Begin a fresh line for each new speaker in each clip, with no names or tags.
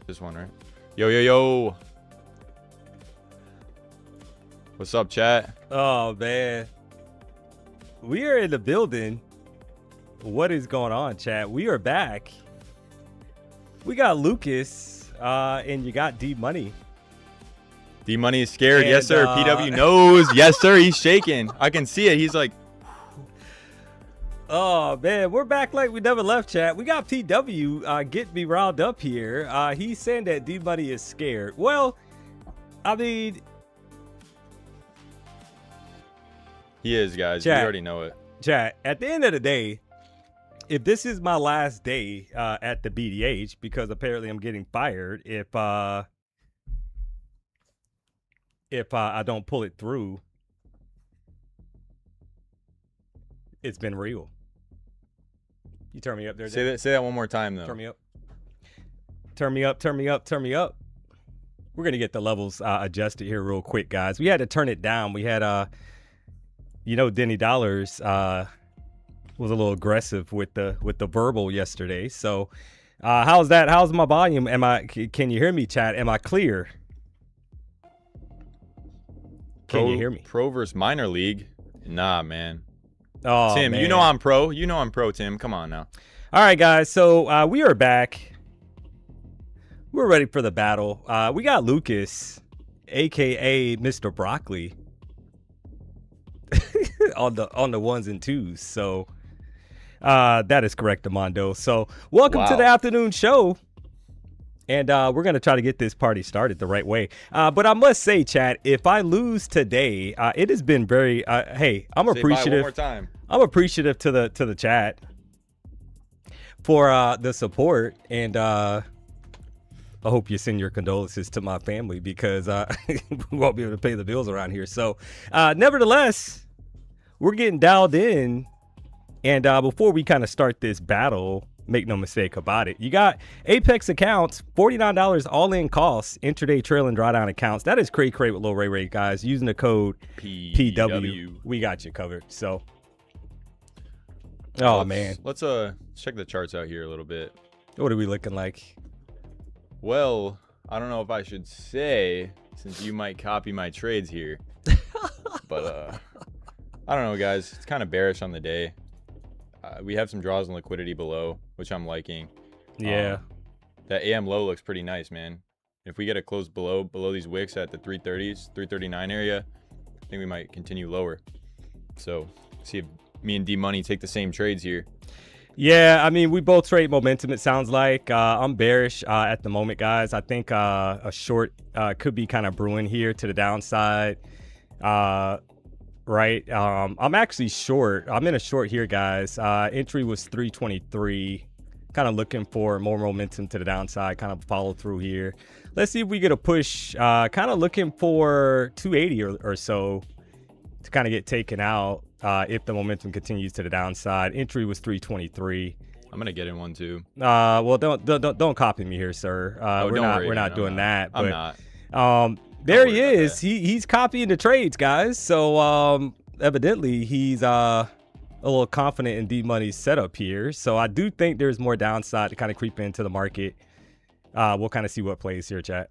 This one, right? Yo, yo, yo. What's up, chat?
Oh, man. We are in the building. What is going on, chat? We are back. We got Lucas, and you got Dmoney.
Dmoney is scared. Yes, sir. PW knows. Yes, sir. He's shaking. I can see it. He's like...
Oh, man. We're back like we never left, chat. We got PW getting me riled up here. He's saying that Dmoney is scared. Well, I mean...
He is, guys.
Chat,
you already know it.
Chat, at the end of the day, if this is my last day at the BDH, because apparently I'm getting fired if I don't pull it through, it's been real. You turn me up there.
Say that one more time, though.
Turn me up. Turn me up. Turn me up. Turn me up. We're gonna get the levels adjusted here real quick, guys. We had to turn it down. We had you know, Denny Dollars was a little aggressive with the verbal yesterday. So how's that? How's my volume? Can you hear me, chat? Am I clear? Can you hear me?
Pro versus minor league? Nah, man.
Oh,
Tim,
man.
you know I'm pro. You know I'm pro, Tim. Come on now.
All right, guys. So we are back. We're ready for the battle. We got Lucas, aka Mr. Broccoli, on the ones and twos. So that is correct, Amando. So welcome to the afternoon show. And we're going to try to get this party started the right way. But I must say, chat, if I lose today, it has been very, hey, I'm appreciative.
One more time.
I'm appreciative to the chat for the support. And I hope you send your condolences to my family because we won't be able to pay the bills around here. So nevertheless, we're getting dialed in. And before we kind of start this battle, make no mistake about it, you got Apex accounts, $49 all-in costs, intraday trail and drawdown accounts. That is cray with Lil Ray Ray, guys. Using the code PW, we got you covered. So,
let's check the charts out here a little bit.
What are we looking like?
Well, I don't know if I should say, since you might copy my trades here, but I don't know, guys. It's kind of bearish on the day. We have some draws and liquidity below, which I'm liking.
Yeah.
That AM low looks pretty nice, man. If we get a close below these wicks at the 330s, 339 area, I think we might continue lower. So see if me and Dmoney take the same trades here.
Yeah, I mean, we both trade momentum, it sounds like. I'm bearish at the moment, guys. I think a short could be kind of brewing here to the downside. Right. I'm actually short. I'm in a short here, guys. Entry was 323. Kind of looking for more momentum to the downside, kind of follow through here. Let's see if we get a push. Kind of looking for 280 or so to kind of get taken out if the momentum continues to the downside. Entry was 323.
I'm gonna get in one too.
Well, don't copy me here, sir. We're not doing that.
I'm
but,
not.
There he is. He's copying the trades, guys. So evidently he's a little confident in Dmoney's setup here. So I do think there's more downside to kind of creep into the market. We'll kind of see what plays here, chat.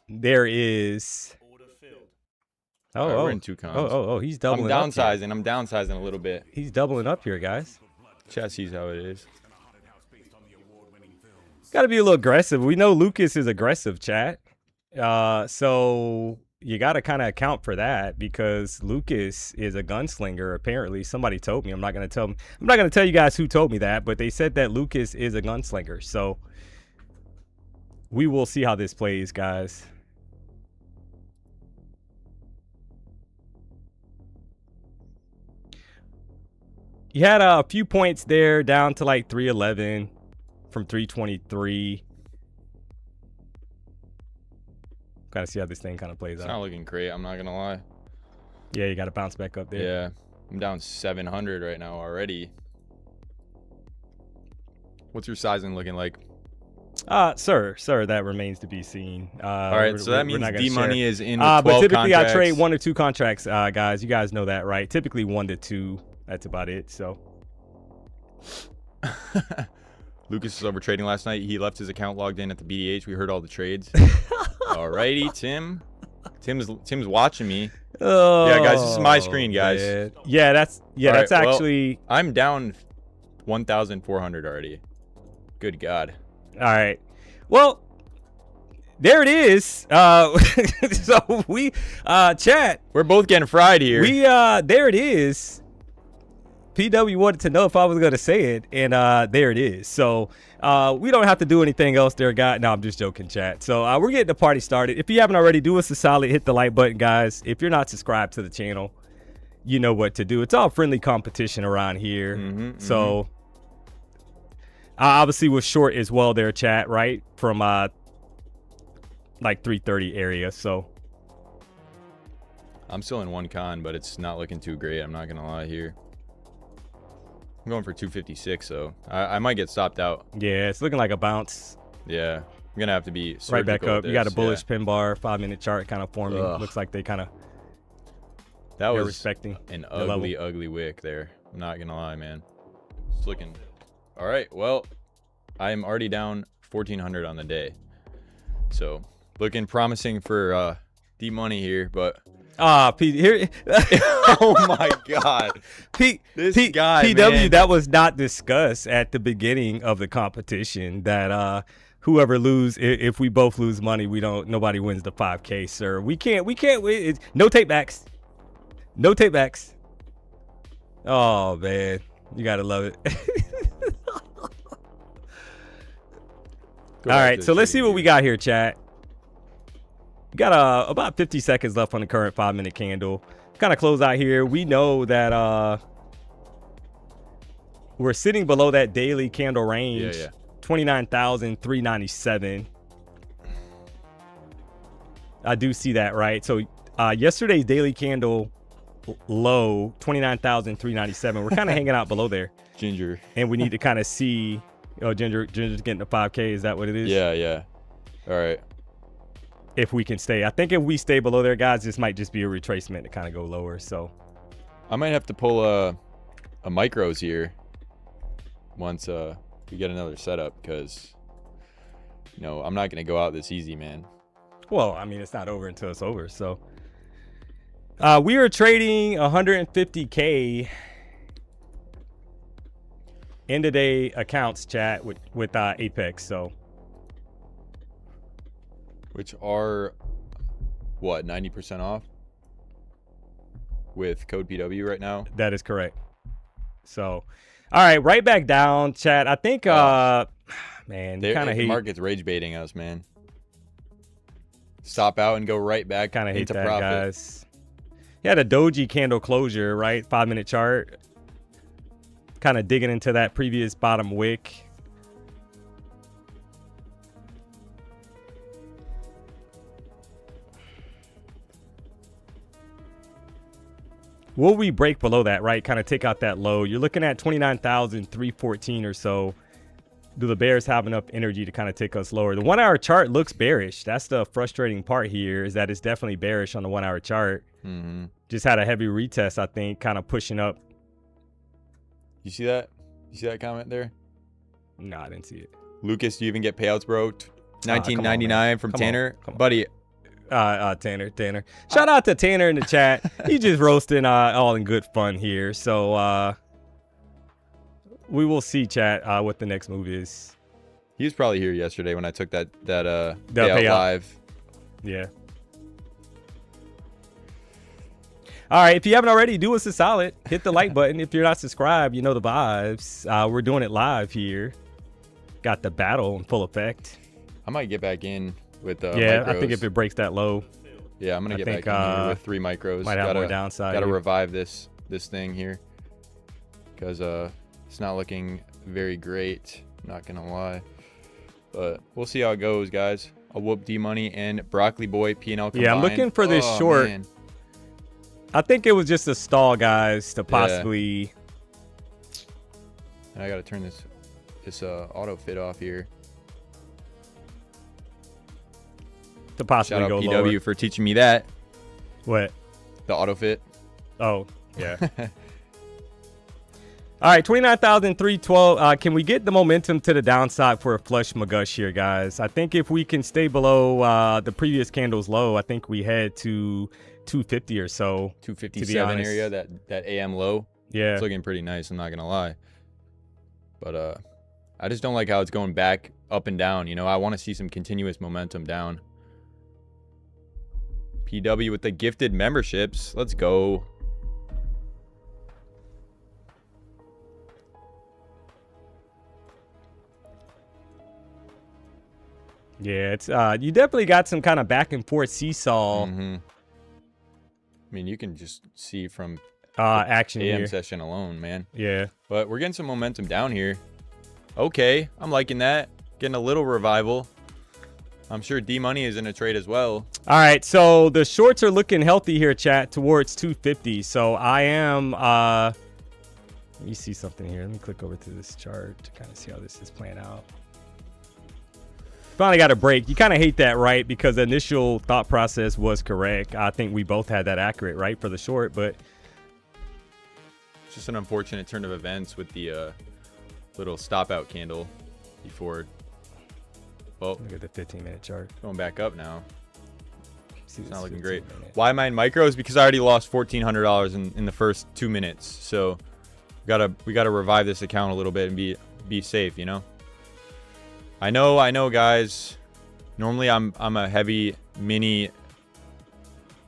There is.
Oh, we're in two cons.
Oh, he's doubling.
I'm downsizing a little bit.
He's doubling up here, guys.
Chat sees how it is.
Got to be a little aggressive. We know Lucas is aggressive, chat. So you got to kind of account for that because Lucas is a gunslinger. Apparently, somebody told me. I'm not going to tell you guys who told me that, but they said that Lucas is a gunslinger. So we will see how this plays, guys. You had a few points there down to like 311. From 323. Gotta see how this thing kind of plays out.
It's not looking great, I'm not gonna lie.
Yeah, you gotta bounce back up there.
Yeah, I'm down 700 right now already. What's your sizing looking like?
Sir, that remains to be seen.
All right, so that means Dmoney is in the 12
but typically
contracts.
I trade 1 or 2 contracts, guys. You guys know that, right? Typically 1 to 2. That's about it. So
Lucas was over trading last night. He left his account logged in at the BDH. We heard all the trades. Alrighty, Tim. Tim's watching me.
Oh,
yeah, guys, this is my screen, guys.
Man. Yeah, that's
right,
actually.
Well, I'm down 1,400 already. Good God.
All right. Well, there it is. So we chat.
We're both getting fried here.
There it is. PW wanted to know if I was going to say it, and there it is. So we don't have to do anything else there, guy. No, I'm just joking, chat. So we're getting the party started. If you haven't already, do us a solid, hit the like button, guys. If you're not subscribed to the channel, you know what to do. It's all friendly competition around here. So obviously we're short as well there, chat, right? From like 330 area. So
I'm still in one con, but it's not looking too great. I'm not going to lie here. I'm going for 256, so I might get stopped out.
Yeah, it's looking like a bounce.
Yeah, I'm going to have to be
right back up. You got a bullish
yeah.
pin bar, 5-minute chart kind of forming.
Ugh.
Looks like they kind of
that was
respecting
an ugly wick there. I'm not going to lie, man. It's looking... All right, well, I'm already down 1,400 on the day. So, looking promising for Dmoney here, but...
Pete, here.
Oh my God,
Pete,
guy,
PW,
man.
that was not discussed at the beginning of the competition. That whoever lose, if we both lose money, nobody wins the 5K, sir. We can't. No take backs. No take backs. Oh man, you gotta love it. All right, so let's see what we got here, chat. We got about 50 seconds left on the current 5-minute candle. Kind of close out here. We know that we're sitting below that daily candle range.
Yeah.
29,397. I do see that, right? So yesterday's daily candle low, 29,397. We're kind of hanging out below there.
Ginger.
And we need to kind of see, Ginger's getting the 5K. Is that what it is?
Yeah. All right.
If we can stay. I think if we stay below there, guys, this might just be a retracement to kind of go lower. So
I might have to pull a micros here once we get another setup, because I'm not gonna go out this easy, man.
Well, I mean, it's not over until it's over. So we are trading 150K end of day accounts, chat, with Apex. So
which are what, 90% off with code PW right now?
That is correct. So all right, right back down, chat. I think man, you kind of hate
the market's rage baiting us, man. Stop out and go right back
kind of hate
into
that,
profit.
guys. You had a doji candle closure, right? 5-minute chart, kind of digging into that previous bottom wick. Will we break below that, right? Kind of take out that low. You're looking at 29,314 or so. Do the bears have enough energy to kind of take us lower? The 1-hour chart looks bearish. That's the frustrating part here, is that it's definitely bearish on the 1-hour chart. Just had a heavy retest, I think, kind of pushing up.
You see that? You see that comment there?
No, I didn't see it.
Lucas, do you even get payouts, bro? 1999 from Tanner. Buddy.
Tanner. Shout out to Tanner in the chat. He just roasting all in good fun here. So we will see, chat, what the next move is.
He was probably here yesterday when I took that payout live.
Yeah. All right, if you haven't already, do us a solid. Hit the like button. If you're not subscribed, you know the vibes. We're doing it live here. Got the battle in full effect.
I might get back in with
yeah,
micros.
I think if it breaks that low.
Yeah, I'm gonna get back in here with 3 micros.
Might have more downside.
Gotta revive this thing here, because it's not looking very great. Not gonna lie, but we'll see how it goes, guys. I'll whoop Dmoney and Broccoli Boy P&L combined.
Yeah, I'm looking for this short. Man. I think it was just a stall, guys, to possibly.
Yeah. And I gotta turn this auto fit off here.
To possibly
Shout out
go
PW
lower.
for teaching me that.
What?
The auto fit.
Oh, yeah. All right, 29,312. Can we get the momentum to the downside for a flush McGush here, guys? I think if we can stay below the previous candle's low, I think we head to 250 or so.
257 area, that AM low.
Yeah.
It's looking pretty nice, I'm not going to lie. But I just don't like how it's going back up and down. You know, I want to see some continuous momentum down. PW with the gifted memberships. Let's go.
Yeah, it's you definitely got some kind of back and forth seesaw.
I mean, you can just see from
action
AM
here.
session alone, man.
Yeah.
But we're getting some momentum down here. Okay, I'm liking that. Getting a little revival. I'm sure Dmoney is in a trade as well.
All right, so the shorts are looking healthy here, chat, towards 250. So I am let me see something here. Let me click over to this chart to kind of see how this is playing out. Finally got a break. You kind of hate that, right? Because the initial thought process was correct. I think we both had that accurate, right, for the short, but
it's just an unfortunate turn of events with the little stop out candle before. Well,
look at the 15-minute chart.
Going back up now.
It's
not looking great. Why am I in micros? Because I already lost $1,400 in the first 2 minutes. So we gotta revive this account a little bit and be safe, you know. I know, guys. Normally, I'm a heavy mini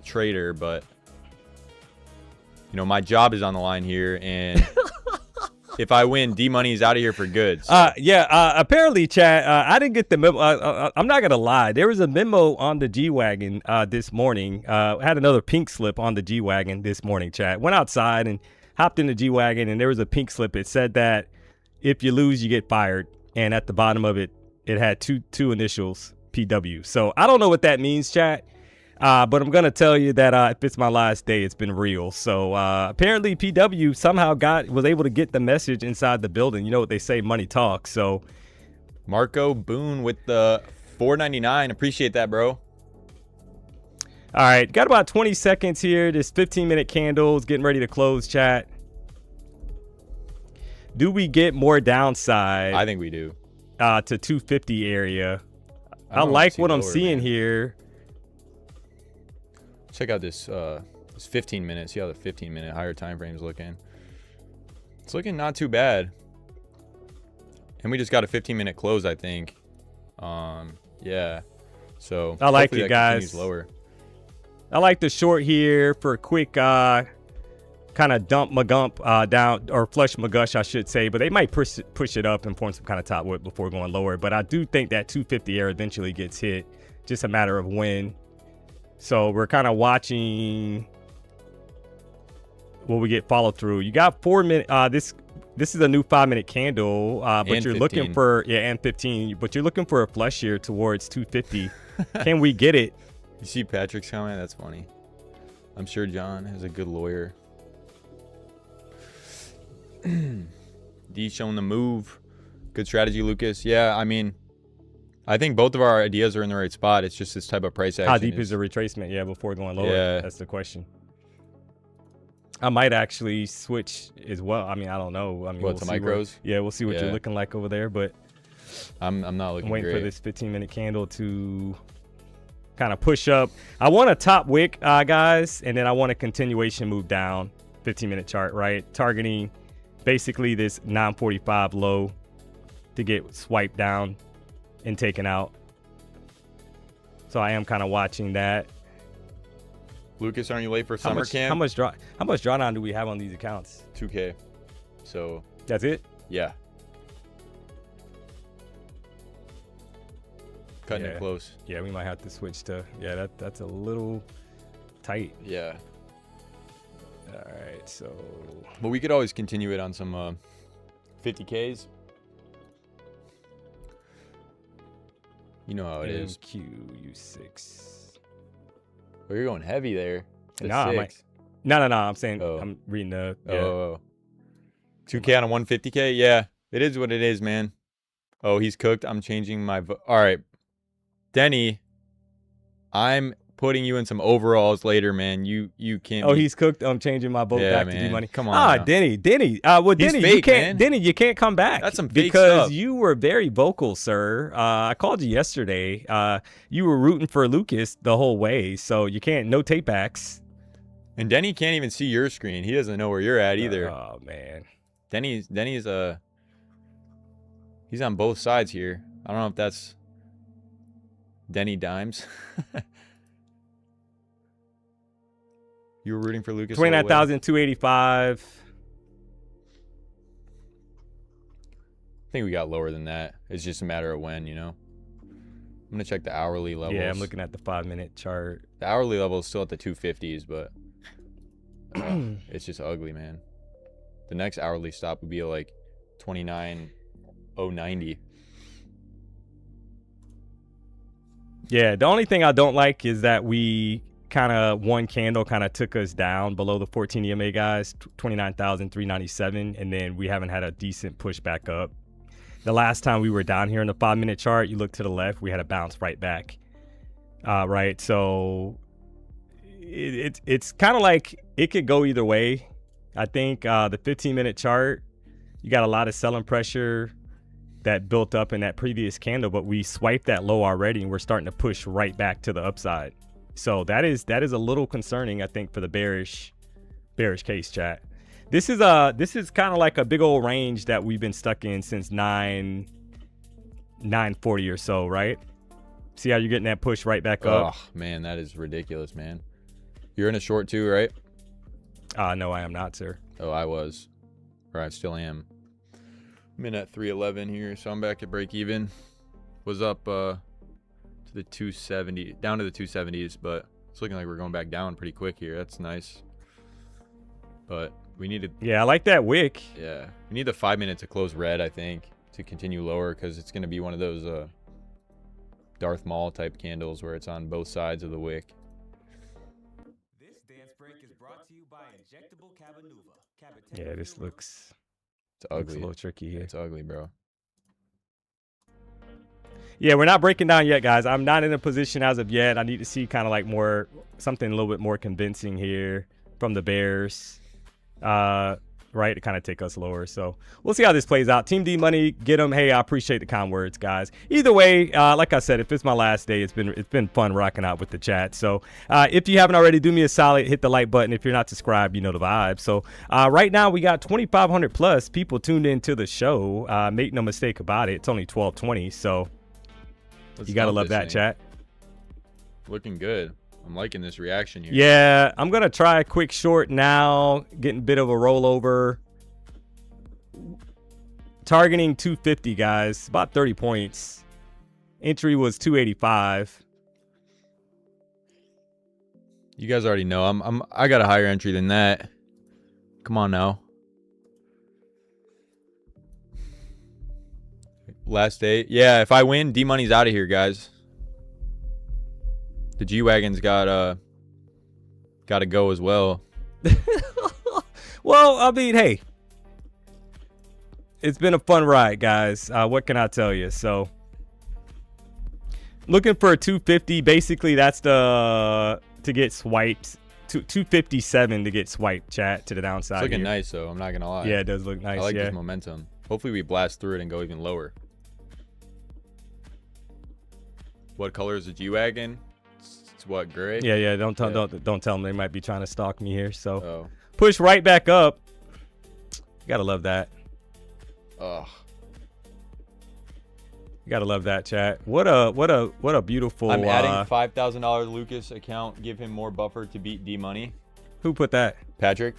trader, but you know my job is on the line here, and if I win, Dmoney is out of here for good. So.
Yeah. Apparently, chat. I didn't get the memo. I'm not gonna lie. There was a memo on the G-Wagon this morning. Had another pink slip on the G-Wagon this morning, chat. Went outside and hopped in the G-Wagon, and there was a pink slip. It said that if you lose, you get fired, and at the bottom of it, it had two initials, PW. So I don't know what that means, chat. But I'm going to tell you that if it's my last day, it's been real. So apparently PW somehow was able to get the message inside the building. You know what they say, money talks. So
Marco Boone with the $4.99. Appreciate that, bro.
All right. Got about 20 seconds here. This 15-minute candle is getting ready to close, chat. Do we get more downside?
I think we do.
To 250 area. I like what I'm seeing here.
Check out this 15 minutes. See how the 15-minute higher time frame is looking. It's looking not too bad. And we just got a 15-minute close, I think. Yeah. So
I like it, guys.
Lower.
I like the short here for a quick kind of dump McGump down, or flush McGush, I should say. But they might push it up and form some kind of top whip before going lower. But I do think that 250 area eventually gets hit. Just a matter of when. So we're kind of watching will we get follow through. You got 4 minutes. This is a new 5-minute candle, but you're
15.
looking for and 15. But you're looking for a flush here towards 250. Can we get it?
You see Patrick's comment? That's funny. I'm sure John has a good lawyer. D showing the move. Good strategy, Lucas. Yeah, I mean, I think both of our ideas are in the right spot. It's just this type of price action.
How deep is the retracement? Yeah, before going lower.
Yeah.
That's the question. I might actually switch as well. I mean, I don't know. I mean,
what, to micros?
We'll see what you're looking like over there. But
I'm not looking
waiting
great.
for this 15-minute candle to kind of push up. I want a top wick, guys, and then I want a continuation move down. 15-minute chart, right? Targeting basically this 945 low to get swiped down and taken out. So I am kind of watching that.
Lucas, aren't you late for summer camp?
How much drawdown do we have on these accounts?
2K. So
that's it?
Yeah. Cutting it close.
Yeah, we might have to switch to that's a little tight.
Yeah.
All right, so
but we could always continue it on some 50Ks. You know how it is.
QU6.
Oh, you're going heavy there.
No, I'm saying I'm reading the
2K on a 150K. Yeah, it is what it is, man. Oh, he's cooked. I'm changing my all right, Denny. I'm putting you in some overalls later, man. You can't.
Oh, he's cooked. I'm changing my boat back to D-Money.
Come on. Now.
Denny. Well, Denny,
fake,
you can't.
man.
Denny, you can't come back.
That's some fake
because
stuff.
you were very vocal, sir. I called you yesterday. You were rooting for Lucas the whole way, so you can't. No tape backs.
And Denny can't even see your screen. He doesn't know where you're at either.
Oh man.
Denny's he's on both sides here. I don't know if that's Denny Dimes. You were rooting for Lucas.
29,285.
I think we got lower than that. It's just a matter of when, you know. I'm gonna check the hourly levels.
Yeah, I'm looking at the 5-minute chart.
The hourly level is still at the 250s, but it's just ugly, man. The next hourly stop would be like 29,090.
Yeah, the only thing I don't like is that we one candle kind of took us down below the 14 EMA guys, 29,397, and then we haven't had a decent push back up. The last time we were down here in the 5-minute chart, you look to the left, we had a bounce right back. Right, so it's kind of like it could go either way. I think the 15-minute chart, you got a lot of selling pressure that built up in that previous candle, but we swiped that low already and we're starting to push right back to the upside. So that is a little concerning, I think, for the bearish case, chat. This is kind of like a big old range that we've been stuck in since 940 or so, right? See how you're getting that push right back up?
Oh man, that is ridiculous, man. You're in a short too, right?
No, I am not, sir.
Oh, I was, or I still am. I'm in at 311 here, so I'm back at break even. Was up to the 270, down to the 270s, but it's looking like we're going back down pretty quick here. That's nice. But we need to.
Yeah, I like that wick.
Yeah, we need the 5-minute to close red, I think, to continue lower, because it's going to be one of those Darth Maul type candles where it's on both sides of the wick.
This dance break is brought to you by Injectable Cabenuva.
Yeah, this looks.
It's ugly.
Looks a little tricky here.
It's ugly, bro.
Yeah, we're not breaking down yet, guys. I'm not in a position as of yet. I need to see kind of like something a little bit more convincing here from the bears, right, to kind of take us lower. So we'll see how this plays out. Team D-Money, get them. Hey, I appreciate the kind words, guys. Either way, like I said, if it's my last day, it's been fun rocking out with the chat. So if you haven't already, do me a solid, hit the like button. If you're not subscribed, you know the vibe. So right now we got 2,500 plus people tuned into the show. Make no mistake about it. It's only 12:20, so you gotta love that, chat.
Looking good. I'm liking this reaction here.
Yeah, I'm gonna try a quick short now, getting a bit of a rollover. Targeting 250, guys, about 30 points. Entry was 285.
You guys already know I got a higher entry than that. Come on now. Last day. Yeah, if I win, D-Money's out of here, guys. The G-Wagon's got to go as well.
Well, I mean, hey. It's been a fun ride, guys. What can I tell you? So, looking for a 250. Basically, that's to get swiped. 257 to get swiped, chat, to the downside.
It's looking
here.
Nice, though. I'm not going to lie.
Yeah, it does look nice.
I like
yeah.
this momentum. Hopefully, we blast through it and go even lower. What color is the G-Wagon? It's what, gray?
Yeah. Don't tell them they might be trying to stalk me here. So push right back up. You gotta love that.
Ugh.
You gotta love that, chat. What a beautiful.
I'm adding $5,000 Lucas account. Give him more buffer to beat D-Money.
Who put that?
Patrick.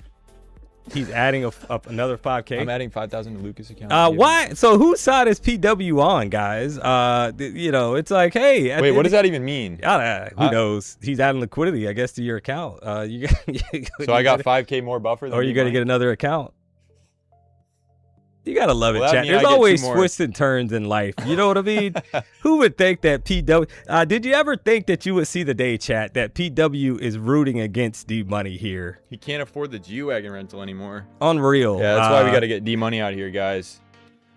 He's adding another 5K.
I'm adding 5,000 to Lucas account.
Why? So whose side is PW on, guys? It's like, hey.
Wait, what does that even mean?
Who knows? He's adding liquidity, I guess, to your account.
So I got 5K more buffer than
or you got to get another account. You gotta love it, chat. There's
I
always twists and turns in life. You know what I mean? Who would think that PW? Did you ever think that you would see the day, chat, that PW is rooting against D-Money here?
He can't afford the G-Wagon rental anymore.
Unreal.
Yeah, that's why we got to get D-Money out here, guys.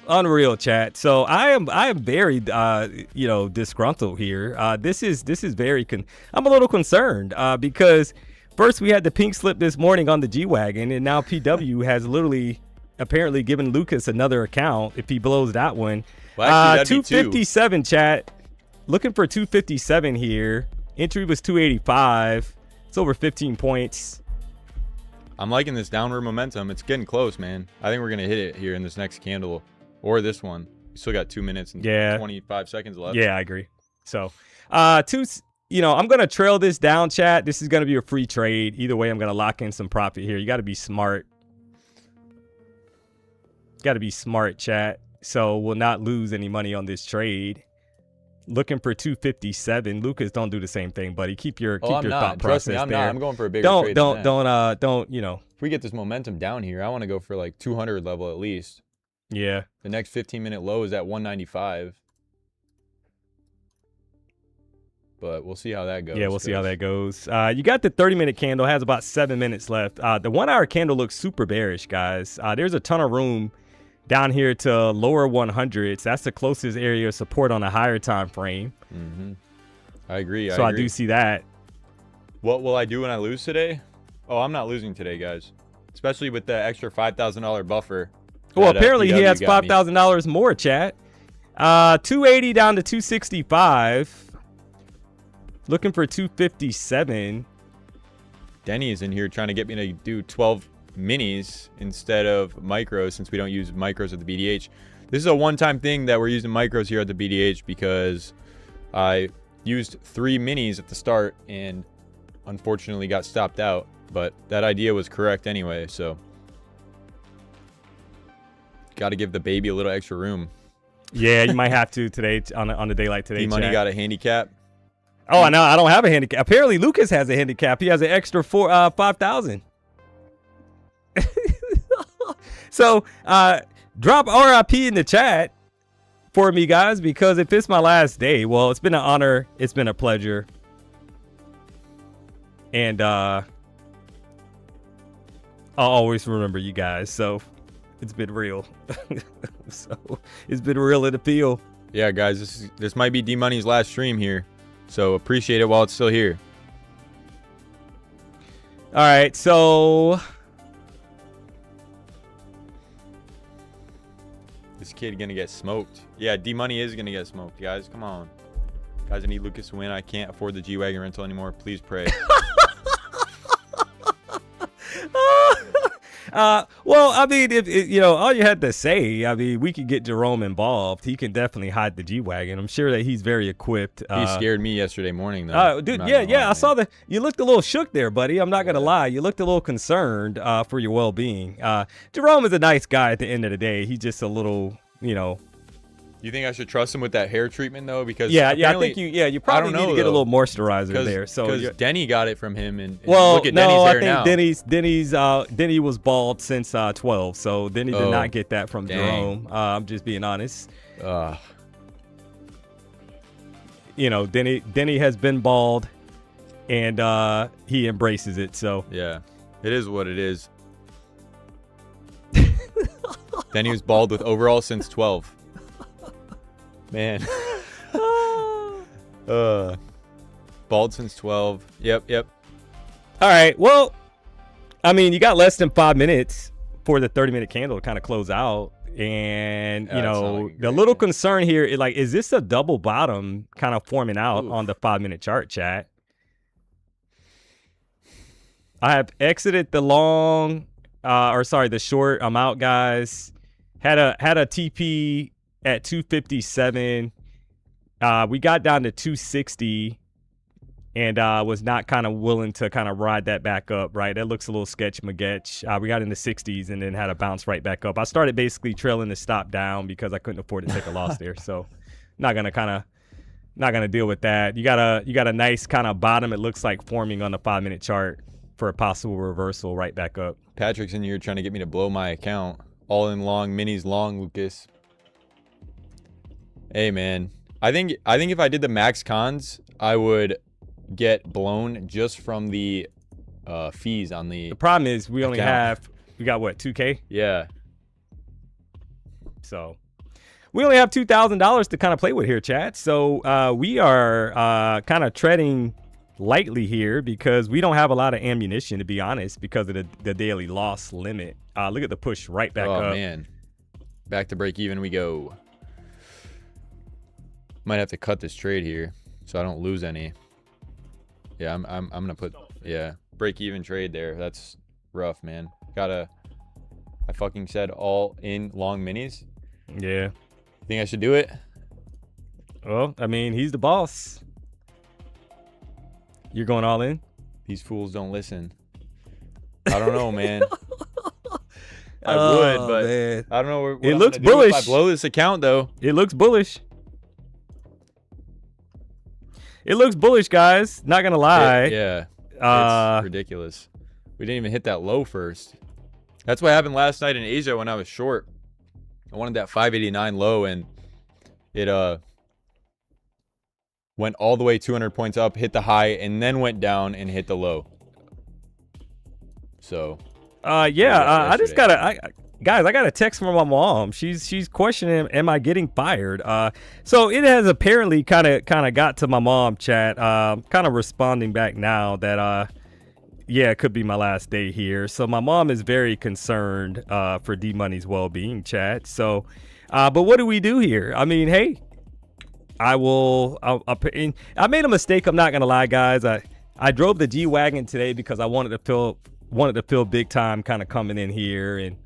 Unreal, chat. So I am very disgruntled here. This is very I'm a little concerned because first we had the pink slip this morning on the G-Wagon, and now PW has literally apparently given Lucas another account if he blows that one.
Well, actually,
257, chat. Looking for 257 here. Entry was 285. It's over 15 points.
I'm liking this downward momentum. It's getting close, man. I think we're going to hit it here in this next candle or this one. We still got 2 minutes and 25 seconds left.
Yeah, I agree. So, I'm going to trail this down, chat. This is going to be a free trade. Either way, I'm going to lock in some profit here. You got to be smart. Got to be smart, chat. So we'll not lose any money on this trade. Looking for 257. Lucas, don't do the same thing, buddy. Keep your thought process.
Trust me, I'm
there.
not. I'm going for a bigger trade.
Don't.
If we get this momentum down here, I want to go for like 200 level at least.
Yeah.
The next 15-minute low is at 195. But we'll see how that goes.
Yeah, we'll see how that goes. You got the 30-minute candle. Has about 7 minutes left. The 1 hour candle looks super bearish, guys. There's a ton of room down here to lower 100s. That's the closest area of support on a higher time frame.
I agree.
So I do see that.
What will I do when I lose today? Oh, I'm not losing today, guys. Especially with the extra $5,000 buffer.
Well, apparently he has $5,000 more, chat. 280 down to 265. Looking for 257.
Denny is in here trying to get me to do 12 minis instead of micros, since we don't use micros at the BDH. This is a one-time thing that we're using micros here at the BDH because I used 3 minis at the start and unfortunately got stopped out, but that idea was correct anyway, so got to give the baby a little extra room.
Yeah, you might have to today on the daylight today.
Dmoney got a handicap.
Oh, I know. I don't have a handicap. Apparently Lucas has a handicap. He has an extra 5,000. So drop RIP in the chat for me, guys, because if it's my last day, well, it's been an honor. It's been a pleasure. And I'll always remember you guys. So it's been real. So it's been real in the field.
Yeah, guys, this might be Dmoney's last stream here. So appreciate it while it's still here.
All right, so
this kid gonna get smoked. Yeah, Dmoney is gonna get smoked, guys. Come on. Guys, I need Lucas to win. I can't afford the G-Wagon rental anymore. Please pray.
Well, I mean, if all you had to say, I mean, we could get Jerome involved. He can definitely hide the G-Wagon. I'm sure that he's very equiped.
He scared me yesterday morning, though.
Dude, yeah, I saw that. You looked a little shook there, buddy. I'm not going to lie. You looked a little concerned for your well-being. Jerome is a nice guy at the end of the day. He's just a little,
You think I should trust him with that hair treatment though? Because
I think you probably need to get a little moisturizer there. So
because Denny got it from him, and
well,
look at Denny's hair now.
I think Denny was bald since 12, so Denny did not get that from Jerome. I'm just being honest. Denny has been bald, and he embraces it. So
yeah, it is what it is. Denny was bald with overalls since 12. Man. Bald since 12. Yep.
All right. Well, I mean, you got less than 5 minutes for the 30-minute candle to kind of close out. And, the little concern here is, is this a double bottom kind of forming out on the 5-minute chart, chat? I have exited the the short. I'm out, guys. Had a TP at 257. We got down to 260 and was not kind of willing to kind of ride that back up, right? That looks a little sketch magetch. We got in the 60s and then had a bounce right back up. I started basically trailing the stop down because I couldn't afford to take a loss there. So not gonna deal with that. You got a nice kind of bottom, it looks like, forming on the 5-minute chart for a possible reversal right back up.
Patrick's in here trying to get me to blow my account. All in long, minis long, Lucas. Hey man, I think if I did the max cons, I would get blown just from the fees on the.
The problem is we got what, 2K?
Yeah.
So we only have $2,000 to kind of play with here, chat. So we are kind of treading lightly here because we don't have a lot of ammunition, to be honest, because of the daily loss limit. Look at the push right back up.
Oh man, back to break even we go. Might have to cut this trade here so I don't lose any. Yeah, I'm gonna put, yeah, break even trade there. That's rough, man. I fucking said all in long minis.
Yeah.
Think I should do it?
Well, I mean, he's the boss. You're going all in?
These fools don't listen. I don't know, man. I would, but
man.
I don't know what
It
I'm
looks
gonna do
bullish.
if I blow this account, though.
It looks bullish. It looks bullish, guys. Not gonna lie.
Yeah, it's ridiculous. We didn't even hit that low first. That's what happened last night in Asia when I was short. I wanted that 589 low, and it went all the way 200 points up, hit the high, and then went down and hit the low. So,
yeah, I just gotta, guys, I got a text from my mom. She's questioning, am I getting fired? So it has apparently kind of got to my mom, chat. Kind of responding back now that yeah, it could be my last day here. So my mom is very concerned for D-Money's well-being, chat. So, but what do we do here? I mean, hey, I made a mistake. I'm not gonna lie, guys. I drove the G-Wagon today because I wanted to feel big time kind of coming in here, and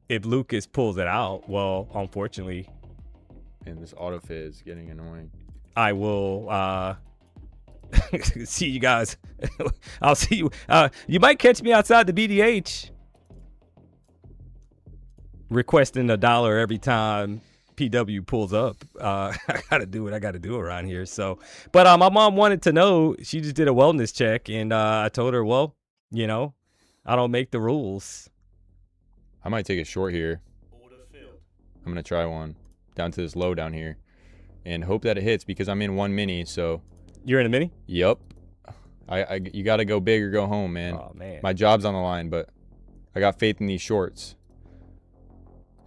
if Lucas pulls it out, well, unfortunately,
and this autofit is getting annoying.
I will see you guys. I'll see you. You might catch me outside the BDH requesting $1 every time PW pulls up. I gotta do what I gotta do around here. So, but my mom wanted to know. She just did a wellness check, and I told her, well, you know, I don't make the rules.
I might take a short here. I'm gonna try one down to this low down here, and hope that it hits because I'm in one mini. So
you're in a mini?
Yep. You gotta go big or go home, man.
Oh man.
My job's on the line, but I got faith in these shorts.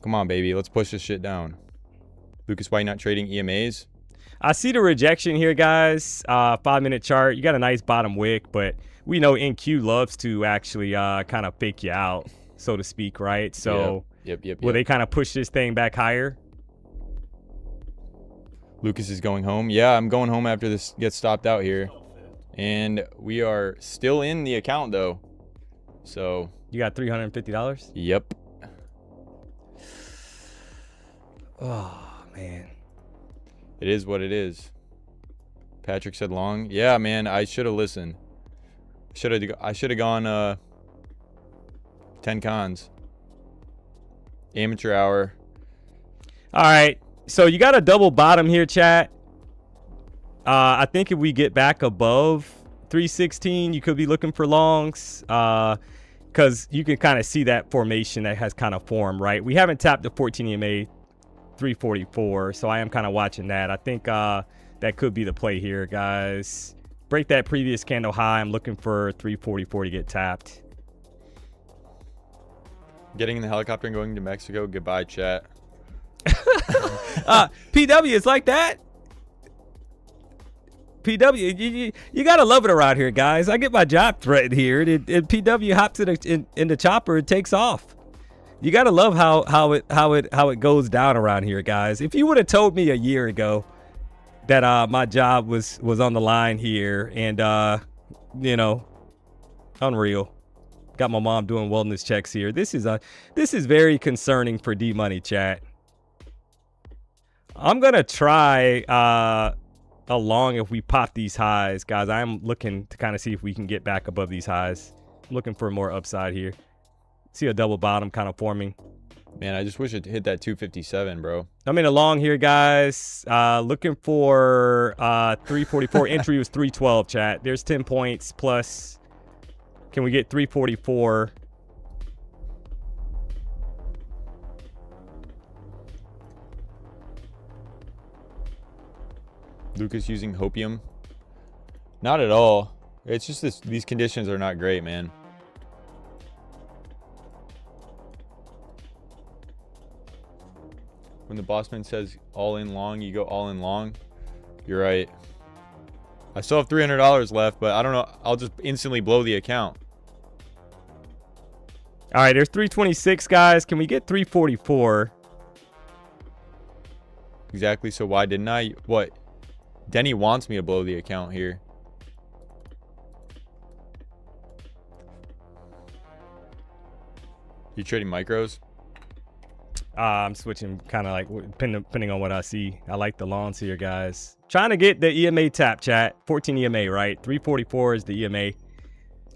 Come on, baby. Let's push this shit down. Lucas, why you not trading EMAs?
I see the rejection here, guys. 5-minute chart. You got a nice bottom wick, but we know NQ loves to actually kind of fake you out, so to speak, right? So
yep.
Will they kind of push this thing back higher?
Lucas is going home. Yeah, I'm going home after this gets stopped out here. And we are still in the account, though. So
you got $350?
Yep.
Oh, man.
It is what it is. Patrick said long. Yeah, man, I should have listened. I should have gone 10 cons. Amateur hour.
All right. So you got a double bottom here, chat. I think if we get back above 316, you could be looking for longs. Because you can kind of see that formation that has kind of formed, right? We haven't tapped the 14 EMA 344, so I am kind of watching that. I think that could be the play here, guys. Break that previous candle high. I'm looking for 344 to get tapped.
Getting in the helicopter and going to Mexico. Goodbye, chat.
PW, it's like that. PW, you gotta love it around here, guys. I get my job threatened here, and PW hops in the chopper and takes off. You gotta love how it goes down around here, guys. If you would have told me a year ago that my job was on the line here, and you know, unreal. Got my mom doing wellness checks here. This is very concerning for D-Money, chat. I'm gonna try a long if we pop these highs, guys. I'm looking to kind of see if we can get back above these highs. I'm looking for more upside here. See a double bottom kind of forming.
Man, I just wish it hit that 257, bro.
I'm in a long here, guys. Looking for 344. Entry was 312, chat. There's 10 points plus. Can we get 344?
Lucas using hopium? Not at all. It's just these conditions are not great, man. When the boss man says all in long, you go all in long. You're right. I still have $300 left, but I don't know. I'll just instantly blow the account.
All right, there's 326, guys. Can we get 344?
Exactly. So why didn't I? What? Denny wants me to blow the account here. You trading micros?
I'm switching kind of like depending on what I see. I like the lawns here, guys. Trying to get the EMA tap, chat. 14 EMA, right? 344 is the EMA.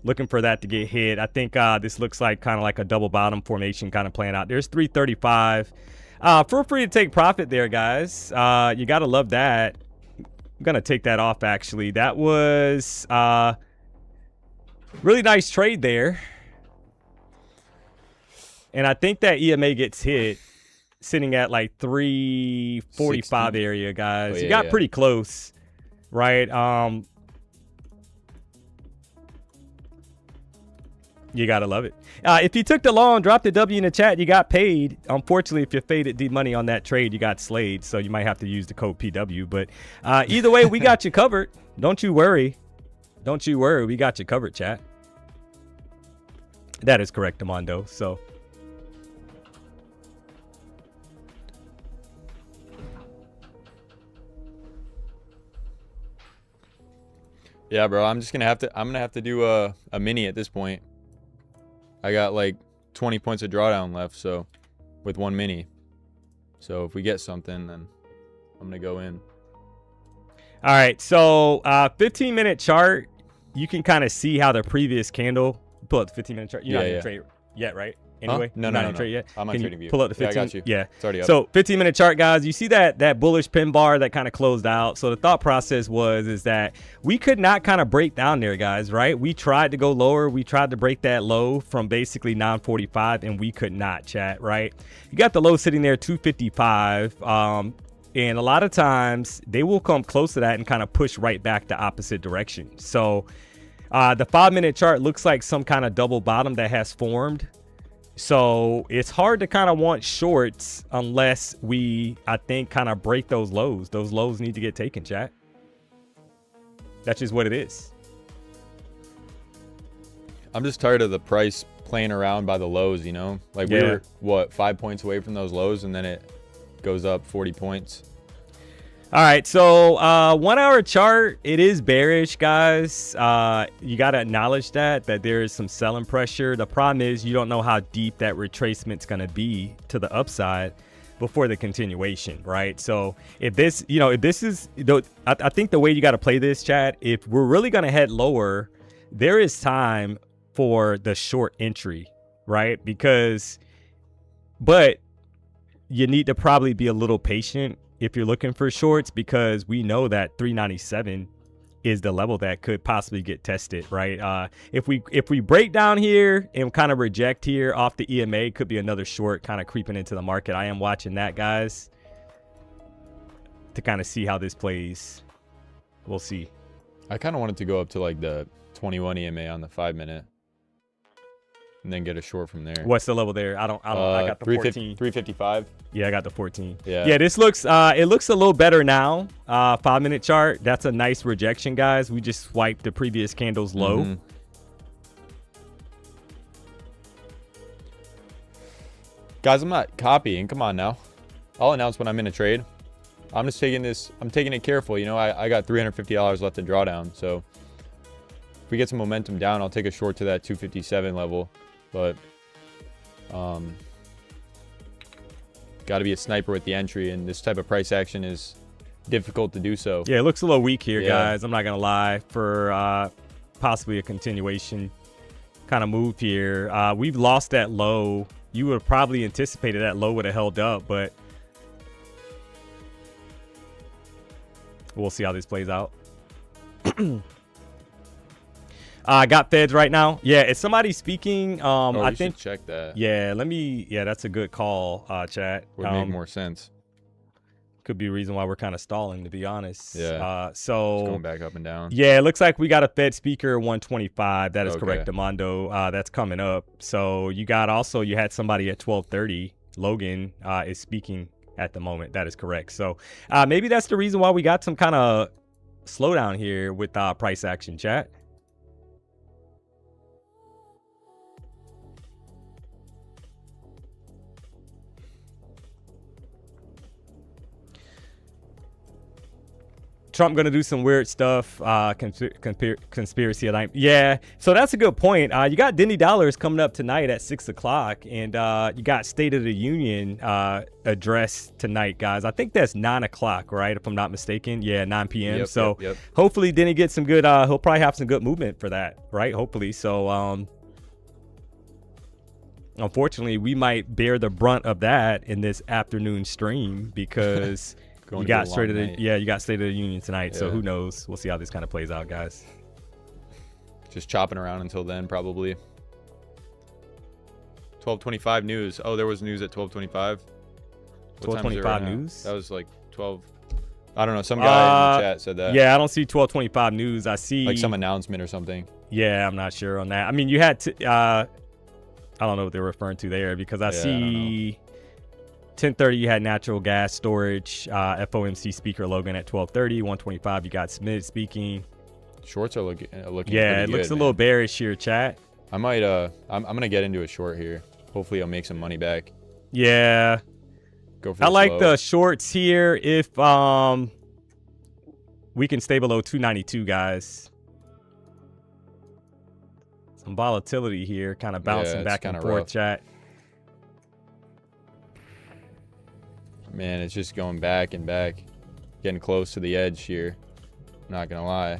Looking for that to get hit. I think this looks like kind of like a double bottom formation kind of playing out. There's 335. Feel free to take profit there, guys. You got to love that. I'm going to take that off, actually. That was really nice trade there. And I think that EMA gets hit sitting at like 345
60.
area, guys.
Oh, yeah,
you got pretty close, right? You got to love it. If you took the long, drop the W in the chat, you got paid. Unfortunately, if you faded Dmoney on that trade, you got slayed. So you might have to use the code PW. But either way, we got you covered. Don't you worry. Don't you worry. We got you covered, chat. That is correct, Amondo. So...
Yeah, bro. I'm gonna have to do a mini at this point. I got like 20 points of drawdown left, so with one mini. So if we get something, then I'm gonna go in.
All right, so 15-minute chart. You can kind of see how the previous candle. Pull up the 15-minute chart. You're not gonna trade yet, right? Anyway,
No.
Trade yet.
I'm on trading view.
Pull up the 15.
Yeah, I got you.
Yeah,
it's already up.
So 15-minute chart, guys. You see that bullish pin bar that kind of closed out. So the thought process is that we could not kind of break down there, guys. Right? We tried to go lower. We tried to break that low from basically 945, and we could not. Chat. Right? You got the low sitting there, 255. And a lot of times they will come close to that and kind of push right back the opposite direction. So the 5-minute chart looks like some kind of double bottom that has formed. So it's hard to kind of want shorts unless we, I think, kind of break those lows. Those lows need to get taken, chat. That's just what it is.
I'm just tired of the price playing around by the lows, you know? Like we were, what, 5 points away from those lows, and then it goes up 40 points.
All right, so 1 hour chart, it is bearish, guys. You got to acknowledge that there is some selling pressure. The problem is you don't know how deep that retracement's going to be to the upside before the continuation, right? So if this, if this is, I think the way you got to play this, chat, if we're really going to head lower, there is time for the short entry, right? But you need to probably be a little patient if you're looking for shorts, because we know that 397 is the level that could possibly get tested, right? If we break down here and kind of reject here off the EMA, could be another short kind of creeping into the market. I am watching that, guys, to kind of see how this plays. We'll see.
I kind of wanted to go up to like the 21 EMA on the 5-minute. And then get a short from there.
What's the level there? I got the 14.
355.
Yeah, I got the 14.
Yeah,
this looks it looks a little better now. 5-minute chart. That's a nice rejection, guys. We just swiped the previous candle's low.
Guys, I'm not copying. Come on now. I'll announce when I'm in a trade. I'm just taking this. I'm taking it careful. You know, I got $350 left to draw down. So if we get some momentum down, I'll take a short to that 257 level. But got to be a sniper with the entry, and this type of price action is difficult to do so.
Yeah, it looks a little weak here, guys. I'm not gonna lie, for possibly a continuation kind of move here. We've lost that low. You would have probably anticipated that low would have held up, but we'll see how this plays out. I got feds right now. Yeah, is somebody speaking? I think
check that.
Yeah, that's a good call, chat.
Would make more sense.
Could be a reason why we're kind of stalling, to be honest.
Yeah.
So
it's going back up and down.
Yeah, it looks like we got a Fed speaker 125. That is correct, Amondo. That's coming up. So you had somebody at 12:30. Logan is speaking at the moment. That is correct. So maybe that's the reason why we got some kind of slowdown here with price action, chat. Trump gonna do some weird stuff. Conspiracy. Yeah. So that's a good point. You got Denny Dollars coming up tonight at 6 o'clock, and you got State of the Union address tonight, guys. I think that's 9 o'clock, right? If I'm not mistaken. Yeah, 9 p.m.
Yep,
so
yep.
hopefully Denny gets some good. He'll probably have some good movement for that, right? Hopefully. So unfortunately, we might bear the brunt of that in this afternoon stream because. You got State of the Union tonight, yeah. So who knows? We'll see how this kind of plays out, guys.
Just chopping around until then, probably. 12:25 news. Oh, there was news at 12:25.
12:25 news.
That was like 12. I don't know. Some guy in the chat said that.
Yeah, I don't see 12:25 news. I see
like some announcement or something.
Yeah, I'm not sure on that. I mean, you had to. I don't know what they're referring to there because I see. 10:30 you had natural gas storage, FOMC speaker Logan at 12:30. 1:25 you got Smith speaking.
Shorts are looking
yeah, it looks
good,
a little bearish here, chat.
I might I'm gonna get into a short here. Hopefully I'll make some money back.
Yeah,
go for
I like the shorts here if we can stay below 292, guys. Some volatility here, kind of bouncing back and forth, chat.
Man, it's just going back and back. Getting close to the edge here. Not gonna lie.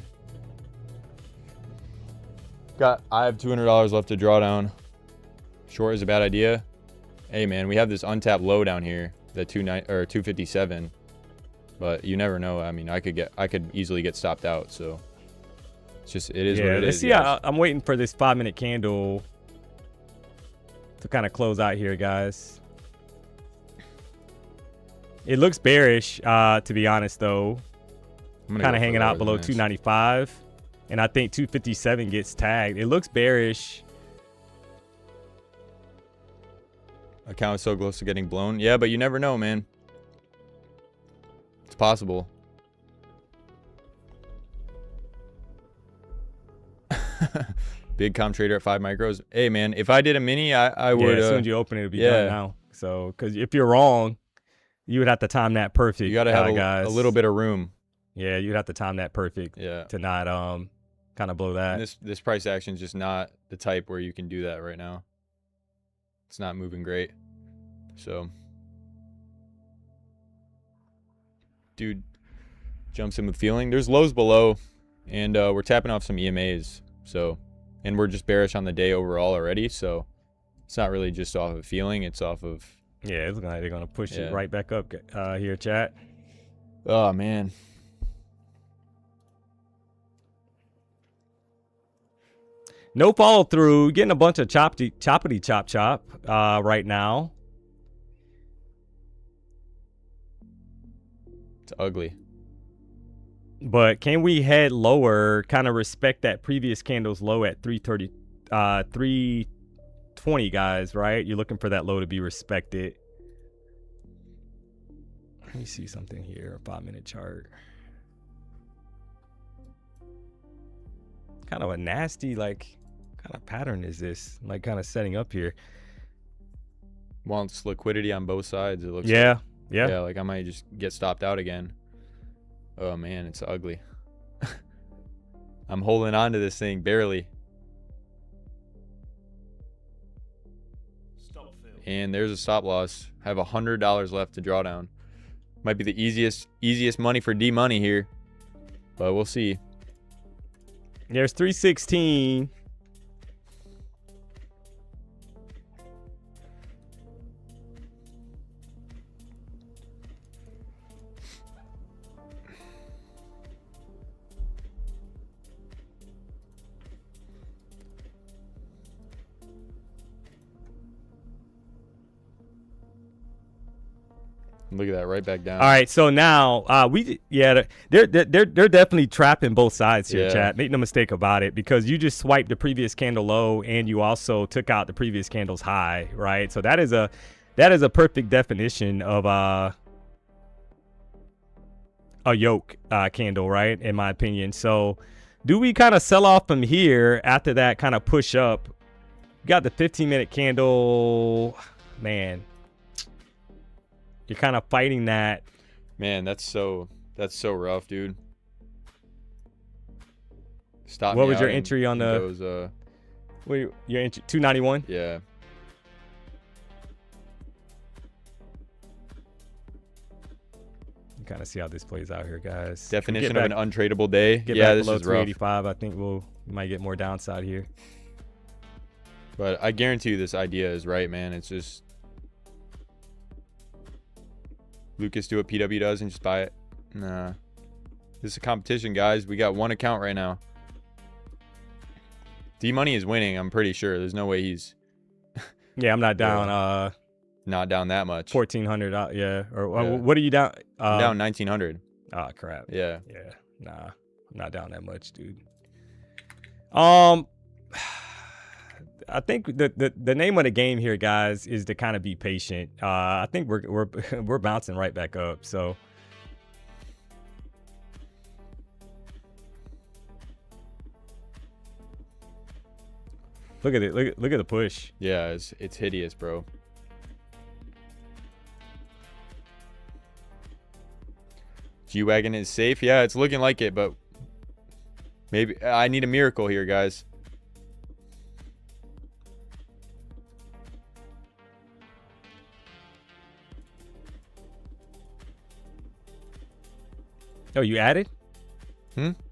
I have $200 left to draw down. Short is a bad idea. Hey man, we have this untapped low down here, the 257. But you never know. I mean, I could easily get stopped out, so it is what it is.
Yeah, I'm waiting for this 5-minute candle to kind of close out here, guys. It looks bearish, to be honest, though. Kind of hanging out below 295. And I think 257 gets tagged. It looks bearish.
Account is so close to getting blown. Yeah, but you never know, man. It's possible. Big comp trader at 5 micros. Hey, man, if I did a mini, I would.
Yeah, as soon as you open it, it'll be done now. So, because if you're wrong, you would have to time that perfect.
You got to have a little bit of room.
Yeah, you'd have to time that perfect to not kind of blow that.
And this price action is just not the type where you can do that right now. It's not moving great. So, dude jumps in with feeling. There's lows below, and we're tapping off some EMAs. So, and we're just bearish on the day overall already. So, it's not really just off of feeling. It's off of.
Yeah, it's they're gonna push it right back up here, chat.
Oh man.
No follow through. Getting a bunch of choppity chop right now.
It's ugly.
But can we head lower? Kind of respect that previous candle's low at 330, 320, guys. Right? You're looking for that low to be respected. Let me see something here. A 5-minute chart. Kind of a nasty, like, kind of pattern is this? Like, kind of setting up here.
Wants liquidity on both sides. It looks.
Yeah.
Yeah, like I might just get stopped out again. Oh man, it's ugly. I'm holding on to this thing barely. And there's a stop loss. I have $100 left to draw down. Might be the easiest money for Dmoney here, but we'll see.
There's 316.
Look at that, right back down.
All right, so now they're definitely trapping both sides here, chat. Make no mistake about it, because you just swiped the previous candle low and you also took out the previous candle's high, right? So that is a perfect definition of a yoke candle, right? In my opinion. So do we kind of sell off from here after that kind of push up? Got the 15-minute candle, man. You're kind of fighting that.
Man, that's so rough, dude. Stop.
What was your entry on the?
Goes,
Wait, your entry 291.
Yeah.
Kind of see how this plays out here, guys.
Definition of an untradeable day. Yeah, this is rough.
385. I think we might get more downside here.
But I guarantee you this idea is right, man. It's just Lucas do what PW does and just buy it. Nah. This is a competition, guys. We got one account right now. Dmoney is winning, I'm pretty sure. There's no way he's
Yeah, I'm not down
not down that much.
1400, yeah. Or what are you down?
I'm down 1900.
Oh crap.
Yeah.
Yeah. Nah, I'm not down that much, dude. I think the name of the game here, guys, is to kind of be patient. I think we're bouncing right back up. So look at it. Look at the push.
Yeah, it's hideous, bro. G-Wagon is safe. Yeah, it's looking like it, but maybe I need a miracle here, guys.
Oh, you added?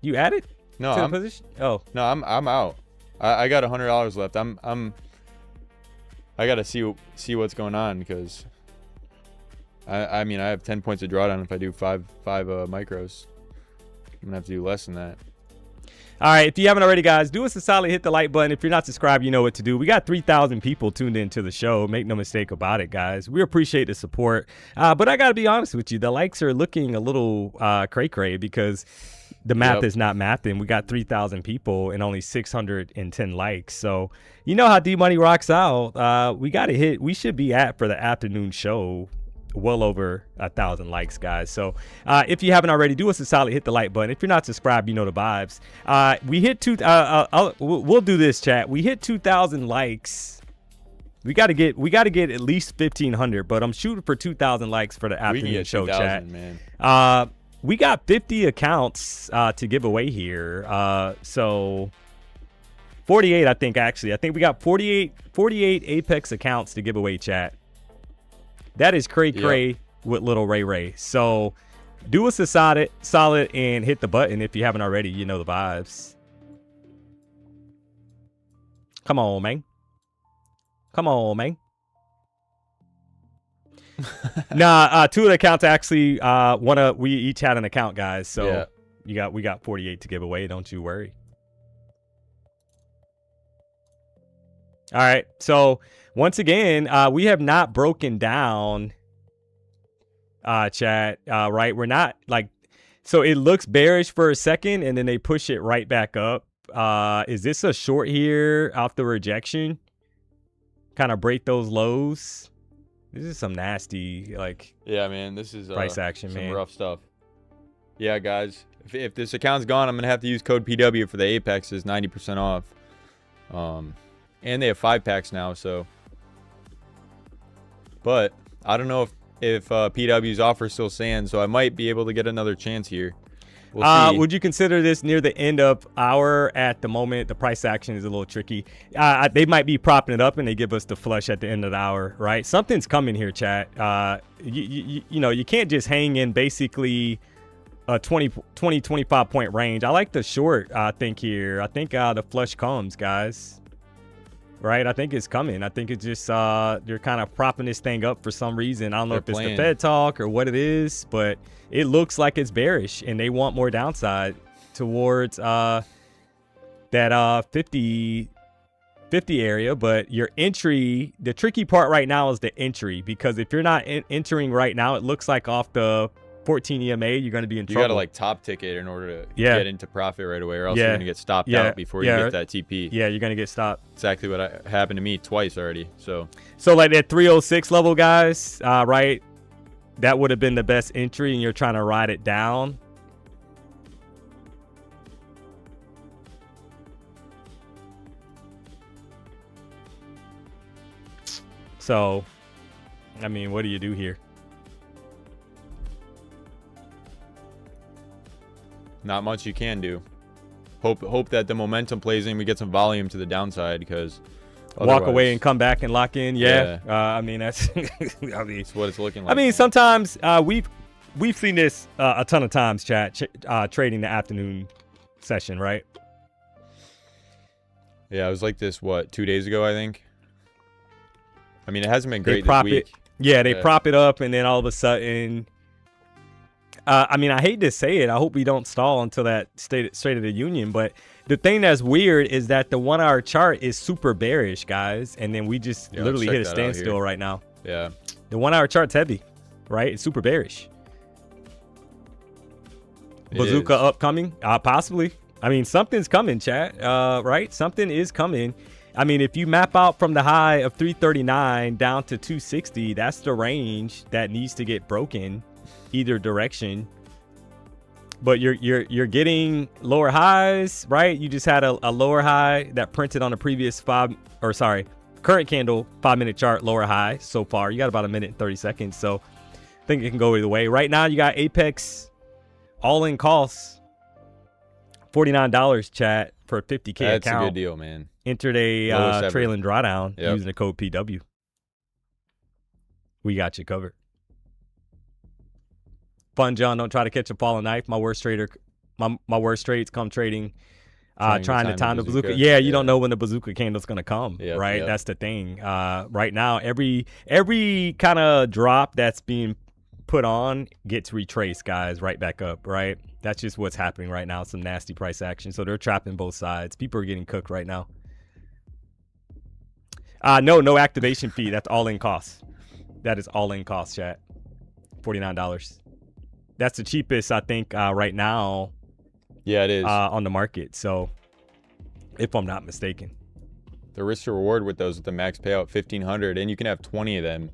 You added?
No,
to the position? Oh,
no, I'm out. I got $100 left. I gotta see what's going on because I mean I have 10 points of drawdown if I do five micros. I'm gonna have to do less than that.
All right, if you haven't already, guys, do us a solid, hit the like button. If you're not subscribed, you know what to do. We got 3,000 people tuned into the show. Make no mistake about it, guys. We appreciate the support. But I got to be honest with you. The likes are looking a little cray-cray because the math is not mathing. We got 3,000 people and only 610 likes. So you know how Dmoney rocks out. We should be at, for the afternoon show, well over 1,000 likes, guys. So if you haven't already, do us a solid, hit the like button. If you're not subscribed, you know the vibes. We hit we'll do this, chat. We hit 2,000 likes. We got to get at least 1,500, but I'm shooting for 2,000 likes for the afternoon show, chat. Man. We got 50 accounts to give away here. So 48, I think, actually. I think we got 48 Apex accounts to give away, chat. That is cray-cray with little Ray. So do us a solid and hit the button if you haven't already. You know the vibes. Come on, man. Nah, two of the accounts actually we each had an account, guys. So we got 48 to give away. Don't you worry. All right, so once again, we have not broken down, chat, right? We're not so it looks bearish for a second and then they push it right back up. Is this a short here off the rejection? Kind of break those lows. This is some nasty,
yeah, man, this is
price action,
some
man.
Rough stuff. Yeah, guys, if this account's gone, I'm going to have to use code PW for the Apexes, 90% off. And they have 5-packs now, so. But I don't know if PW's offer still stands, so I might be able to get another chance here. We'll see.
Would you consider this near the end of hour? At the moment, the price action is a little tricky. They might be propping it up and they give us the flush at the end of the hour, right? Something's coming here, chat. You know, you can't just hang in basically a 25 point range. I like the short think here. I think the flush comes, guys. Right, I think it's coming. I think it's just you're kind of propping this thing up for some reason. I don't know if it's the Fed talk or what it is, but it looks like it's bearish and they want more downside towards that 50 area. But your entry, the tricky part right now is the entry, because if you're not entering right now, it looks like off the 14 EMA, you're going to be in trouble.
You got to top ticket in order to get into profit right away, or else you're going to get stopped out before you get that TP. Yeah,
you're going to get stopped.
Exactly what happened to me twice already. So
like at 306 level, guys, right? That would have been the best entry, and you're trying to ride it down. So, I mean, what do you do here?
Not much you can do. Hope that the momentum plays in. We get some volume to the downside because
walk away and come back and lock in. Yeah.
Yeah.
I mean, that's
That's what it's looking like.
I mean, sometimes we've seen this a ton of times, chat, trading the afternoon session, right?
Yeah, it was like this, 2 days ago, I think. I mean, it hasn't been great
prop
this week.
They prop it up, and then all of a sudden, I mean, I hate to say it. I hope we don't stall until that State of the Union. But the thing that's weird is that the 1 hour chart is super bearish, guys. And then we just literally hit a standstill right now.
Yeah.
The 1 hour chart's heavy, right? It's super bearish. Bazooka upcoming? Possibly. I mean, something's coming, chat. Right? Something is coming. I mean, if you map out from the high of 339 down to 260, that's the range that needs to get broken either direction. But you're getting lower highs, right? You just had a lower high that printed on the previous current candle 5-minute chart lower high so far. You got about a minute and 30 seconds. So I think it can go either way. Right now, you got Apex all-in costs $49, chat, for a 50K account.
That's a good deal, man.
Entered a trailing drawdown using the code PW. We got you covered. Fun, John. Don't try to catch a falling knife. My worst trader, my worst trades come trading, trying to time the bazooka. Yeah, you don't know when the bazooka candle's gonna come, right? Yep. That's the thing. Right now, every kind of drop that's being put on gets retraced, guys, right back up, right? That's just what's happening right now. Some nasty price action. So they're trapping both sides. People are getting cooked right now. No activation fee. That's all in costs. That is all in cost, chat. $49. That's the cheapest, I think, right now.
Yeah, it is.
On the market. So, if I'm not mistaken.
The risk to reward with those, with the max payout, $1,500, and you can have 20 of them.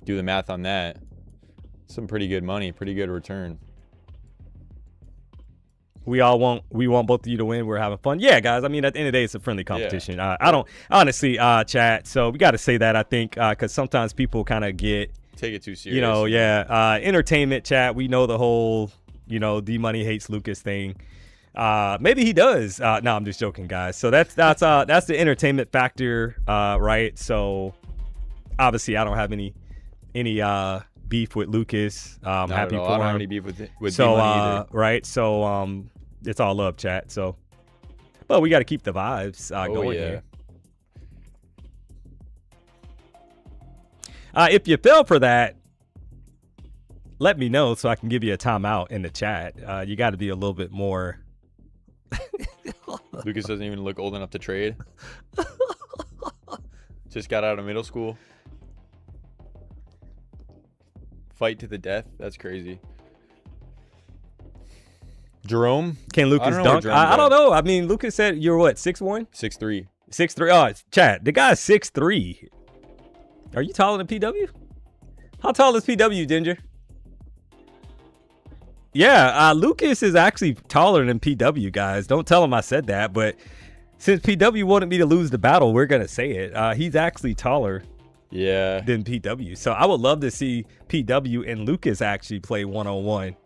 Do the math on that. Some pretty good money, pretty good return.
We want both of you to win. We're having fun. Yeah, guys. I mean, at the end of the day, it's a friendly competition. Yeah. I don't honestly, chat. So we got to say that, I think, because sometimes people kind of take
it too serious.
Entertainment, chat. We know the whole, Dmoney hates Lucas thing. Maybe he does. No, I'm just joking, guys. So that's the entertainment factor, right? So obviously, I don't have any beef with Lucas. I'm happy for him.
I don't have any beef with Dmoney either.
Right. So it's all love, chat. So, but we got to keep the vibes going here. If you fell for that, let me know so I can give you a timeout in the chat. You got to be a little bit more.
Lucas doesn't even look old enough to trade. Just got out of middle school. Fight to the death. That's crazy. Jerome?
Can Lucas dunk? I don't know. I mean, Lucas said you're what, 6'1"?
6'3".
6'3". Oh, chat. The guy's 6'3". Are you taller than PW? How tall is PW, Ginger? Yeah, Lucas is actually taller than PW, guys. Don't tell him I said that, but since PW wanted me to lose the battle, we're going to say it. He's actually taller than PW. So I would love to see PW and Lucas actually play one-on-one.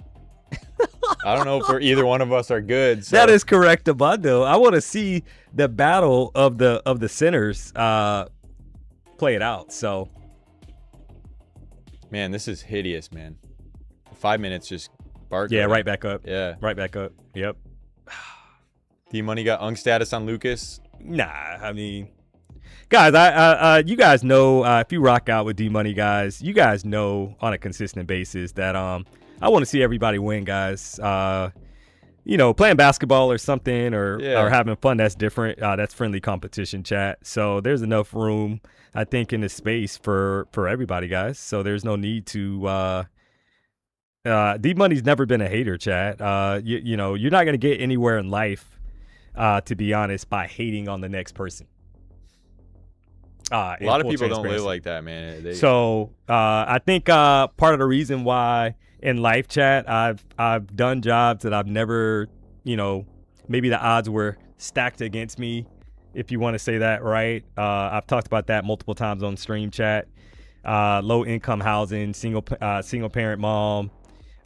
I don't know if either one of us are good. So.
That is correct, Abando. I want to see the battle of the centers play it out. So,
man, this is hideous, man. 5 minutes just bark.
Yeah, right back up.
Yeah,
right back up. Yep.
Dmoney got unk status on Lucas.
Nah, I mean, guys, you guys know if you rock out with Dmoney, guys, you guys know on a consistent basis that I want to see everybody win, guys. Playing basketball or something or having fun, that's different. That's friendly competition, chat. So there's enough room, I think, in the space for everybody, guys. So there's no need to Dmoney's never been a hater, chat. You're not going to get anywhere in life, to be honest, by hating on the next person.
A lot of people don't live like that, man.
I think part of the reason why in life, chat, I've done jobs that I've never, maybe the odds were stacked against me if you want to say that, right? I've talked about that multiple times on stream chat. Low income housing, single parent mom,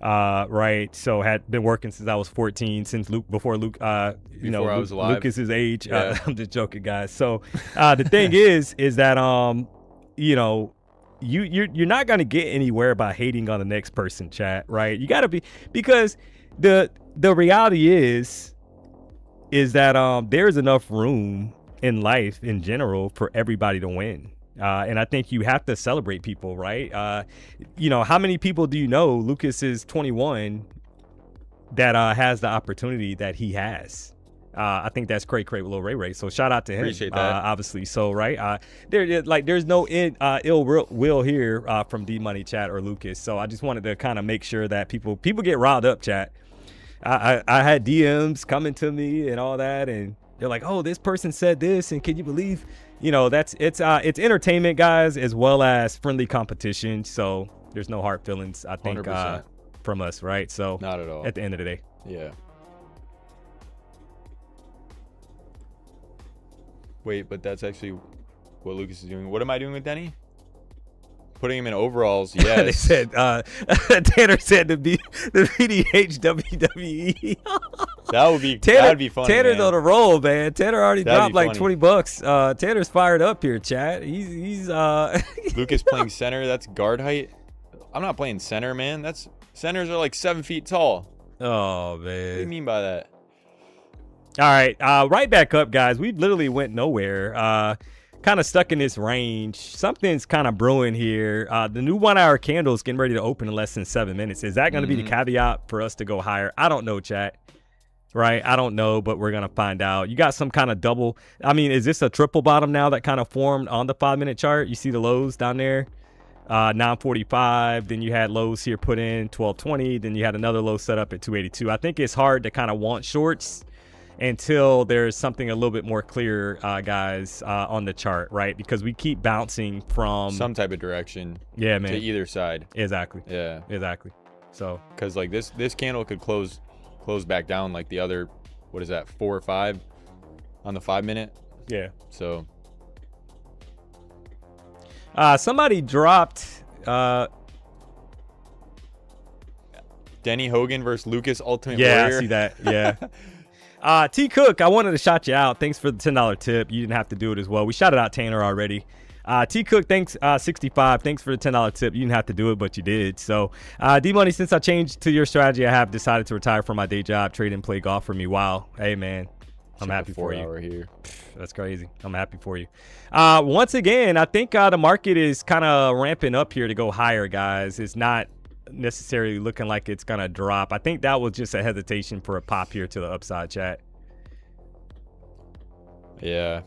right? So had been working since I was 14, since before I was alive. Lucas's age.
Yeah.
I'm just joking, guys. So the thing is that you're not gonna get anywhere by hating on the next person, chat, right? You gotta be, because the reality is that there's enough room in life in general for everybody to win. And I think you have to celebrate people, right? How many people do you know, Lucas is 21, that has the opportunity that he has? I think that's great with Lil Ray Ray. So shout out to him.
Appreciate that.
Obviously. So, right. There's no ill will here from Dmoney, chat, or Lucas. So I just wanted to kind of make sure that people get riled up, chat. I had DMs coming to me and all that, and they're like, "Oh, this person said this," and can you believe? It's entertainment, guys, as well as friendly competition. So there's no hard feelings, I think,
100%.
from us, right? So
Not at all.
At the end of the day,
Yeah. Wait, but that's actually what Lucas is doing. What am I doing with Denny? Putting him in overalls. Yes.
they said Tanner said the VDH WWE.
That'd be funny.
Tanner's
man.
on a roll, man. Tanner already
That'd
dropped
be
like
funny.
$20. Tanner's fired up here, chat. He's
Lucas playing center. That's guard height. I'm not playing center, man. Centers are like 7 feet tall.
Oh
What do you
man.
mean by that?
All right, right back up, guys. We literally went nowhere. Kind of stuck in this range. Something's kind of brewing here. The new 1 hour candle is getting ready to open in less than 7 minutes. Is that going to be the caveat for us to go higher? I don't know, chat. Right? I don't know, but we're going to find out. You got some kind of double. I mean, is this a triple bottom now that kind of formed on the 5 minute chart? You see the lows down there? 945. Then you had lows here put in 1220. Then you had another low set up at 282. I think it's hard to kind of want shorts until there's something a little bit more clear, guys, on the chart, right? Because we keep bouncing from
Some type of direction.
Yeah, man.
To either side.
Exactly.
Yeah.
Exactly. So
Because like this candle could close back down like the other, what is that, 4 or 5 on the 5 minute.
yeah.
So
Somebody dropped
Denny Hogan versus Lucas Ultimate
yeah,
Warrior.
I see that. Yeah. T Cook, I wanted to shout you out. Thanks for the $10 tip. You didn't have to do it as well. We shouted out Tanner already. T Cook, thanks, 65. Thanks for the $10 tip. You didn't have to do it, but you did. So, Dmoney, since I changed to your strategy, I have decided to retire from my day job, trade and play golf for me. Wow. Hey, man. I'm happy for you.
4 hour here.
That's crazy. I'm happy for you. Once again, I think the market is kind of ramping up here to go higher, guys. It's not necessarily looking like it's going to drop. I think that was just a hesitation for a pop here to the upside, chat.
Yeah.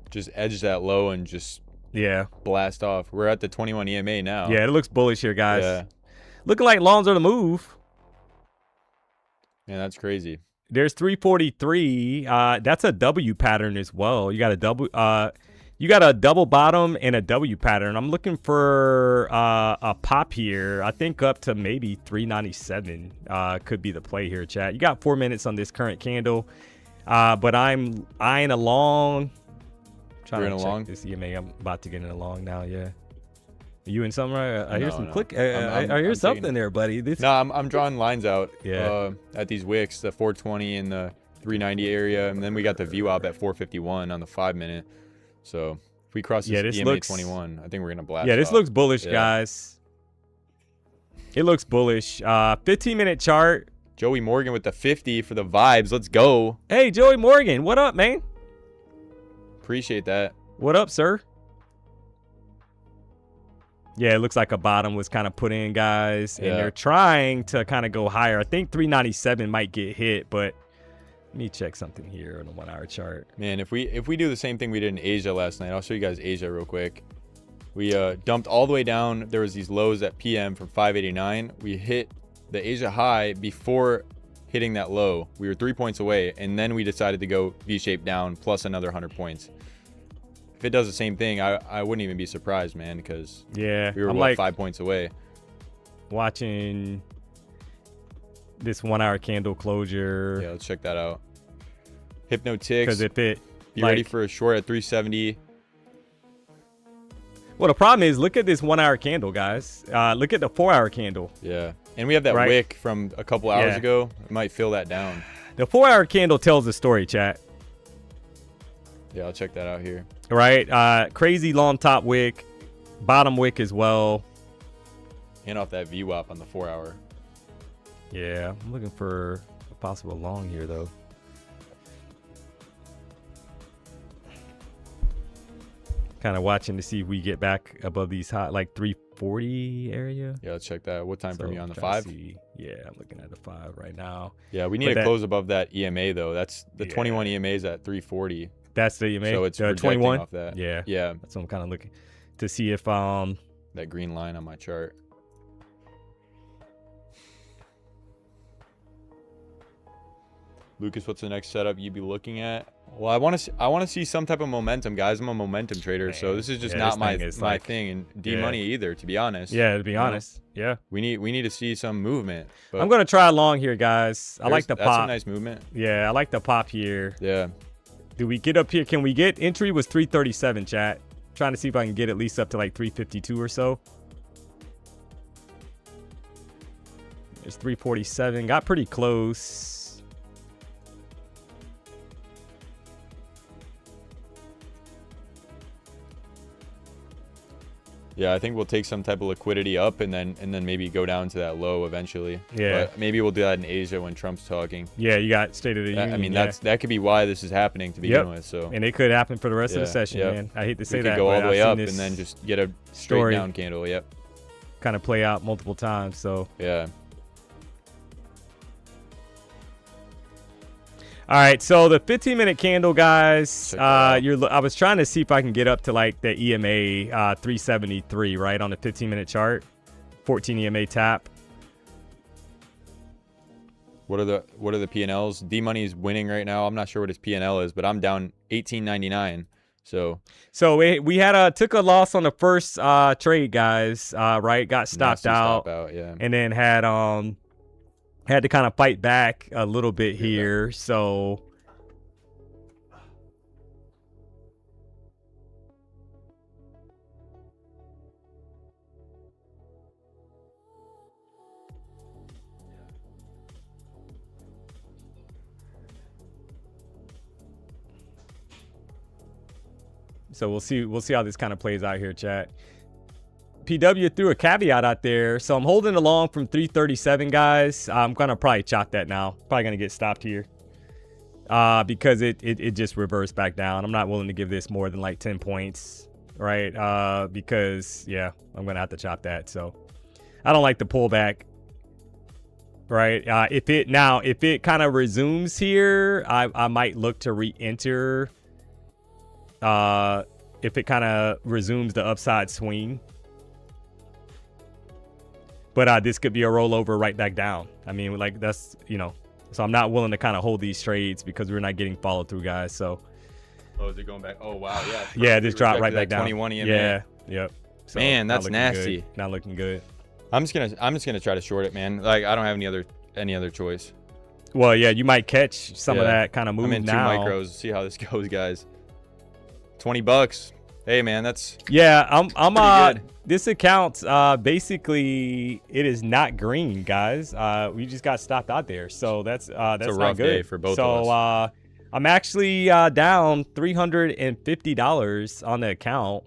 Just edge that low and just blast off. We're at the 21 EMA now.
Yeah, it looks bullish here, guys.
Yeah.
Looking like longs are the move.
Man, that's crazy.
There's 343. That's a W pattern as well. You got a double bottom and a W pattern. I'm looking for a pop here. I think up to maybe 397 could be the play here, chat. You got 4 minutes on this current candle, but I'm eyeing a long.
You're in a
check
long?
this EMA. I'm about to get in a long now. Yeah. You in something, right? I hear some
No.
click.
I'm
I hear
taking
something
it.
there, buddy. This.
No, I'm drawing lines out.
Yeah.
At these wicks, the 420 and the 390 area, and then we got the VWAP at 451 on the 5 minute. So if we cross this
this
EMA
looks-
21, I think we're gonna blast.
Yeah, this
off.
looks bullish,
Yeah.
guys. It looks bullish. 15-minute chart.
Joey Morgan with the 50 for the vibes. Let's go.
Hey, Joey Morgan, what up, man?
Appreciate that.
What up, sir? Yeah, it looks like a bottom was kind of put in, guys, and
Yeah.
they're trying to kind of go higher. I think 397 might get hit, but let me check something here on the 1 hour chart.
Man, if we do the same thing we did in Asia last night, I'll show you guys Asia real quick. We dumped all the way down. There was these lows at PM from 589. We hit the Asia high before hitting that low. We were 3 points away, and then we decided to go V-shape down plus another 100 points. If it does the same thing, I wouldn't even be surprised, man, because
Yeah,
we were
I'm
what,
like
5 points away.
watching this 1 hour candle closure.
Yeah, let's check that out. Hypno ticks.
Because if it
Be ready for a short at 370.
Well, the problem is, look at this 1 hour candle, guys. Look at the 4 hour candle.
Yeah. And we have that
Right.
wick from a couple hours ago. It might fill that down.
The 4 hour candle tells the story, chat.
Yeah, I'll check that out here.
Right. Crazy long top wick, bottom wick as well.
Hand off that VWAP on the 4 hour.
Yeah, I'm looking for a possible long here, though. Kind of watching to see if we get back above these high, like 340 area.
Yeah, let's check that. What time
So
frame you on the
trying
5?
to see- Yeah, I'm looking at the 5 right now.
Yeah, we need
But
to
that-
close above that EMA though. That's the
Yeah.
21 EMA is at 340.
That's the EMA.
So it's projecting
21
off that.
Yeah,
Yeah,
that's what I'm kind of looking to see if
that green line on my chart. Lucas, what's the next setup you'd be looking at? Well, I want to see some type of momentum, guys. I'm a momentum trader, so this is just
Yeah,
not
this
my
thing is
my
like-
thing, and
yeah.
Dmoney either, to be honest.
Yeah, to be
You know?
honest. Yeah.
We need to see some movement. But
I'm going to try long here, guys. I like the
that's
pop.
a nice movement.
Yeah, I like the pop here.
Yeah.
Do we get up here? Can we get entry was 337, chat. Trying to see if I can get at least up to like 352 or so. It's 347. Got pretty close.
Yeah, I think we'll take some type of liquidity up and then maybe go down to that low eventually.
Yeah.
But maybe we'll do that in Asia when Trump's talking.
Yeah, you got State of the Union.
I mean,
yeah.
that could be why this is happening to begin with. So
And it could happen for the rest of the
Yeah,
session,
yep.
man. I hate to
we
say
could
that.
go all
but
the way
I've
up
seen
and
this
then just get a straight
story
down candle. Yep.
kind of play out multiple times. So
Yeah.
all right, so the 15-minute candle, guys.
Check that out.
I was trying to see if I can get up to like the EMA 373, right, on the 15-minute chart. 14 EMA tap.
What are the P&Ls? Dmoney is winning right now. I'm not sure what his P&L is, but I'm down 18.99. So
we had took a loss on the first trade, guys. Right, got stopped
nasty
out,
stop out. Yeah.
and then had to kind of fight back a little bit here. So we'll see how this kind of plays out here, chat. PW threw a caveat out there, so I'm holding along from 337, guys. I'm gonna probably chop that now. Probably gonna get stopped here because it just reversed back down. I'm not willing to give this more than like 10 points, right? Because yeah, I'm gonna have to chop that. So I don't like the pullback, right? If it kind of resumes here, I might look to re-enter. If it kind of resumes the upside swing. But this could be a rollover right back down. I mean, like that's, so I'm not willing to kind of hold these trades because we're not getting followed through, guys. So,
Oh, is it going back? Oh, wow. Yeah.
yeah, just dropped right back
that
down.
21 EMA.
Yeah. Yep. So,
Man,
not
that's
looking
nasty.
good. Not looking good.
I'm just gonna try to short it, man. Like I don't have any other choice.
Well, yeah, you might catch some of
Yeah.
that kind of move
I'm in
now.
2 micros. See how this goes, guys. $20. Hey, man, that's
Yeah, I'm
pretty good.
This account basically it is not green, guys. We just got stopped out there, so that's
a
not
rough
good
day for both
so,
of us.
I'm actually down $350 on the account,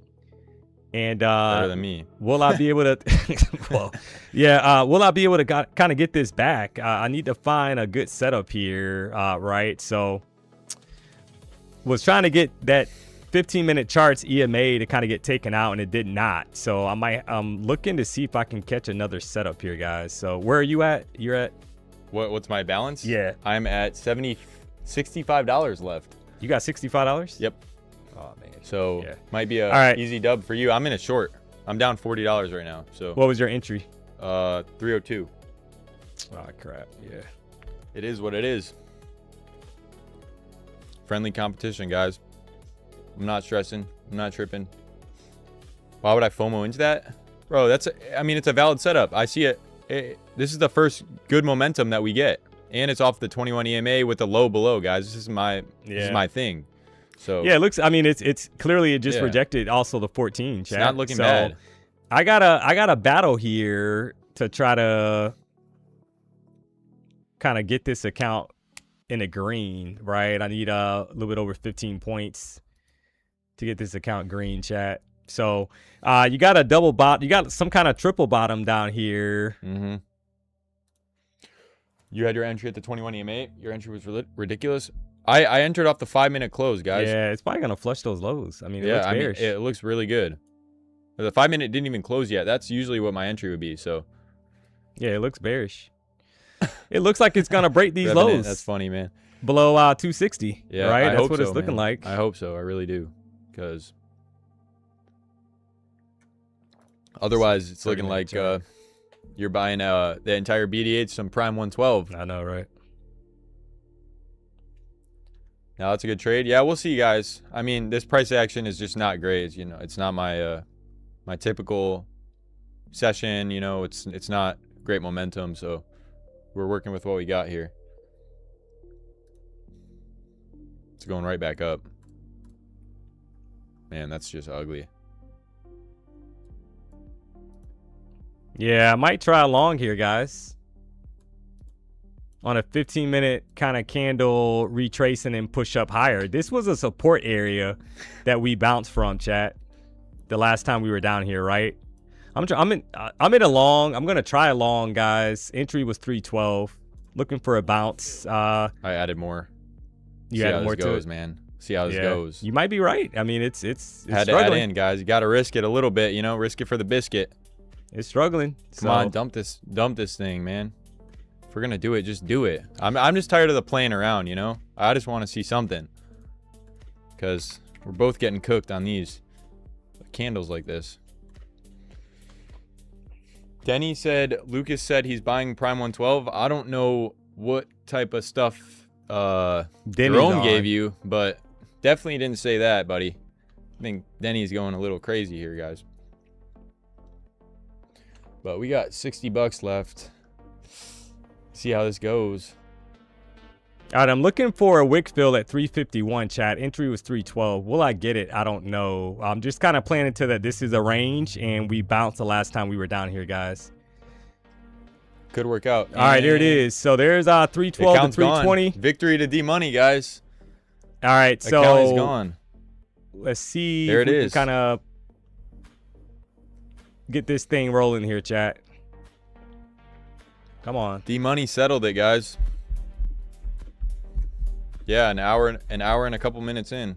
and
Better than me.
will I be able to? Well, yeah. Will I be able to kind of get this back? I need to find a good setup here, right? So, was trying to get that 15-minute charts EMA to kind of get taken out, and it did not. So I'm looking to see if I can catch another setup here, guys. So where are you at? You're at?
What's my balance?
Yeah.
I'm at $65 left.
You got $65?
Yep.
Oh man.
So
Yeah.
might be a
All right.
easy dub for you. I'm in a short. I'm down $40 right now. So
What was your entry?
302.
Oh crap. Yeah.
It is what it is. Friendly competition, guys. I'm not stressing. I'm not tripping. Why would I FOMO into that? Bro, it's a valid setup. I see it. This is the first good momentum that we get. and it's off the 21 EMA with the low below, guys. This is my thing. So
yeah, it looks. I mean, it's clearly it just
Yeah.
rejected also the 14. Chat.
it's not looking
So
bad.
I got a battle here to try to kind of get this account in the green, right? I need a little bit over 15 points to get this account green, chat. So you got a double bot, you got some kind of triple bottom down here.
Mm-hmm. You had your entry at the 21 EMA. Your entry was ridiculous. I entered off the 5-minute close, guys.
Yeah, it's probably gonna flush those lows. I mean, it
Yeah,
looks
I mean,
bearish.
it looks really good. The 5-minute didn't even close yet. That's usually what my entry would be. So
Yeah, it looks bearish. It looks like it's gonna break these
Revenant,
lows.
That's funny, man.
Below 260.
Yeah,
right.
I
That's
hope
what
so,
it's looking
man.
like.
I hope so. I really do, because otherwise it's looking like you're buying the entire BDH, some prime 112.
I know, right?
Now that's a good trade. Yeah, we'll see, guys. I mean, this price action is just not great. You know, it's not my my typical session. You know, it's not great momentum. So we're working with what we got here. It's going right back up. Man, that's just ugly.
Yeah, I might try a long here, guys. On a 15-minute kind of candle retracing and push up higher. This was a support area that we bounced from, chat. The last time we were down here, right? I'm in a long. I'm gonna try a long, guys. Entry was 312. Looking for a bounce.
I added more.
You
See
added
how
more
this
to
goes,
it,
man. See how this
Yeah,
goes.
you might be right. I mean, it's
Had to add
struggling.
in, guys. You got to risk it a little bit. You know, risk it for the biscuit.
It's struggling.
Come on, dump this thing, man. If we're gonna do it, just do it. I'm just tired of the playing around, you know. I just want to see something, because we're both getting cooked on these candles like this. Denny said, Lucas said he's buying Prime 112. I don't know what type of stuff
Denny's
Jerome
on.
gave you, but definitely didn't say that, buddy. I think Denny's going a little crazy here, guys. But we got 60 bucks left. See how this goes.
All right, I'm looking for a wick fill at 351, chat. Entry was 312. Will I get it? I don't know. I'm just kind of planning to that this is a range, and we bounced the last time we were down here, guys.
Could work out.
All right, there it is. So there's 312 to 320.
Gone. Victory to D-Money, guys.
All right, so
Account is gone.
let's see
There
if
it
we
is.
can kind of get this thing rolling here, chat. Come on.
D-Money settled it, guys. Yeah, an hour and a couple minutes in.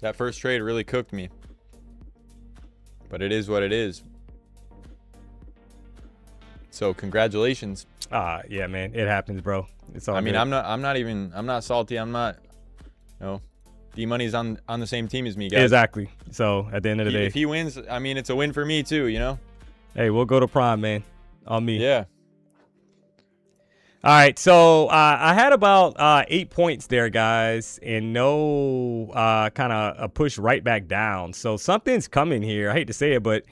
That first trade really cooked me. But it is what it is. So congratulations.
Yeah, man, it happens, bro. It's all
I mean,
good.
I'm not salty. I'm not, D-Money's on the same team as me, guys.
Exactly. So at the end of the day,
If he wins, I mean, it's a win for me too, you know?
hey, we'll go to prime, man. On me.
Yeah.
All right, so I had about 8 points there, guys, and no kind of a push right back down. So something's coming here. I hate to say it, but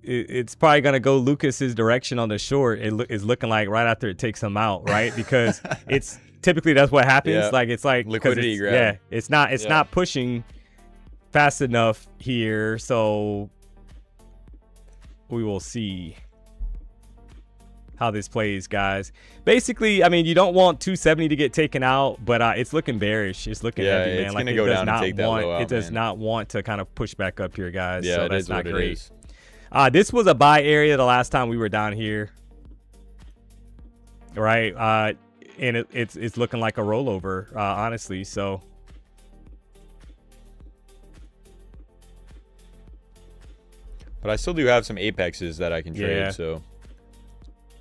it's probably going to go Lucas's direction on the short. It's looking like right after it takes him out, right? Because it's typically that's what happens.
Yeah.
Like it's like 'cause
Liquidity
it's,
grab.
yeah, it's not pushing fast enough here. So we will see how this plays, guys. Basically, I mean, you don't want 270 to get taken out, but it's looking bearish. It's looking heavy, man.
It's
Like
gonna
it
go
does
down and
not
take that
want,
low out,
it does
man.
not want to kind of push back up here, guys.
Yeah,
so
it
that's
is
not
what
great.
it is.
This was a buy area the last time we were down here, right? And it's looking like a rollover, honestly. So
But I still do have some Apexes that I can trade,
Yeah.
so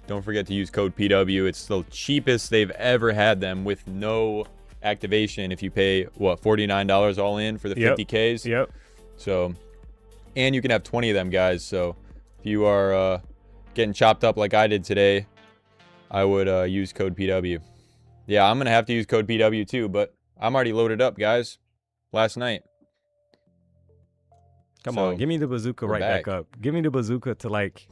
don't forget to use code PW. It's the cheapest they've ever had them with no activation. If you pay, what, $49 all in for the
Yep.
50Ks?
yep.
So, and you can have 20 of them, guys. So if you are getting chopped up like I did today, I would use code PW. Yeah, I'm going to have to use code PW too, but I'm already loaded up, guys, last night.
Come
So,
on, give me the bazooka
we're
right back
back.
up. Give me the bazooka to like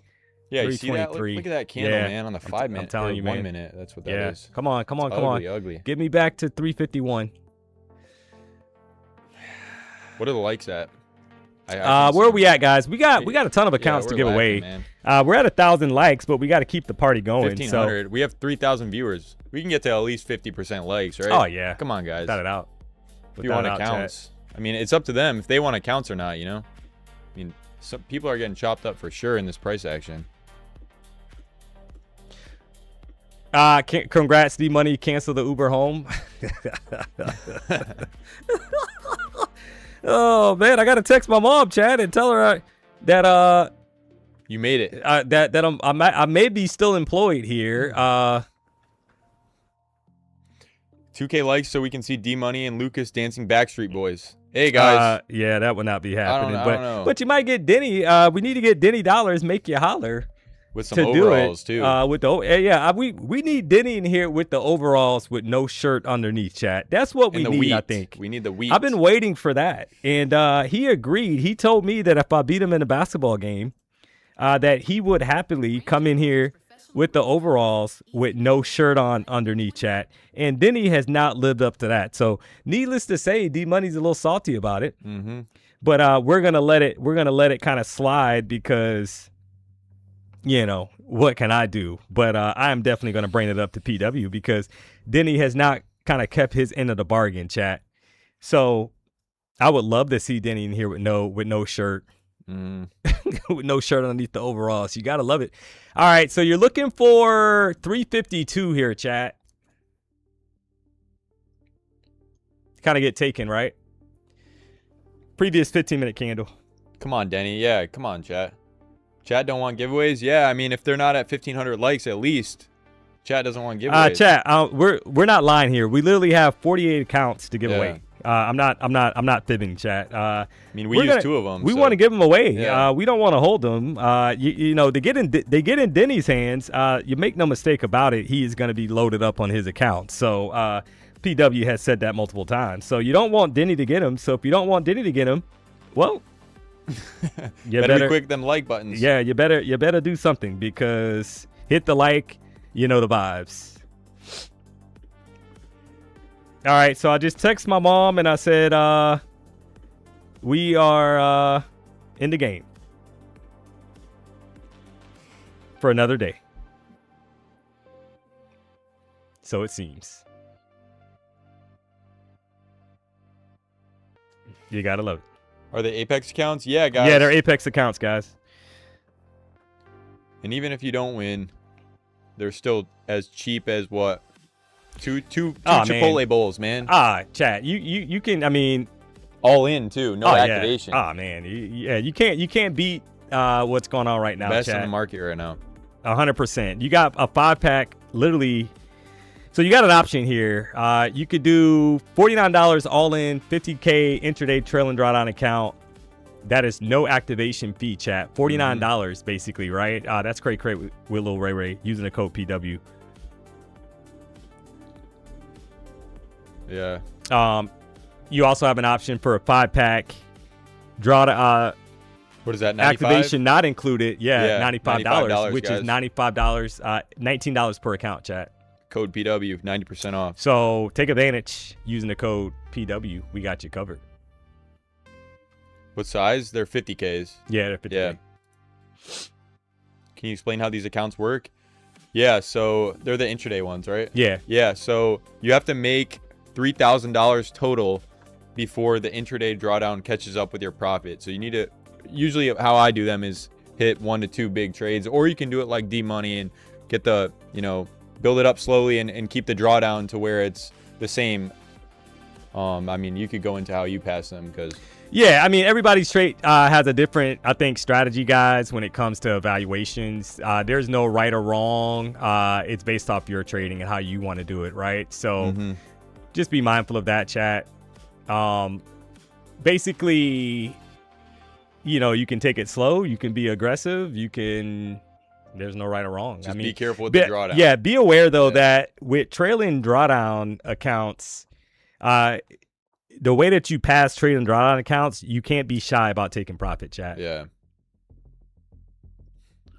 Yeah, you see that? Look,
323.
look at that candle,
Yeah,
man, on the
I'm
5 minute.
telling
or
you,
1
man.
minute. That's what that
Yeah.
is.
Come on.
Ugly.
Get me back to 351.
What are the likes at?
Where are we at, guys? We got a ton of accounts to give away.
Man.
We're at 1,000 likes, but we got to keep the party going.
1,500. We have 3,000 viewers. We can get to at least 50% likes, right?
Oh yeah.
Come on, guys.
Without it out.
If you want accounts, I mean, it's up to them if they want accounts or not. You know, I mean, some people are getting chopped up for sure in this price action.
Congrats, Dmoney. Cancel the Uber home. Oh man, I gotta text my mom, Chad, and tell her that
you made it.
That I may be still employed here.
2K likes so we can see Dmoney and Lucas dancing Backstreet Boys. Hey guys.
Yeah, that would not be happening.
I don't know.
But you might get Denny. We need to get Denny dollars. Make you holler.
With some overalls too.
With the we need Denny in here with the overalls with no shirt underneath, chat. That's what we need.
Wheat.
I think
we need the wheat.
I've been waiting for that, and he agreed. He told me that if I beat him in a basketball game, that he would happily come in here with the overalls with no shirt on underneath, chat. And Denny has not lived up to that. So needless to say, Dmoney's a little salty about it.
Mm-hmm.
But we're gonna let it kind of slide because, you know, what can I do? But I am definitely going to bring it up to PW because Denny has not kind of kept his end of the bargain, chat. So I would love to see Denny in here with no shirt. With no shirt underneath the overalls. You got to love it. All right, so you're looking for 352 here, chat. Kind of get taken, right? Previous 15-minute candle.
Come on, Denny. Yeah, come on, chat. Chat don't want giveaways? Yeah, I mean, if they're not at 1,500 likes at least, chat doesn't want giveaways.
Chat, we're not lying here. We literally have 48 accounts to give away. I'm not fibbing, chat.
I mean, we use 2 of them.
We want to give them away.
Yeah.
We don't want to hold them. You know, they get in Denny's hands. You make no mistake about it. He is going to be loaded up on his account. So PW has said that multiple times. So you don't want Denny to get him. So if you don't want Denny to get him, well,
you better be quick them like buttons.
Yeah, you better do something because hit the like, you know the vibes. All right, so I just texted my mom and I said we are in the game for another day. So it seems. You gotta love it.
Are they Apex accounts? Yeah, guys.
Yeah, they're Apex accounts, guys.
And even if you don't win, they're still as cheap as what? Two Chipotle bowls, man.
Chat. You can. I mean,
all in too. No activation.
Yeah. Man. You can't beat what's going on right now.
Best
chat.
in the market right now.
100%. You got a 5-pack, literally. So you got an option here. You could do $49 all in, 50K intraday trailing drawdown account. That is no activation fee, chat. $49 basically, right? That's great with Lil Ray Ray using the code PW.
Yeah.
You also have an option for a 5-pack draw.
What is that? 95?
Activation not included. Yeah, $95, which
guys.
is $95, $19 per account, chat.
Code PW, 90% off.
So take advantage using the code PW. We got you covered.
What size? They're 50Ks.
Yeah, they're 50K.
Yeah. Can you explain how these accounts work? Yeah, so they're the intraday ones, right?
Yeah.
Yeah, so you have to make $3,000 total before the intraday drawdown catches up with your profit. So you need to, usually how I do them is hit 1 to 2 big trades, or you can do it like Dmoney and get the, you know, build it up slowly and keep the drawdown to where it's the same. I mean, you could go into how you pass them because...
Yeah, I mean, everybody's trade has a different, I think, strategy, guys, when it comes to evaluations. There's no right or wrong. It's based off your trading and how you want to do it, right? So just be mindful of that, chat. Basically, you know, you can take it slow. You can be aggressive. You can... There's no right or wrong.
Just be careful with the drawdown.
Yeah, be aware, though, that with trailing drawdown accounts, the way that you pass trailing drawdown accounts, you can't be shy about taking profit, chat.
Yeah.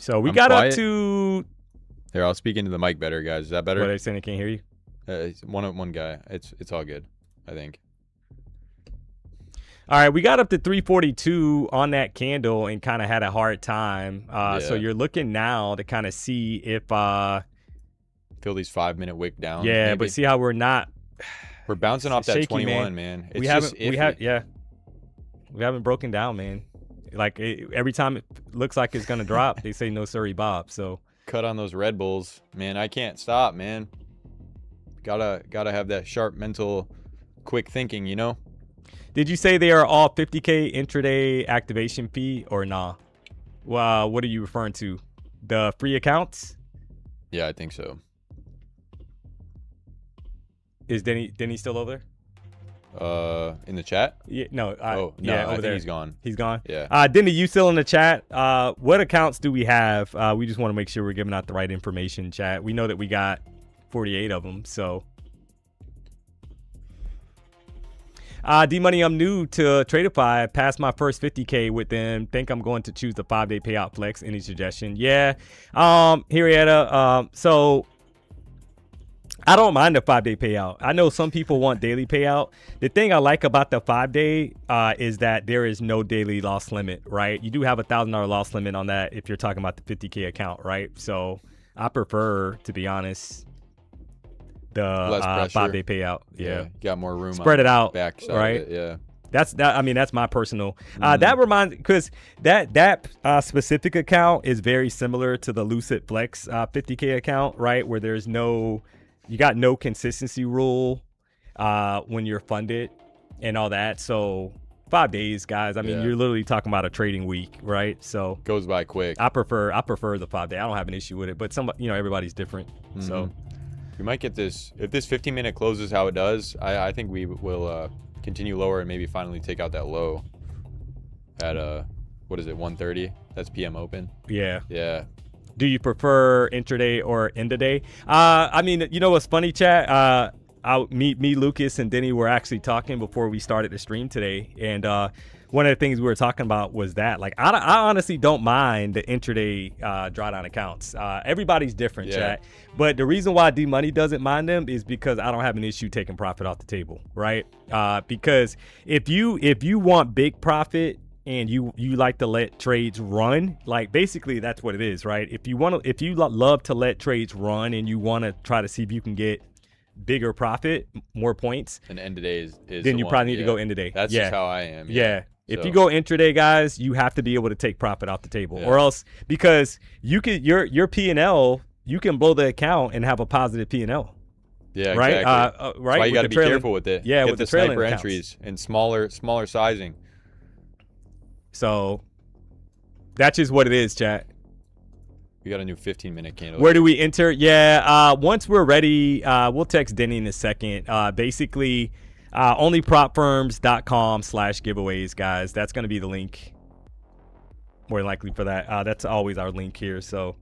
So we
I'm
got
quiet.
up to.
Here, I'll speak into the mic better, guys. Is that better?
What are they saying? I can't hear you.
One guy. It's all good, I think.
All right, we got up to 342 on that candle and kind of had a hard time. So you're looking now to kind of see if
Feel these 5-minute wick down.
yeah,
maybe.
but see how we're not.
We're bouncing off that
shaky,
21, man. It's
we
just
haven't.
iffy.
We haven't broken down, man. Like every time it looks like it's gonna drop, they say no sorry, Bob. So
Cut on those Red Bulls, man. I can't stop, man. Gotta have that sharp mental, quick thinking, you know.
did you say they are all 50K intraday activation fee or nah? Well, what are you referring to? The free accounts?
Yeah, I think so.
Is Denny still over there?
In the chat?
Yeah, no.
No,
yeah,
I
over
think
there.
he's gone.
He's gone.
Yeah.
Denny, you still in the chat? What accounts do we have? We just want to make sure we're giving out the right information, chat. We know that we got 48 of them, so. Dmoney, I'm new to Tradeify. Passed my first 50K with them. Think I'm going to choose the 5-day payout flex. Any suggestion? Yeah. Henrietta. So I don't mind the 5-day payout. I know some people want daily payout. The thing I like about the 5-day is that there is no daily loss limit, right? You do have $1,000 loss limit on that if you're talking about the 50K account, right? So I prefer, to be honest, the 5-day payout. Yeah.
Got more room.
Spread it out,
backside
right?
of it, yeah.
That's my personal. That reminds, because that specific account is very similar to the Lucid Flex 50K account, right? Where there's you got no consistency rule when you're funded and all that. So 5 days, guys. I mean, you're literally talking about a trading week, right? So
goes by quick.
I prefer the 5-day. I don't have an issue with it, but everybody's different. So
we might get this, if this 15-minute closes how it does, I think we will continue lower and maybe finally take out that low at what is it, 1:30? That's PM open. Yeah.
Do you prefer intraday or end of day? I mean, you know what's funny, chat? Me, Lucas, and Denny were actually talking before we started the stream today, and one of the things we were talking about was that, like, I honestly don't mind the intraday drawdown accounts. Everybody's different, chat. But the reason why Dmoney doesn't mind them is because I don't have an issue taking profit off the table, right? Because if you want big profit and you like to let trades run, like, basically that's what it is, right? If you love to let trades run and you want to try to see if you can get bigger profit, more points,
and end of day is
then you probably need to go end of day.
That's just how I am.
If you go intraday, guys, you have to be able to take profit off the table, or else, because you could your P&L, you can blow the account and have a positive P&L.
Yeah,
right.
Exactly.
Right.
That's why you got to be careful with it.
Yeah,
get
with
the
trailing
sniper
accounts.
entries and smaller sizing.
So that's just what it is, chat.
We got a new 15-minute candle.
Where do we enter? Yeah, once we're ready, we'll text Denny in a second. Basically, onlypropfirms.com/giveaways, guys. That's going to be the link, more than likely, for that. That's always our link here. So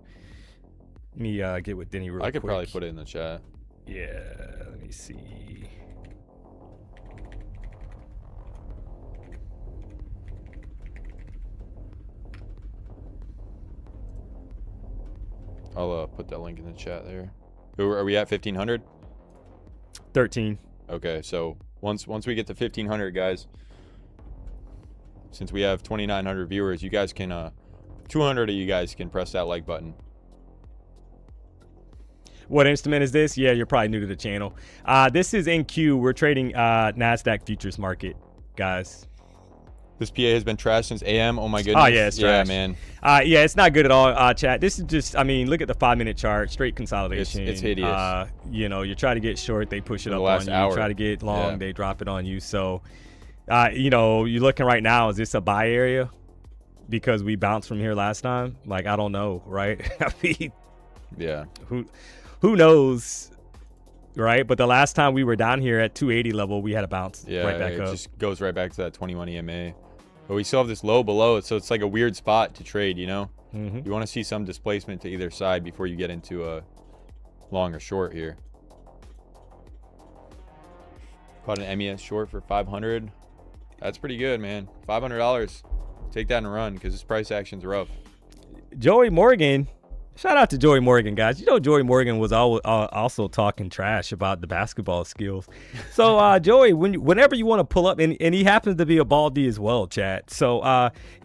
let me get with Denny real quick.
I could probably put it in the chat.
Yeah, let me see.
I'll put that link in the chat there. Are we at 1,500?
13.
Okay, so once we get to 1,500, guys, since we have 2,900 viewers, you guys can 200 of you guys can press that like button.
What instrument is this? Yeah, you're probably new to the channel. This is NQ. We're trading NASDAQ futures market, guys.
This PA has been trashed since AM. Oh my goodness.
Oh yeah, it's trash.
Yeah, man.
Yeah, it's not good at all, chat. This is just, I mean, look at the 5-minute chart, straight consolidation.
It's hideous.
You try to get short, they push it up
last
on you.
hour.
You try to get long, they drop it on you. So, you're looking right now, is this a buy area? Because we bounced from here last time? Like, I don't know, right? I mean,
yeah.
Who knows, right? But the last time we were down here at 280 level, we had a bounce right back up.
It just goes right back to that 21 EMA. But we still have this low below it, so it's like a weird spot to trade, you know? You want to see some displacement to either side before you get into a long or short here. Caught an MES short for 500. That's pretty good, man. $500. Take that and run, because this price action's rough.
Joey Morgan. Shout out to Joey Morgan, guys. You know, Joey Morgan was also talking trash about the basketball skills. So, Joey, whenever you want to pull up, and he happens to be a baldy as well, chat. So,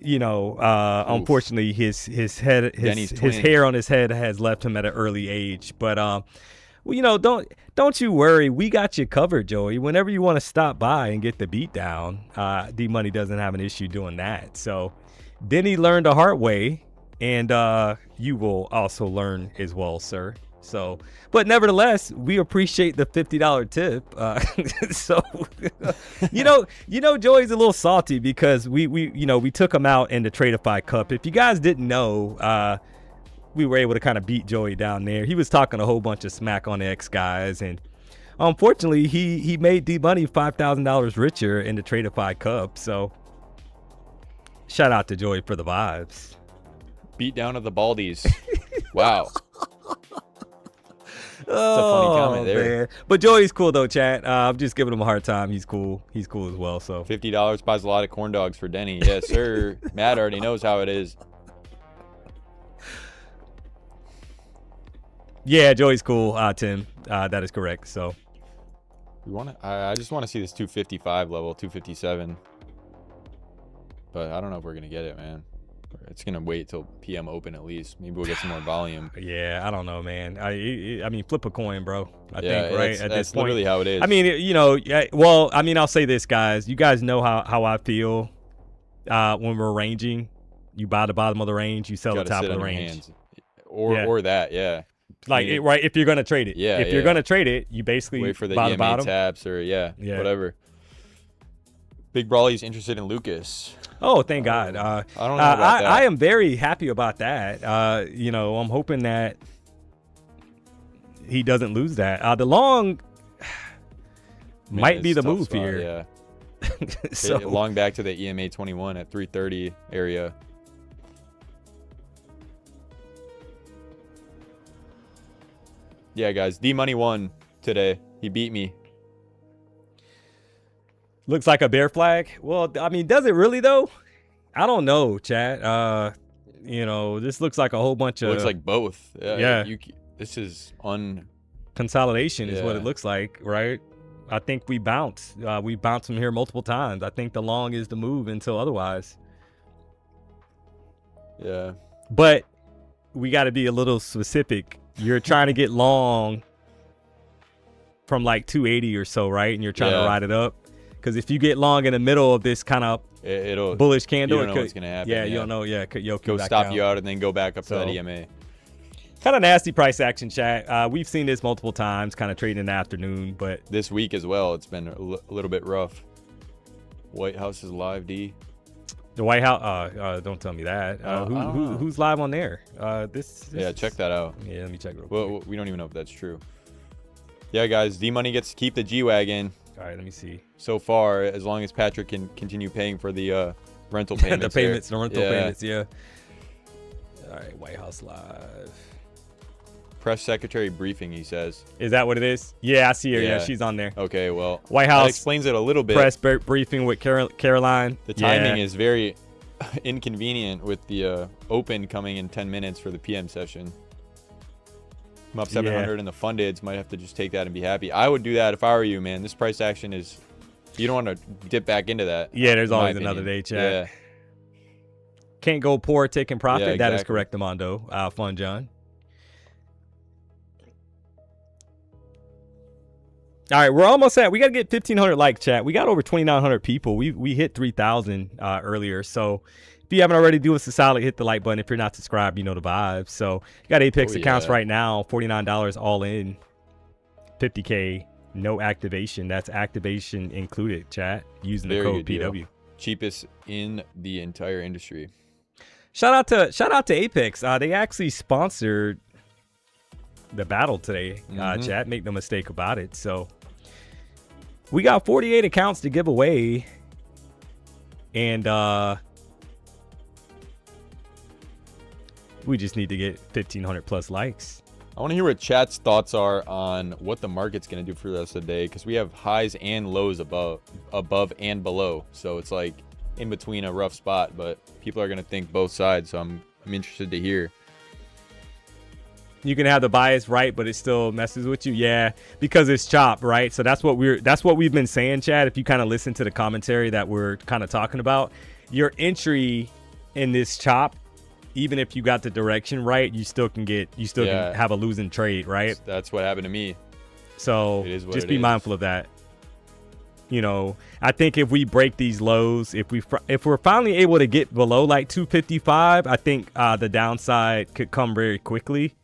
unfortunately, his hair on his head has left him at an early age. But, well, you know, don't you worry. We got you covered, Joey. Whenever you want to stop by and get the beat down, D-Money doesn't have an issue doing that. So, then he learned the hard way. And you will also learn as well, sir. So, but nevertheless, we appreciate the $50 tip. So, you know, Joey's a little salty because we took him out in the Tradeify Cup. If you guys didn't know, we were able to kind of beat Joey down there. He was talking a whole bunch of smack on the X guys, and unfortunately, he made D-Money $5,000 richer in the Tradeify Cup. So, shout out to Joey for the vibes.
Beat down of the baldies. Wow.
That's a funny comment there. Man. But Joey's cool though, chat. I'm just giving him a hard time. He's cool. He's cool as well. So
$50 buys a lot of corn dogs for Denny. Yes, sir. Matt already knows how it is.
Yeah, Joey's cool, Tim. That is correct. So
I just want to see this 255 level, 257. But I don't know if we're gonna get it, man. It's gonna wait till PM open at least. Maybe we'll get some more volume.
Yeah, I don't know, man. I mean, flip a coin, bro. I think right at this point,
literally how it is.
I mean, you know, well, I mean, I'll say this, guys. You guys know how I feel when we're ranging. You buy the bottom of the range, you sell the top of the range,
or that, yeah.
Like right, if you're gonna trade it, if you're gonna trade it, you basically
wait for the
buy
EMA
the bottom
taps or whatever. Big Brawly's interested in Lucas.
Oh, thank God.
I don't know about that.
I am very happy about that. You know, I'm hoping that he doesn't lose that. The long might be the move
spot,
here.
Yeah.
So
long back to the EMA 21 at 330 area. Yeah, guys. D-Money won today. He beat me.
Looks like a bear flag. Well, I mean, does it really though? I don't know, chat. You know, this looks like a whole bunch of.
It looks like both.
Yeah.
This is
consolidation is what it looks like, right? I think we bounced. We bounced from here multiple times. I think the long is the move until otherwise.
Yeah.
But we got to be a little specific. You're trying to get long from like 280 or so, right? And you're trying to ride it up. Because if you get long in the middle of this kind of bullish candle,
you don't know what's gonna happen.
You don't know. Yeah, could
go stop you out and then go back up to that EMA.
Kind of nasty price action, chat. We've seen this multiple times, kind of trading in the afternoon, but
this week as well, it's been a little bit rough. White House is live, D.
The White House. Don't tell me that. Who's live on there?
Yeah, check that out.
Yeah, let me check real quick.
Well, we don't even know if that's true. Yeah, guys, D-Money gets to keep the G-Wagon.
All right, let me see.
So far, as long as Patrick can continue paying for the rental payments.
The rental payments, yeah. All right, White House Live.
Press secretary briefing, he says.
Is that what it is? Yeah, I see her. Yeah, she's on there.
Okay, well,
White House
that explains it a little bit.
Press briefing with Caroline.
The timing is very inconvenient with the open coming in 10 minutes for the PM session. I'm up 700 and the fundeds might have to just take that and be happy. I would do that if I were you, man. This price action is, you don't want to dip back into that.
Yeah, there's always another day, chat. Yeah. Can't go poor taking profit. Yeah, exactly. That is correct, Amando. Fun, John. All right, we're almost at. We got to get 1,500 likes, chat. We got over 2,900 people. We hit 3,000 earlier. So if you haven't already, do us a solid, hit the like button. If you're not subscribed, you know the vibes. So you got Apex accounts right now, $49 all in, 50K, no activation. That's activation included, chat, using the code PW.
Cheapest in the entire industry.
Shout out to Apex. They actually sponsored the battle today, chat. Make no mistake about it. So we got 48 accounts to give away, and we just need to get 1,500 plus likes.
I want to hear what chat's thoughts are on what the market's going to do for the rest of the day, because we have highs and lows above and below. So it's like in between a rough spot, but people are going to think both sides. So I'm I'm interested to hear.
You can have the bias right, but it still messes with you. Yeah, because it's chopped, right? So that's what we've been saying, Chad. If you kind of listen to the commentary that we're kind of talking about, your entry in this chop, even if you got the direction right, you still can have a losing trade, right?
That's what happened to me.
So just be mindful of that. You know, I think if we break these lows, if we're finally able to get below like 255, I think the downside could come very quickly.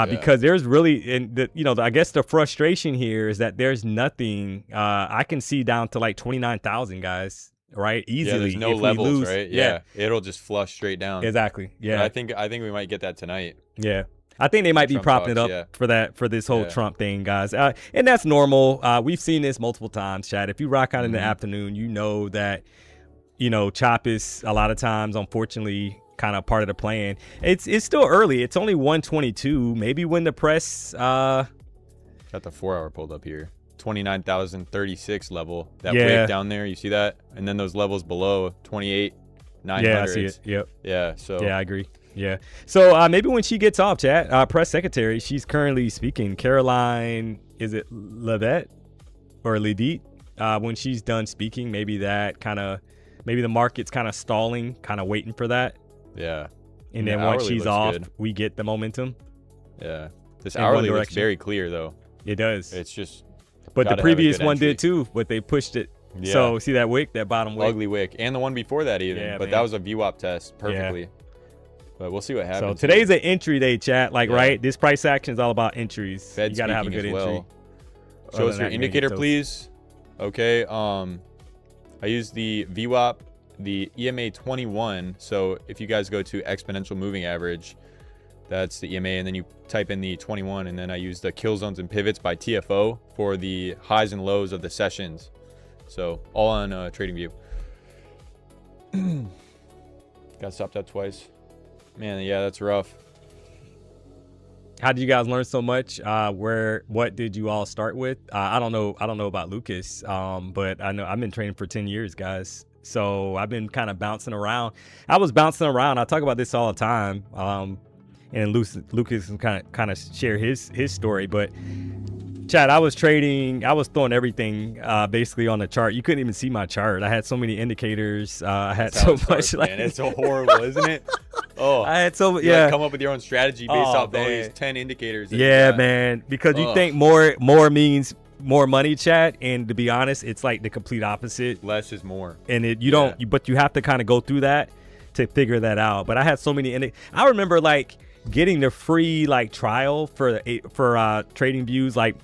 Because there's really, I guess the frustration here is that there's nothing. I can see down to like 29,000 guys, right? Easily.
Yeah, there's no levels, right? Yeah. It'll just flush straight down.
Exactly. Yeah.
But I think we might get that tonight.
Yeah. I think they might be propping it up for this whole Trump thing, guys. And that's normal. We've seen this multiple times, Chad. If you rock out in the afternoon, you know that, chop is a lot of times, unfortunately, kind of part of the plan. It's still early. It's only 122. Maybe when the press
got the 4 hour pulled up here. 29,036 level. That break down there, you see that? And then those levels below 28,900.
Yeah, I see it. Yep.
Yeah, so
yeah, I agree. Yeah. So maybe when she gets off, chat, press secretary, she's currently speaking. Caroline, is it Levitt or Ledit? When she's done speaking, maybe the market's kind of stalling, kind of waiting for that.
Yeah.
And then once she's off, we get the momentum.
Yeah. This hourly looks very clear, though.
It does.
It's just.
But the previous one did too, but they pushed it. Yeah. So see that wick, that bottom wick?
Ugly wick. And the one before that even. Yeah, but that was a VWAP test perfectly. Yeah. But we'll see what happens.
So today's an entry day, chat. Right? This price action is all about entries.
Fed
you got to have a good entry.
Show us your indicator, please. Okay. I use the VWAP. The EMA 21. So if you guys go to exponential moving average, that's the EMA, and then you type in the 21, and then I use the kill zones and pivots by TFO for the highs and lows of the sessions. So all on TradingView. Got stopped that twice. Man, yeah, that's rough.
How did you guys learn so much? What did you all start with? I don't know about Lucas, but I know I've been training for 10 years, guys. So I've been kind of bouncing around. I was bouncing around. I talk about this all the time. And Lucas can kind of share his story. But Chad, I was trading. I was throwing everything basically on the chart. You couldn't even see my chart. I had so many indicators. I had so much.
Man, it's so horrible, isn't it? Oh,
I had so yeah.
Come up with your own strategy based off all these 10 indicators.
Yeah, man. Because you think more means more money, chat, and to be honest, it's like the complete opposite.
Less is more.
And but you have to kind of go through that to figure that out. But I had so many I remember like getting the free like trial for TradingView's like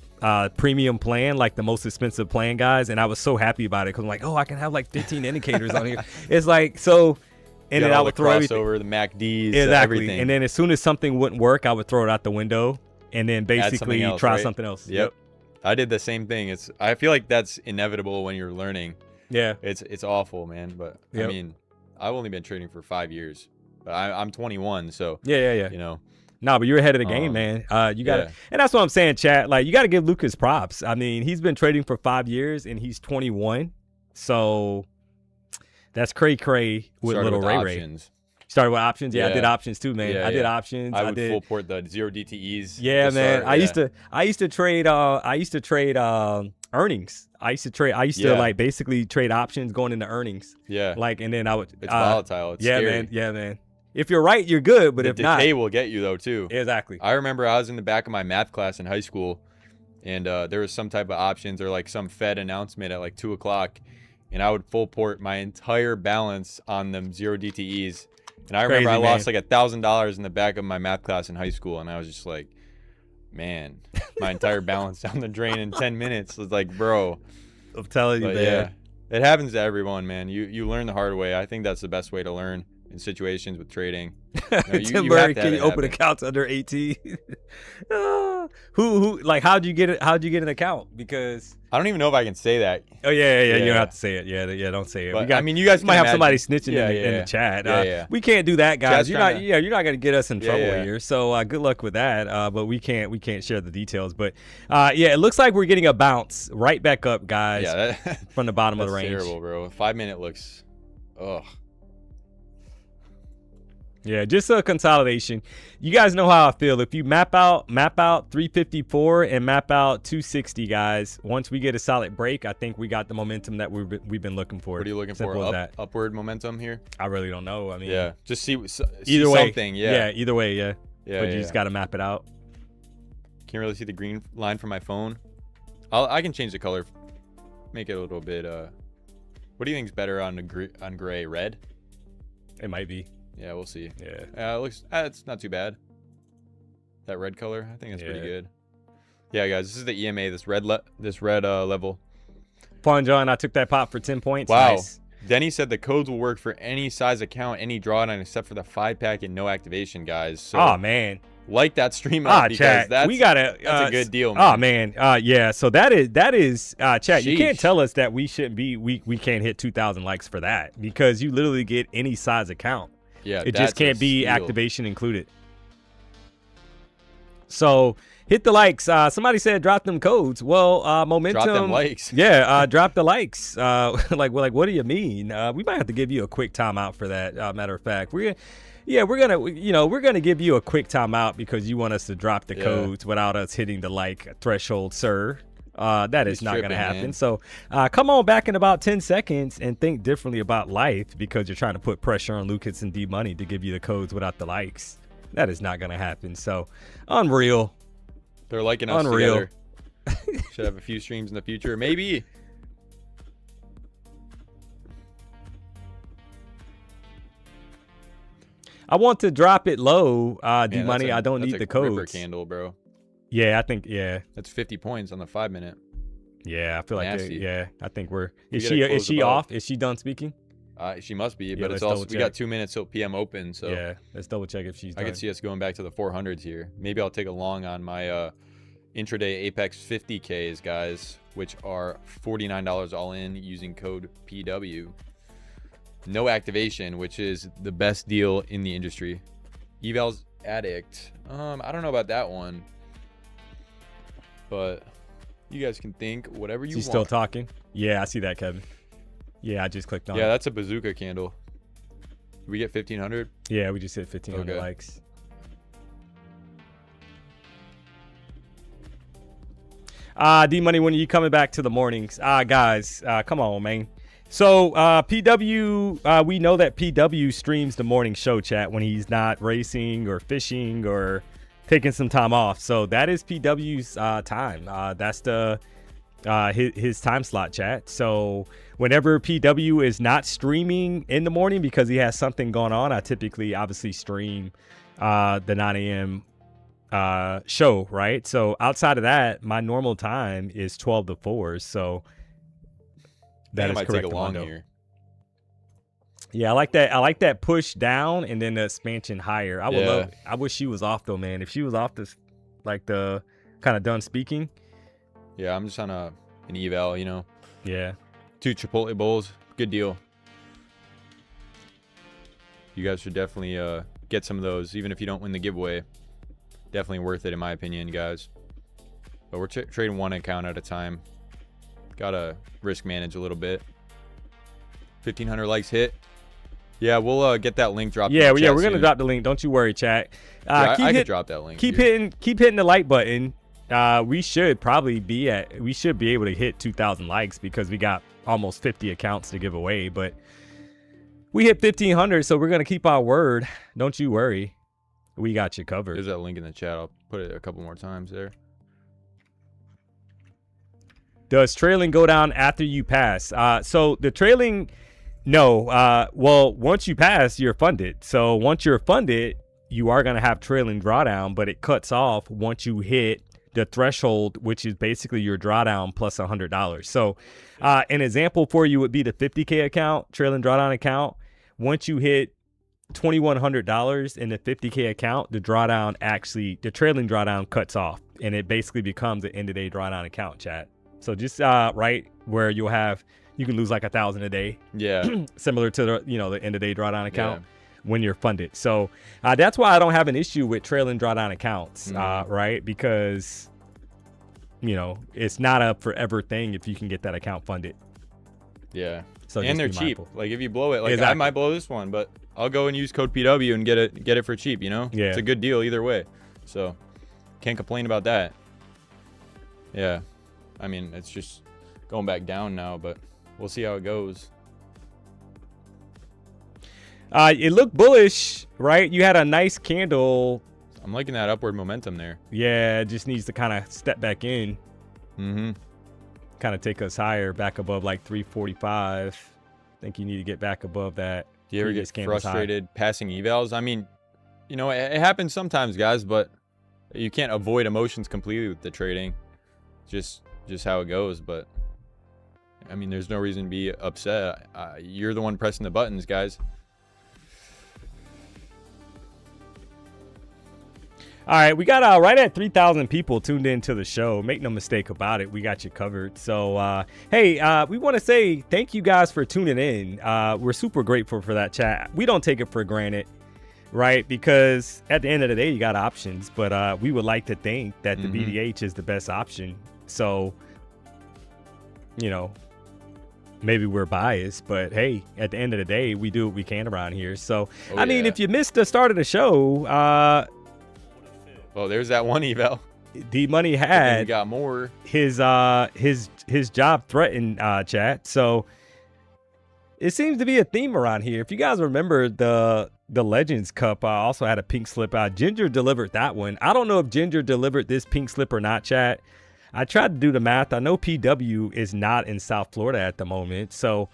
premium plan, like the most expensive plan, guys, and I was so happy about it because I'm like, I can have like 15 indicators on here. It's like so. And then I would throw
over the MACDs,
exactly.
Everything.
And then as soon as something wouldn't work, I would throw it out the window and then basically try something else.
Yep. I did the same thing. I feel like that's inevitable when you're learning.
Yeah.
It's awful, man. But I mean, I've only been trading for 5 years. But I'm 21, so
yeah.
You know.
No, but you're ahead of the game, man. You gotta, and that's what I'm saying, chat. Like you gotta give Lucas props. I mean, he's been trading for 5 years and he's 21. So that's cray with little Ray. Started with options. Yeah, I did options too, man. I did options.
I would full port the 0 DTEs.
Yeah, man. I used to trade earnings. I used to like basically trade options going into earnings.
Yeah.
Like, and then I would.
It's volatile. It's scary.
Man. If you're right, you're good. But if not,
decay will get you though too.
Exactly.
I remember I was in the back of my math class in high school, and there was some type of options or like some Fed announcement at like 2:00, and I would full port my entire balance on them 0 DTEs. And I remember I lost like $1,000 in the back of my math class in high school, and I was just like, man, my entire balance down the drain in 10 minutes. It's like, bro,
I'm telling you, man.
Yeah, it happens to everyone, man. You learn the hard way. I think that's the best way to learn in situations with trading.
Tim Murray, can you open accounts under 18? Like how'd you get an account? Because
I don't even know if I can say that.
Oh yeah. You don't have to say it. Yeah, don't say it.
But, I mean, you guys
might have somebody snitching in the chat. We can't do that, guys. You're not gonna get us in trouble here. So good luck with that. But we can't share the details. But it looks like we're getting a bounce right back up, guys.
Yeah,
from the bottom of the range.
Terrible, bro. 5 minute looks. Ugh.
Yeah, just a consolidation. You guys know how I feel. If you map out 354 and map out 260, guys, once we get a solid break, I think we got the momentum that we've been looking for.
What are you looking
Simple
for?
as that.
Upward momentum here?
I really don't know. I mean,
Yeah, just see
either way.
something. Yeah.
Either way, yeah.
Yeah,
But you just got to map it out.
Can't really see the green line from my phone. I can change the color, make it a little bit. What do you think is better on gray? Red?
It might be.
Yeah, we'll see.
Yeah.
It looks. It's not too bad. That red color, I think it's pretty
Yeah.
good. Yeah, guys, this is the EMA. This red level.
Fun, John. I took that pop for 10 points.
Wow.
Nice.
Denny said the codes will work for any size account, any drawdown, except for the 5-pack and no activation, guys. So
Oh man.
like that stream up because
chat.
that's
We gotta.
that's a good deal, man.
Oh man. Yeah. So that is chat. You can't
Sheesh.
tell us that we shouldn't be. We can't hit 2,000 likes for that because you literally get any size account.
Yeah,
It
that's
just can't
a
be
steal.
activation included. So hit the likes. Somebody said drop them codes. Well, momentum.
Drop them likes.
Yeah, drop the likes. Like what do you mean? We might have to give you a quick timeout for that. Matter of fact, we're gonna give you a quick timeout because you want us to drop the codes without us hitting the like threshold, sir. That is
He's
not going to
tripping,
happen.
man.
So come on back in about 10 seconds and think differently about life because you're trying to put pressure on Lucas and Dmoney to give you the codes without the likes. That is not going to happen. So unreal.
They're liking us
Unreal.
together. Should have a few streams in the future, maybe.
I want to drop it low,
Man,
Dmoney. I don't need the
that's a ripper
codes.
candle, bro.
Yeah, I think, yeah.
That's 50 points on the 5-minute.
Yeah, I feel like,
Nasty.
I think we're,
We
is
gotta close
she
above.
off? Is she done speaking?
She must be,
Yeah,
but
let's
it's also
double
we got
check.
2 minutes till PM open, so
Yeah, let's double check if she's
I
done.
could see us going back to the 400s here. Maybe I'll take a long on my intraday Apex 50Ks, guys, which are $49 all in using code PW. No activation, which is the best deal in the industry. Eval's addict. I don't know about that one, but you guys can think whatever you
She's
want.
still talking? Yeah, I see that, Kevin. Yeah, I just clicked on
Yeah,
it.
that's a bazooka candle. Did we get 1,500?
Yeah, we just hit 1,500
Okay.
likes. D-Money, when are you coming back to the mornings? Guys, come on, man. So, PW, we know that PW streams the morning show, chat, when he's not racing or fishing or taking some time off. So that is PW's time. That's the his time slot, chat. So whenever PW is not streaming in the morning because he has something going on, I typically obviously stream the 9 a.m. Show, right? So outside of that, my normal time is 12 to 4. So that is
might
correct.
take a long
Armando.
here.
Yeah, I like that. I like that push down and then the expansion higher. I would
Yeah.
love. I wish she was off though, man. If she was off this, like the kind of done speaking.
Yeah, I'm just on an eval, you know.
Yeah.
2 Chipotle bowls, good deal. You guys should definitely get some of those, even if you don't win the giveaway. Definitely worth it in my opinion, guys. But we're trading one account at a time. Gotta risk manage a little bit. 1,500 likes hit. Yeah, we'll get that link dropped.
Yeah,
in the
yeah,
chat
we're gonna
soon.
drop the link. Don't you worry, chat.
Yeah,
Keep
I could
hit-
drop that link.
Keep
here.
hitting the like button. We should be able to hit 2,000 likes because we got almost 50 accounts to give away. But we hit 1,500, so we're gonna keep our word. Don't you worry. We got you covered.
There's that link in the chat. I'll put it a couple more times there.
Does trailing go down after you pass? So the trailing, no. Well, once you pass, you're funded. So once you're funded, you are going to have trailing drawdown, but it cuts off once you hit the threshold, which is basically your drawdown plus $100. So an example for you would be the 50K account, trailing drawdown account. Once you hit $2,100 in the 50K account, the trailing drawdown cuts off, and it basically becomes an end-of-day drawdown account, chat. So just right where you can lose like 1,000 a day,
Yeah.
similar to the end-of-day drawdown account when you're funded. So that's why I don't have an issue with trailing drawdown accounts, right? Because it's not a forever thing if you can get that account funded.
Yeah.
So
and
just
they're
be
cheap.
mindful.
Like if you blow it, like I
Exactly.
might blow this one, but I'll go and use code PW and get it for cheap. You know,
Yeah.
it's a good deal either way. So can't complain about that. Yeah, I mean it's just going back down now, but we'll see how it goes.
It looked bullish, right? You had a nice candle.
I'm liking that upward momentum there.
Yeah, it just needs to kind of step back in.
Mm-hmm.
Kind of take us higher, back above like 345. I think you need to get back above that.
Do you ever
previous
get
candle's high.
frustrated passing evals? I mean, you know, it happens sometimes, guys, but you can't avoid emotions completely with the trading. Just how it goes. But I mean, there's no reason to be upset. You're the one pressing the buttons, guys.
All right, we got right at 3,000 people tuned into the show. Make no mistake about it, we got you covered. So, hey, we want to say thank you guys for tuning in. We're super grateful for that chat. We don't take it for granted, right? Because at the end of the day, you got options. But we would like to think that the BDH is the best option. So, you know, maybe we're biased, but hey, at the end of the day, we do what we can around here. So, I mean, if you missed the start of the show,
oh, there's that one eval.
Dmoney had
got more.
His job threatened, chat. So it seems to be a theme around here. If you guys remember the Legends Cup, also had a pink slip out. Ginger delivered that one. I don't know if Ginger delivered this pink slip or not, chat. I tried to do the math. I know PW is not in South Florida at the moment. So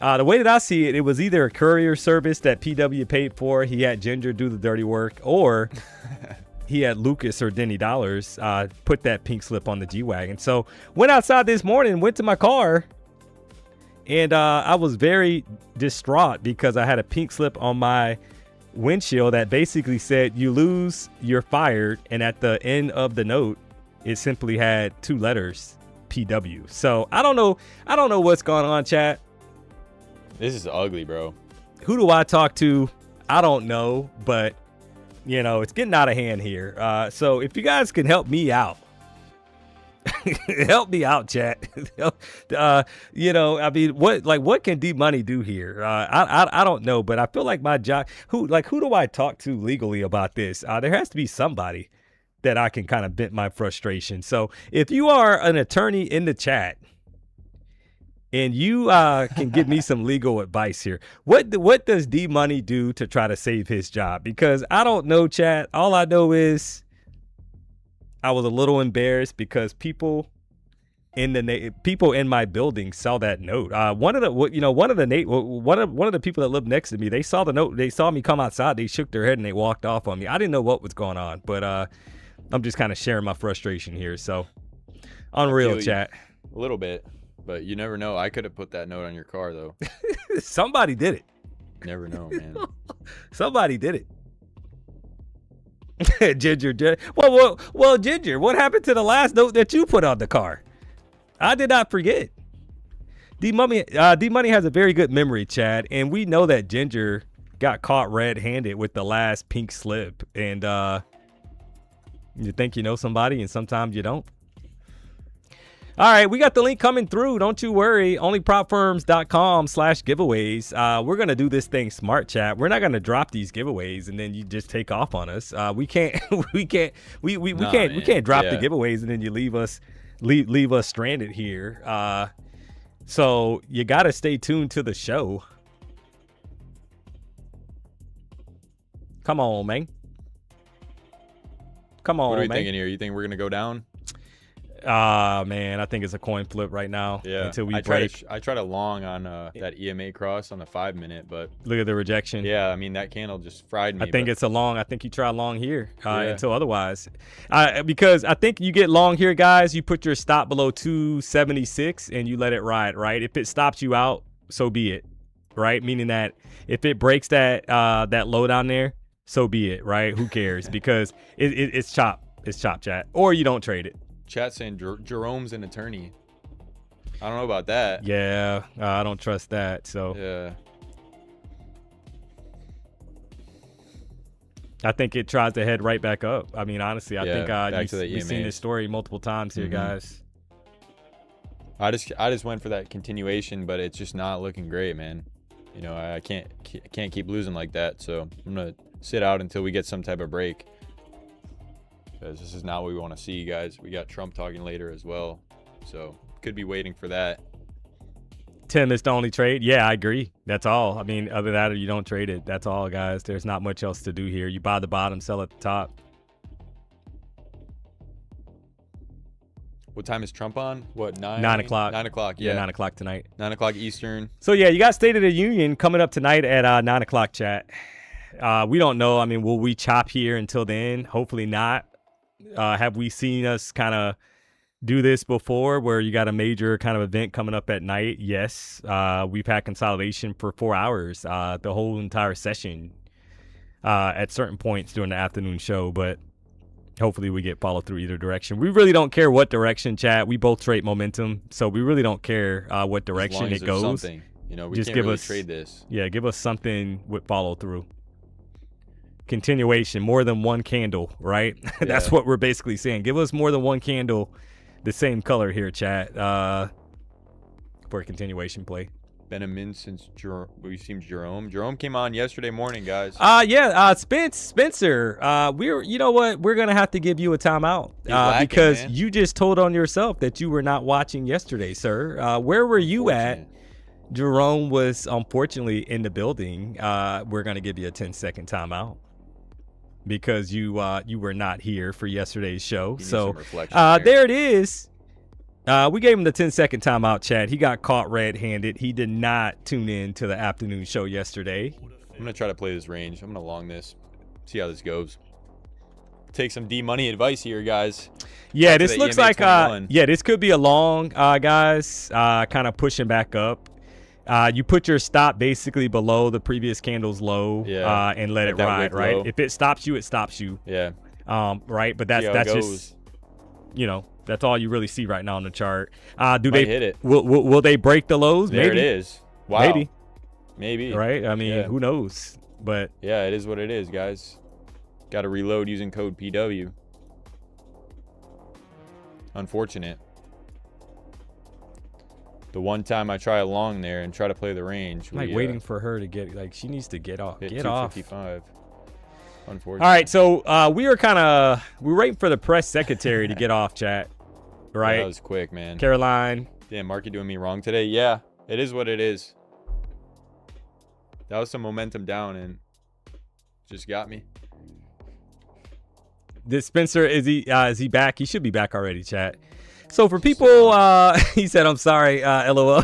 the way that I see it, it was either a courier service that PW paid for. He had Ginger do the dirty work, or he had Lucas or Denny Dollars put that pink slip on the G-Wagon. So went outside this morning, went to my car, and I was very distraught because I had a pink slip on my windshield that basically said, "You lose, you're fired." And at the end of the note, it simply had 2 letters, PW. So I don't know what's going on, chat.
This is ugly, bro.
Who do I talk to? I don't know, but you know, it's getting out of hand here. So if you guys can help me out, help me out, chat. You know, I mean, what can Dmoney do here? I don't know, but I feel like my job. Who do I talk to legally about this? There has to be somebody that I can kind of vent my frustration. So if you are an attorney in the chat and you can give me some legal advice here, what does Dmoney do to try to save his job? Because I don't know, chat. All I know is I was a little embarrassed because people in my building saw that note. One of the people that lived next to me, they saw the note. They saw me come outside. They shook their head and they walked off on me. I didn't know what was going on, but I'm just kind of sharing my frustration here. So unreal, chat.
A little bit, but you never know. I could have put that note on your car, though.
Somebody did it.
Never know, man.
Somebody did it. Ginger. Well, Ginger, what happened to the last note that you put on the car? I did not forget. Dmoney has a very good memory, Chad, and we know that Ginger got caught red-handed with the last pink slip, and you think you know somebody, and sometimes you don't. All right, we got the link coming through. Don't you worry. Onlypropfirms.com/giveaways. We're going to do this thing smart, chat. We're not going to drop these giveaways and then you just take off on us. We can't drop the giveaways and then you leave us stranded here. So you got to stay tuned to the show. Come on, man. What
are we thinking here? You think we're going to go down?
Man, I think it's a coin flip right now.
Yeah.
Until we
break. I tried a long on that EMA cross on the 5-minute, but
look at the rejection.
Yeah, I mean that candle just fried me.
I think it's a long. I think you try long here until otherwise. Because I think you get long here, guys. You put your stop below 276 and you let it ride. Right. If it stops you out, so be it. Right. Meaning that if it breaks that low down there, so be it. Right. Who cares? Because it's chop. It's chop, chat. Or you don't trade it.
Chat saying Jerome's an attorney. I don't know about that.
Yeah, I don't trust that. So
yeah,
I think it tries to head right back up. I mean, honestly, I think you've seen this story multiple times here, guys.
I just went for that continuation, but it's just not looking great, man. You know, I can't keep losing like that. So I'm gonna sit out until we get some type of break, because this is not what we want to see, guys. We got Trump talking later as well, so could be waiting for that.
Tim is the only trade. Yeah, I agree. That's all. I mean, other than that, or you don't trade it. That's all, guys. There's not much else to do here. You buy the bottom, sell at the top.
What time is Trump on? What,
9 o'clock.
9 o'clock,
Yeah,
yeah.
9 o'clock tonight.
9 o'clock Eastern.
So, yeah, you got State of the Union coming up tonight at 9 o'clock, chat. We don't know. I mean, will we chop here until then? Hopefully not. Have we seen us kind of do this before where you got a major kind of event coming up at night? Yes. We've had consolidation for 4 hours, the whole entire session at certain points during the afternoon show, but hopefully we get followed through either direction. We really don't care what direction, chat. We both trade momentum, so we really don't care what direction it goes.
Something. You know, we
Just
can't
give
really
us,
trade this.
Yeah, give us something with follow through. Continuation, more than one candle, right?
Yeah.
That's what we're basically saying. Give us more than one candle, the same color here, chat, for a continuation play.
Been a min since we've seen Jerome. Jerome came on yesterday morning, guys.
Spencer, you know what? We're gonna have to give you a timeout
Lacking,
because
man.
you just told on yourself that you were not watching yesterday, sir. Where were you at? Jerome was unfortunately in the building. We're gonna give you a 10-second timeout because you were not here for yesterday's show. So there it is. We gave him the 10-second timeout, chat. He got caught red-handed. He did not tune in to the afternoon show yesterday.
I'm going to try to play this range. I'm going to long this. See how this goes. Take some Dmoney advice here, guys.
Yeah, this looks like, this could be a long, guys, kind of pushing back up. You put your stop basically below the previous candle's low and let it ride, right? Low. If it stops you, it stops you.
Yeah.
Right, but that's just, you know, that's all you really see right now on the chart. Do they
hit it?
Will they break the lows?
There
Maybe.
It is. Wow.
Maybe. Right? I mean, who knows? But
yeah, it is what it is, guys. Got to reload using code PW. Unfortunate. The one time I try along there and try to play the range.
I'm waiting for her to get, she needs to get off. Get off.
255. Unfortunately.
All right, so we're waiting for the press secretary to get off, chat. Right?
Yeah, that was quick, man.
Caroline.
Damn, Marky doing me wrong today. Yeah, it is what it is. That was some momentum down and just got me.
This Spencer, is he back? He should be back already, chat. So for people, he said, I'm sorry, LOL.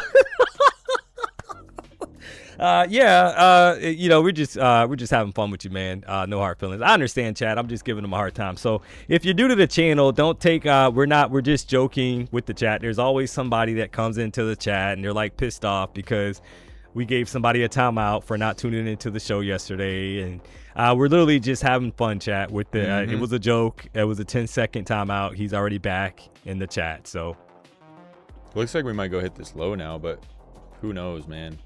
You know, we're just having fun with you, man. No hard feelings. I understand, chat. I'm just giving them a hard time. So if you're new to the channel, don't take, we're just joking with the chat. There's always somebody that comes into the chat and they're like pissed off because we gave somebody a timeout for not tuning into the show yesterday. And we're literally just having fun, chat, with the, it was a joke. It was a 10-second timeout. He's already back in the chat. So
looks like we might go hit this low now, but who knows, man.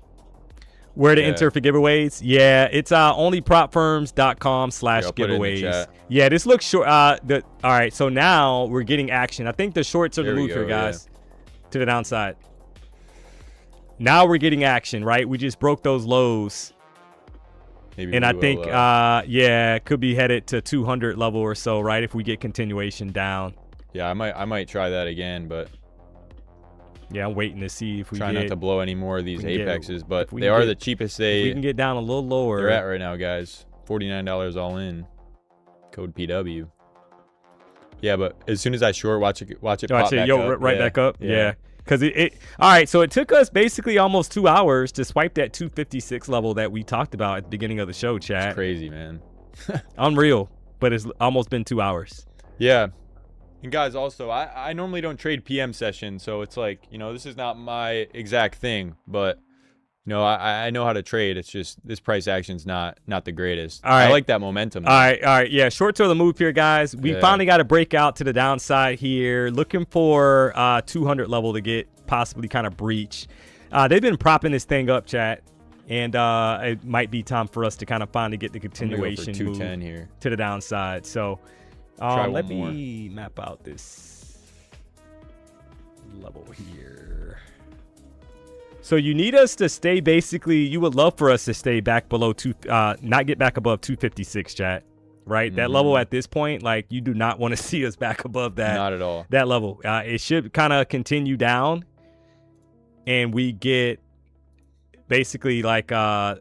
Where to enter for giveaways? Yeah, it's onlypropfirms.com/giveaways. Yeah, this looks short. All right, so now we're getting action. I think the shorts are the move here, guys. To the downside. Now we're getting action, right? We just broke those lows. Maybe and I think, could be headed to 200 level or so, right? If we get continuation down.
Yeah, I might try that again, but.
Yeah, I'm waiting to see if we
try not to blow any more of these apexes, but they are the cheapest
we can get down a little lower.
They're at right now, guys. $49 all in. Code PW. Yeah, but as soon as I short, watch it pop back up.
Right back up. Yeah. Because all right, so it took us basically almost 2 hours to swipe that 256 level that we talked about at the beginning of the show, chat.
It's crazy, man.
Unreal, but it's almost been 2 hours.
Yeah. And guys, also, I normally don't trade PM sessions, so it's like, you know, this is not my exact thing, but, you know, I know how to trade. It's just this price action's not the greatest. All right. I like that momentum.
All right. Yeah, short to the move here, guys. We finally got to break out to the downside here. Looking for 200 level to get possibly kind of breach. They've been propping this thing up, chat, and it might be time for us to kind of finally get the continuation
go for 210 here
to the downside. So let me map out this. level here. So you need us to stay basically, you would love for us to stay back below not get back above 256, chat. Right? That level at this point, like you do not want to see us back above that.
Not at all.
That level. It should kind of continue down. And we get basically like that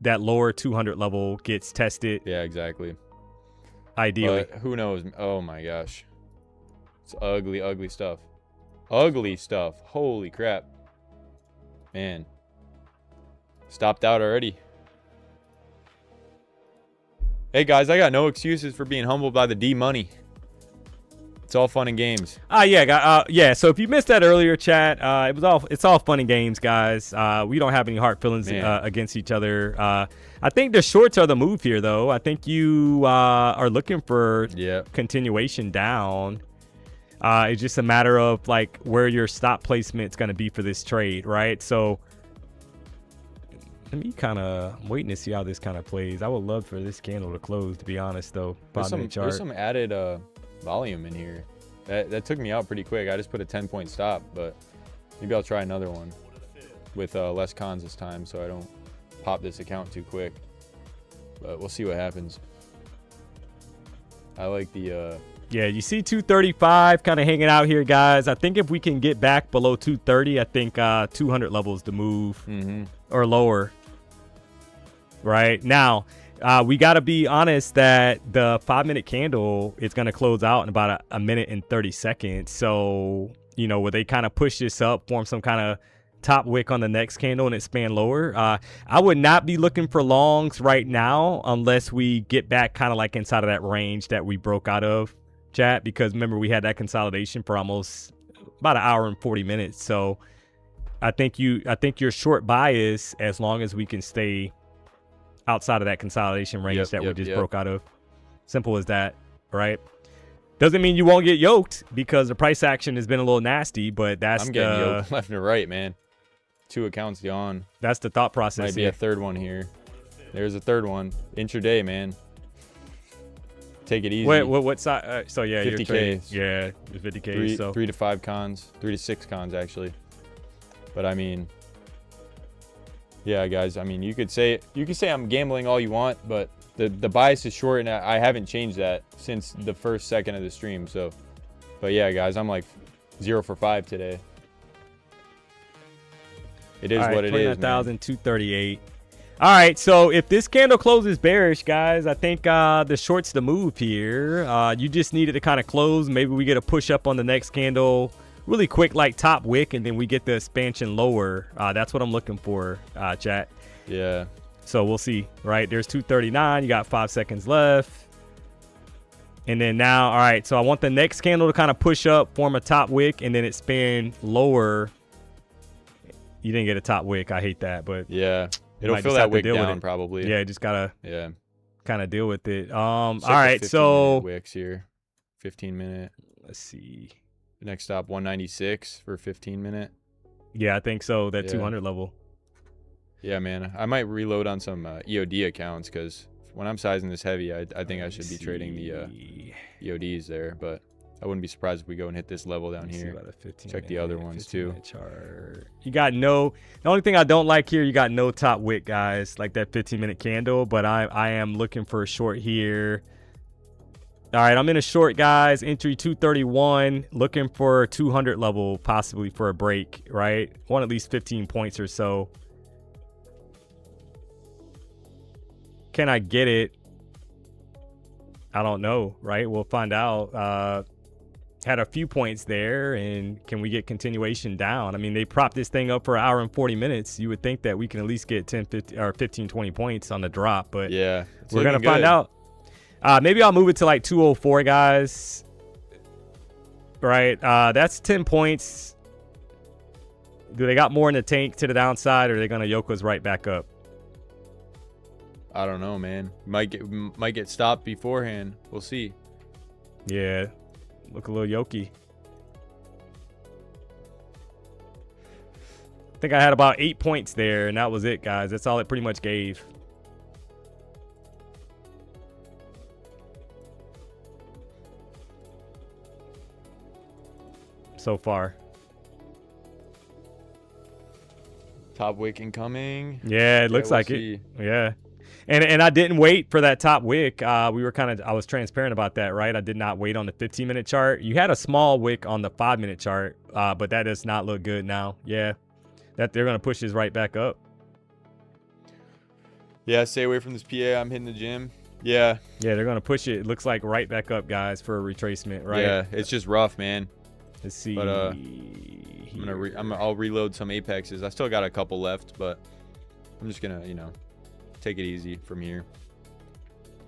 lower 200 level gets tested.
Yeah, exactly.
Ideally.
But who knows? Oh my gosh. It's ugly, ugly stuff. Ugly stuff. Holy crap. Man. Stopped out already. Hey guys, I got no excuses for being humbled by the Dmoney. It's all fun and games.
Yeah. So if you missed that earlier, chat, it's all fun and games, guys. We don't have any hard feelings against each other. I think the shorts are the move here, though. I think you are looking for continuation down. It's just a matter of like where your stop placement's going to be for this trade, right? So let me I'm waiting to see how this kind of plays. I would love for this candle to close, to be honest, though.
There's some added volume in here. That took me out pretty quick. I just put a 10-point stop, but maybe I'll try another one with less cons this time so I don't pop this account too quick. But we'll see what happens. I like the...
Yeah, you see 235 kind of hanging out here, guys. I think if we can get back below 230, I think 200 levels to move or lower. Right now, we got to be honest that the 5-minute candle is going to close out in about a minute and 30 seconds. So, you know, where they kind of push this up, form some kind of top wick on the next candle and expand lower. I would not be looking for longs right now unless we get back kind of like inside of that range that we broke out of, chat, because remember we had that consolidation for almost about an hour and 40 minutes. So I think your short bias, as long as we can stay outside of that consolidation range we just broke out of. Simple as that, right? Doesn't mean you won't get yoked because the price action has been a little nasty, but
I'm getting yoked left and right, man. 2 accounts gone.
That's the thought process.
Might be a third one here. There's a third one. Intraday, man. Take it easy.
Wait, what side? So yeah,
50K.
Yeah, 50K.
3 to 5 cons, 3 to 6 cons actually. But I mean, yeah, guys. I mean, you could say I'm gambling all you want, but the bias is short, and I haven't changed that since the first second of the stream. So, but yeah, guys, I'm like 0 for 5 today. It is what it is.
29,238. All right, so if this candle closes bearish, guys, I think the short's the move here. You just needed to kind of close. Maybe we get a push up on the next candle really quick, like top wick, and then we get the expansion lower. That's what I'm looking for, chat.
Yeah.
So we'll see, right? There's 239. You got 5 seconds left. And then now, all right, so I want the next candle to kind of push up, form a top wick, and then expand lower. You didn't get a top wick. I hate that, but
yeah, it'll fill that wick down probably.
Yeah, just gotta kind of deal with it. All
like
right, so
wicks here, 15-minute.
Let's see.
Next stop 196 for 15-minute.
Yeah, I think so. That 200 level.
Yeah, man, I might reload on some EOD accounts because when I'm sizing this heavy, I think I should be trading the EODs there, but I wouldn't be surprised if we go and hit this level down here. Check the other ones too.
Chart. You got the only thing I don't like here, you got no top wick, guys, like that 15-minute candle, but I am looking for a short here. All right, I'm in a short, guys. Entry 231, looking for 200 level, possibly for a break, right? Want at least 15 points or so. Can I get it? I don't know, right? We'll find out. Had a few points there, and can we get continuation down? I mean, they propped this thing up for an hour and 40 minutes. You would think that we can at least get 10, 15, or 15, 20 points on the drop, but
yeah,
we're going to find out. Maybe I'll move it to like 204, guys. Right, that's 10 points. Do they got more in the tank to the downside, or are they going to yoke us right back up?
I don't know, man. Might get stopped beforehand. We'll see.
Yeah, look a little yoky. I think I had about 8 points there, and that was it, guys. That's all it pretty much gave. So far.
Top wick incoming.
Yeah, it looks like it. Yeah. And I didn't wait for that top wick. I was transparent about that, right? I did not wait on the 15-minute chart. You had a small wick on the 5-minute chart, but that does not look good now. Yeah, that they're going to push this right back up.
Yeah, stay away from this PA. I'm hitting the gym. Yeah.
Yeah, they're going to push it. It looks like right back up, guys, for a retracement, right?
Yeah, it's just rough, man.
Let's see.
But I'll reload some apexes. I still got a couple left, but I'm just gonna, take it easy from here.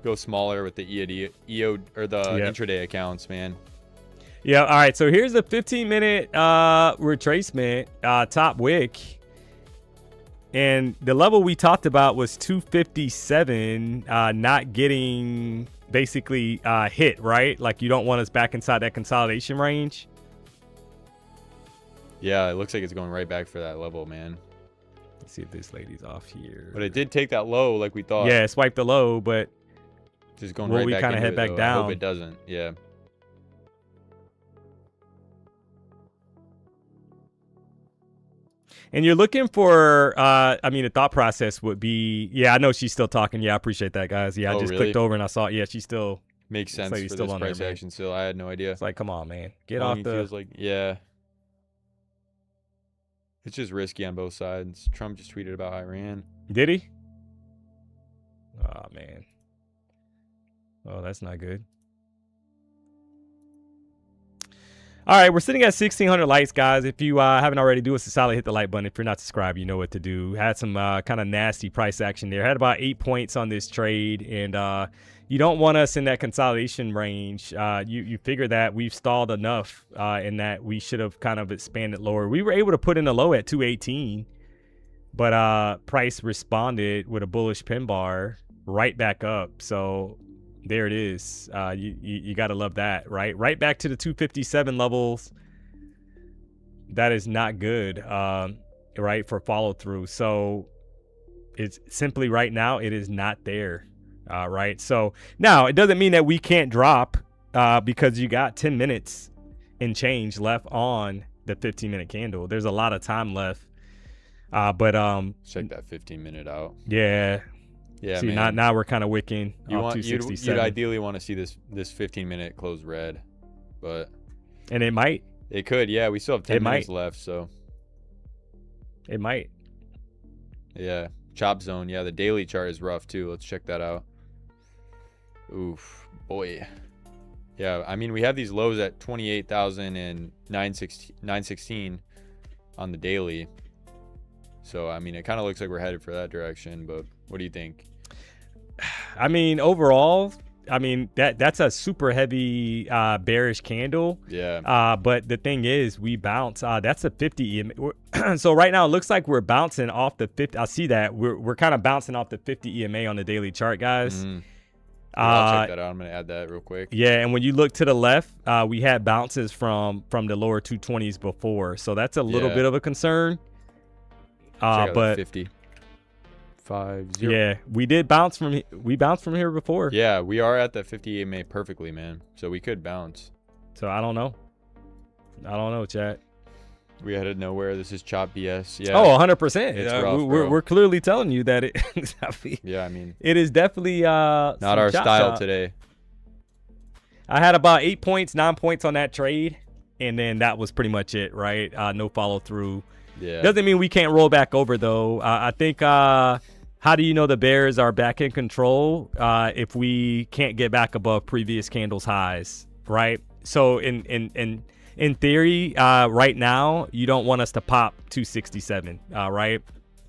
Go smaller with the EO or the intraday accounts, man.
Yeah. All right. So here's the 15-minute retracement top wick, and the level we talked about was 257. Not getting basically hit, right? Like you don't want us back inside that consolidation range.
Yeah, it looks like it's going right back for that level, man.
Let's see if this lady's off here.
But it did take that low like we thought.
Yeah, swipe the low, but
just going right back
kind of head back down.
I hope it doesn't. Yeah.
And you're looking for, the thought process would be, I know she's still talking. Yeah, I appreciate that, guys. Yeah, I just clicked over and I saw, she's still.
Makes sense for this price action still. I had no idea.
It's like, come on, man. Get off the.
Feels like, yeah. It's just risky on both sides. Trump just tweeted about Iran.
Did he? Oh, man. Oh, that's not good. All right, we're sitting at 1,600 likes, guys. If you haven't already, do us a solid, hit the like button. If you're not subscribed, you know what to do. Had some kind of nasty price action there. Had about 8 points on this trade, and you don't want us in that consolidation range. You figure that we've stalled enough and that we should have kind of expanded lower. We were able to put in a low at 218, but price responded with a bullish pin bar right back up. So there it is. You got to love that, right? Right back to the 257 levels. That is not good, right, for follow through. So it's simply right now, it is not there. Right. So now it doesn't mean that we can't drop because you got 10 minutes and change left on the 15-minute candle. There's a lot of time left. But
check that 15-minute out.
Yeah. Yeah. See,
man.
now we're kind of wicking.
You'd ideally want to see this 15-minute close red, but
and it might.
It could. Yeah. We still have 10 minutes left, so
it might.
Yeah. Chop zone. Yeah. The daily chart is rough too. Let's check that out. Oof, boy. Yeah, I mean, we have these lows at 28,000 and 916 on the daily. So, I mean, it kind of looks like we're headed for that direction, but what do you think?
I mean, overall, that's a super heavy bearish candle.
Yeah.
But the thing is, we bounce. That's a 50 EMA. So right now, it looks like we're bouncing off the 50. I see that. We're kind of bouncing off the 50 EMA on the daily chart, guys.
Mm-hmm. I'll check that out. I'm going to add that real quick.
Yeah, and when you look to the left, we had bounces from the lower 220s before. So that's a little bit of a concern. But
50. 5-0.
Yeah, we bounced from here before.
Yeah, we are at that 50 EMA perfectly, man. So we could bounce.
So I don't know, chat.
We headed nowhere. This is chop BS. Yeah.
Oh, 100%.
It's rough,
we're clearly telling you that it.
Yeah, I mean,
it is definitely
not our style today.
I had about 8 points, 9 points on that trade, and then that was pretty much it, right? No follow through.
Yeah.
Doesn't mean we can't roll back over though. I think. How do you know the bears are back in control if we can't get back above previous candles highs, right? So in theory, right now, you don't want us to pop 267, right?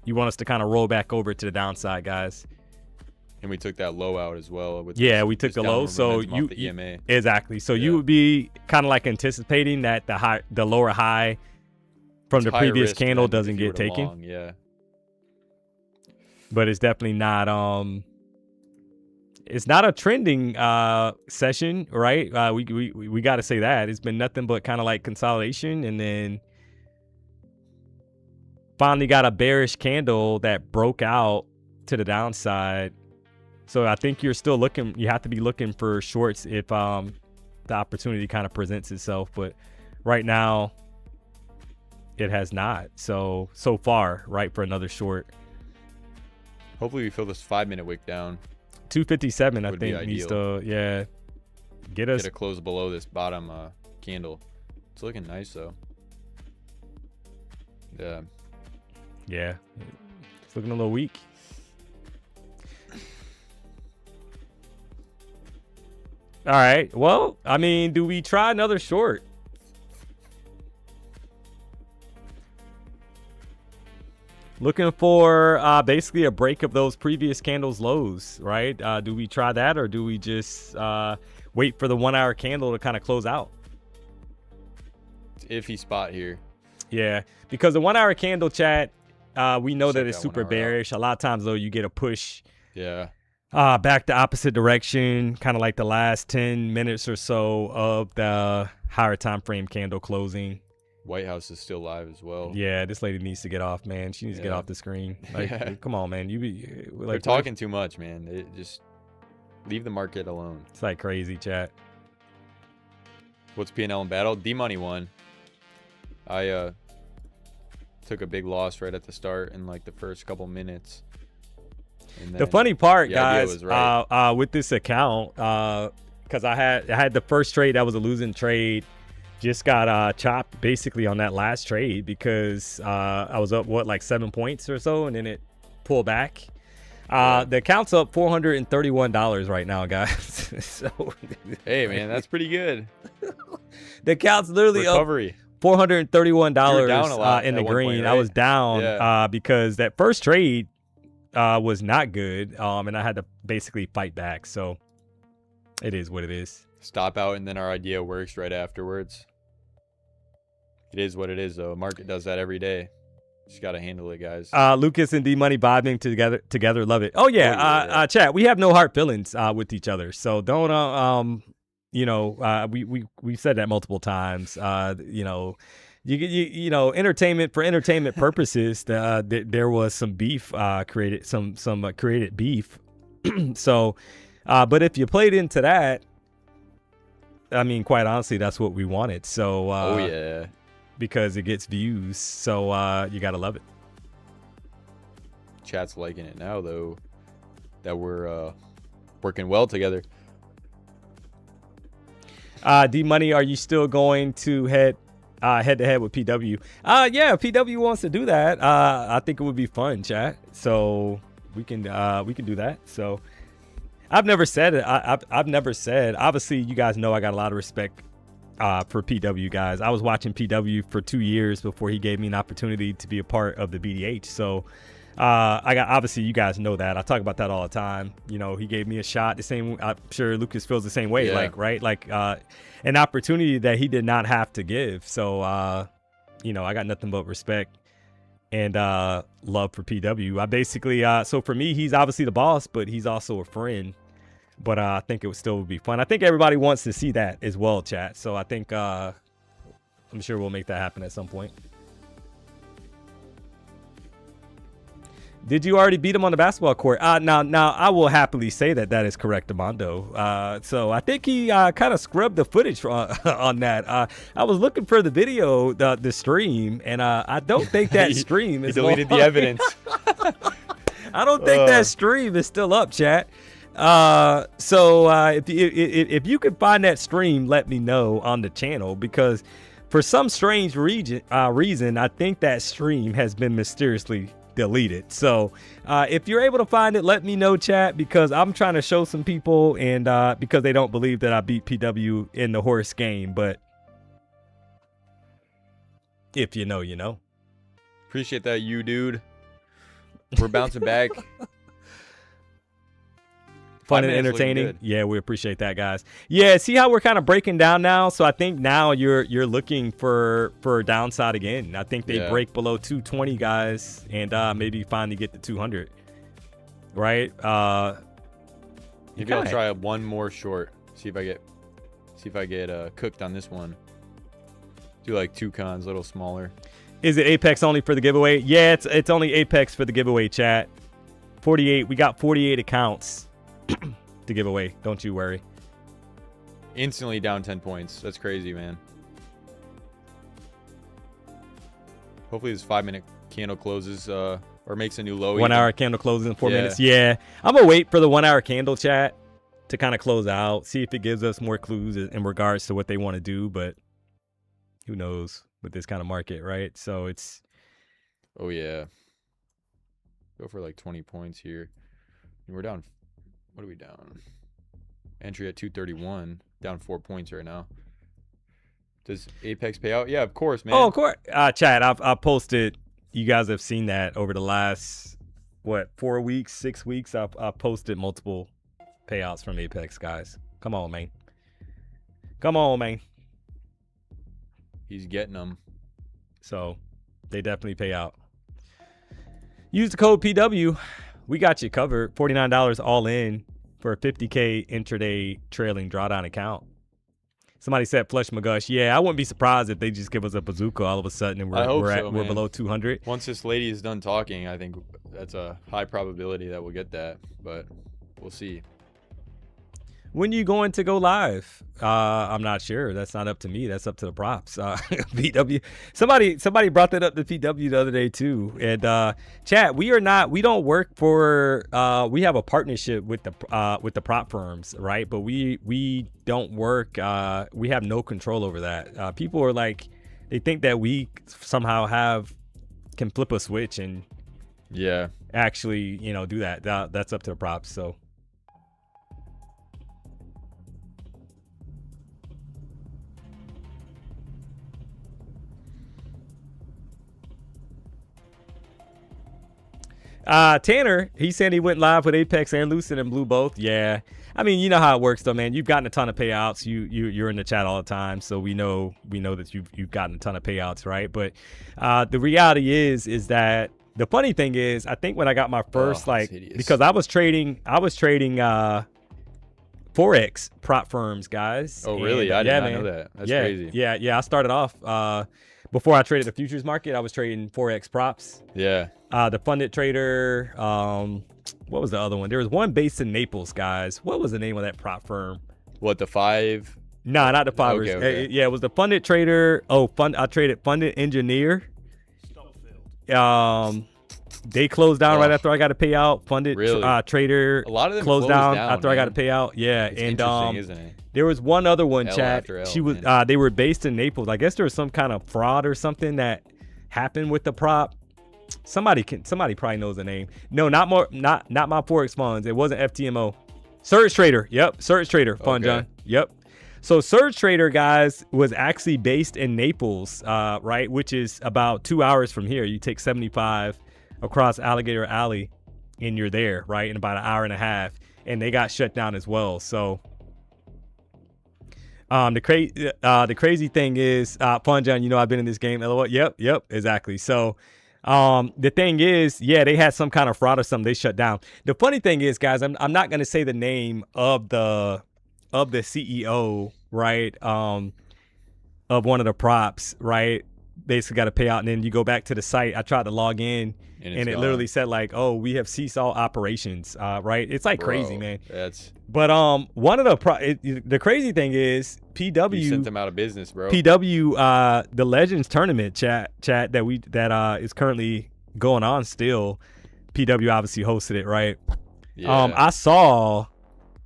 You want us to kind of roll back over to the downside, guys.
And we took that low out as well.
We took the low. So you
the EMA.
Exactly. So you would be kind of like anticipating that the lower high from the previous candle doesn't get taken.
Long, yeah.
But it's definitely not it's not a trending session, right? We got to say that. It's been nothing but kind of like consolidation, and then finally got a bearish candle that broke out to the downside. So I think you're still looking, you have to be looking for shorts if the opportunity kind of presents itself. But right now, it has not. So far, right, for another short.
Hopefully we fill this 5-minute wick down.
257, I
Would be
think, needs
ideal.
to, yeah, get us.
Get a close below this bottom candle. It's looking nice though. Yeah.
Yeah, it's looking a little weak. All right. Well, I mean, do we try another short? Looking for basically a break of those previous candles lows, right? Do we try that, or do we just wait for the 1 hour candle to kind of close out?
It's iffy spot here.
Yeah, because the 1 hour candle, chat, we know
Check
that it's
that 1
super
hour out.
bearish. A lot of times though, you get a push
Yeah.
back the opposite direction, kind of like the last 10 minutes or so of the higher time frame candle closing.
White House is still live as well.
Yeah, this lady needs to get off, man. She needs to get
Yeah.
off the screen. Like,
Yeah.
come on, man. You be
They're
like
talking too much, man. It just leave the market alone.
It's like crazy, chat.
What's P&L in battle? Dmoney won. I took a big loss right at the start in like the first couple minutes. And
The
then
funny part,
the idea
guys,
was right.
with this account, because I had the first trade that was a losing trade, just got chopped basically on that last trade because I was up like 7 points or so, and then it pulled back. The account's up $431 right now, guys. So
Hey, man, that's pretty good.
the account's literally up
Recovery.
$431
You were down a lot
in the
at one
green.
point,
I
right?
was down
Yeah.
because that first trade was not good, and I had to basically fight back. So it is what it is.
Stop out, and then our idea works right afterwards. It is what it is, though. Market does that every day. Just got to handle it, guys.
Lucas and Dmoney vibing together. Love it. Oh yeah,
yeah.
chat. We have no hard feelings with each other. So don't we said that multiple times. You know, entertainment for entertainment purposes. There was some beef created, some created beef. So, but if you played into that, I mean, quite honestly, that's what we wanted. So,
oh, yeah.
because it gets views. So you gotta love it.
Chat's liking it now, though, that we're working well together.
Dmoney, are you still going to head to head with PW? Yeah, if PW wants to do that. I think it would be fun, chat. So we can do that. So I've never said it. I've never said. Obviously, you guys know I got a lot of respect for PW, guys. I was watching PW for 2 years before he gave me an opportunity to be a part of the BDH. So obviously you guys know that. I talk about that all the time. You know, he gave me a shot the same. I'm sure Lucas feels the same way.
Yeah.
Like, right? Like an opportunity that he did not have to give. So you know, I got nothing but respect and love for PW. I basically so for me, he's obviously the boss, but he's also a friend. But I think it would still be fun. I think everybody wants to see that as well, chat. So I think I'm sure we'll make that happen at some point. Did you already beat him on the basketball court? Now I will happily say that is correct, Armando. So I think he kind of scrubbed the footage on that. I was looking for the video, the stream, and I don't think that stream is.
He deleted the
long.
evidence.
I don't think that stream is still up, chat. So if you can find that stream, let me know on the channel, because for some strange reason, I think that stream has been mysteriously deleted. So if you're able to find it, let me know, chat, because I'm trying to show some people, and because they don't believe that I beat PW in the horse game. But if you know, you know.
Appreciate that, you dude. We're bouncing back.
Fun
5
and
minutes looking
entertaining.
good.
Yeah, we appreciate that, guys. Yeah, see how we're kind of breaking down now. So I think now you're looking for a downside again. I think they break below 220, guys, and maybe finally get to 200. Right?
Maybe I'll try one more short. See if I get cooked on this one. Do like 2 cons, a little smaller.
Is it Apex only for the giveaway? Yeah, it's only Apex for the giveaway, chat. 48. We got 48 accounts to give away. Don't you worry.
Instantly down 10 points. That's crazy, man. Hopefully this 5-minute candle closes or makes a new low.
1 hour candle closes in 4 minutes. Yeah, I'm gonna wait for the 1 hour candle chat to kind of close out, see if it gives us more clues in regards to what they want to do. But who knows with this kind of market, right? So it's.
Oh yeah. Go for like 20 points here. We're down. What are we down? Entry at 231. Down 4 points right now. Does Apex pay out? Yeah, of course, man.
Oh, of course. Chat, I've posted. You guys have seen that over the last, 4 weeks, 6 weeks. I've posted multiple payouts from Apex, guys. Come on, man. Come on, man.
He's getting them.
So they definitely pay out. Use the code PW. We got you covered. $49 all in for a 50K intraday trailing drawdown account. Somebody said flush McGush. Yeah, I wouldn't be surprised if they just give us a bazooka all of a sudden and we're below 200.
Once this lady is done talking, I think that's a high probability that we'll get that, but we'll see.
When you going to go live? I'm not sure. That's not up to me. That's up to the props. PW. Somebody brought that up to PW the other day too. And chat, we don't work for. We have a partnership with the prop firms, right? But we don't work. We have no control over that. People are like, they think that we somehow can flip a switch and actually do that. That's up to the props. So. Tanner, he said he went live with Apex and Lucid and blew both. Yeah, I mean, you know how it works though, man. You've gotten a ton of payouts. You're in the chat all the time, so we know that you've gotten a ton of payouts, right? But the reality is that the funny thing is, I think when I got my first because I was trading Forex prop firms, guys.
Oh really? I did not know that. That's crazy.
Yeah. I started off before I traded the futures market. I was trading Forex props.
Yeah.
The funded trader, what was the other one? There was one based in Naples, guys. What was the name of that prop firm?
What, the 5?
No, not the 5.
Okay.
Yeah, it was the funded trader. I traded funded engineer. They closed down right after I got a payout. Funded trader.
A lot of them
closed down after I got a payout. Yeah,
it's interesting, isn't it?
There was one other one,
L
chat.
after L,
she was. They were based in Naples. I guess there was some kind of fraud or something that happened with the prop. Somebody probably knows the name. No, not my Forex funds. It wasn't FTMO. Surge Trader. Yep, Surge Trader fund,
Okay.
John. Yep. So Surge Trader, guys, was actually based in Naples, right, which is about 2 hours from here. You take 75 across Alligator Alley, and you're there, right, in about an hour and a half. And they got shut down as well. So the crazy thing is, Fun John, I've been in this game. LOL. Yep, exactly. So the thing is, they had some kind of fraud or something. They shut down. The funny thing is, guys, I'm not going to say the name of the CEO, right, of one of the props, right? Basically got to pay out, and then you go back to the site. I tried to log in, and it literally said like, "Oh, we have ceased all operations." Right? It's like crazy, man. But one of the crazy thing is PW
you sent them out of business, bro.
PW, the Legends tournament chat that is currently going on still. PW obviously hosted it, right?
Yeah.
I saw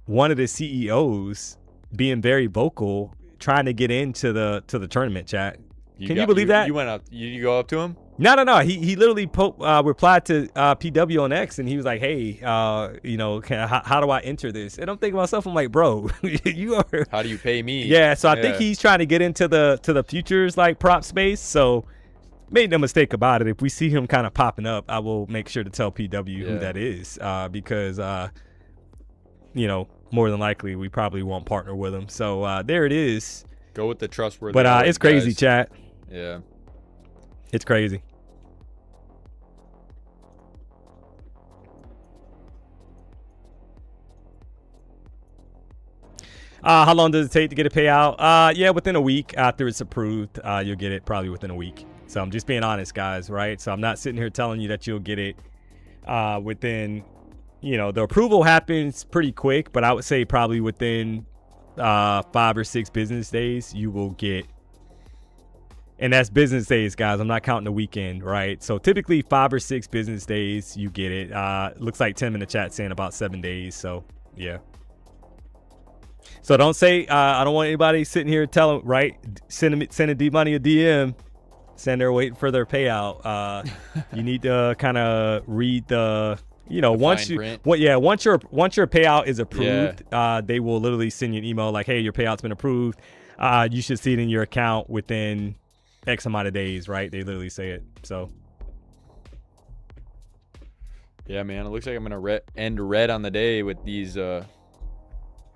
one of the CEOs being very vocal, trying to get into the tournament chat. Can you believe that?
You went up. You go up to him?
No. He literally replied to PW on X, and he was like, "Hey, how do I enter this?" And I'm thinking to myself, I'm like, "Bro, you are."
How do you pay me?
Yeah. So I think he's trying to get into the futures like prop space. So made no mistake about it. If we see him kind of popping up, I will make sure to tell PW who that is, because more than likely we probably won't partner with him. So there it is.
Go with the trustworthy.
But it's crazy,
guys.
chat.
Yeah.
It's crazy. How long does it take to get a payout? Within a week after it's approved, you'll get it probably within a week. So I'm just being honest, guys, right? So I'm not sitting here telling you that you'll get it within, the approval happens pretty quick, but I would say probably within 5 or 6 business days, you will get And that's business days, guys. I'm not counting the weekend, right? So typically 5 or 6 business days, you get it. Looks like Tim in the chat saying about 7 days. So yeah. So don't say I don't want anybody sitting here telling, right? Sending Dmoney a DM, saying they're waiting for their payout. You need to kind of read the, you know, once your payout is approved, they will literally send you an email like, hey, your payout's been approved. You should see it in your account within X amount of days, right? They literally say it. So
yeah, man, it looks like I'm gonna end red on the day with these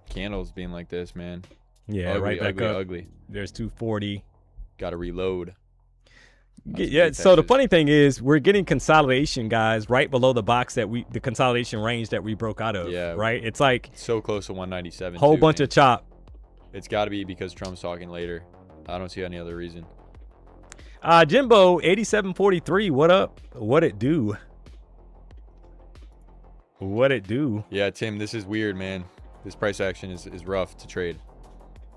candles being like this, man.
Yeah,
ugly,
right back
ugly,
up.
ugly.
There's 240.
Got to reload.
Yeah, so the funny thing is we're getting consolidation, guys, right below the box that the consolidation range that we broke out of. Yeah, right. It's like
so close to 197.
Whole bunch of chop.
It's got to be because Trump's talking later. I don't see any other reason.
Jimbo 8743. What up? What it do? What it do?
Yeah, Tim, this is weird, man. This price action is rough to trade,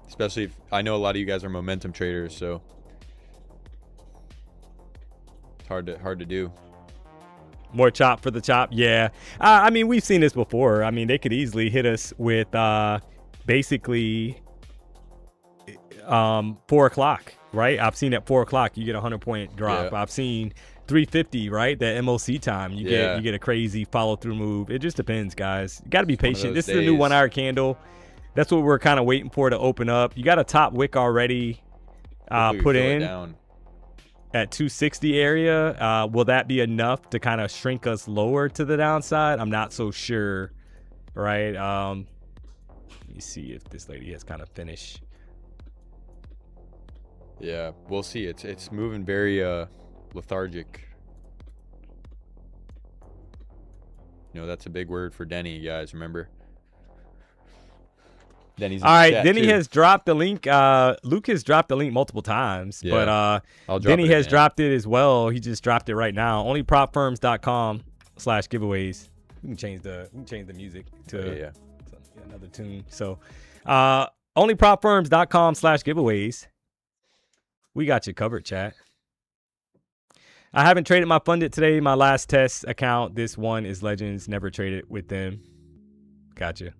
especially if I know a lot of you guys are momentum traders, so it's hard to do.
More chop for the chop. Yeah. I mean, we've seen this before. I mean, they could easily hit us with basically 4 o'clock, right? I've seen at 4 o'clock you get a 100-point drop. Yeah. I've seen 350, right? That MOC time. You get a crazy follow-through move. It just depends, guys. You got to be patient. This is a new 1-hour candle. That's what we're kind of waiting for to open up. You got a top wick already put in at 260 area. Will that be enough to kind of shrink us lower to the downside? I'm not so sure, right? Let me see if this lady has kind of finished.
Yeah, we'll see. It's moving very lethargic. You know, that's a big word for Denny, guys. Remember? Denny's in
all right,
chat
Denny
too.
has dropped the link. Luke has dropped the link multiple times, but Denny has dropped it as well. He just dropped it right now. Onlypropfirms.com/giveaways. We can change the music to another tune. So onlypropfirms.com/giveaways. We got you covered, chat. I haven't traded my funded today. My last test account, this one is Legends. Never traded with them. Gotcha.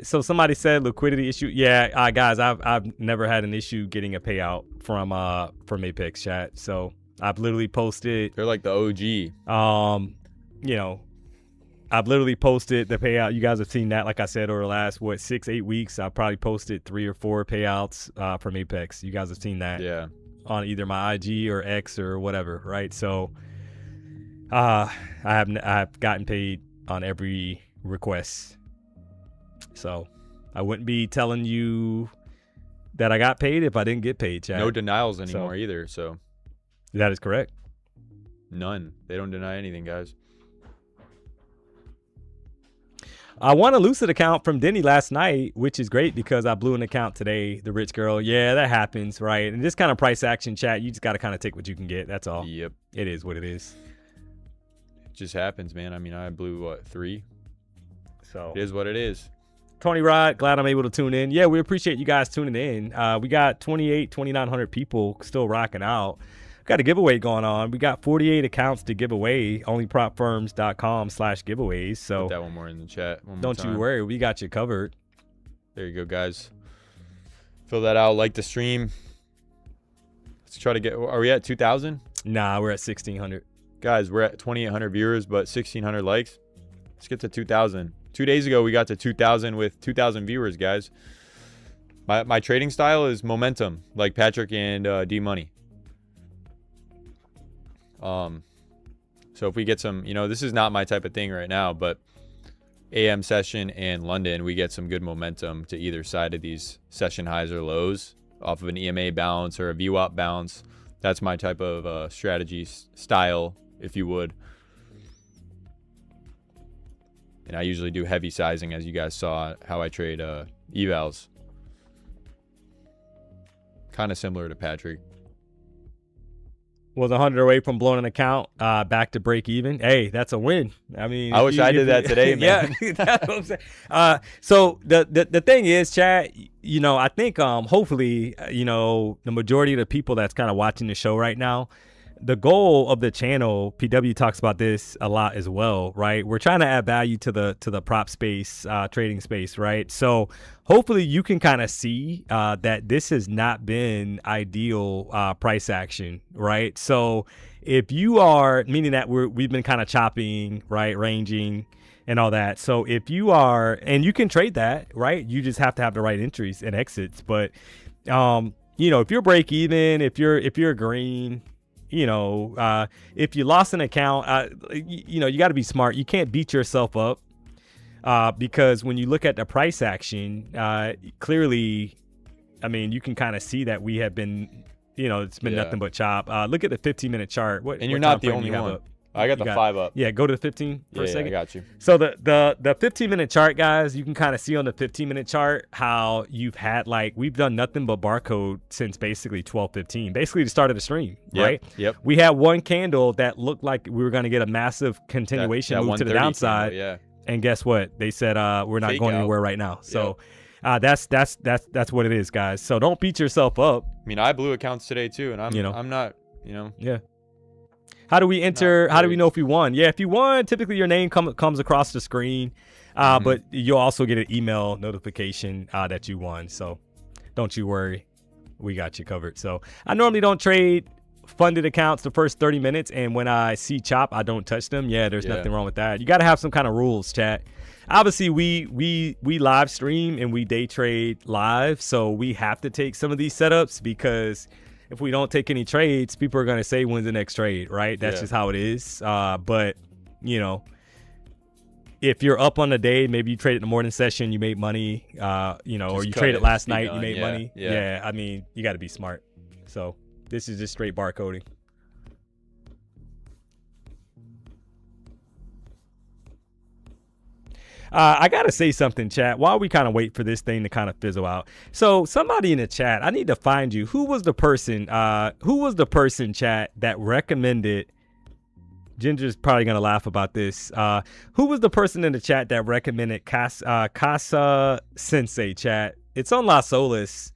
So somebody said liquidity issue. Yeah, guys, I've never had an issue getting a payout from Apex, chat. So I've literally posted.
They're like the OG.
You know, I've literally posted the payout. You guys have seen that, like I said, over the last 6-8 weeks. I've probably posted 3 or 4 payouts from Apex. You guys have seen that, on either my IG or X or whatever, right? So I've gotten paid on every request. So I wouldn't be telling you that I got paid if I didn't get paid, chat.
No denials anymore either. So
that is correct.
None. They don't deny anything, guys.
I won a Lucid account from Denny last night, which is great because I blew an account today. The rich girl. Yeah, that happens, right? And this kind of price action, chat, you just got to kind of take what you can get. That's all.
Yep.
It is what it is.
It just happens, man. I mean, I blew, 3?
So
it is what it is.
Tony Rod, glad I'm able to tune in. Yeah, we appreciate you guys tuning in. We got 2,900 people still rocking out. Got a giveaway going on. We got 48 accounts to give away. Onlypropfirms.com/giveaways. So
put that one more in the chat.
Don't you worry, we got you covered.
There you go, guys. Fill that out. Like the stream. Let's try to get. Are we at 2,000?
Nah, we're at 1,600.
Guys, we're at 2,800 viewers, but 1,600 likes. Let's get to 2,000. 2 days ago, we got to 2,000 with 2,000 viewers, guys. My trading style is momentum, like Patrick and Dmoney. So if we get some, this is not my type of thing right now, but AM session and London, we get some good momentum to either side of these session highs or lows off of an EMA bounce or a VWAP bounce. That's my type of strategy style, if you would. And I usually do heavy sizing, as you guys saw how I trade evals. Kind of similar to Patrick.
Was 100 away from blowing an account back to break even. Hey, that's a win. I mean,
I wish I did that today, man.
Yeah, that's what I'm saying. So the thing is, chat, I think hopefully, the majority of the people that's kind of watching the show right now, the goal of the channel, PW talks about this a lot as well, right? We're trying to add value to the prop space, trading space, right? So hopefully you can kind of see that this has not been ideal price action, right? So if you are, meaning that we've been kind of chopping, right, ranging and all that. So if you are, and you can trade that, right? You just have to have the right entries and exits. But if you're break even, if you're green, if you lost an account, you got to be smart. You can't beat yourself up because when you look at the price action, clearly, I mean, you can kind of see that we have been, it's been nothing but chop. Look at the 15-minute chart.
And you're not the only one. I got the 5 up.
Yeah, go to the 15 for a second.
I got you.
So the 15-minute chart, guys, you can kind of see on the 15-minute chart how you've had, we've done nothing but barcode since basically 12:15, basically the start of the stream, right?
Yep.
We had one candle that looked like we were going to get a massive continuation move to the downside.
Candle, yeah.
And guess what? They said we're not going anywhere right now. So that's what it is, guys. So don't beat yourself up.
I mean, I blew accounts today too, and I'm not.
Yeah. How do we enter? How do we know if you won? Yeah, if you won, typically your name comes across the screen, but you'll also get an email notification that you won. So don't you worry, we got you covered. So I normally don't trade funded accounts the first 30 minutes, and when I see chop, I don't touch them. Yeah, there's nothing wrong with that. You got to have some kind of rules, chat. Obviously, we live stream and we day trade live, so we have to take some of these setups because if we don't take any trades, people are going to say when's the next trade, right? That's just how it is. But, if you're up on the day, maybe you traded in the morning session, you made money, or you traded last night, you made money. Yeah, I mean, you got to be smart. So this is just straight barcoding. I got to say something, chat, while we kind of wait for this thing to kind of fizzle out. So somebody in the chat, I need to find you. Who was the person, chat, that recommended, Ginger's probably going to laugh about this. Who was the person in the chat that recommended Casa Sensei, chat? It's on La Solis,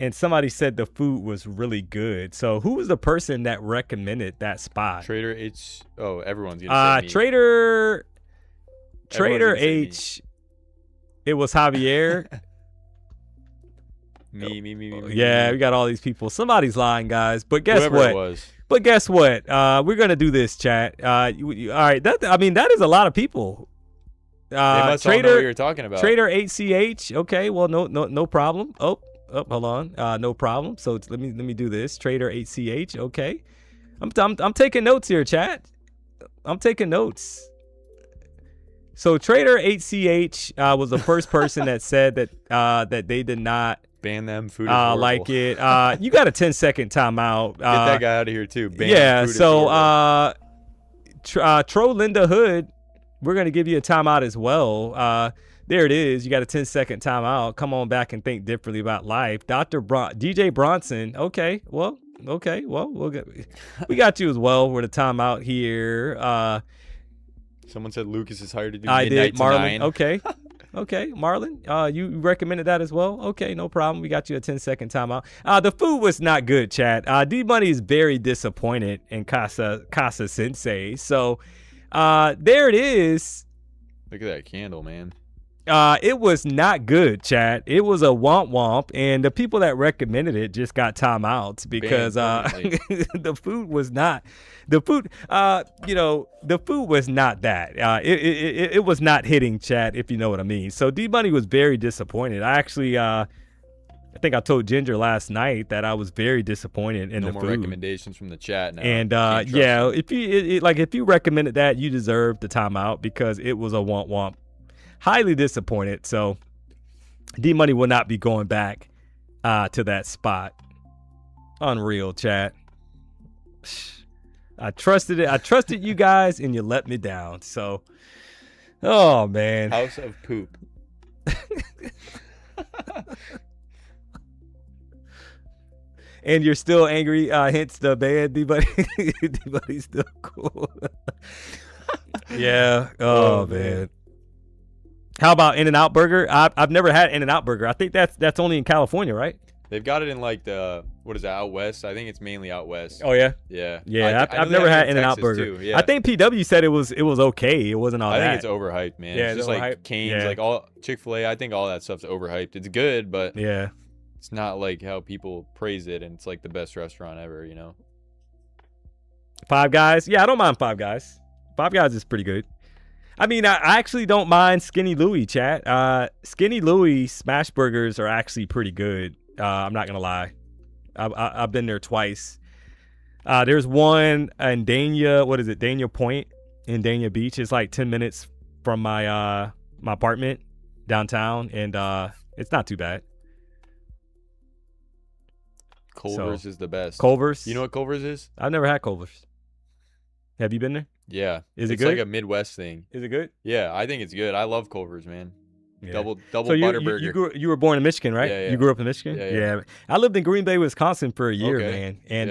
and somebody said the food was really good. So who was the person that recommended that spot?
Trader H. Oh, everyone's going to say me.
Trader H, it was Javier.
Me.
Yeah, we got all these people. Somebody's lying, guys. But guess
Whoever
what?
It was.
But guess what? We're gonna do this, chat. All right. That is a lot of people.
They must all know what you're talking about.
Trader HCH. Okay. Well, no problem. Oh, hold on. No problem. So let me do this. Trader HCH. Okay. I'm taking notes here, chat. I'm taking notes. So Trader HCH was the first person that said that they did not
ban them. Food is horrible.
Like it. You got a 10-second timeout.
Get that guy out of here too. Ban food
so Tro Linda Hood, we're gonna give you a timeout as well. There it is. You got a 10-second timeout. Come on back and think differently about life. DJ Bronson. Okay. Well, we got you as well. We're the timeout here.
Someone said Lucas is hired to do
I
midnight
did, Marlon.
to 9.
Okay, Marlon. You recommended that as well. Okay, no problem. We got you a 10-second timeout. The food was not good, chat. Dmoney is very disappointed in Casa Sensei. So there it is.
Look at that candle, man.
It was not good, chat. It was a womp, and the people that recommended it just got timeouts because the food was not. The food was not that. It was not hitting, chat, if you know what I mean. So Dmoney was very disappointed. I actually, I think I told Ginger last night that I was very disappointed in the food.
No more recommendations from the chat now.
And if you recommended that, you deserve the timeout because it was a womp. Highly disappointed. So Dmoney will not be going back to that spot. Unreal, chat. I trusted it. I trusted you guys, and you let me down. So, oh man.
House of poop.
and you're still angry. Hence the ban. D-Money's still cool. Yeah. Oh man. How about In-N-Out Burger? I've never had In-N-Out Burger. I think that's only in California, right?
They've got it in like what is that, out west? I think it's mainly out west.
Oh yeah.
Yeah.
Yeah. I've never had In-N-Out Burger.
Too, yeah.
I think PW said it was okay. It wasn't all that.
I think it's overhyped, man.
Yeah,
it's just
overhyped.
like Cane's,
Yeah.
like all Chick-fil-A. I think all that stuff's overhyped. It's good, but
Yeah.
it's not like how people praise it, and it's like the best restaurant ever, you know?
Five Guys. Yeah, I don't mind Five Guys. Five Guys is pretty good. I mean, I actually don't mind Skinny Louie, chat. Skinny Louie smash burgers are actually pretty good. I'm not gonna lie. I've been there twice. There's one in Dania. What is it? Dania Point in Dania Beach. It's like 10 minutes from my my apartment downtown, and it's not too bad.
Culver's is the best.
Culver's.
You know what Culver's is?
I've never had Culver's. Have you been there?
Yeah.
Is it
it's
good?
like a Midwest thing.
Is it good?
Yeah, I think it's good. I love Culver's, man.
Yeah.
Double
So
butter burger.
you were born in Michigan, right?
Yeah, yeah.
You grew up in Michigan?
Yeah.
I lived in Green Bay, Wisconsin for a year,
Okay.
man. And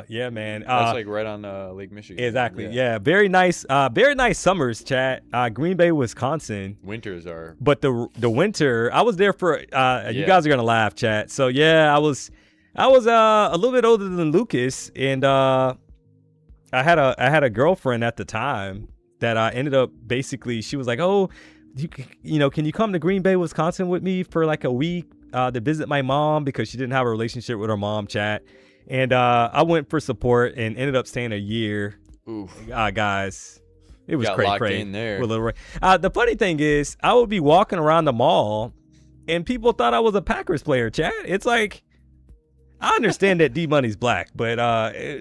yeah, man.
That's like right on Lake Michigan.
Exactly. Yeah. Very nice summers, chat. Green Bay, Wisconsin.
Winters are.
But the winter, I was there for you guys are gonna laugh, chat. So yeah, I was a little bit older than Lucas, and I had a girlfriend at the time that ended up basically, she was like, oh, you know, can you come to Green Bay, Wisconsin with me for like a week to visit my mom, because she didn't have a relationship with her mom, chat. And I went for support and ended up staying a year.
Oof.
Guys, it was
Got locked
cray
in there.
with Little Ray. The funny thing is, I would be walking around the mall and people thought I was a Packers player, chat. It's like, I understand that D-Money's black, but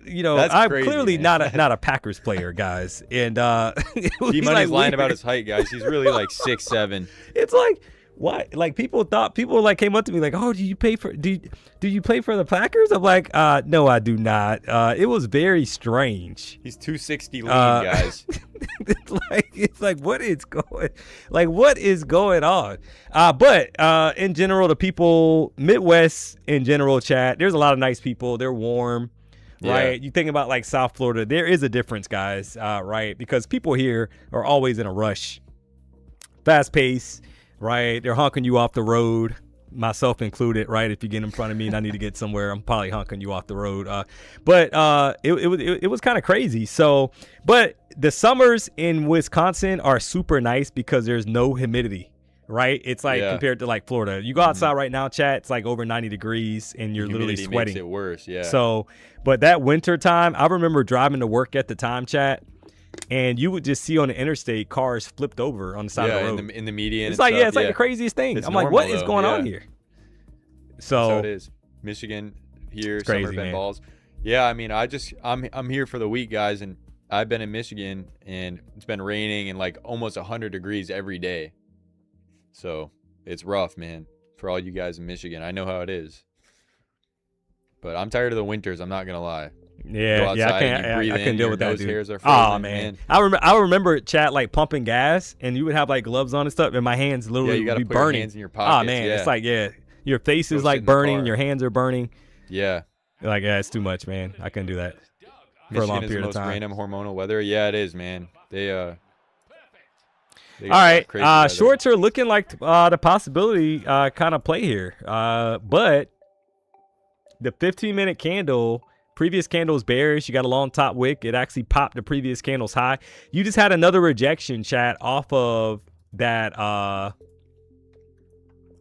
you know,
That's
I'm
crazy,
clearly
man.
not a Packers player, guys. And
D-Money's
like
lying about
weird.
his height, guys. He's really like 6'7".
It's like, why? Like people like came up to me like, oh, do you play for the Packers? I'm like, no, I do not. It was very strange.
He's 260 lean, guys.
it's like what is going on? But in general, the people Midwest in general, chat, there's a lot of nice people. They're warm, right?
Yeah.
You think about like South Florida, there is a difference, guys, right? Because people here are always in a rush, fast pace, right? They're honking you off the road, myself included, right? If you get in front of me and I need to get somewhere, I'm probably honking you off the road. But it was kind of crazy. So, but the summers in Wisconsin are super nice because there's no humidity, right? It's like compared to like Florida. You go outside right now, chat, it's like over 90 degrees and you're literally
Humidity
sweating.
makes it worse, yeah.
So, but that winter time, I remember driving to work at the time, chat, and you would just see on the interstate cars flipped over on the side of the road.
in the median.
It's
and
like,
stuff.
it's like the craziest thing.
It's
I'm like,
normal,
what is
though.
going on
Yeah.
here?
That's how
So
it is. Michigan here,
crazy,
summer Ben
man.
balls. Yeah, I mean, I'm here for the week, guys, and I've been in Michigan, and it's been raining and like almost 100 degrees every day. So it's rough, man, for all you guys in Michigan. I know how it is. But I'm tired of the winters. I'm not gonna lie.
yeah,
Go
yeah,
outside and you
I
breathe
can't
in,
deal
your
with that,
nose
dude.
hairs are
Oh
frozen,
man, I remember chat like pumping gas, and you would have like gloves on and stuff, and my hands
Yeah,
literally
you gotta
would be
put your
burning.
hands in your pockets.
Oh man,
yeah.
it's like your face
Go
is
sit
like
in the
burning,
car.
your hands are burning.
Yeah.
Like, yeah, it's too much, man. I couldn't do that for a
Michigan
long
is the
period of
most
time.
random hormonal weather. Yeah, it is, man. They got
All right,
crazy weather.
shorts are looking like the possibility kind of play here, but the 15-minute candle, previous candle's bearish. You got a long top wick. It actually popped the previous candle's high. You just had another rejection, chat, off of that.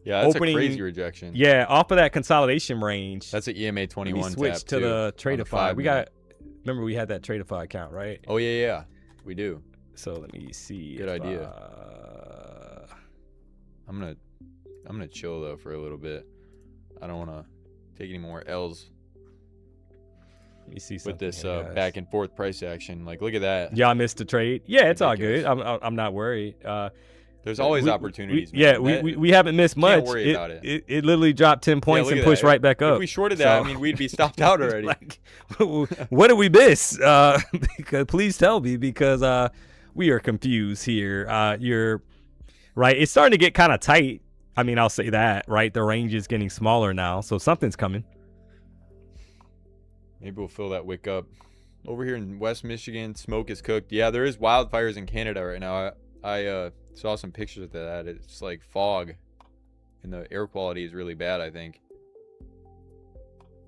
Yeah, that's
opening-
a crazy rejection.
Yeah, off of that consolidation range.
That's an EMA 21
Let me switch
tap,
to
too,
the
on
Tradeify. We
5-minute.
remember we had that Tradeify account, right?
Oh yeah, we do.
So let me see.
Good
if,
idea. I'm gonna chill though for a little bit. I don't want to take any more L's
Let me see
with
something
this
here, guys.
back and forth price action. Like, look at that.
Yeah, I missed the trade. Yeah, it's all good.
Ridiculous.
I'm not worried.
There's always
we-
opportunities.
we- yeah,
man.
we, we haven't missed much.
worry about it.
It literally dropped 10 points
look
and
at
pushed
that.
right back up.
If we shorted that,
So-
I mean, we'd be stopped out already.
Like, what did we miss? Because please tell me, because we are confused here. You're right. It's starting to get kind of tight. I mean, I'll say that, right? The range is getting smaller now, so something's coming.
Maybe we'll fill that wick up. Over here in West Michigan, smoke is cooked. Yeah, there is wildfires in Canada right now. I saw some pictures of that. It's like fog, and the air quality is really bad, I think.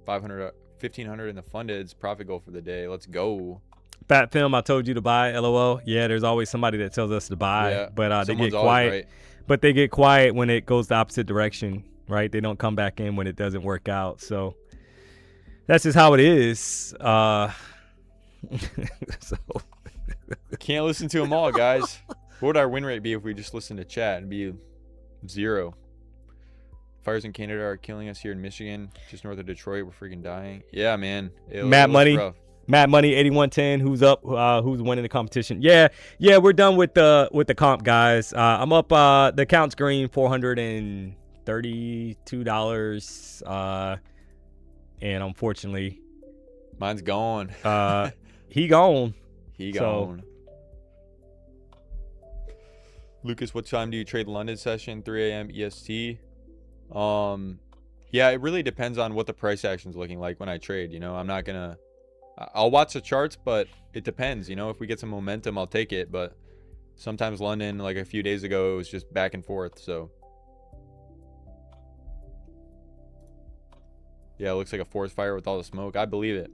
1,500 in the fundeds. Profit goal for the day. Let's go.
Fat Film, I told you to buy. LOL. Yeah, there's always somebody that tells us to buy,
Yeah,
but they
someone's
get
always
quiet.
right.
But they get quiet when it goes the opposite direction, right? They don't come back in when it doesn't work out. So that's just how it is. So
Can't listen to them all, guys. What would our win rate be if we just listened to chat? It'd be 0. Fires in Canada are killing us here in Michigan, just north of Detroit. We're freaking dying. Yeah, man.
Matt Money. Matt Money 8110, who's up, who's winning the competition. Yeah, we're done with the comp, guys. I'm up, the account's green, $432, and unfortunately
Mine's gone.
he gone.
He gone. Lucas, what time do you trade London session? 3 a.m. EST. Yeah, it really depends on what the price action's looking like when I trade. You know, I'm not gonna. I'll watch the charts, but it depends. You know, if we get some momentum, I'll take it. But sometimes London, like a few days ago, it was just back and forth. So yeah, it looks like a forest fire with all the smoke. I believe it.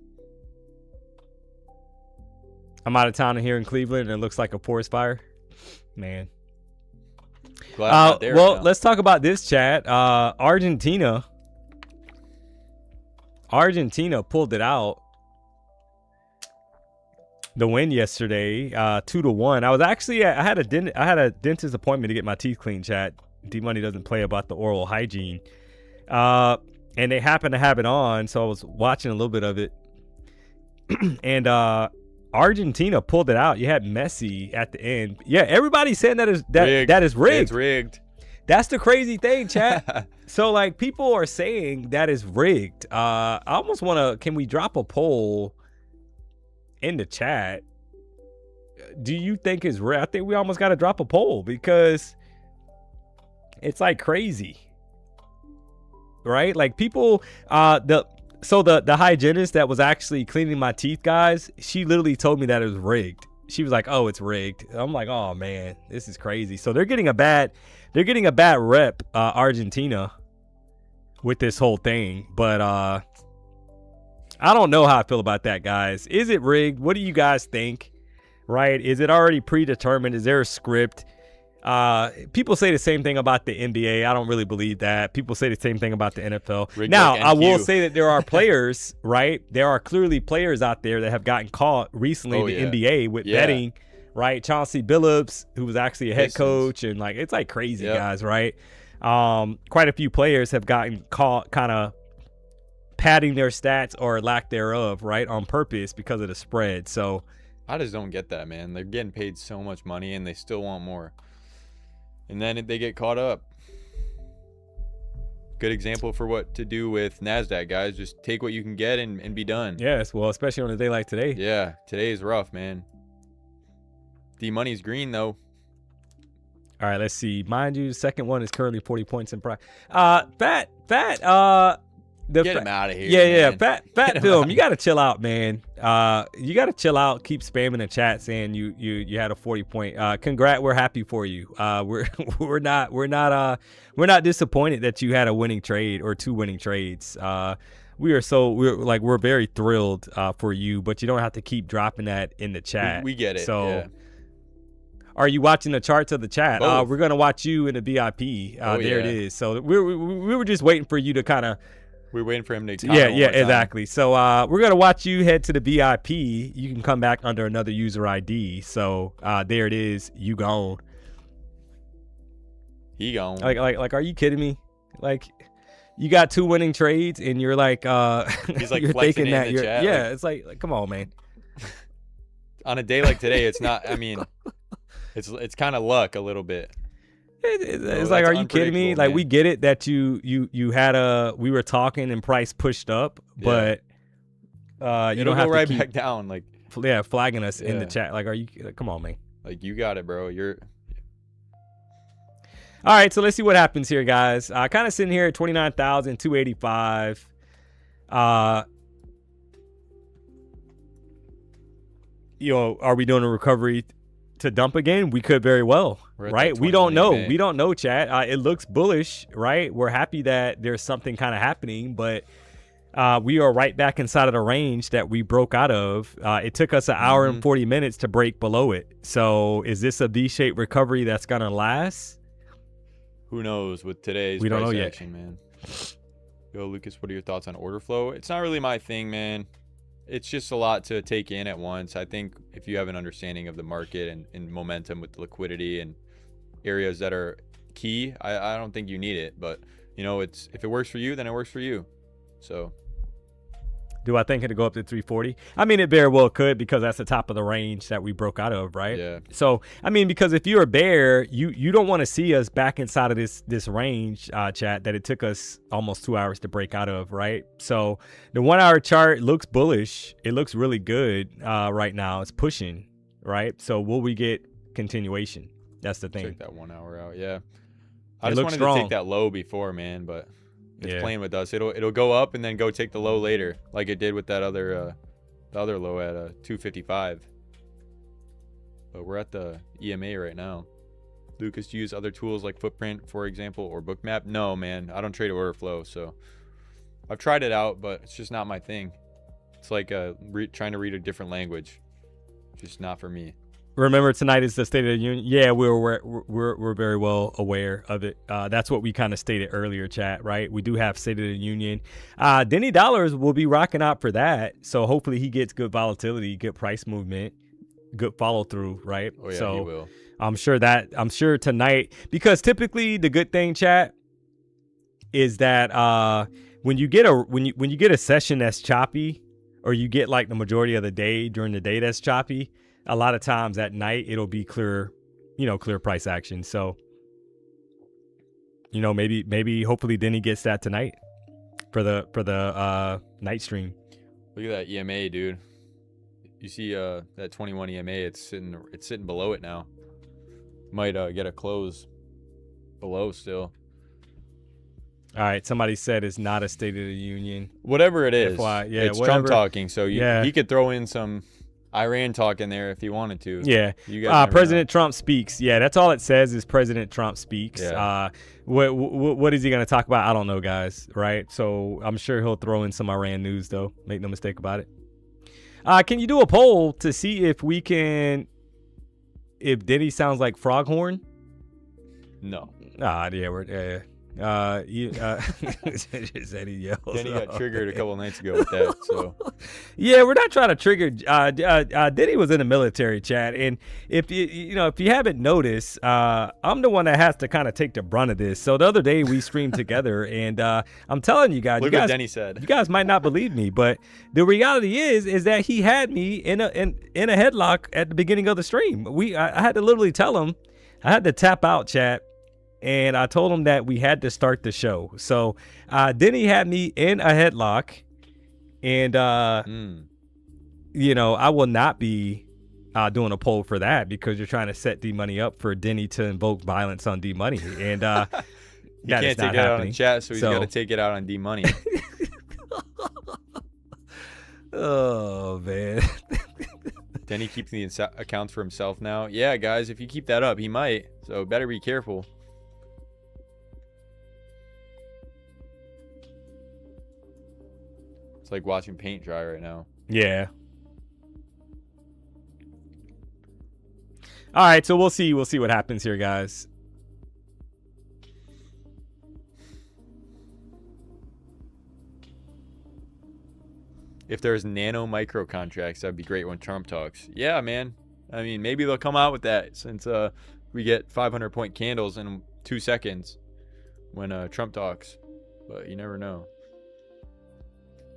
I'm out of town here in Cleveland, and it looks like a forest fire. Man.
Glad I'm not there
well,
now.
let's talk about this, chat. Argentina pulled it out. The win yesterday, 2-1. I was actually I had a dentist appointment to get my teeth cleaned, chat. Dmoney doesn't play about the oral hygiene. And they happened to have it on, so I was watching a little bit of it. And Argentina pulled it out. You had Messi at the end. Yeah, everybody's saying that is rigged.
It's rigged.
That's the crazy thing, chat. So like people are saying that is rigged. I almost want to, can we drop a poll in the chat? Do you think it's rigged? I think we almost got to drop a poll because it's like crazy. Right? Like people, the hygienist that was actually cleaning my teeth, guys, she literally told me that it was rigged. She was like, "Oh, it's rigged." I'm like, "Oh man, this is crazy." So they're getting a bad rep, Argentina, with this whole thing. But I don't know how I feel about that, guys. Is it rigged? What do you guys think? Right? Is it already predetermined? Is there a script? People say the same thing about the NBA. I don't really believe that. People say the same thing about the NFL.
Rigged
Now,
like
I will
NQ.
say that there are players, right? There are clearly players out there that have gotten caught recently in the NBA with betting, right? Chauncey Billups, who was actually a head
Pistons.
coach, and like it's like crazy, guys, right? Quite a few players have gotten caught kind of padding their stats or lack thereof, right, on purpose because of the spread. So
I just don't get that, man. They're getting paid so much money and they still want more. And then they get caught up. Good example for what to do with NASDAQ, guys. Just take what you can get and be done.
yes, well, especially on a day like today.
Yeah, today is rough, man. Dmoney's green, though.
All right, let's see. Mind you, the second one is currently 40 points in price.
Get him out of here.
Yeah,
man.
fat film. You gotta chill out, man. You gotta chill out. Keep spamming the chat saying you had a 40 point. Congrats, we're happy for you. We're not disappointed that you had a winning trade or 2 winning trades. We're very thrilled for you, but you don't have to keep dropping that in the chat.
We get it.
So.
Yeah.
Are you watching the charts of the chat?
Both.
We're gonna watch you in the VIP. There it is. So we were just waiting for you to kind of.
We're waiting for him to
Yeah, exactly. So we're gonna watch you head to the VIP. You can come back under another user ID. So there it is. You gone.
He gone.
Like, are you kidding me? Like, you got 2 winning trades, and you're like,
He's like
you're
flexing
thinking
it
that
in the
you're,
chat.
yeah. It's like, come on, man.
On a day like today, it's not. I mean, it's kind of luck a little bit.
It's like, are you kidding me?
unpredictable,
Like,
man.
we get it that you had we were talking and price pushed up, but you
It'll
don't have
go
to
right
keep
back down. Like
flagging us in the
Yeah.
chat. Like, are you? Come on, man.
you got it, bro. You're.
All right, so let's see what happens here, guys. Kind of sitting here at 29,285. are we doing a recovery to dump again? We could very well, right? We don't know. We don't know, chat. It looks bullish, right? We're happy that there's something kind of happening, but we are right back inside of the range that we broke out of. It took us an hour and 40 minutes to break below it. So is this a V-shaped recovery that's going to last?
Who knows with today's
we don't
price
know
action, man. Yo, Lucas, what are your thoughts on order flow? It's not really my thing, man. It's just a lot to take in at once. I think if you have an understanding of the market and momentum with liquidity and areas that are key, I don't think you need it. But, if it works for you, then it works for you. So...
Do I think it'll go up to 340? I mean, it very well could, because that's the top of the range that we broke out of, right?
Yeah.
So, I mean, because if you're a bear, you don't want to see us back inside of this range, chat, that it took us almost 2 hours to break out of, right? So the 1 hour chart looks bullish. It looks really good right now. It's pushing, right? So will we get continuation? That's the thing.
Check that 1 hour out. Yeah. I
It
just
looks
wanted
strong.
to take that low before, man, but it's
Yeah.
playing with us. It'll go up and then go take the low later, like it did with that other the other low at 255. But we're at the EMA right now. Lucas, do you use other tools like Footprint, for example, or Bookmap? No, man. I don't trade order flow, so I've tried it out, but it's just not my thing. It's like trying to read a different language. Just not for me.
Remember, tonight is the State of the Union. Yeah, we're very well aware of it. That's what we kind of stated earlier, chat, right? We do have State of the Union. Denny Dollars will be rocking out for that. So hopefully he gets good volatility, good price movement, good follow through, right?
Oh yeah,
so
he will.
I'm sure tonight, because typically the good thing, chat, is that when you get a session that's choppy, or you get like the majority of the day during the day that's choppy, a lot of times at night it'll be clear price action. So, maybe hopefully Denny gets that tonight for the night stream.
Look at that EMA, dude. You see that 21 EMA? It's sitting below it now. Might get a close below still.
All right, somebody said it's not a State of the Union.
Whatever it is,
FY, yeah,
it's
whatever.
Trump talking. So
Yeah.
he could throw in some Iran talk in there if he wanted to.
Yeah.
You guys never
President Trump speaks. Yeah, that's all it says is President Trump speaks.
Yeah.
What is he going to talk about? I don't know, guys. Right. So I'm sure he'll throw in some Iran news, though. Make no mistake about it. Can you do a poll to see if Diddy sounds like Froghorn?
know.
Yeah, we're said he yells.
Denny got triggered a couple nights ago with that. So
Yeah, we're not trying to trigger. Diddy was in the military, chat, and if you haven't noticed, I'm the one that has to kind of take the brunt of this. So the other day we streamed together, and I'm telling you guys,
look what Denny said.
you guys might not believe me, but the reality is that he had me in a headlock at the beginning of the stream. I had to literally tell him, I had to tap out, chat. And I told him that we had to start the show. So Denny had me in a headlock. And, I will not be doing a poll for that, because you're trying to set Dmoney up for Denny to invoke violence on Dmoney. And
he can't take it out on chat, so he's got to take it out on Dmoney.
Oh, man.
Denny keeps the accounts for himself now. Yeah, guys, if you keep that up, he might. So better be careful. It's like watching paint dry right now.
Yeah. All right, so we'll see what happens here, guys.
If there's nano micro contracts, that'd be great when Trump talks. Yeah, man. I mean, maybe they'll come out with that, since we get 500-point candles in 2 seconds when Trump talks. But you never know.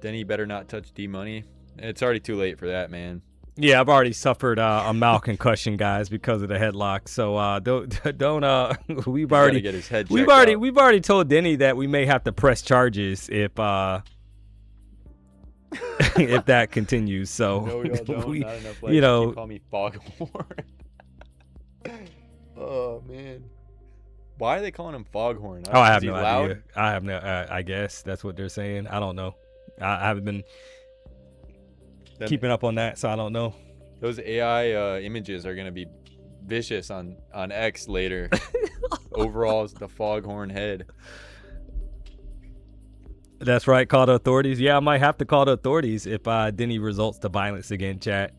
Denny better not touch Dmoney. It's already too late for that, man.
Yeah, I've already suffered a mouth concussion, guys, because of the headlock. So don't we've already
get his head
we've
checked
already
out.
told Denny that we may have to press charges if if that continues. So
No, y'all don't.
we,
Not enough likes.
you know,
Keep calling me Foghorn. Oh man, why are they calling him Foghorn?
I
Is
have
he
no
loud?
idea. I have no. I guess that's what they're saying. I don't know. I haven't been keeping up on that, so I don't know.
Those AI images are gonna be vicious on X later. Overall, it's the foghorn head.
That's right. Call the authorities. Yeah, I might have to call the authorities if Denny results to violence again, chat.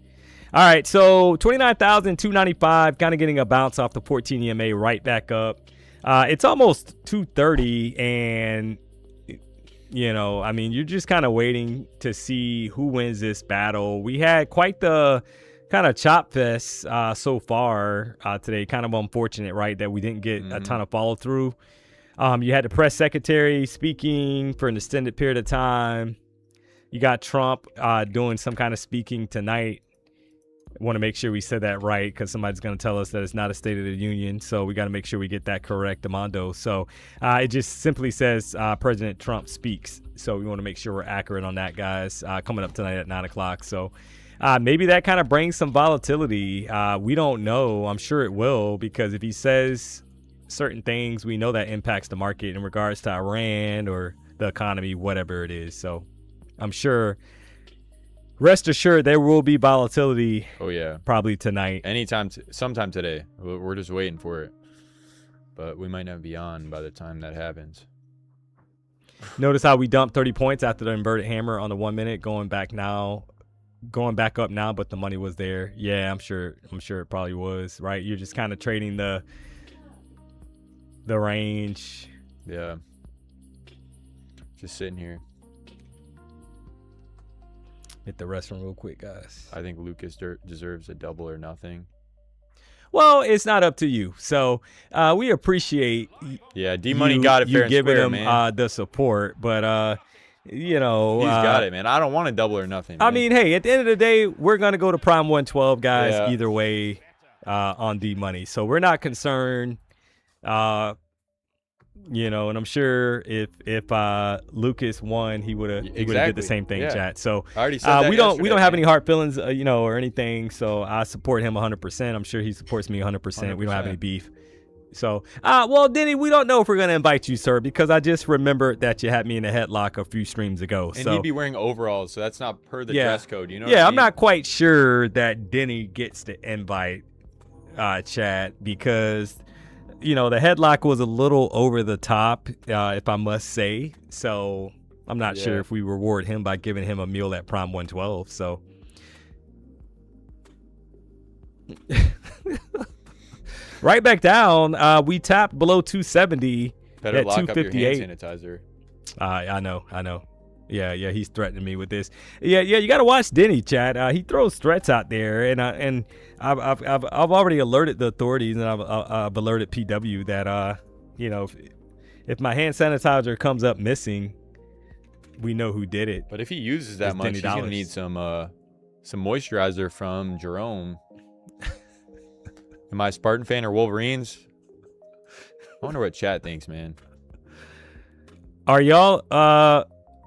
All right, so 29,295, kind of getting a bounce off the 14 EMA right back up. It's almost 230, and you know, I mean, you're just kind of waiting to see who wins this battle. We had quite the kind of chop fest so far today. Kind of unfortunate, right, that we didn't get a ton of follow through. You had the press secretary speaking for an extended period of time. You got Trump doing some kind of speaking tonight. I want to make sure we said that right, because somebody's going to tell us that it's not a State of the Union. So we got to make sure we get that correct, Amando. So it just simply says President Trump speaks. So we want to make sure we're accurate on that, guys. Coming up tonight at 9 o'clock. So maybe that kind of brings some volatility. We don't know. I'm sure it will, because if he says certain things, we know that impacts the market in regards to Iran or the economy, whatever it is. So I'm sure, rest assured, there will be volatility.
Oh yeah,
probably tonight,
anytime, sometime today. We're just waiting for it, but we might not be on by the time that happens.
Notice how we dumped 30 points after the inverted hammer on the 1 minute, going back up now, but the money was there. Yeah, I'm sure it probably was, right? You're just kind of trading the range.
Yeah, just sitting here.
Hit the restroom real quick, guys.
I think Lucas deserves a double or nothing.
Well, it's not up to you. So we appreciate
Dmoney got it fair and
giving
square,
him
man.
the support, but you know,
he's got it, man. I don't want a double or nothing, man.
I mean, hey, at the end of the day, we're gonna go to prime 112, guys. Either way, on Dmoney, so we're not concerned. You know, and I'm sure if Lucas won, he would have did the same thing, chat. So
I already said that
we don't have any hard feelings, you know, or anything. So I support him 100%. I'm sure he supports me 100%. We don't have any beef. So, well, Denny, we don't know if we're gonna invite you, sir, because I just remembered that you had me in a headlock a few streams ago.
And
so
he'd be wearing overalls, so that's not per the dress code. You know?
Yeah, I'm not quite sure that Denny gets the invite, chat, because, you know, the headlock was a little over the top, if I must say. So I'm not sure if we reward him by giving him a meal at prime 112. So right back down. We tapped below 270.
Better
at
lock up your
258.
hand sanitizer.
I know. Yeah, he's threatening me with this. Yeah, you got to watch Denny, chat. He throws threats out there, and I've already alerted the authorities, and I've alerted PW that you know, if my hand sanitizer comes up missing, we know who did it.
But if he uses that much, he's gonna need some moisturizer from Jerome. Am I a Spartan fan or Wolverines? I wonder what chat thinks, man.
Are y'all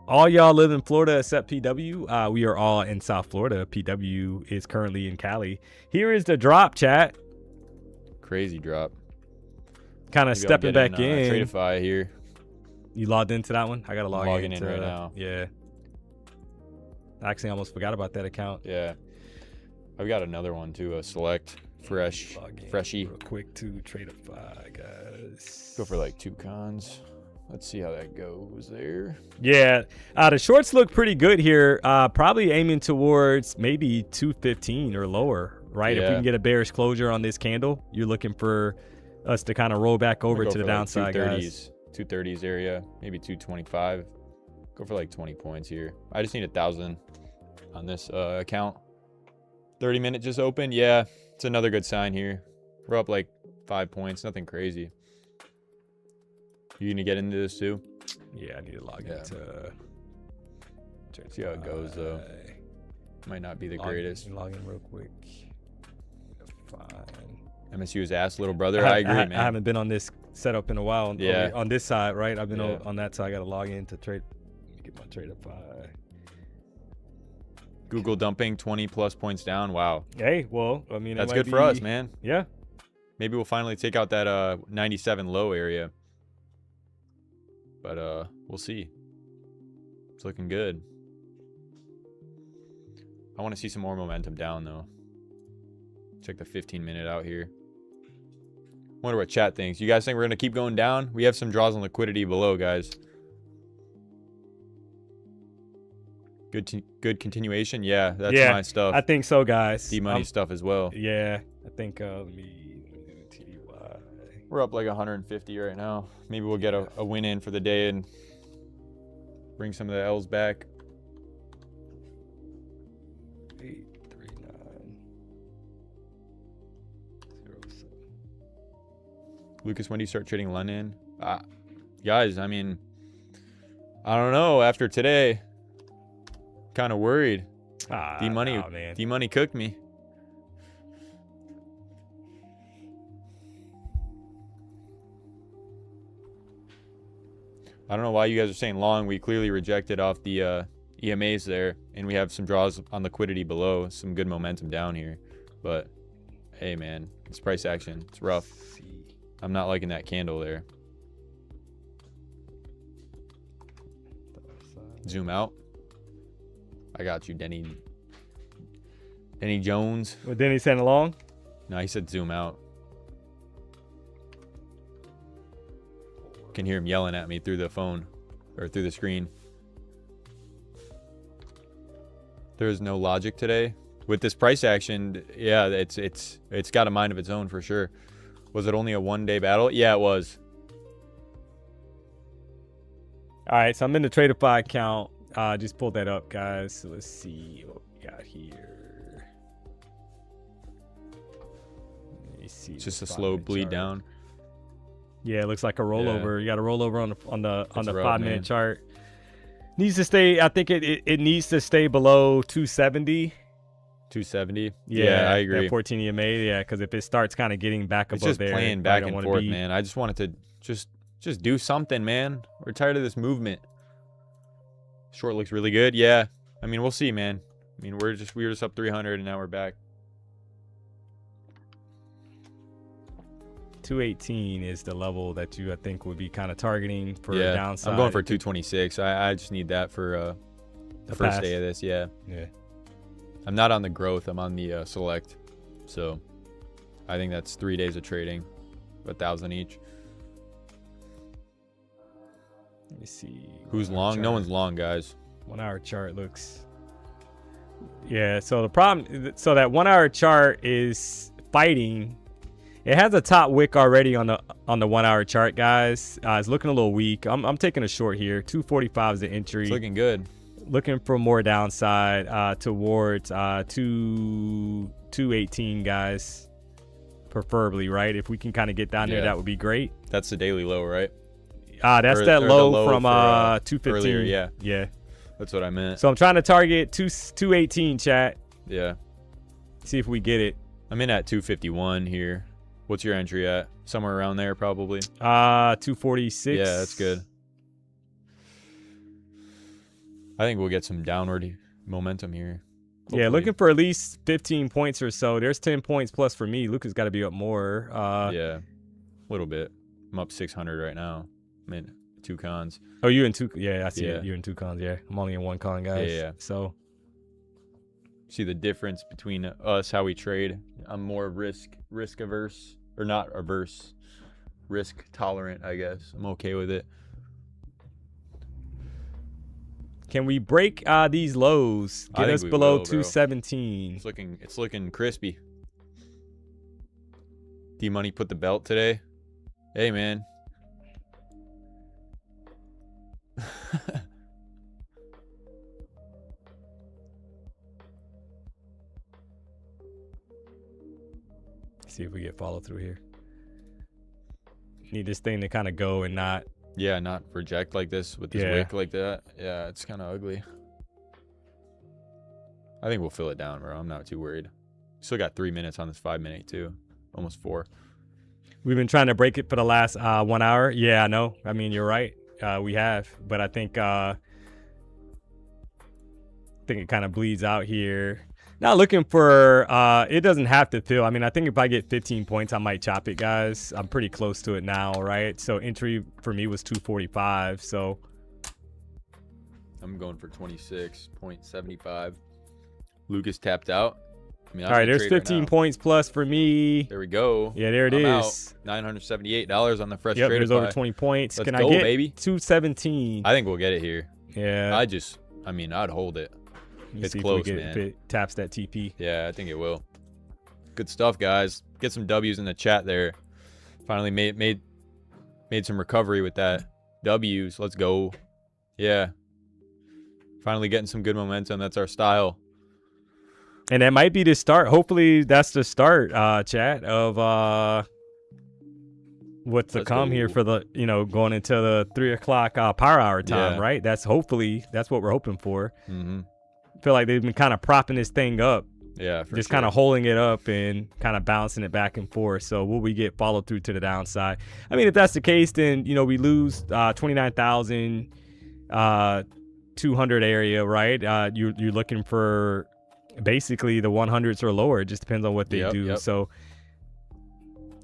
all y'all live in Florida except PW? We are all in South Florida. PW is currently in Cali. Here is the drop, chat.
Crazy drop.
Kind of stepping back in.
Tradeify here.
You logged into that one? I gotta log in
right now.
Yeah. Actually, I almost forgot about that account.
Yeah. I've got another one too. A select freshie.
Real quick to Tradeify, guys.
Go for like 2 cons. Let's see how that goes there.
Yeah, the shorts look pretty good here. Probably aiming towards maybe 215 or lower, right?
Yeah.
If we can get a bearish closure on this candle, you're looking for us to kind of roll back over to the downside, guys.
230s area, maybe 225. Go for like 20 points here. I just need 1,000 on this account. 30-minute just opened. Yeah, it's another good sign here. We're up like 5 points. Nothing crazy. You gonna get into this too?
Yeah, I need to log into.
See how it goes though. Might not be the greatest.
Log in real quick. Fine.
MSU's ass, little brother. I agree, man.
I haven't been on this setup in a while.
Yeah.
On this side, right? I've been on that side. I gotta log in to trade. Get my Tradeify.
Google dumping 20+ points down. Wow.
Hey, well, I mean,
that's good for us, man.
Yeah.
Maybe we'll finally take out that 97 low area. But we'll see. It's looking good. I want to see some more momentum down though. Check the 15-minute out here. Wonder what chat thinks. You guys think we're going to keep going down? We have some draws on liquidity below, guys. Good continuation. Yeah, that's my stuff.
I think so, guys.
Dmoney stuff as well.
Yeah, I think let me do TDY.
We're up like 150 right now. Maybe we'll get a win in for the day and bring some of the L's back.
83907.
Lucas, when do you start trading London? Guys, I mean, I don't know. After today, kind of worried. Dmoney cooked me. I don't know why you guys are saying long. We clearly rejected off the EMAs there, and we have some draws on liquidity below. Some good momentum down here. But, hey, man, it's price action. It's rough. I'm not liking that candle there. Zoom out. I got you, Denny Jones.
Well, Denny sent along?
No, he said zoom out. Can hear him yelling at me through the phone or through the screen. There's no logic today with this price action. Yeah, it's got a mind of its own for sure. Was it only a one-day battle? Yeah, it was.
All right, so I'm in the Traderify account. Just pulled that up, guys. So let's see what we got here. Let me see.
It's just a slow bleed down.
Yeah, it looks like a rollover. You got a rollover on the 5-minute chart. Needs to stay. I think it needs to stay below 270.
270. Yeah, I agree.
That 14 EMA. Yeah, because if it starts kind of getting back above
it's just
there,
playing back and forth, man. I just wanted to just do something, man. We're tired of this movement. Short looks really good. Yeah, I mean, we'll see, man. I mean, we were just up 300 and now we're back.
218 is the level that I think would be kind of targeting for a downside.
I'm going for 226. I just need that for the first day of this. Yeah. I'm not on the growth. I'm on the select. So I think that's 3 days of trading, 1,000 each.
Let me see.
Who's long? No one's long, guys.
1 hour chart looks. Yeah. So the problem. So that 1 hour chart is fighting. It has a top wick already on the 1 hour chart, guys. It's looking a little weak. I'm taking a short here. 245 is the entry.
It's looking good.
Looking for more downside towards 218, guys. Preferably, right? If we can kind of get down there, that would be great.
That's the daily low, right?
That's that low from 215.
Earlier,
yeah.
That's what I meant.
So I'm trying to target 218, chat.
Yeah.
See if we get it.
I'm in at 251 here. What's your entry at? Somewhere around there, probably.
246.
Yeah, that's good. I think we'll get some downward momentum here. Hopefully.
Yeah, looking for at least 15 points or so. There's 10 points plus for me. Luca's got to be up more.
Yeah, a little bit. I'm up 600 right now. I'm in 2 cons.
Oh, you in 2? Yeah, I see it. You're in 2 cons. Yeah, I'm only in 1 con, guys.
Yeah.
So
see the difference between us, how we trade. I'm more risk averse, or not averse, risk tolerant, I guess. I'm okay with it.
Can we break these lows? Get us below 217.
It's looking crispy. Dmoney put the belt today. Hey, man.
See if we get follow through here. Need this thing to kind of go and not.
Yeah, not reject like this with this wick like that. Yeah, it's kind of ugly. I think we'll fill it down, bro. I'm not too worried. Still got 3 minutes on this 5-minute too. Almost 4.
We've been trying to break it for the last 1 hour. Yeah, I know. I mean, you're right. We have, but I think it kind of bleeds out here. Not looking for, it doesn't have to fill. I mean, I think if I get 15 points, I might chop it, guys. I'm pretty close to it now, right? So entry for me was 245, so.
I'm going for 26.75. Lucas tapped out. I mean,
All right, there's 15 points plus for me.
There we go.
Yeah, there it is.
$978 on the fresh
Yep,
trader.
there's over 20 points.
Let's
Can
go,
I get
baby.
217?
I think we'll get it here.
Yeah.
I mean, I'd hold it. It's
See if
close,
we
man.
If it taps that TP.
Yeah, I think it will. Good stuff, guys. Get some W's in the chat there. Finally made some recovery with that. W's. Let's go. Yeah. Finally getting some good momentum. That's our style.
And that might be the start. Hopefully that's the start, chat, of what's to come here for the, going into the 3 o'clock power hour time, right? That's what we're hoping for. Feel like they've been kind of propping this thing up.
Yeah,
just kind of holding it up and kind of bouncing it back and forth. So will we get followed through to the downside? I mean, if that's the case, then, we lose 29,200 area, right? You're looking for basically the 100s or lower. It just depends on what they do. So,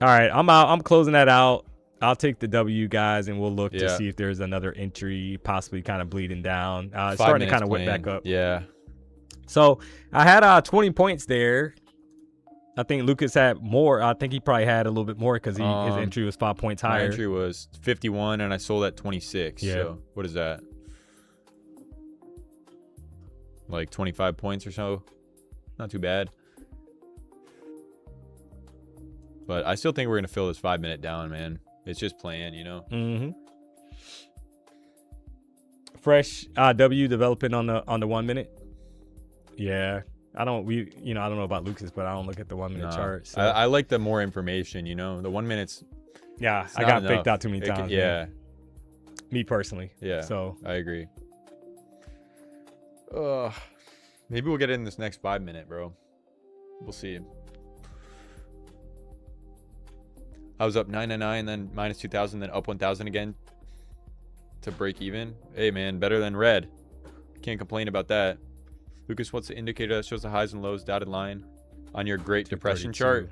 all right, I'm out. I'm closing that out. I'll take the W, guys, and we'll look to see if there's another entry possibly kind of bleeding down. Starting to kind of whip back up.
Yeah.
So I had 20 points there. I think Lucas had more. I think he probably had a little bit more because his entry was 5 points higher.
My entry was 51, and I sold at 26. Yeah. So what is that? Like 25 points or so. Not too bad. But I still think we're going to fill this 5 minute down, man. It's just playing,
Fresh W developing on the 1 minute. Yeah. I don't know about Lucas, but I don't look at the 1 minute chart. So.
I like the more information, the 1 minute's.
Yeah, I got faked out too many times.
Yeah.
Man. Me personally.
Yeah.
So
I agree. Maybe we'll get it in this next 5 minute, bro. We'll see. I was up 999, then minus 2,000, then up 1,000 again to break even. Hey, man, better than red. Can't complain about that. Lucas, what's the indicator that shows the highs and lows dotted line on your Great Depression chart?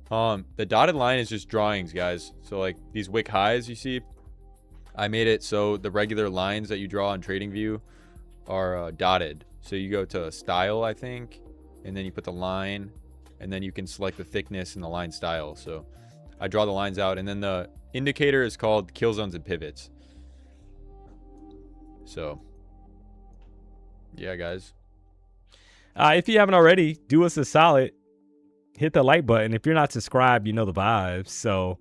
The dotted line is just drawings, guys. So like these wick highs you see, I made it so the regular lines that you draw on TradingView are dotted. So you go to style, I think, and then you put the line, and then you can select the thickness and the line style. So I draw the lines out, and then the indicator is called kill zones and pivots. So yeah, guys.
If you haven't already, do us a solid. Hit the like button. If you're not subscribed, you know the vibes. So,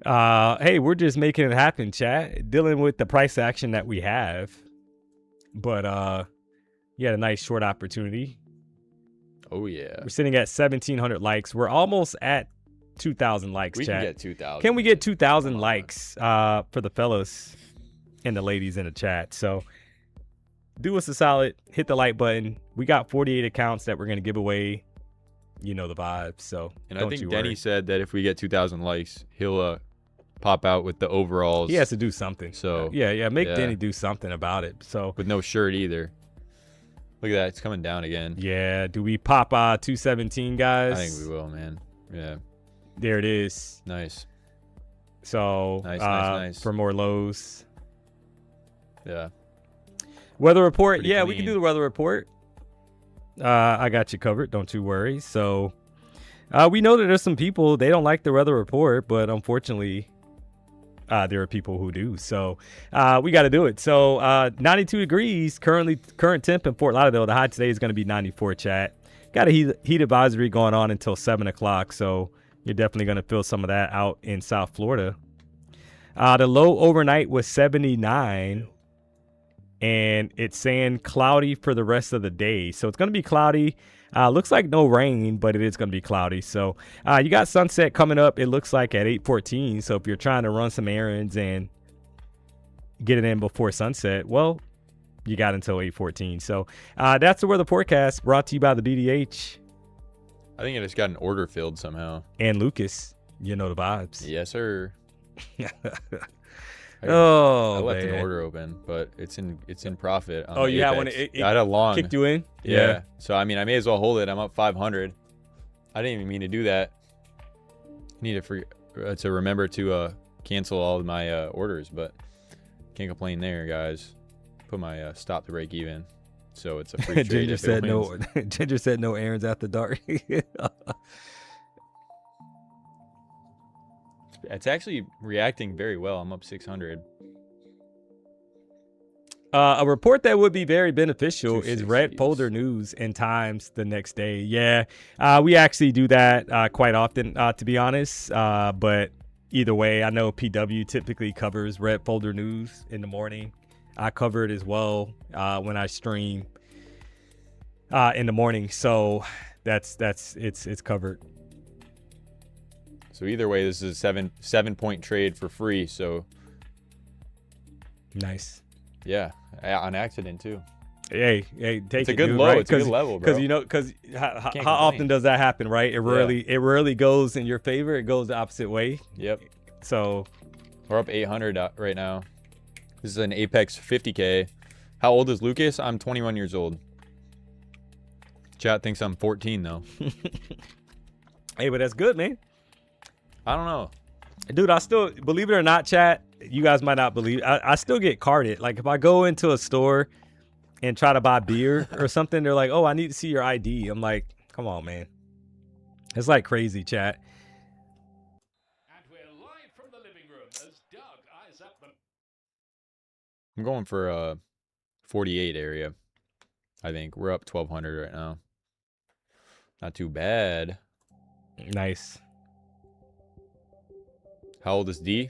hey, we're just making it happen, chat. Dealing with the price action that we have. But you had a nice short opportunity.
Oh, yeah.
We're sitting at 1,700 likes. We're almost at 2,000 likes,
we
chat.
Can get 2,000.
Can we get 2,000 likes for the fellas and the ladies in the chat? So, do us a solid, hit the like button. We got 48 accounts that we're going to give away. You know the vibes. So,
and I think Denny said that if we get 2,000 likes, he'll pop out with the overalls.
He has to do something.
So
yeah, make Denny do something about it. So
with no shirt either. Look at that, it's coming down again.
Yeah, do we pop 217, guys?
I think we will, man. Yeah.
There it is.
Nice.
So
nice.
For more lows.
Yeah.
Weather report.
Pretty
yeah,
clean.
We can do the weather report. I got you covered. Don't you worry. So we know that there's some people, they don't like the weather report, but unfortunately, there are people who do. So we got to do it. So 92 degrees, current temp in Fort Lauderdale. The high today is going to be 94, chat. Got a heat advisory going on until 7 o'clock. So you're definitely going to feel some of that out in South Florida. The low overnight was 79. And it's saying cloudy for the rest of the day. So it's going to be cloudy. Looks like no rain, but it is going to be cloudy. So you got sunset coming up, it looks like at 8:14. So if you're trying to run some errands and get it in before sunset, well, you got until 8:14. So that's the weather forecast brought to you by the BDH.
I think I just got an order filled somehow.
And Lucas, you know the vibes.
Yes, sir. I left an order open, but it's in profit.
Oh, you had one. I
had a long.
Kicked you in?
Yeah. So I mean, I may as well hold it. I'm up 500. I didn't even mean to do that. I need to remember to cancel all of my orders, but can't complain there, guys. Put my stop to break even. so it's a free trade.
Ginger
if it
said
wins.
no. Ginger said no errands after dark.
It's actually reacting very well. I'm up 600.
A report that would be very beneficial is red
260s.
folder news and times the next day. Yeah, we actually do that quite often, to be honest. But either way, I know PW typically covers red folder news in the morning. I cover it as well when I stream in the morning. So it's covered.
So either way, this is a 7-point trade for free. So
Nice.
yeah, on accident too.
Hey, take
It's a
it,
good
dude,
low.
right?
It's a good level, bro.
Because how
complain.
often does that happen, right? It rarely goes in your favor. It goes the opposite way.
Yep.
So
We're up 800 right now. This is an Apex 50K. How old is Lucas? I'm 21 years old. Chat thinks I'm 14 though.
hey, but that's good, man.
I don't know.
Dude, I still, believe it or not, chat, you guys might not believe, I still get carded. Like if I go into a store and try to buy beer or something, they're like, oh, I need to see your ID. I'm like, come on, man. It's like crazy, chat.
And we're live from the living room as Doug eyes up the
I'm going for 48 area. I think we're up 1200 right now. Not too bad.
Nice.
How old is D?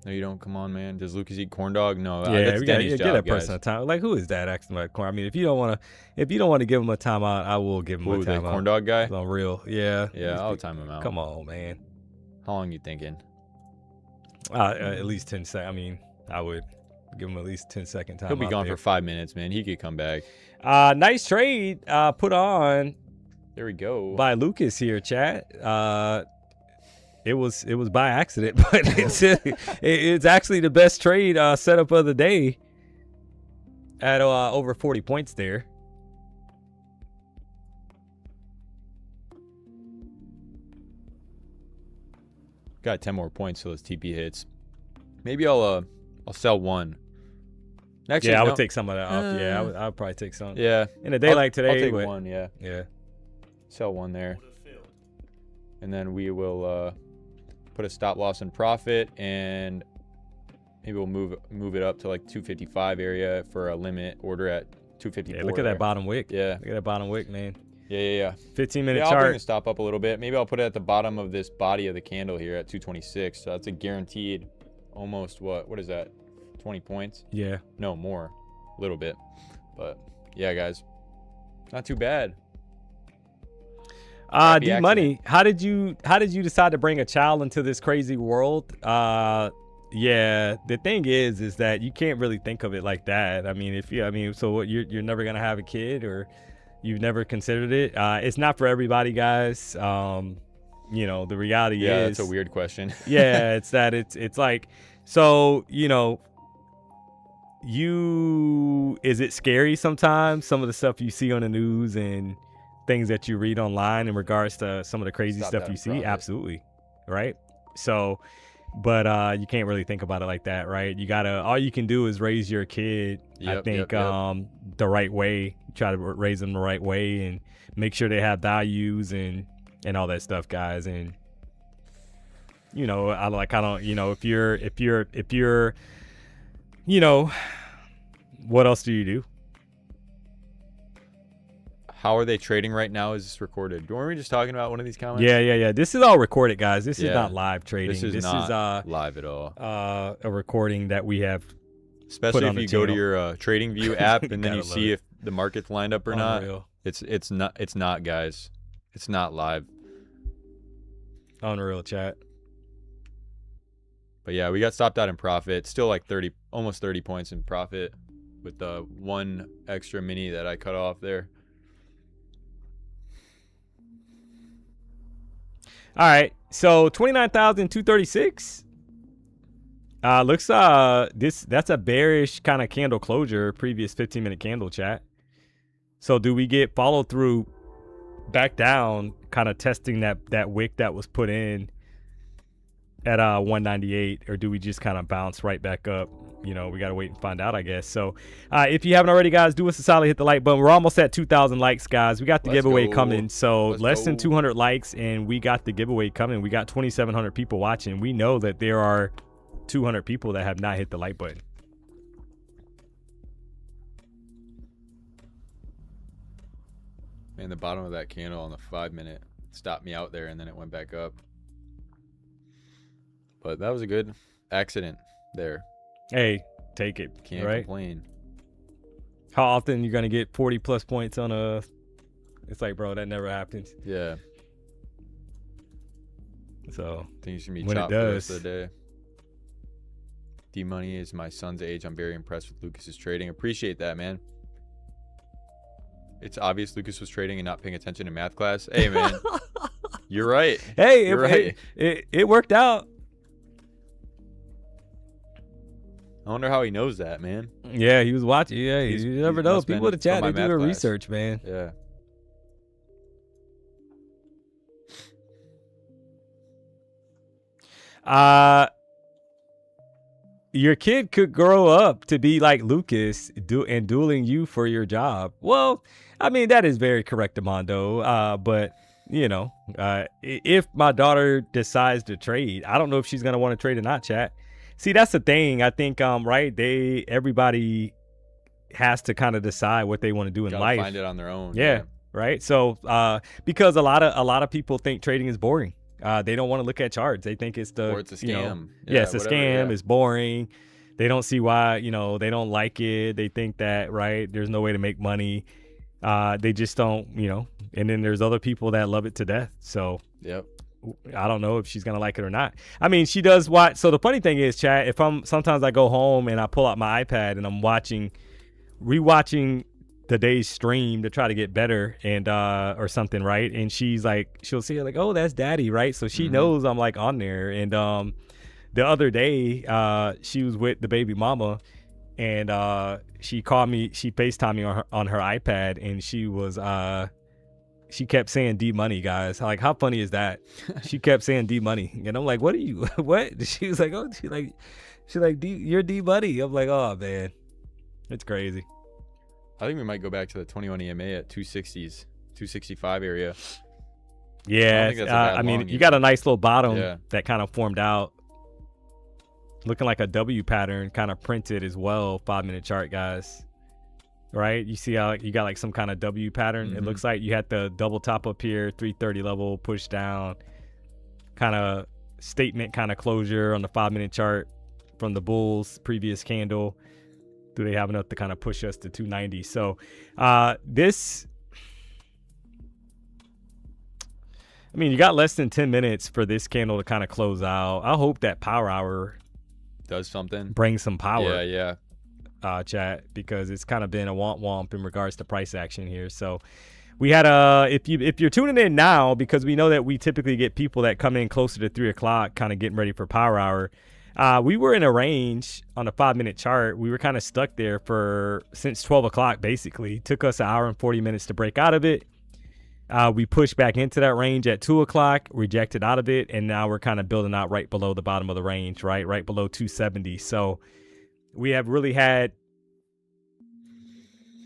No, you don't. Come on, man. Does Lucas eat corn dog? No,
Yeah,
that's
we gotta
Denny's
get
job,
that
guys.
person a time. Like, who is that asking about corn? I mean, if you don't want to give him a timeout, I will give him
Ooh,
a
the
timeout.
corn dog guy?
On real, yeah.
Yeah, I'll time him out.
Come on, man.
How long you thinking?
At least 10 seconds. I mean, I would give him at least 10-second time.
He'll be gone
there.
for 5 minutes, man. He could come back.
Nice trade put on
There we go.
by Lucas here, chat. It was by accident, but it's actually the best trade setup of the day at over 40 points there.
Got 10 more points till his TP hits. Maybe I'll sell one. Actually,
Yeah, I would
no.
take some of that off. Yeah, I would probably take some.
Yeah.
In a day like today,
I'll take
but-
one, yeah.
Yeah.
Sell one there. And then we will put a stop loss in profit, and maybe we'll move it up to like 255 area for a limit order at 254.
Yeah, look at that bottom wick.
Yeah.
Look at that bottom wick, man.
Yeah.
15-minute
Yeah, I'll bring the
chart.
stop up a little bit. Maybe I'll put it at the bottom of this body of the candle here at 226. So that's a guaranteed almost what is that? 20 points?
Yeah.
No, more. A little bit. But yeah, guys. Not too bad. Happy
Dmoney, how did you decide to bring a child into this crazy world? Yeah, the thing is that you can't really think of it like that. I mean, so what, you're never gonna have a kid, or you've never considered it? It's not for everybody, guys. You know, the reality
Yeah,
is,
that's a weird question.
yeah, it's that it's like, so, you know, is it scary sometimes, some of the stuff you see on the news and things that you read online in regards to some of the crazy
Stop
stuff
that
you see?
profit.
Absolutely. Right. So, but you can't really think about it like that, right? All you can do is raise your kid, I
Yep,
think,
yep.
the right way. Try to raise them the right way and make sure they have values and all that stuff, guys. And you know, if you're, you know, what else do you do?
How are they trading right now? Is this recorded? Weren't we just talking about one of these comments?
Yeah. This is all recorded, guys. This is
Yeah.
not live trading.
This is not live at all.
A recording that we have.
Especially
on
if
the
you go to
channel.
your Trading View app and then
Gotta
you
love
see
it.
if the market's lined up or not.
Unreal.
It's not, guys. It's not live.
Unreal, chat.
But yeah, we got stopped out in profit. Still like almost 30 points in profit with the one extra mini that I cut off there.
All right, so 29,236. Looks that's a bearish kind of candle closure, previous 15-minute candle, chat. So do we get follow through back down, kind of testing that wick that was put in at 198, or do we just kind of bounce right back up we got to wait and find out, I guess. So if you haven't already, guys, do us a solid, hit the like button. We're almost at 2,000 likes, guys. We got the giveaway coming. So less than 200 likes, and we got the giveaway coming. We got 2,700 people watching. We know that there are 200 people that have not hit the like button.
Man, the bottom of that candle on the 5-minute stopped me out there, and then it went back up. But that was a good accident there.
Hey, take it.
Can't
right?
complain.
How often you gonna get 40 plus points on a? It's like, bro, that never happens.
Yeah.
So
I think you should be
when it
chopped for the rest
does,
of the day. Dmoney is my son's age. I'm very impressed with Lucas's trading. Appreciate that, man. It's obvious Lucas was trading and not paying attention in math class. Hey, man. You're right.
hey,
You're right.
It worked out.
I wonder how he knows that, man.
Yeah, he was watching. Yeah, you never know.
must been
People in the chat,
from
they
my
do their
math class.
research, man.
Yeah.
Your kid could grow up to be like Lucas and dueling you for your job. Well, I mean, that is very correct, Amando. But if my daughter decides to trade, I don't know if she's gonna want to trade or not, chat. See, that's the thing. I think right, everybody has to kind of decide what they want to do in life.
Find it on their own.
Yeah. Right. So because a lot of people think trading is boring. They don't want to look at charts. They think it's
Or it's a scam.
It's a scam. It's boring. They don't see why, they don't like it. They think that, right, there's no way to make money. They just don't, and then there's other people that love it to death. So
Yep.
I don't know if she's going to like it or not. I mean, she does watch. So the funny thing is, chat, sometimes I go home and I pull out my iPad and I'm rewatching the day's stream to try to get better and or something, right? And she's like, she'll see it like, oh, that's daddy, right? So she knows I'm like on there. And the other day she was with the baby mama and she called me, she FaceTimed me on her iPad, and she kept saying Dmoney, guys. Like, how funny is that? She kept saying Dmoney, and I'm like, what are you? What? She was like, oh, she's like, you're Dmoney. I'm like, oh man, it's crazy.
I think we might go back to the 21 EMA at 260s, 265 area.
Yeah, I mean, you got a nice little bottom that kind of formed out, looking like a W pattern, kind of printed as well. 5-minute chart, guys. Right, you see how you got like some kind of W pattern. It looks like you had the double top up here, 330 level, push down, kind of statement, kind of closure on the 5-minute chart from the bulls previous candle. Do they have enough to kind of push us to 290? So this, I mean, you got less than 10 minutes for this candle to kind of close out. I hope that power hour
does something,
brings some power.
Yeah.
Chat, because it's kind of been a womp in regards to price action here. So we had if you're tuning in now, because we know that we typically get people that come in closer to 3 o'clock kind of getting ready for power hour. We were in a range on a 5-minute chart. We were kind of stuck there since 12 o'clock, basically. Took us an hour and 40 minutes to break out of it. We pushed back into that range at 2 o'clock, rejected out of it, and now we're kind of building out right below the bottom of the range, right below 270. So we have really had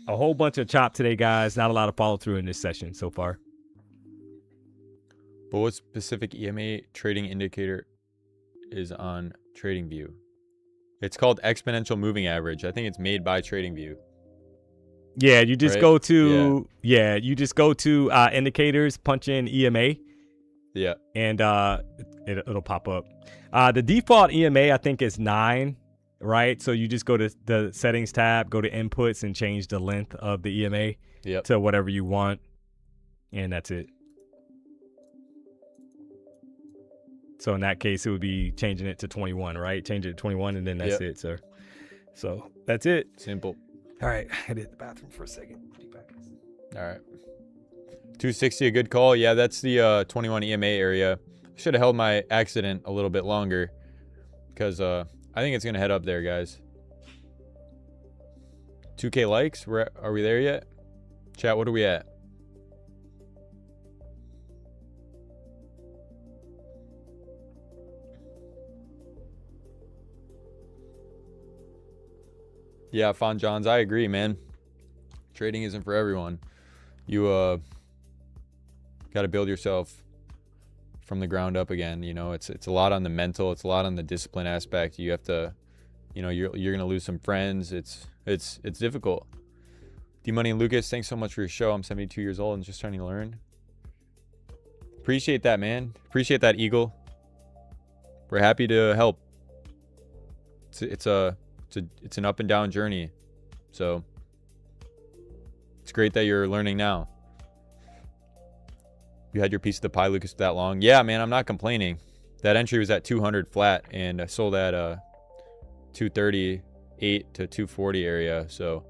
a whole bunch of chop today, guys. Not a lot of follow through in this session so far.
But what specific EMA trading indicator is on TradingView? It's called exponential moving average. I think it's made by TradingView.
Yeah, you just go to
you
just go to indicators, punch in EMA.
Yeah.
And it'll pop up. The default EMA, I think, is 9, right? So you just go to the settings tab, go to inputs, and change the length of the EMA to whatever you want. And that's it. So in that case, it would be changing it to 21, right? Change it to 21, and then that's it, sir. So that's it.
Simple.
All right. I hit the bathroom for a second.
All right. 260, a good call. Yeah, that's the 21 EMA area. I should have held my accident a little bit longer because I think it's going to head up there, guys. 2K likes. Are we there yet? Chat, what are we at? Yeah, Fon Johns, I agree, man. Trading isn't for everyone. You got to build yourself from the ground up again. You know, it's a lot on the mental, it's a lot on the discipline aspect. You have to, you know, you're gonna lose some friends. It's difficult. Dmoney and Lucas, thanks so much for your show. I'm 72 years old and just starting to learn. Appreciate that, man. Appreciate that, Eagle. We're happy to help. It's an up and down journey. So it's great that you're learning now. You had your piece of the pie, Lucas, that long. Yeah, man, I'm not complaining. That entry was at 200 flat, and I sold at 238 to 240 area, so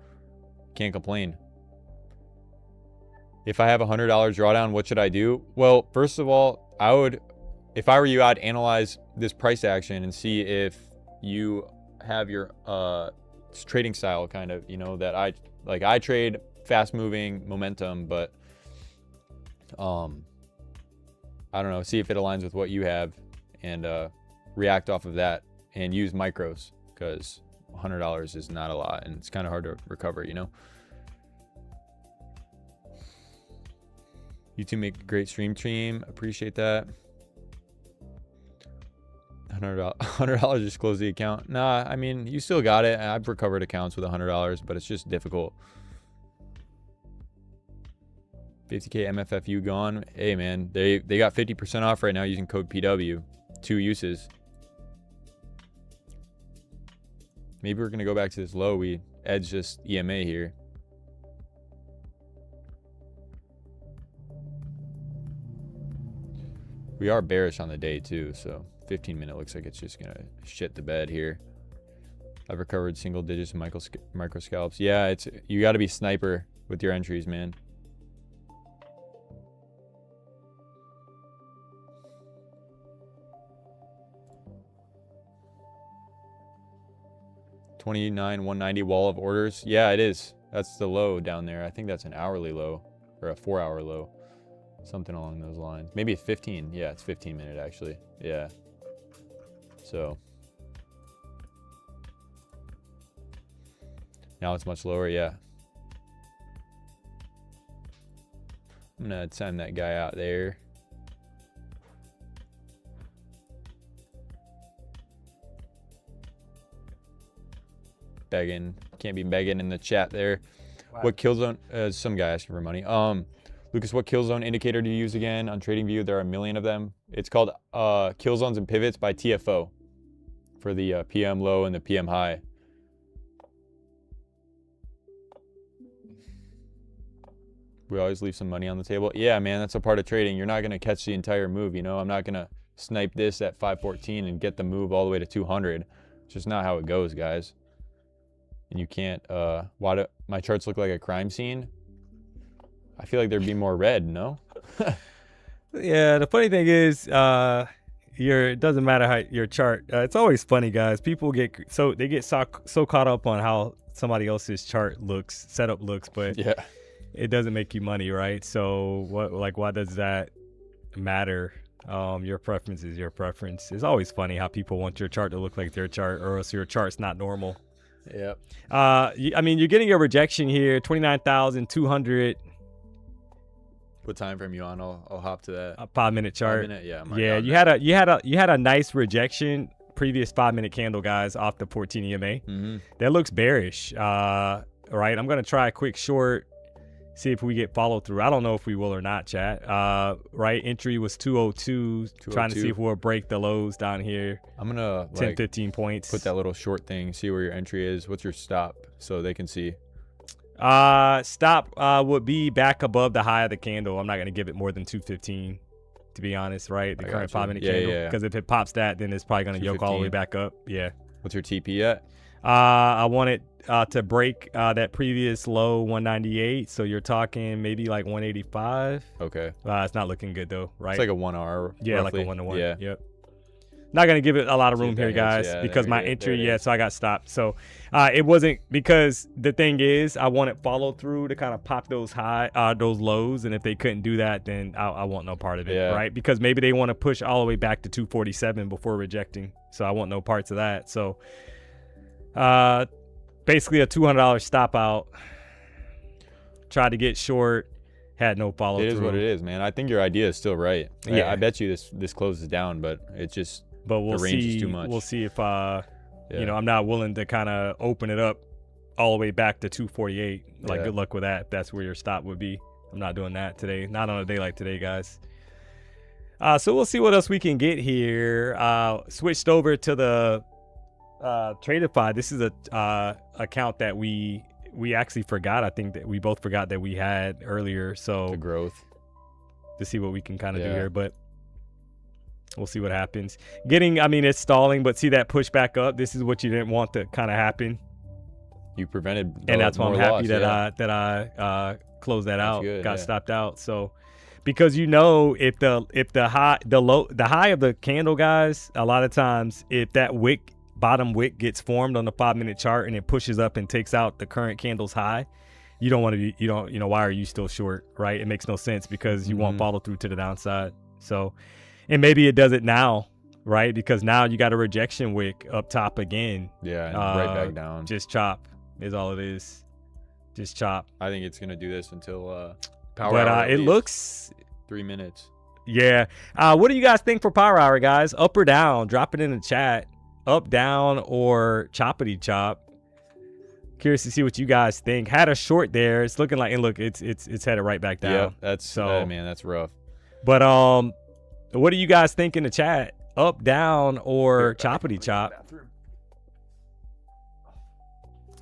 can't complain. If I have a $100 drawdown, what should I do? Well, first of all, if I were you, I'd analyze this price action and see if you have your trading style kind of, you know, that I trade fast moving momentum, but I don't know, see if it aligns with what you have and react off of that and use micros, because $100 is not a lot and it's kind of hard to recover, you know. You two make a great stream team. Appreciate that. $100 just close the account. Nah, I mean, you still got it. I've recovered accounts with $100, but it's just difficult. 50K MFFU gone. Hey man, they got 50% off right now using code PW. 2 uses. Maybe we're gonna go back to this low. We edge just EMA here. We are bearish on the day too, so 15-minute looks like it's just gonna shit the bed here. I've recovered single digits and micro scalps. Yeah, you got to be sniper with your entries, man. $29,190 wall of orders. Yeah, it is. That's the low down there. I think that's an hourly low or a 4-hour low. Something along those lines. Maybe 15. Yeah, it's 15-minute actually. Yeah. So now it's much lower. Yeah. I'm gonna time that guy out there. Begging. Can't be begging in the chat there. Wow. What kill zone? Some guy asking for money. Lucas, what kill zone indicator do you use again on TradingView? There are a million of them. It's called Kill Zones and Pivots by TFO for the PM low and the PM high. We always leave some money on the table. Yeah, man, that's a part of trading. You're not going to catch the entire move, you know? I'm not going to snipe this at 514 and get the move all the way to 200. It's just not how it goes, guys. And you can't, why do my charts look like a crime scene? I feel like there'd be more red, no?
Yeah, the funny thing is, it doesn't matter how your chart. It's always funny, guys. People get so caught up on how somebody else's chart setup looks, but yeah, it doesn't make you money, right? So why does that matter? Your preference is your preference. It's always funny how people want your chart to look like their chart, or else your chart's not normal.
Yep.
I mean, you're getting a rejection here, 29,200.
What time frame you on? I'll hop to that.
A 5-minute chart.
5 minute, yeah.
You had a nice rejection previous 5-minute candle, guys, off the 14 EMA.
Mm-hmm.
That looks bearish. Right. I'm gonna try a quick short. See if we get follow through. I don't know if we will or not, chat. Right, entry was 202. Trying to see if we'll break the lows down here.
I'm gonna
10, 15 points.
Put that little short thing. See where your entry is. What's your stop, so they can see.
Stop would be back above the high of the candle. I'm not gonna give it more than 215, to be honest. Right, the current 5-minute candle. Because if it pops that, then it's probably gonna yoke all the way back up. Yeah.
What's your TP at?
I want it to break that previous low 198. So you're talking maybe like 185.
Okay.
It's not looking good though, right?
It's like a 1 hour.
Yeah,
roughly.
like a 1-to-1.
Yeah.
Yep. Not gonna give it a lot of room here, guys, because my entry, so I got stopped. So it wasn't, because the thing is, I wanted follow through to kind of pop those those lows, and if they couldn't do that, then I want no part of it, right? Because maybe they want to push all the way back to 247 before rejecting, so I want no parts of that. So basically a $200 stop out. Tried to get short, had no follow through.
It is what it is, man. I think your idea is still right.
Yeah.
I bet you this closes down, but it's just
But we'll
the range
see.
is too much.
We'll see if you know, I'm not willing to kind of open it up all the way back to 248. Like, good luck with that. If that's where your stop would be. I'm not doing that today. Not on a day like today, guys. So we'll see what else we can get here. Switched over to the Tradify. This is a account that we actually forgot. I think that we both forgot that we had earlier. So
the growth
to see what we can kind of do here, but we'll see what happens. I mean, it's stalling, but see that push back up. This is what you didn't want to kind of happen.
You prevented,
and that's why I'm happy that I closed that out.
Good,
got stopped out. So because if the high of the candle, guys, a lot of times if that bottom wick gets formed on the 5-minute chart and it pushes up and takes out the current candle's high, you don't want to be, why are you still short, right? It makes no sense because you won't follow through to the downside. So, and maybe it does it now, right? Because now you got a rejection wick up top again.
Yeah, and right back down.
Just chop is all it is. Just chop.
I think it's going to do this until
power hour. It looks
3 minutes.
Yeah. What do you guys think for power hour, guys? Up or down? Drop it in the chat. Up, down, or choppity chop. Curious to see what you guys think. Had a short there. It's looking like, and look, it's headed right back down.
Yeah, that's man, that's rough.
But what do you guys think in the chat? Up, down, or choppity chop?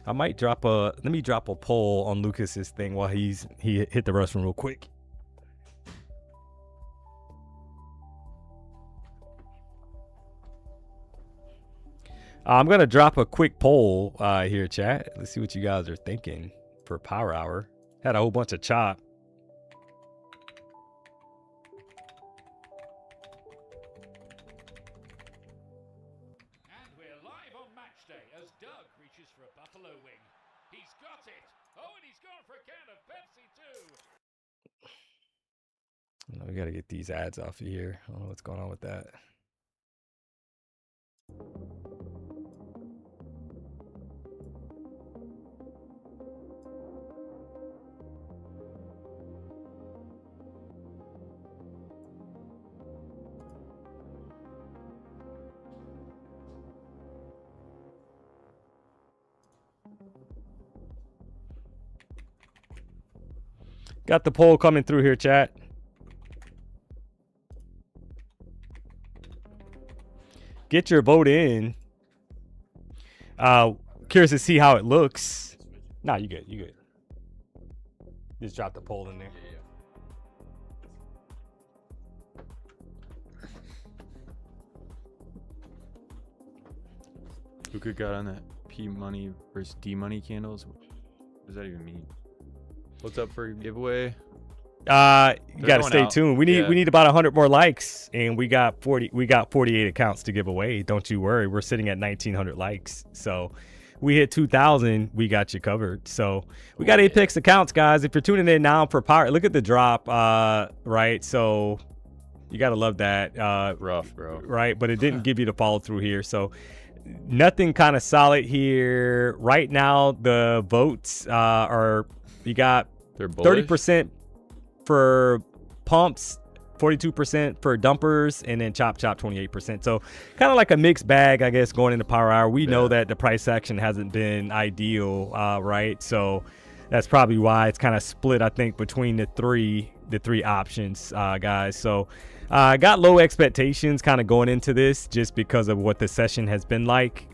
I might let me drop a poll on Lucas's thing while he hit the restroom real quick. I'm going to drop a quick poll here, chat. Let's see what you guys are thinking for power hour. Had a whole bunch of chop.
And we're live on match day as Doug reaches for a buffalo wing. He's got it. Oh, and he's gone for a can of Pepsi too.
We got to get these ads off of here. I don't know what's going on with that. Got the poll coming through here, chat. Get your vote in. Curious to see how it looks. Nah, you good. You good. Just drop the poll in there.
Who could got on that P-Money versus D-Money candles? What does that even mean? What's up for a giveaway?
You got to stay tuned. We need about 100 more likes, and we got 48 accounts to give away. Don't you worry. We're sitting at 1,900 likes. So we hit 2,000, we got you covered. So we got Apex accounts, guys. If you're tuning in now for power, look at the drop, right? So you got to love that.
Rough, bro.
Right, but it didn't give you the follow through here. So nothing kind of solid here. Right now, the votes are... You got 30% for pumps, 42% for dumpers, and then chop 28%. So kind of like a mixed bag, I guess, going into power hour. We know that the price action hasn't been ideal, right? So that's probably why it's kind of split, I think, between the three options, guys. So I got low expectations kind of going into this just because of what the session has been like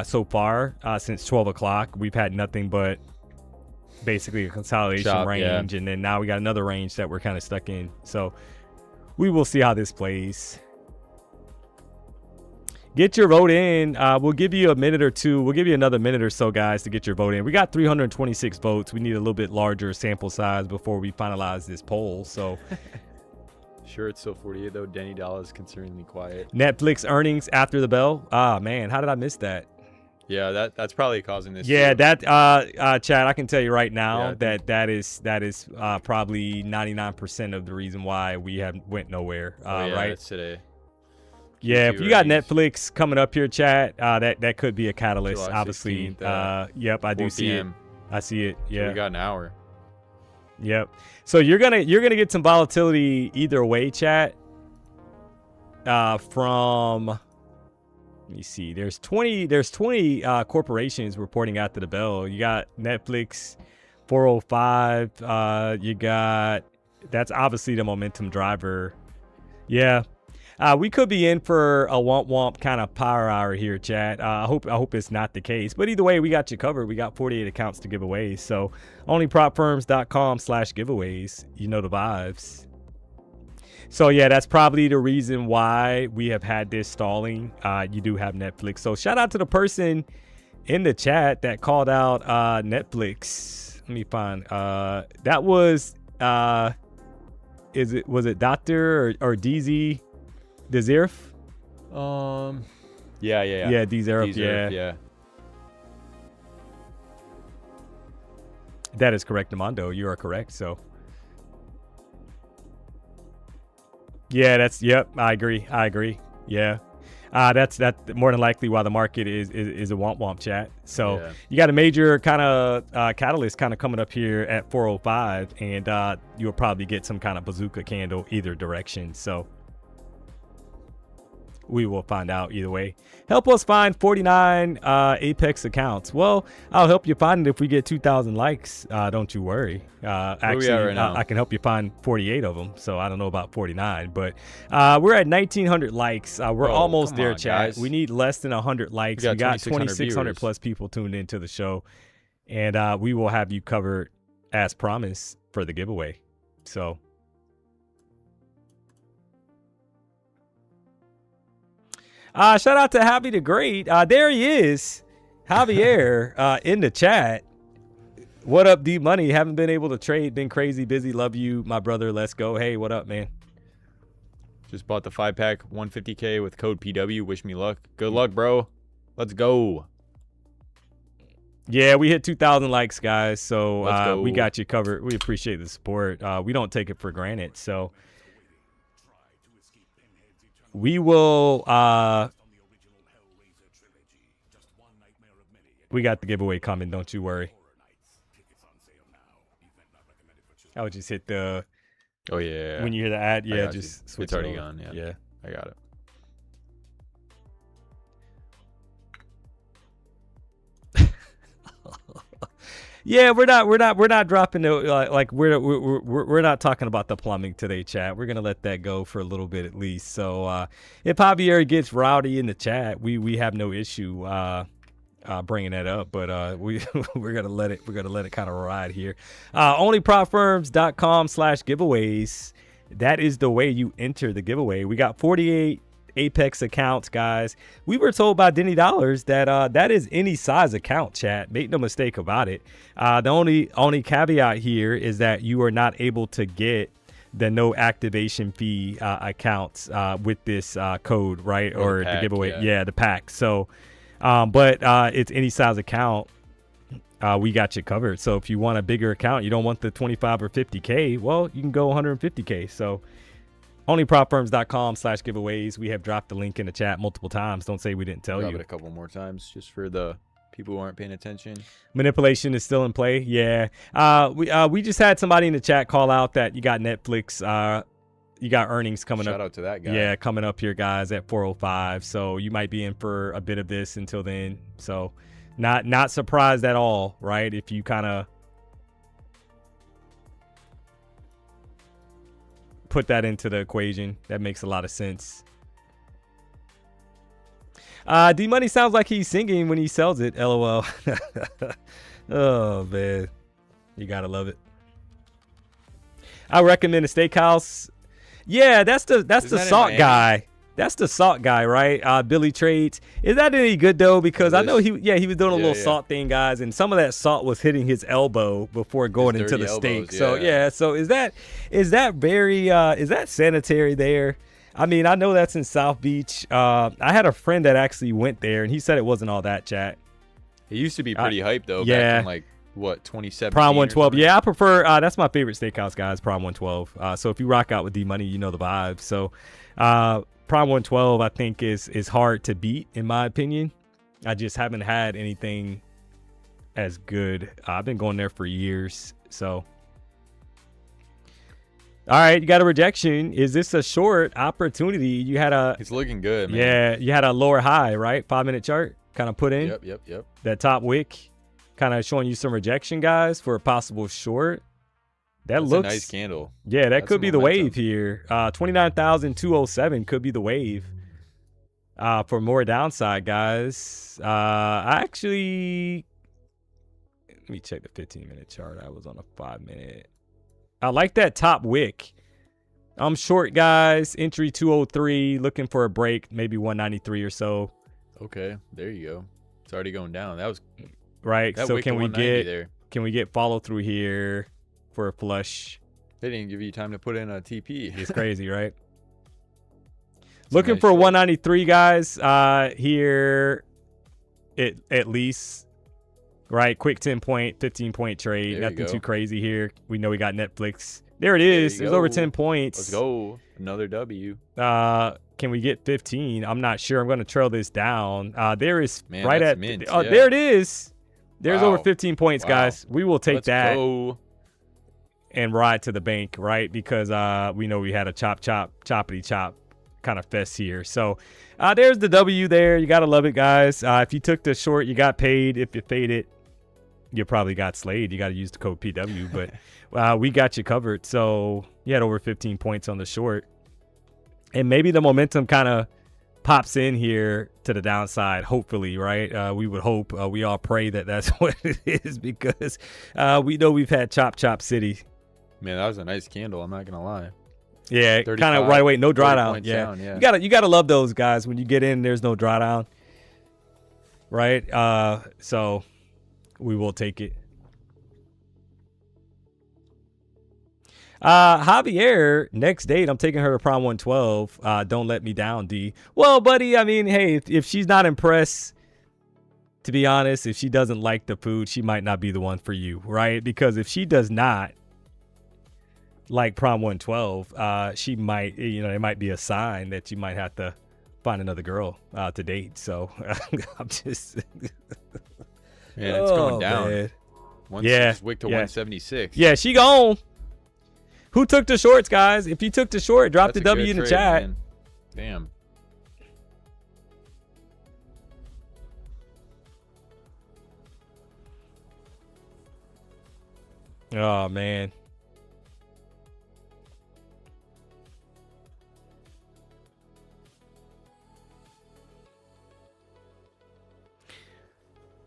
so far since 12 o'clock. We've had nothing but basically a consolidation range, and then now we got another range that we're kind of stuck in. So we will see how this plays. Get your vote in. We'll give you a minute or two. We'll give you another minute or so, guys, to get your vote in. We got 326 votes. We need a little bit larger sample size before we finalize this poll. So
sure, it's still 48 though. Denny Doll is concerningly quiet.
Netflix earnings after the bell. Ah, man, how did I miss that?
Yeah, that's probably causing this.
Yeah, that Chad, I can tell you right now that is probably 99% of the reason why we went nowhere. Right?
It's today.
Yeah, if
Q2
you got
earnings.
Netflix coming up here, chat, that could be a catalyst.
July
Obviously,
16th,
yep, I do
4
see it.
p.m.
I see it.
So
Yeah,
we got an hour.
yep. So you're gonna get some volatility either way, chat. From let me see. There's 20 corporations reporting after the bell. You got Netflix, 405. You got that's obviously the momentum driver. Yeah. We could be in for a womp kind of power hour here, chat. I hope it's not the case. But either way, we got you covered. We got 48 accounts to give away. So onlypropfirms.com/giveaways. You know the vibes. So yeah, that's probably the reason why we have had this stalling. You do have Netflix. So shout out to the person in the chat that called out Netflix. Let me find. That was was it Doctor or DZ? Dezirf?
Yeah.
Yeah, Dezirf,
yeah.
That is correct, Amando. You are correct. So, yeah, yep. I agree. Yeah, that's more than likely why the market is a womp chat. So
Yeah.
you got a major kind of catalyst kind of coming up here at 405, and you'll probably get some kind of bazooka candle either direction. So. We will find out either way. Help us find 49 Apex accounts. Well, I'll help you find it if we get 2,000 likes. Don't you worry. Actually,
right now?
I can help you find 48 of them. So I don't know about 49, but we're at 1,900 likes. We're
Bro,
almost
come
there,
on,
chat.
guys.
We need less than 100 likes.
We
We
got
got 2,600
viewers.
plus people tuned into the show, and we will have you covered as promised for the giveaway. So. Shout out to Javi the Great. There he is. Javier in the chat. What up, Dmoney? Haven't been able to trade. Been crazy busy. Love you, my brother. Let's go. Hey, what up, man?
Just bought the 5-pack 150K with code PW. Wish me luck. Good luck, bro. Let's go.
Yeah, we hit 2,000 likes, guys. So
Let's go.
we got you covered. We appreciate the support. We don't take it for granted. So we will we got the giveaway coming, don't you worry. I would just hit the
Oh, yeah.
when you hear the ad,
I
yeah,
got you.
just switch
It's already
it over.
gone.
Yeah.
I got it.
Yeah, we're not dropping the like we're not talking about the plumbing today, chat. We're gonna let that go for a little bit at least. So if Javier gets rowdy in the chat, we have no issue bringing that up, but we're gonna let it kind of ride here. Onlypropfirms.com/giveaways. That is the way you enter the giveaway. We got 48 Apex accounts, guys. We were told by Denny Dollars that that is any size account, chat. Make no mistake about it. The only caveat here is that you are not able to get the no activation fee accounts with this code, right? Or the
pack,
giveaway.
yeah.
The pack. So, but it's any size account. We got you covered. So if you want a bigger account, you don't want the 25 or 50K, well, you can go 150K. So onlypropfirms.com/giveaways. We have dropped the link in the chat multiple times. Don't say we didn't tell
Drop
you.
it a couple more times just for the people who aren't paying attention.
Manipulation is still in play. Yeah. We just had somebody in the chat call out that you got Netflix. You got earnings coming
Shout
up.
out to that guy.
Yeah, coming up here, guys, at 4:05. So you might be in for a bit of this until then. So not surprised at all, right? If you kind of put that into the equation, that makes a lot of sense. D-Money sounds like he's singing when he sells it. LOL. Oh, man. You gotta love it. I recommend a steakhouse. Yeah, that's the
that in
salt
Miami?
guy. That's the salt guy, right? Billy Trades. Is that any good though? Because I know he was doing a little salt thing, guys, and some of that salt was hitting his elbow before going into the steak.
elbows,
So yeah, so is that very is that sanitary there? I mean, I know that's in South Beach. I had a friend that actually went there, and he said it wasn't all that, chat.
It used to be pretty hype though.
yeah.
Back in like what 2017.
Prime
or
112.
something?
Yeah, I prefer. That's my favorite steakhouse, guys. Prime 112. So if you rock out with D-Money, you know the vibes. So Prime 112, I think is hard to beat in my opinion. I just haven't had anything as good. I've been going there for years. So, all right, you got a rejection. Is this a short opportunity? You had a.
It's looking good, man.
Yeah, you had a lower high, right? 5-minute chart kind of put in.
Yep.
That top wick kind of showing you some rejection, guys, for a possible short. That's looks
a nice candle.
Yeah, that
That's
could be
some
the
momentum.
wave here. 29,207 could be the wave. For more downside, guys. I actually, let me check the 15-minute chart. I was on a 5-minute. I like that top wick. I'm short, guys. Entry 203. Looking for a break, maybe 193 or so.
Okay, there you go. It's already going down. That was
Right.
that
So
wick
can
to
we
190
get
there.
can we get follow through here for a flush?
They didn't give you time to put in a TP.
It's crazy, right?
It's a
Looking
nice
for
short.
193, guys. Here, at least, right? Quick 10-point, 15-point trade.
There you
Nothing
go.
too crazy here. We know we got Netflix. There it is.
you
There's over
go.
10 points.
Let's go. Another W.
Can we get 15? I'm not sure. I'm going to trail this down. There is
Man,
right
that's
at.
mint,
Oh,
yeah.
there it is. There's over
Wow.
15 points,
Wow.
guys. We will take
Let's
that
go.
and ride to the bank, right? Because we know we had a choppity chop kind of fest here. So there's the W there. You got to love it, guys. If you took the short, you got paid. If you faded, you probably got slayed. You got to use the code PW, but we got you covered. So you had over 15 points on the short. And maybe the momentum kind of pops in here to the downside, hopefully, right? We would hope. We all pray that that's what it is because we know we've had Chop City.
Man, that was a nice candle. I'm not gonna lie.
Yeah, kind of
35,
right away. No
30
drawdown.
points
Yeah.
down, yeah.
You gotta love those guys when you get in. There's no drawdown, right? So we will take it. Javier, next date, I'm taking her to prom 112. Don't let me down, D. Well, buddy, I mean, hey, if she's not impressed, to be honest, if she doesn't like the food, she might not be the one for you, right? Because if she does not like prom 112, she might, it might be a sign that you might have to find another girl to date. So I'm just,
Man, it's going
Oh,
down.
man.
Once
Yeah,
just wick to
yeah.
176.
Yeah, she gone. Who took the shorts, guys? If you took the short, drop
That's
the
a
W
good
in the
trade,
chat.
man. Damn.
Oh man.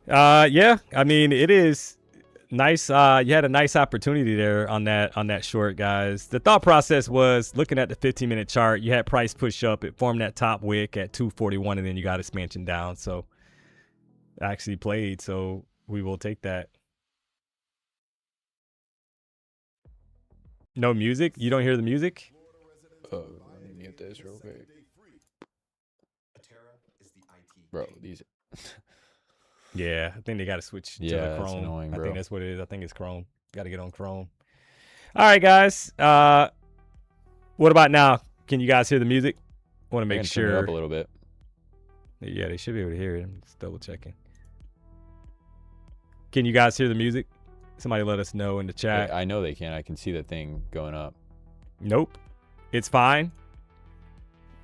Yeah, I mean it is nice. You had a nice opportunity there on that short, guys. The thought process was looking at the 15-minute chart. You had price push up. It formed that top wick at 241, and then you got expansion down. So actually played. So we will take that. No music? You don't hear the music?
Let me mute this real quick. Bro, these.
Yeah, I think they got to switch to
Yeah,
the
that's
Chrome.
annoying,
I
bro.
think that's what it is. I think it's Chrome. Got to get on Chrome. All right, guys. What about now? Can you guys hear the music? Want to
I
make
can turn it
sure.
up a little bit.
Yeah, they should be able to hear it. I'm just double checking. Can you guys hear the music? Somebody let us know in the chat.
I know they can. I can see the thing going up.
Nope. It's fine.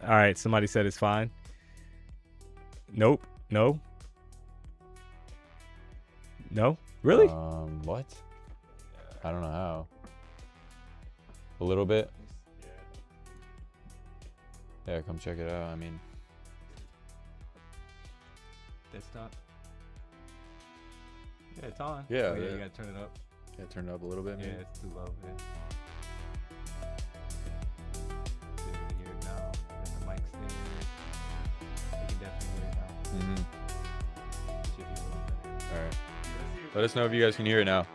All right. Somebody said it's fine. Nope. No. No. Really?
What? I don't know how. A little bit. Yeah, come check it out. I mean,
Desktop. Yeah, it's on.
Yeah,
Oh,
yeah.
You gotta turn it up.
yeah, turn it up a little bit.
Yeah,
Maybe.
it's too low. Yeah. Should be able to hear it now. There's the mics there. You can definitely hear it now. Should be a little better.
All right. Let us know if you guys can hear it now.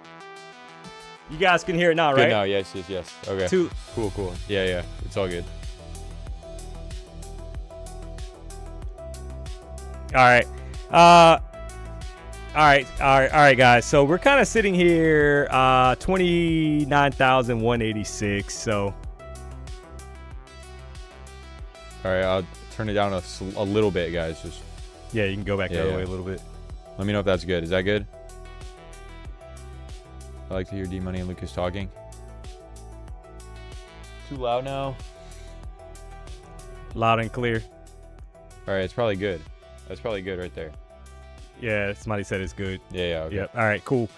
You guys can hear it now,
Good
right?
now. Yes. Okay.
Two.
Cool. Yeah. It's all good.
All right. All right, guys. So we're kind of sitting here, 29,186. So
All right, I'll turn it down a little bit, guys. Just
Yeah, you can go back the other
yeah.
way a little bit.
let me know if that's good. Is that good? I like to hear Dmoney and Lucas talking. Too loud now.
Loud and clear.
All right, it's probably good. That's probably good right there.
Yeah, somebody said it's good.
Yeah. Okay.
Yep. All right, cool.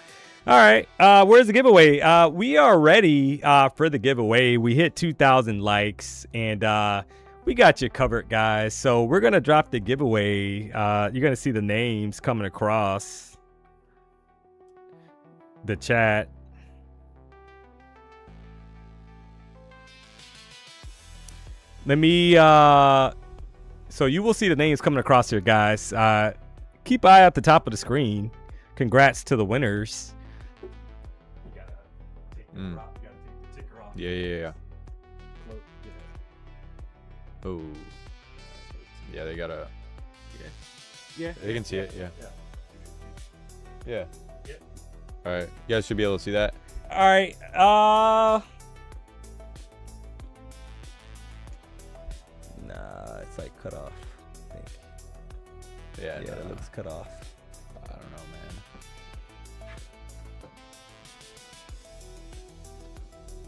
All right, where's the giveaway? We are ready for the giveaway. We hit 2,000 likes, and we got you covered, guys. So we're going to drop the giveaway. You're going to see the names coming across the chat. Let me, so you will see the names coming across here, guys. Keep an eye at the top of the screen. Congrats to the winners. You gotta take
Mm.
you gotta take the ticker off.
Yeah. Oh. Yeah, they gotta.
Yeah.
They can see it. Yeah. Yeah.
Yeah.
All right, you guys should be able to see that.
All right. Nah, it's like cut off. I think.
Yeah.
Yeah,
no,
it looks cut off.
I don't know, man.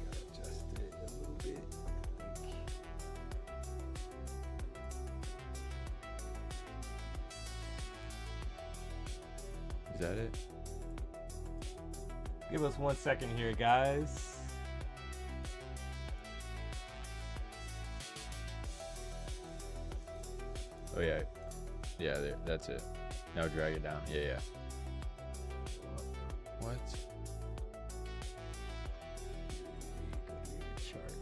Gotta adjust it a little bit. I think.
Is that it?
Give us 1 second here, guys.
Oh yeah. Yeah, there. That's it. Now drag it down. Yeah. What?
Chart.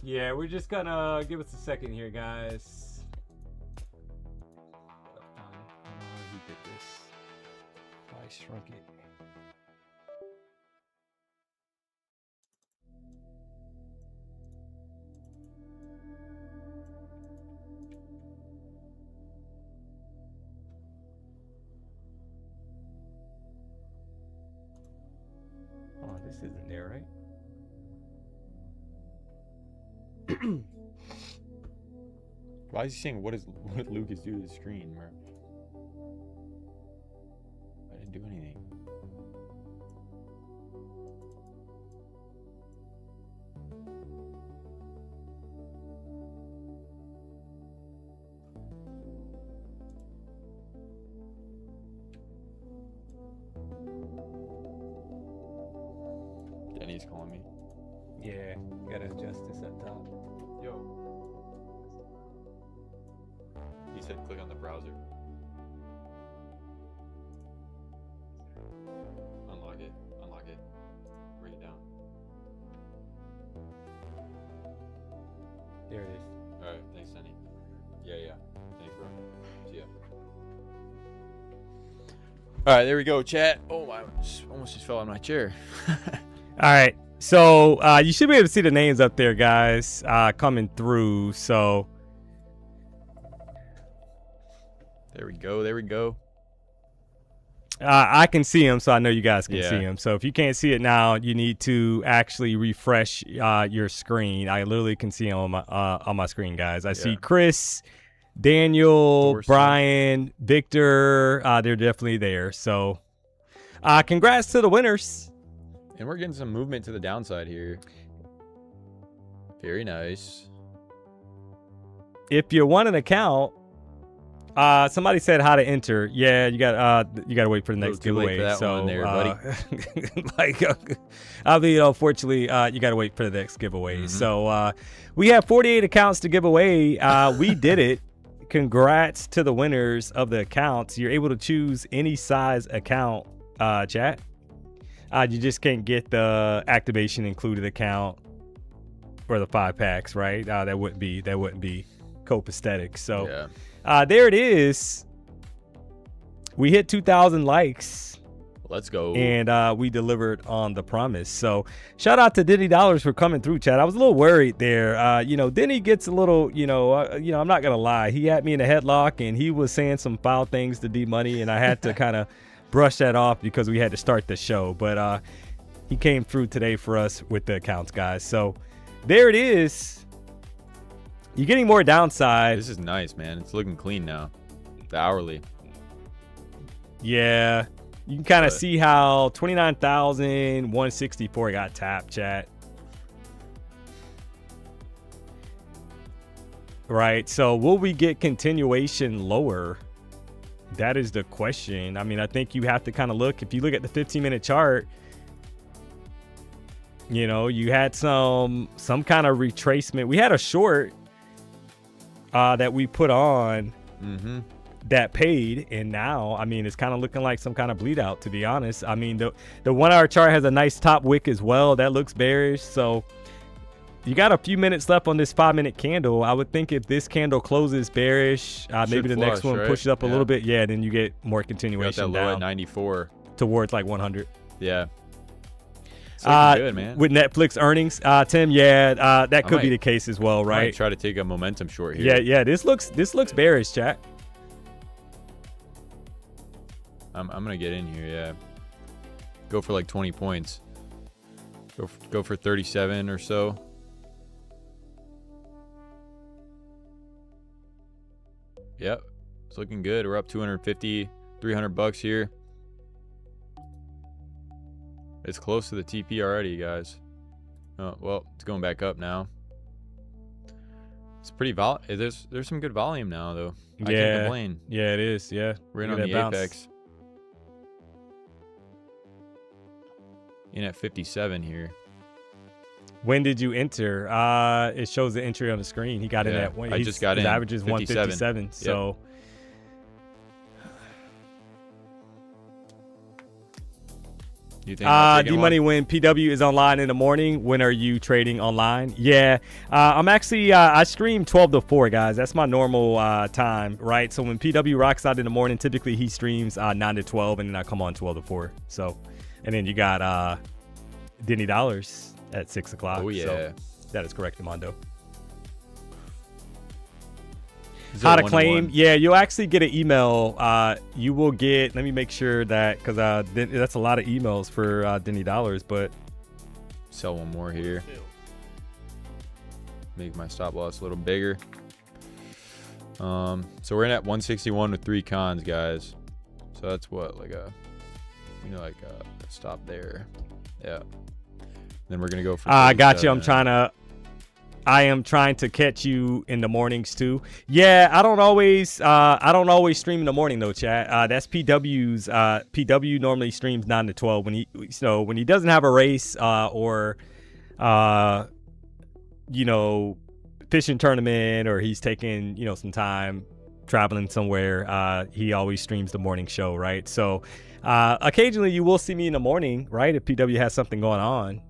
Yeah, we're just gonna give us a second here, guys. Who did this? I shrunk it. Oh, this isn't there, right?
Why is he saying what did Lucas do to the screen, bro? I didn't do anything. Denny's calling me.
Yeah, gotta adjust this up top.
Yo. He said click on the browser. Unlock it. Unlock it. Bring it down.
There it is.
Alright, thanks, Denny. Yeah. Thanks, bro. See ya. Alright, there we go, chat. Oh, I almost just fell on my chair.
All right. So you should be able to see the names up there, guys, coming through. So
There we go.
I can see them, so I know you guys can
Yeah.
see them. So if you can't see it now, you need to actually refresh your screen. I literally can see them on my screen, guys. I see
Yeah.
Chris, Daniel,
Dorsey.
Brian, Victor. They're definitely there. So congrats to the winners.
And we're getting some movement to the downside here. Very nice.
If you want an account, somebody said how to enter. Yeah, you got to wait for the next
Too late
giveaway.
for that
So
one there, buddy.
unfortunately, you got to wait for the next giveaway. So we have 48 accounts to give away. We did it. Congrats to the winners of the accounts. You're able to choose any size account, chat. You just can't get the activation included account or the 5 packs, right? That wouldn't be copacetic. So there it is. We hit 2,000 likes
Let's go.
And we delivered on the promise. So shout out to Denny Dollars for coming through, chat. I was a little worried there. You know, Denny gets a little, I'm not gonna lie. He had me in a headlock and he was saying some foul things to Dmoney, and I had to kind of brush that off because we had to start the show. But he came through today for us with the accounts, guys. So there it is. You're getting more downside.
This is nice, man. It's looking clean now. The hourly.
Yeah. You can kind of see how 29,164 got tapped, chat. Right. So will we get continuation lower? That is the question. I mean, I think you have to kind of look. If you look at the 15-minute chart, you know, you had some kind of retracement. We had a short that we put on.
Mm-hmm.
That paid, and now I mean it's kind of looking like some kind of bleed out, to be honest. I mean the 1 hour chart has a nice top wick as well that looks bearish, so you got a few minutes left on this 5-minute candle. I would think if this candle closes bearish, maybe the next one pushes up a little bit, then you get more continuation
got that low
down
at 94
towards like 100.
Yeah. It's looking good, man.
With Netflix earnings, Tim, that could be the case as well, right?
I might try to take a momentum short here.
Yeah, this looks bearish, chat.
I'm gonna get in here, yeah. Go for like 20 points. Go for 37 or so. Yep, it's looking good. We're up 250, 300 bucks here. It's close to the TP already, guys. Oh, well, it's going back up now. It's pretty there's some good volume now, though. I can't complain.
Yeah, it is. Yeah,
we're in on the apex. In at 57 here.
When did you enter? It shows the entry on the screen. He got in at one.
I just got in.
His average is 157. Yep. So
you think
Dmoney, when PW is online in the morning, when are you trading online? Yeah, I'm actually I stream 12 to 4, guys. That's my normal time, right? So when PW rocks out in the morning, typically he streams 9 to 12, and then I come on 12 to 4. So, and then you got Denny Dollars at 6 o'clock.
Oh yeah,
so that is correct, Mondo. How to claim? Yeah, you'll actually get an email. You will get. Let me make sure that because that's a lot of emails for Denny Dollars. But
sell one more here. Make my stop loss a little bigger. So we're in at 161 with 3 cons, guys. So that's what like a stop there. Yeah. Then we're gonna go for.
I got you. I am trying to catch you in the mornings too. Yeah, I don't always stream in the morning though, chat. That's PW's. PW normally streams 9 to 12 when he doesn't have a race or fishing tournament, or he's taking some time traveling somewhere. He always streams the morning show, right? So occasionally you will see me in the morning, right? If PW has something going on,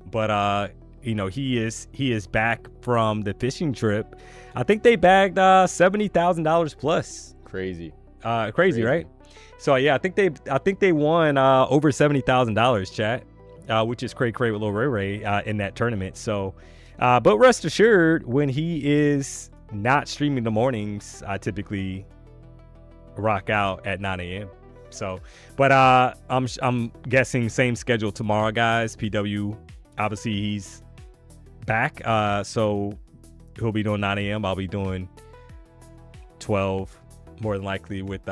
but he is back from the fishing trip. I think they bagged $70,000 plus.
Crazy,
right? So yeah, I think they won over $70,000, chat, which is cray with Lil Ray in that tournament. So, but rest assured, when he is not streaming the mornings, I typically rock out at 9 a.m. So, but I'm guessing same schedule tomorrow, guys. PW, obviously he's back, so he'll be doing 9 a.m. I'll be doing 12, more than likely with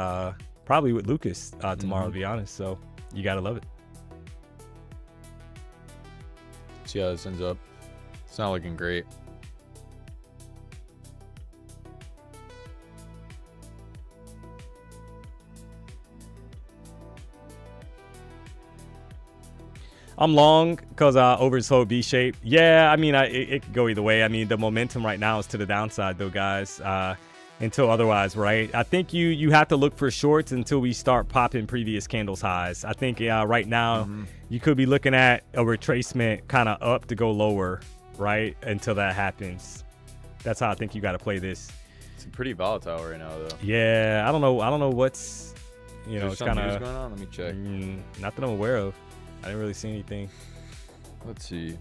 probably with Lucas tomorrow, to be honest. So you gotta love it.
See how this ends up. It's not looking great.
I'm long because oversold V shape. Yeah, I mean, it could go either way. I mean, the momentum right now is to the downside, though, guys. Until otherwise, right? I think you have to look for shorts until we start popping previous candles highs. I think right now you could be looking at a retracement kind of up to go lower, right? Until that happens. That's how I think you got to play this.
It's pretty volatile right now, though.
Yeah, I don't know what's you know,
There's
it's
some
kind
news
of
going on. Let me check.
not that I'm aware of. I didn't really see anything.
Let's see.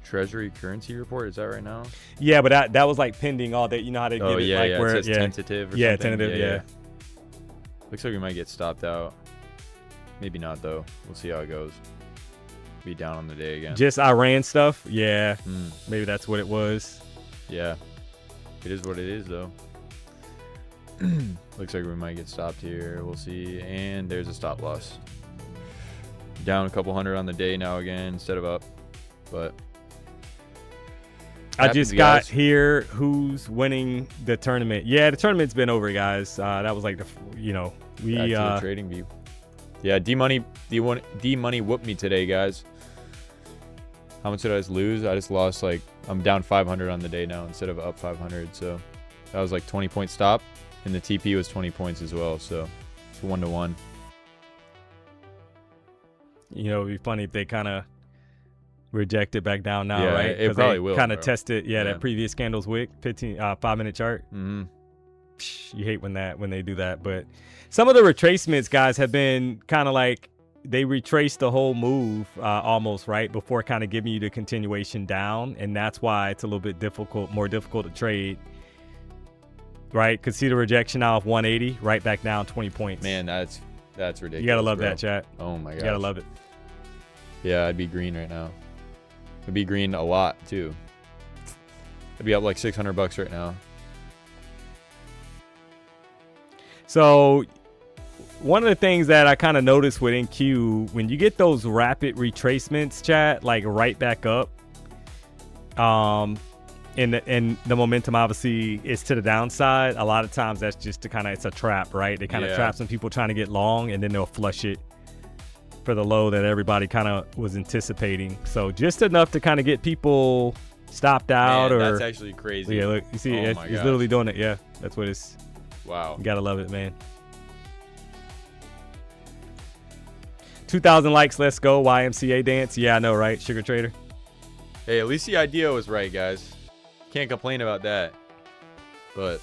Treasury currency report, is that right now?
Yeah, but that was like pending all that. You know how they
Oh
give it
yeah,
like
yeah.
where
It says tentative. Or
yeah,
something.
tentative. Yeah.
Looks like we might get stopped out. Maybe not though. We'll see how it goes. Be down on the day again.
Just Iran stuff. Yeah, maybe that's what it was.
Yeah, it is what it is though. Looks like we might get stopped here. We'll see. And there's a stop loss. Down a couple hundred on the day now again instead of up. But
I
happens,
just got
guys.
here who's winning the tournament. Yeah, the tournament's been over, guys. That was like we
back to the trading view. Yeah, D-Money whooped me today, guys. How much did I just lose? I just lost like, I'm down 500 on the day now instead of up 500. So that was like 20 point stop. And the TP was 20 points as well. So it's 1-to-1.
You know, it'd be funny if they kind of reject it back down now,
Yeah,
right?
it probably will,
kind of
bro.
tested,
Yeah.
that previous candles wick, 5-minute chart.
Mm-hmm.
You hate when they do that, but some of the retracements, guys, have been kind of like they retrace the whole move almost right before kind of giving you the continuation down, and that's why it's a little bit more difficult to trade. Right, could see the rejection now of 180, right back down 20 points.
Man, that's ridiculous.
You gotta love
bro.
that, chat.
Oh my god.
You gotta love it.
Yeah, I'd be green right now. I'd be green a lot too. I'd be up like $600 right now.
So one of the things that I kind of noticed with NQ, when you get those rapid retracements, chat, like right back up, and the momentum obviously is to the downside. A lot of times that's just it's a trap, right? They kind of trap some people trying to get long, and then they'll flush it for the low that everybody kind of was anticipating. So just enough to kind of get people stopped out.
Man,
or
that's actually crazy.
yeah, look, you see,
Oh
he's
my gosh.
literally doing it. Yeah, that's what it's.
Wow.
You gotta love it, man. 2,000 likes. Let's go. YMCA dance. Yeah, I know, right? Sugar Trader.
Hey, at least the idea was right, guys. Can't complain about that. But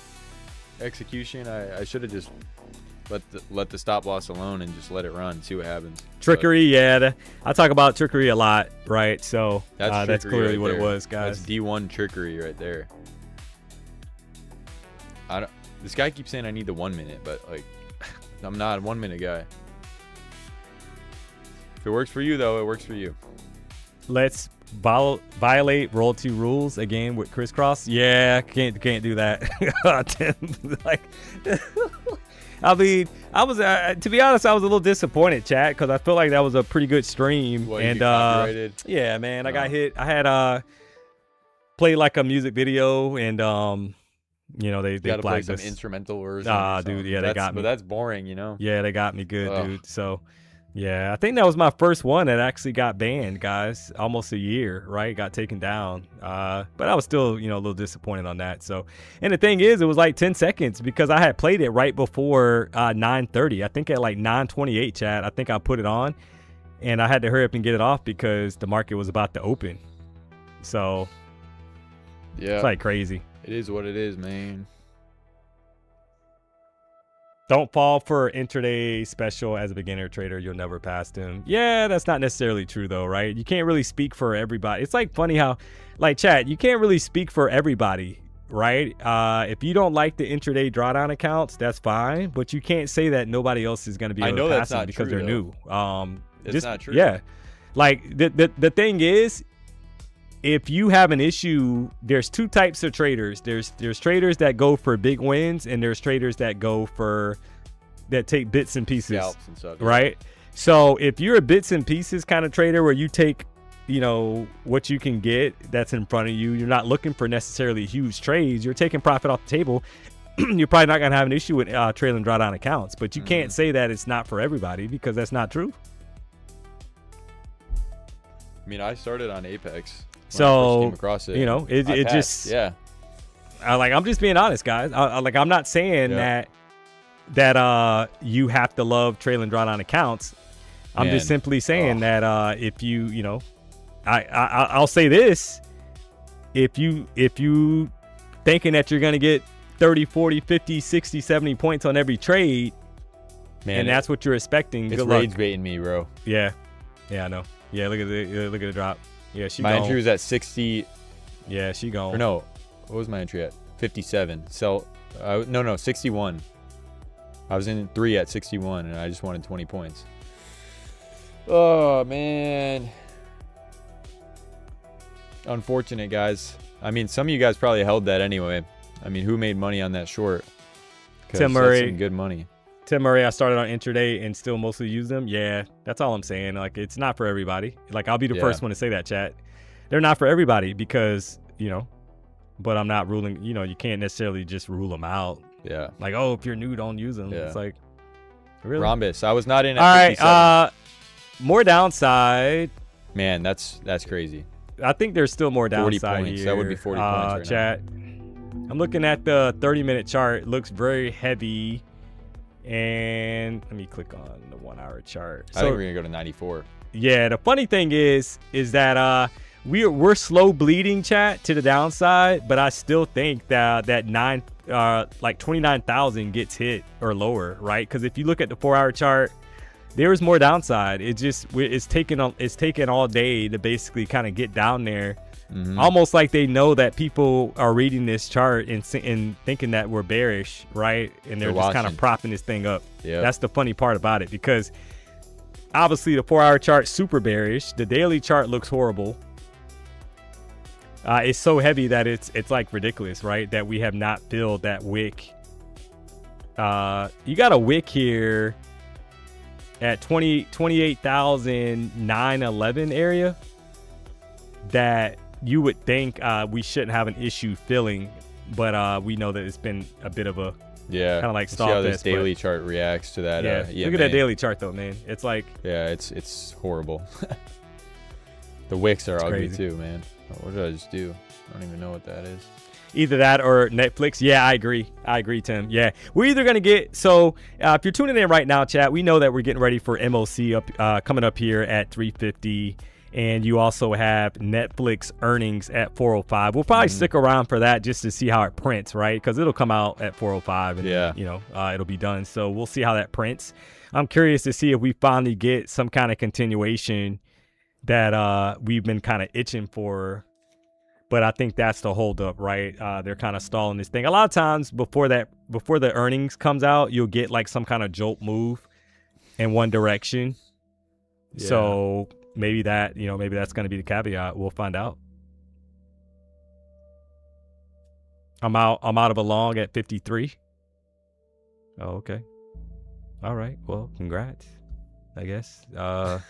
execution, I should have just let the stop loss alone and just let it run, see what happens.
Trickery, yeah. I talk about trickery a lot, right? So
But
that's
trickery
clearly
right
what
there.
it was, guys.
That's D1 trickery right there. This guy keeps saying I need the 1 minute, but like I'm not a 1 minute guy. If it works for you though, it works for you.
Let's violate royalty rules again with crisscross. Yeah, can't do that. Like, I mean, I was to be honest, I was a little disappointed, chat, because I feel like that was a pretty good stream.
What, you
and
get copyrighted?
yeah, man, I got
No.
hit. I had played like a music video, and they
Gotta play
flagged
some
us.
instrumental version.
Ah,
or
dude,
something.
yeah, they got me.
But that's boring, you know.
Yeah, they got me good,
Ugh.
dude. So, yeah, I think that was my first one that actually got banned, guys. Almost a year, right? Got taken down. But I was still, a little disappointed on that. So, and the thing is, it was like 10 seconds because I had played it right before 9:30. I think at like 9:28, chat. I think I put it on, and I had to hurry up and get it off because the market was about to open. So,
Yeah,
it's like crazy.
it is what it is, man.
Don't fall for intraday special as a beginner trader. You'll never pass them. Yeah, that's not necessarily true though, right? You can't really speak for everybody. It's like funny how, like, chat, you can't really speak for everybody, right? If you don't like the intraday drawdown accounts, that's fine, but you can't say that nobody else is going to be
I
able
know
to
that's
pass them
not
because
true,
they're new.
It's not true.
Yeah, like the thing is, if you have an issue, there's two types of traders. There's traders that go for big wins, and there's traders that take bits and pieces,
Scalps and stuff. yeah.
right? So if you're a bits and pieces kind of trader where you take, what you can get that's in front of you, you're not looking for necessarily huge trades. You're taking profit off the table. You're probably not going to have an issue with trailing drawdown accounts, but you can't say that it's not for everybody because that's not true.
I mean, I started on Apex. When I
So,
first came across it, I
it
passed.
just,
yeah.
I'm just being honest, guys. I'm not saying
Yeah.
that you have to love trailing drawdown accounts. I'm just
Man.
simply saying that if you, I'll say this: if you thinking that you're gonna get 30, 40, 50, 60, 70 points on every trade,
Man,
and that's what you're expecting.
It's
Good luck.
rage baiting me, bro.
Yeah, I know. Yeah, look at the drop. Yeah, she
My
gone.
entry was at 60.
Yeah, she gone.
Or no, what was my entry at? 57. So, no, 61. I was in 3 at 61, and I just wanted 20 points. Oh, man. Unfortunate, guys. I mean, some of you guys probably held that anyway. I mean, who made money on that short? 'Cause
Tim
that's
Murray.
some good money.
Tim Murray, I started on intraday and still mostly use them. Yeah, that's all I'm saying. Like, it's not for everybody. Like, I'll be the first one to say that, chat. They're not for everybody because, but I'm not ruling, you can't necessarily just rule them out.
Yeah.
Like, oh, if you're new, don't use them.
Yeah.
It's like, really?
Rhombus. I was not in at
All
57.
right. More downside.
Man, that's crazy.
I think there's still more
40
downside
points.
here.
That would be 40 points right
chat. I'm looking at the 30-minute chart. It looks very heavy. And let me click on the 1 hour chart.
I think we're going to go to 94.
Yeah, the funny thing is that we're slow bleeding, chat, to the downside, but I still think that 29,000 gets hit or lower, right? Because if you look at the 4 hour chart, there's more downside. It's taken all day to basically kind of get down there.
Mm-hmm.
Almost like they know that people are reading this chart and thinking that we're bearish, right? And they're just kind of propping this thing up.
Yeah,
that's the funny part about it, because obviously the 4 hour chart super bearish. The daily chart looks horrible. It's so heavy that it's like ridiculous, right? That we have not filled that wick. You got a wick here at 28,911 area that you would think we shouldn't have an issue filling, but we know that it's been a bit of a kind of like stall. See
how this daily chart reacts to that.
Yeah, look at that daily chart though, man. It's like,
yeah, it's horrible. The wicks are ugly crazy too, man. What did I just do? I don't even know what that is.
Either that or Netflix. Yeah, I agree, Tim. Yeah, we're either gonna get, so if you're tuning in right now, chat, we know that we're getting ready for MOC up coming up here at 3:50. And you also have Netflix earnings at 4:05. We'll probably stick around for that just to see how it prints, right? Because it'll come out at 4:05, and it'll be done. So we'll see how that prints. I'm curious to see if we finally get some kind of continuation that we've been kind of itching for. But I think that's the holdup, right? They're kind of stalling this thing. A lot of times before the earnings comes out, you'll get like some kind of jolt move in one direction. Yeah. So maybe that's going to be the caveat. We'll find out. I'm out of a long at 53. Oh, okay. All right. Well, congrats, I guess. I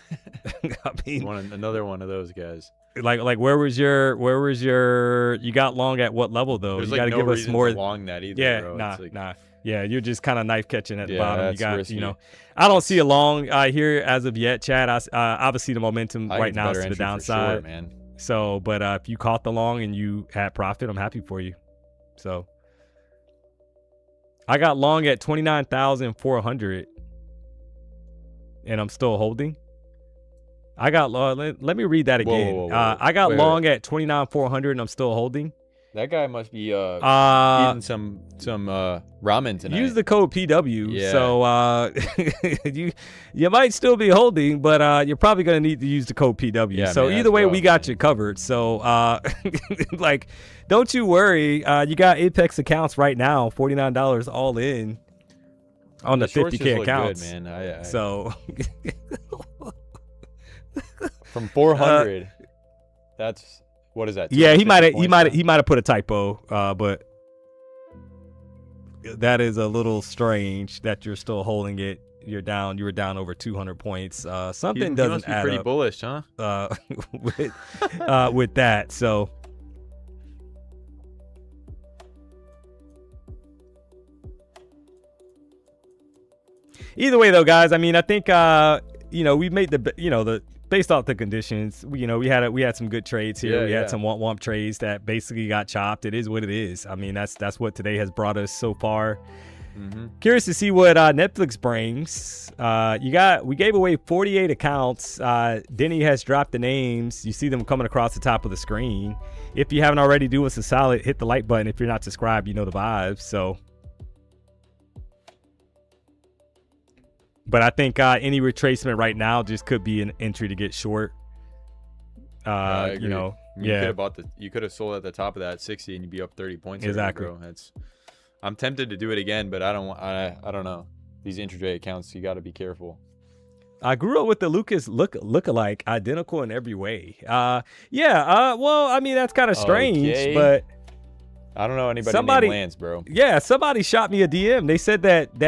mean,
another one of those guys.
Like where was your you got long at what level though?
There's
you got to give us more
long that either.
Yeah,
bro.
Nah. Yeah, you're just kind of knife catching at the bottom. You got,
risky.
I don't see a long here as of yet, Chad. Obviously the momentum right now is to the downside,
sure, man.
So, but if you caught the long and you had profit, I'm happy for you. So, I got long at 29,400, and I'm still holding. I got let me read that again.
Whoa.
I got long at 29,400, and I'm still holding.
That guy must be eating some ramen tonight.
Use the code PW.
Yeah.
So you might still be holding, but you're probably gonna need to use the code PW.
Yeah,
so
man,
either way,
rough,
we got
man.
you covered. So like, don't you worry. You got Apex accounts right now, $49 all in on the
shorts
50K
just look
accounts.
good, man.
So
from 400, that's. What is that?
Yeah, he might
250
have put a typo, but that is a little strange that you're still holding it. You were down over 200 points. Something doesn't
must be
add
pretty
up.
bullish, huh?
With that. So either way though, guys, I mean, I think we made the based off the conditions, we had some good trades here.
Yeah,
we had some womp trades that basically got chopped. It is what it is. I mean, that's what today has brought us so far. Curious to see what Netflix brings. We gave away 48 accounts. Denny has dropped the names. You see them coming across the top of the screen. If you haven't already, do us a solid, hit the like button. If you're not subscribed, you know the vibes. So, but I think any retracement right now just could be an entry to get short. You know,
you could have sold at the top of that 60 and you'd be up 30 points.
Exactly.
Already, bro. I'm tempted to do it again, but I don't know. These intraday accounts, you got to be careful.
I grew up with the Lucas look-alike, identical in every way. Well, I mean, that's kind of strange, but
I don't know anybody named Lance, bro.
Yeah, somebody shot me a DM. They said that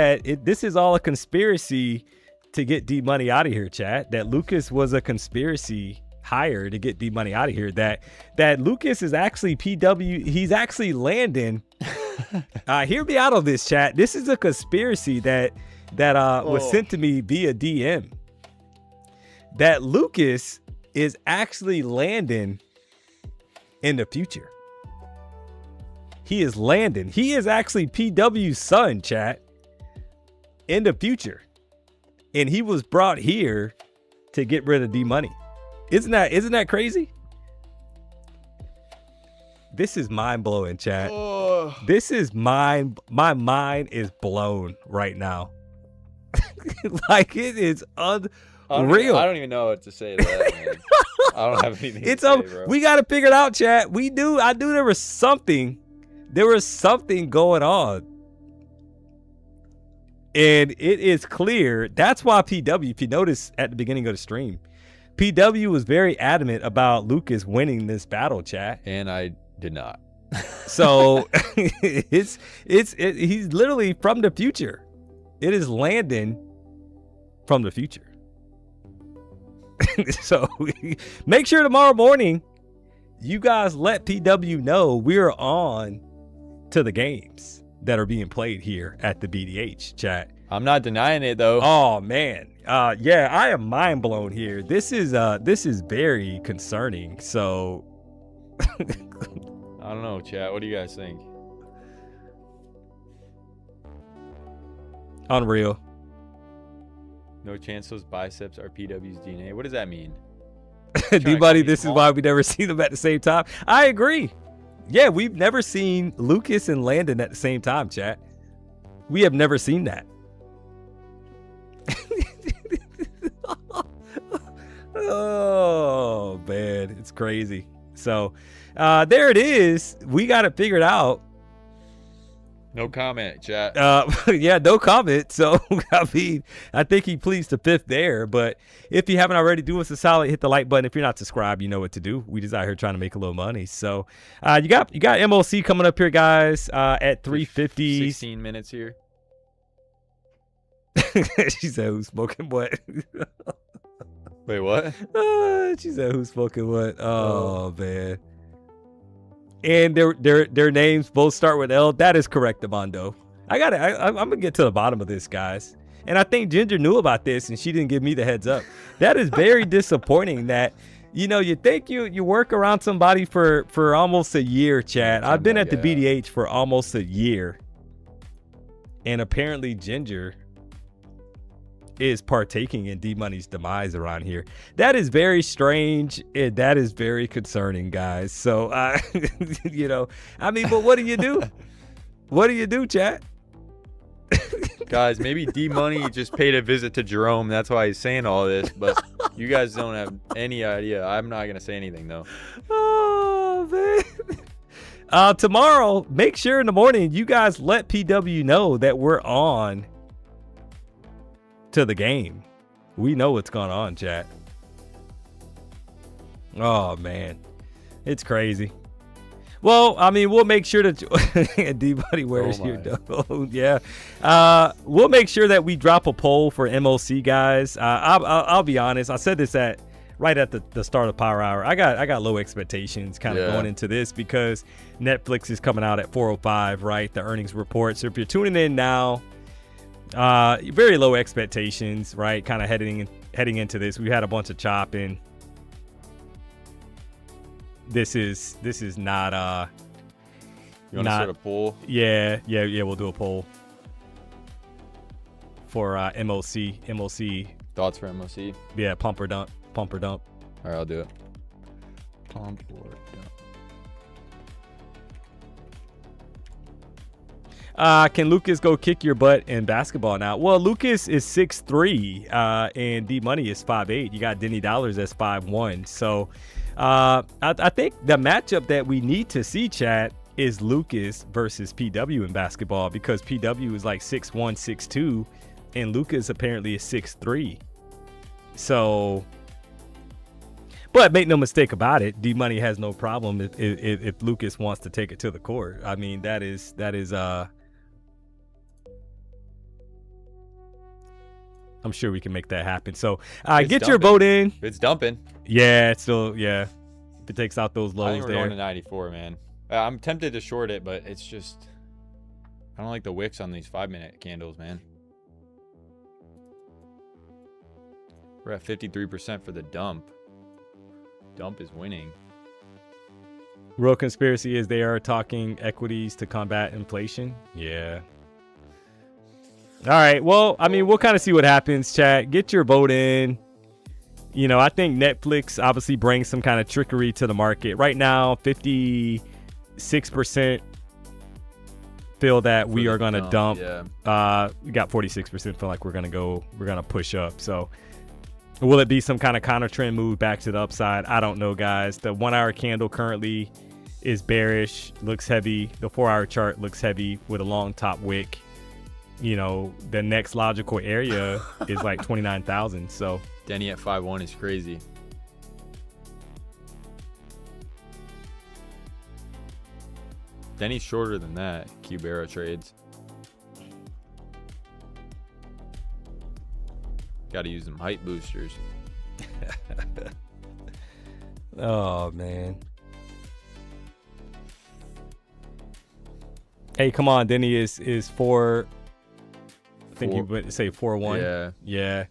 this is all a conspiracy to get Dmoney out of here, chat. That Lucas was a conspiracy hire to get Dmoney out of here. That Lucas is actually PW. He's actually landing. Hear me out on this, chat. This is a conspiracy that was sent to me via DM. That Lucas is actually landing in the future. He is landing. He is actually PW's son, chat, in the future. And he was brought here to get rid of Dmoney. Isn't that crazy? This is mind-blowing, chat. This is my mind is blown right now. Like, it is unreal.
I don't even know what to say to that, man. I don't have anything to say, bro.
We got to figure it out, chat. I knew there was something going on. And it is clear. That's why PW, if you notice at the beginning of the stream, PW was very adamant about Lucas winning this battle, chat.
And I did not.
So he's literally from the future. It is Landon from the future. So make sure tomorrow morning you guys let PW know we're on to the games that are being played here at the BDH, chat.
I'm not denying it though.
Oh man. Yeah, I am mind blown here. This is very concerning. So
I don't know, chat. What do you guys think?
Unreal.
No chance those biceps are PW's DNA. What does that mean?
D-Buddy, this is why we never see them at the same time. I agree. Yeah, we've never seen Lucas and Landon at the same time, chat. We have never seen that. Oh, man. It's crazy. So, there it is. We got it figured out.
No comment, chat.
Yeah, no comment. So, I mean, I think he pleased the fifth there. But if you haven't already, do us a solid. Hit the like button. If you're not subscribed, you know what to do. We just out here trying to make a little money. So, you got MLC coming up here, guys, at 3:50.
16 minutes here.
She said, "Who's smoking what?"
Wait, what?
She said, "Who's smoking what?" Oh man. And their names both start with L. That is correct, Amando. I'm gonna get to the bottom of this, guys. And I think Ginger knew about this, and she didn't give me the heads up. That is very disappointing. That you think you work around somebody for almost a year, Chad. I've been at the BDH for almost a year, and apparently Ginger is partaking in Dmoney's demise around here. That is very strange, and that is very concerning, guys. So, I mean, but what do you do? What do you do, chat?
Guys, maybe Dmoney just paid a visit to Jerome. That's why he's saying all this, but you guys don't have any idea. I'm not going to say anything, though.
Oh, man. Tomorrow, make sure in the morning you guys let PW know that we're on to the game. We know what's going on, chat. Oh man, it's crazy. Well, I mean, we'll make sure that D-Buddy wears your dough. Yeah, we'll make sure that we drop a poll for MLC, guys. I'll be honest. I said this right at the start of Power Hour. I got low expectations kind of going into this because Netflix is coming out at 4:05, right? The earnings report. So if you're tuning in now, very low expectations, right? Kind of heading into this. We had a bunch of chopping. This is not
you want to start a poll?
Yeah, we'll do a poll. for MOC.
Thoughts for MOC?
Yeah, pump or dump.
All right, I'll do it. Pump or dump.
Can Lucas go kick your butt in basketball now? Well, Lucas is 6'3", and Dmoney is 5'8". You got Denny Dollars that's 5'1". So I think the matchup that we need to see, chat, is Lucas versus PW in basketball, because PW is like 6'1", 6'2", and Lucas apparently is 6'3". So, but make no mistake about it, Dmoney has no problem if Lucas wants to take it to the court. I mean, that is I'm sure we can make that happen. So get your vote in.
It's dumping.
Yeah, it's still, yeah. If it takes out those lows
I think we're
there.
going to 94, man. I'm tempted to short it, but it's just, I don't like the wicks on these 5-minute candles, man. We're at 53% for the dump. Dump is winning.
Real conspiracy is they are talking equities to combat inflation. Yeah. All right. Well, I mean, we'll kind of see what happens, chat. Get your vote in. You know, I think Netflix obviously brings some kind of trickery to the market. Right now, 56% feel that we are going to dump.
Yeah.
We got 46% feel like we're going to push up. So will it be some kind of counter trend move back to the upside? I don't know, guys. The 1 hour candle currently is bearish, looks heavy. The 4 hour chart looks heavy with a long top wick. You know, the next logical area is like 29,000. So
Denny at 5'1" is crazy. Denny's shorter than that. Cubera trades. Got to use them height boosters.
Oh, man. Hey, come on. Denny is 4. I think you would say 4-1.
Yeah.
Yeah.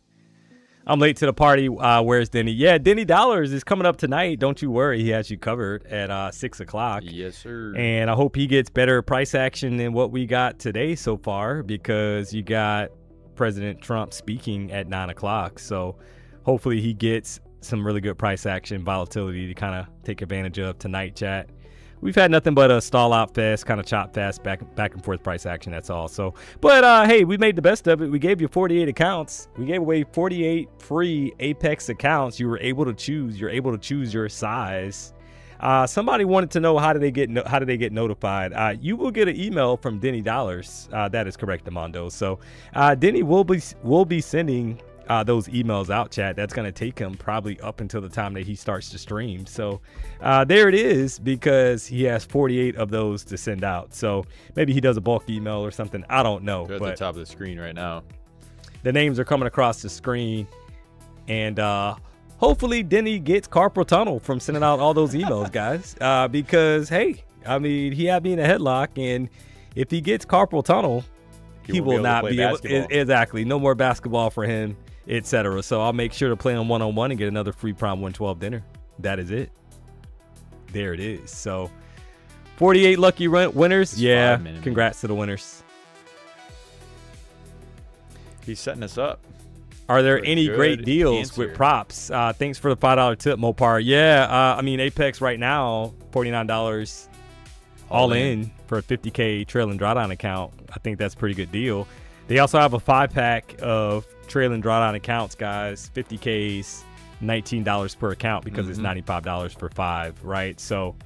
I'm late to the party. Where's Denny? Yeah, Denny Dollars is coming up tonight. Don't you worry. He has you covered at 6 o'clock.
Yes, sir.
And I hope he gets better price action than what we got today so far, because you got President Trump speaking at 9 o'clock. So hopefully he gets some really good price action volatility to kind of take advantage of tonight, chat. We've had nothing but a stall out fest, kind of chop fast, back and forth price action. That's all. So, but hey, we made the best of it. We gave you 48 accounts. We gave away 48 free Apex accounts. You were able to choose. You're able to choose your size. Somebody wanted to know how do they get notified. You will get an email from Denny Dollars. That is correct, Amondo. So Denny will be sending those emails out, chat. That's going to take him probably up until the time that he starts to stream. So there it is, because he has 48 of those to send out. So maybe he does a bulk email or something. I don't know.
They're at the top of the screen right now.
The names are coming across the screen. And hopefully Denny gets carpal tunnel from sending out all those emails, guys. Because, hey, I mean, he had me in a headlock. And if he gets carpal tunnel, he will not be able. Exactly. No more basketball for him, etc. So I'll make sure to play on one-on-one and get another free Prime 112 dinner. That is it. There it is. So 48 lucky winners. Yeah. Congrats to the winners.
He's setting us up.
Are there any great deals with props? Thanks for the $5 tip, Mopar. Yeah. I mean, Apex right now, $49 all in for a 50K trailing drawdown account. I think that's a pretty good deal. They also have a 5-pack of trailing drawdown accounts, guys. 50Ks, $19 per account, because it's $95 for 5, right? So,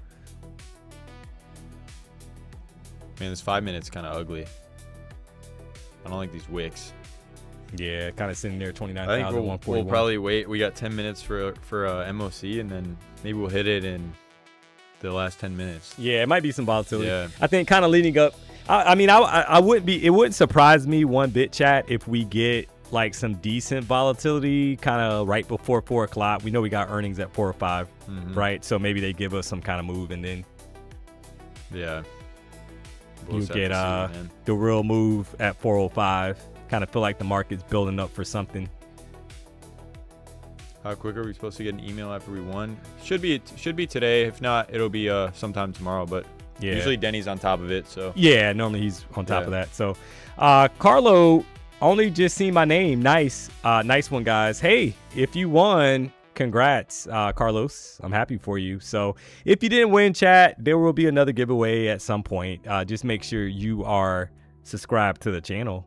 man, this 5 minutes kind of ugly. I don't like these wicks.
Yeah, kind of sitting there, 29,000.
I think we'll probably wait. We got 10 minutes for MOC, and then maybe we'll hit it in the last 10 minutes.
Yeah, it might be some volatility.
Yeah.
I think kind of leading up. I mean, I wouldn't be. It wouldn't surprise me one bit, chat, if we get like some decent volatility kind of right before 4 o'clock. We know we got earnings at 4 or 5, right? So maybe they give us some kind of move, and then you get the real move at 4:05. Kind of feel like the market's building up for something.
How quick are we supposed to get an email after we won? Should be today. If not, it'll be sometime tomorrow. But usually Denny's on top of it. So
yeah, normally he's on top of that. So Carlo only just seen my name. Nice. Nice one, guys. Hey, if you won, congrats, Carlos. I'm happy for you. So if you didn't win, chat, there will be another giveaway at some point. Just make sure you are subscribed to the channel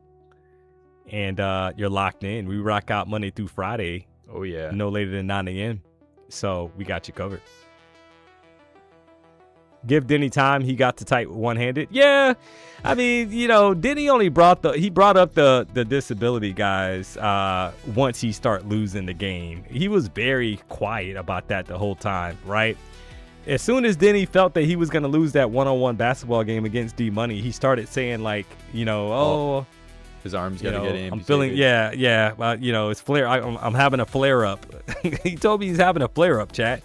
and you're locked in. We rock out Monday through Friday.
Oh, yeah.
No later than 9 a.m. So we got you covered. Give Denny time. He got to type one-handed. Yeah, I mean, you know, Denny only brought up the disability, guys, once he start losing the game. He was very quiet about that the whole time, right? As soon as Denny felt that he was going to lose that one-on-one basketball game against Dmoney, he started saying, like, you know,
his arms got to get amputated.
I'm feeling, yeah, you know, it's flare. I'm having a flare up. He told me he's having a flare up, chat.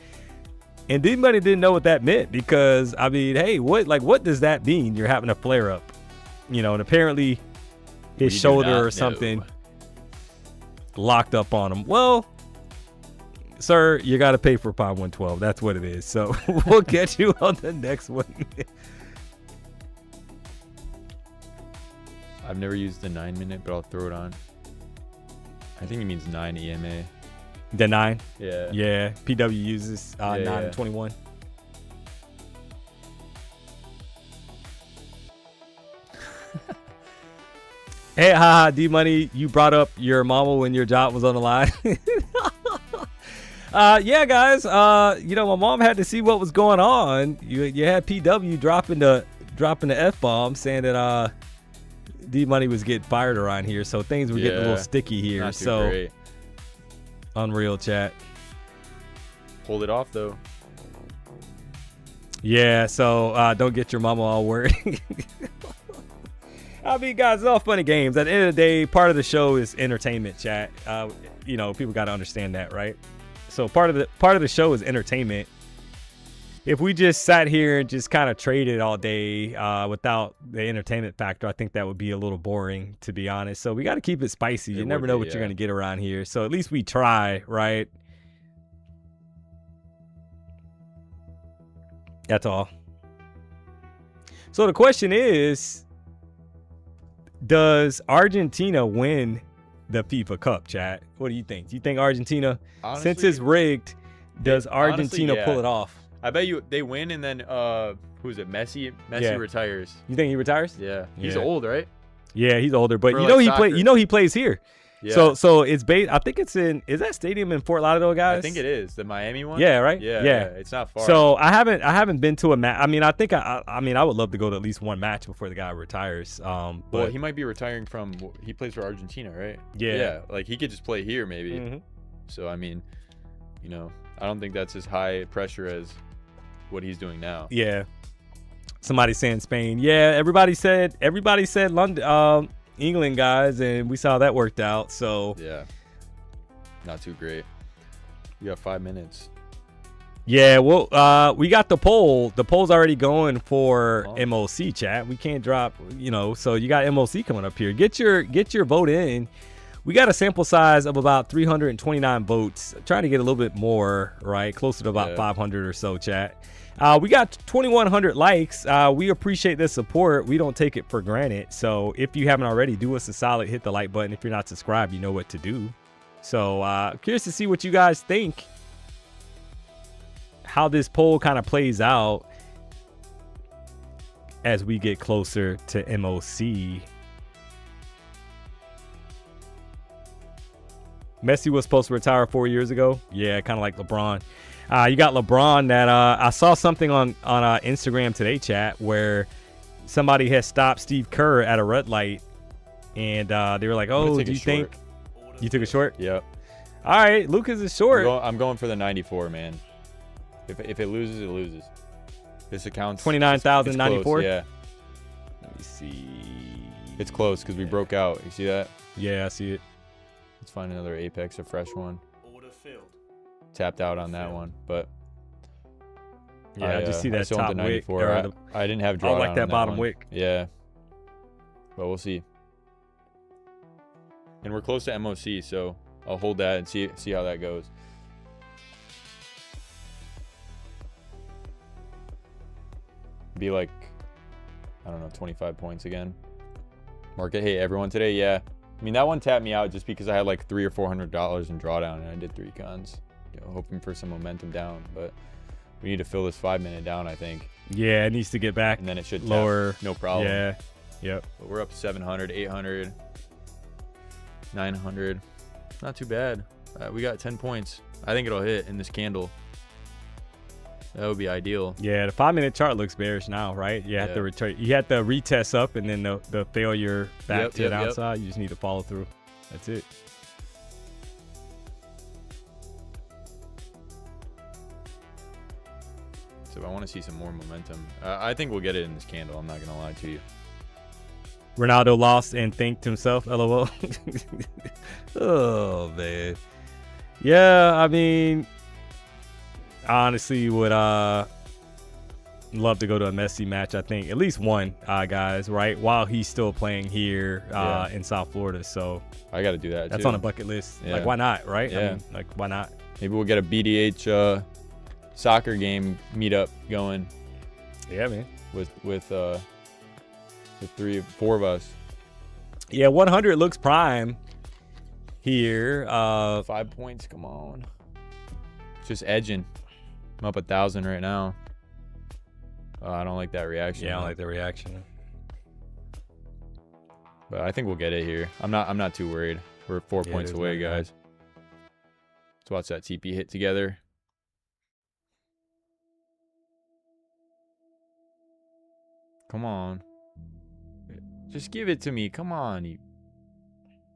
And Dmoney didn't know what that meant because, I mean, hey, what does that mean? You're having a flare up, you know, and apparently his shoulder or something locked up on him. Well, sir, you got to pay for Pond 112. That's what it is. So we'll catch you on the next one.
I've never used the 9-minute, but I'll throw it on. I think it means 9 EMA.
The 9?
Yeah.
Yeah. PW uses 9 and 21. Hey, haha, Dmoney, you brought up your mama when your job was on the line. Yeah, guys. You know, my mom had to see what was going on. You had PW dropping the F-bomb saying that Dmoney was getting fired around here, so things were getting a little sticky here.
Not too
so
great.
Unreal, chat.
Hold it off though.
Yeah, so don't get your mama all worried. I mean, guys, it's all funny games. At the end of the day, part of the show is entertainment, chat. You know, people got to understand that, right? So part of the show is entertainment. If we just sat here and just kind of traded all day without the entertainment factor, I think that would be a little boring, to be honest. So we got to keep it spicy. You never know what you're going to get around here. So at least we try, right? That's all. So the question is, does Argentina win the FIFA Cup, chat? What do you think? Do you think Argentina,
Honestly,
since it's rigged, does Argentina pull it off?
I bet you they win, and then who's it? Messi retires.
You think he retires?
Yeah, he's old, right?
Yeah, he's older, but
For
you know
like
he plays here.
Yeah.
So it's based. I think it's in. Is that stadium in Fort Lauderdale, guys?
I think it is the Miami one.
Yeah, right.
Yeah. It's not far.
So I haven't been to a match. I mean, I think I mean I would love to go to at least one match before the guy retires. But
well, he might be retiring from. He plays for Argentina, right?
Yeah.
Like he could just play here, maybe.
Mm-hmm.
So I mean, you know, I don't think that's as high pressure as what he's doing now.
Yeah. Somebody saying Spain. Yeah. Everybody said London, England, guys, and we saw that worked out. So
yeah, not too great. You got 5 minutes.
Yeah, well, we got the poll. The poll's already going for MOC, chat. We can't drop, you know. So you got MOC coming up here. Get your vote in. We got a sample size of about 329 votes. Trying to get a little bit more, right? Closer to about 500 or so, chat. We got 2,100 likes. We appreciate the support. We don't take it for granted. So if you haven't already, do us a solid. Hit the like button. If you're not subscribed, you know what to do. So curious to see what you guys think. How this poll kind of plays out as we get closer to MOC. Messi was supposed to retire 4 years ago. Yeah, kind of like LeBron. You got LeBron that I saw something on Instagram today, chat, where somebody has stopped Steve Kerr at a red light, and they were like, "Oh, do you think you took a short?"
Yep.
All right, Lucas is short.
I'm going for the 94, man. If it loses, it loses. This accounts
29,094.
Yeah.
Let me see.
It's close because we broke out. You see that?
Yeah, I see it.
Let's find another Apex, a fresh one.
Order filled.
Tapped out on that one, but
yeah, I just see that top wick.
I didn't have drawdown.
I like that bottom
one.
wick.
Yeah, but we'll see. And we're close to MOC, so I'll hold that and see how that goes. Be like, I don't know, 25 points again. Market, hey everyone today, yeah. I mean, that one tapped me out just because I had like $300 or $400 in drawdown and I did 3 cons, hoping for some momentum down. But we need to fill this 5-minute down, I think.
Yeah, it needs to get back.
And then it should
lower.
Tap, no problem.
Yeah. Yep.
But we're up 700, 800, 900. Not too bad. We got 10 points. I think it'll hit in this candle. That would be ideal.
Yeah, the 5-minute chart looks bearish now, right? You have to return. You have to retest up, and then the failure back to the downside. You just need to follow through. That's it.
So I want to see some more momentum. I think we'll get it in this candle. I'm not gonna lie to you.
Ronaldo lost and thanked himself. LOL. Oh man. Yeah, I mean, honestly, would love to go to a Messi match. I think at least one, guys, right? While he's still playing here in South Florida, so
I got to do that.
That's
too.
on a bucket list.
Yeah.
Like, why not, right?
Yeah.
I mean, like, why not?
Maybe we'll get a BDH soccer game meetup going.
Yeah, man.
With 3 or 4 of us.
Yeah, 100 looks prime here.
5 points. Come on. Just edging. I'm up 1,000 right now. I don't like that reaction.
Yeah, I don't like the reaction.
But I think we'll get it here. I'm not too worried. We're 4 points away, guys. Let's watch that TP hit together. Come on. Just give it to me. Come on, you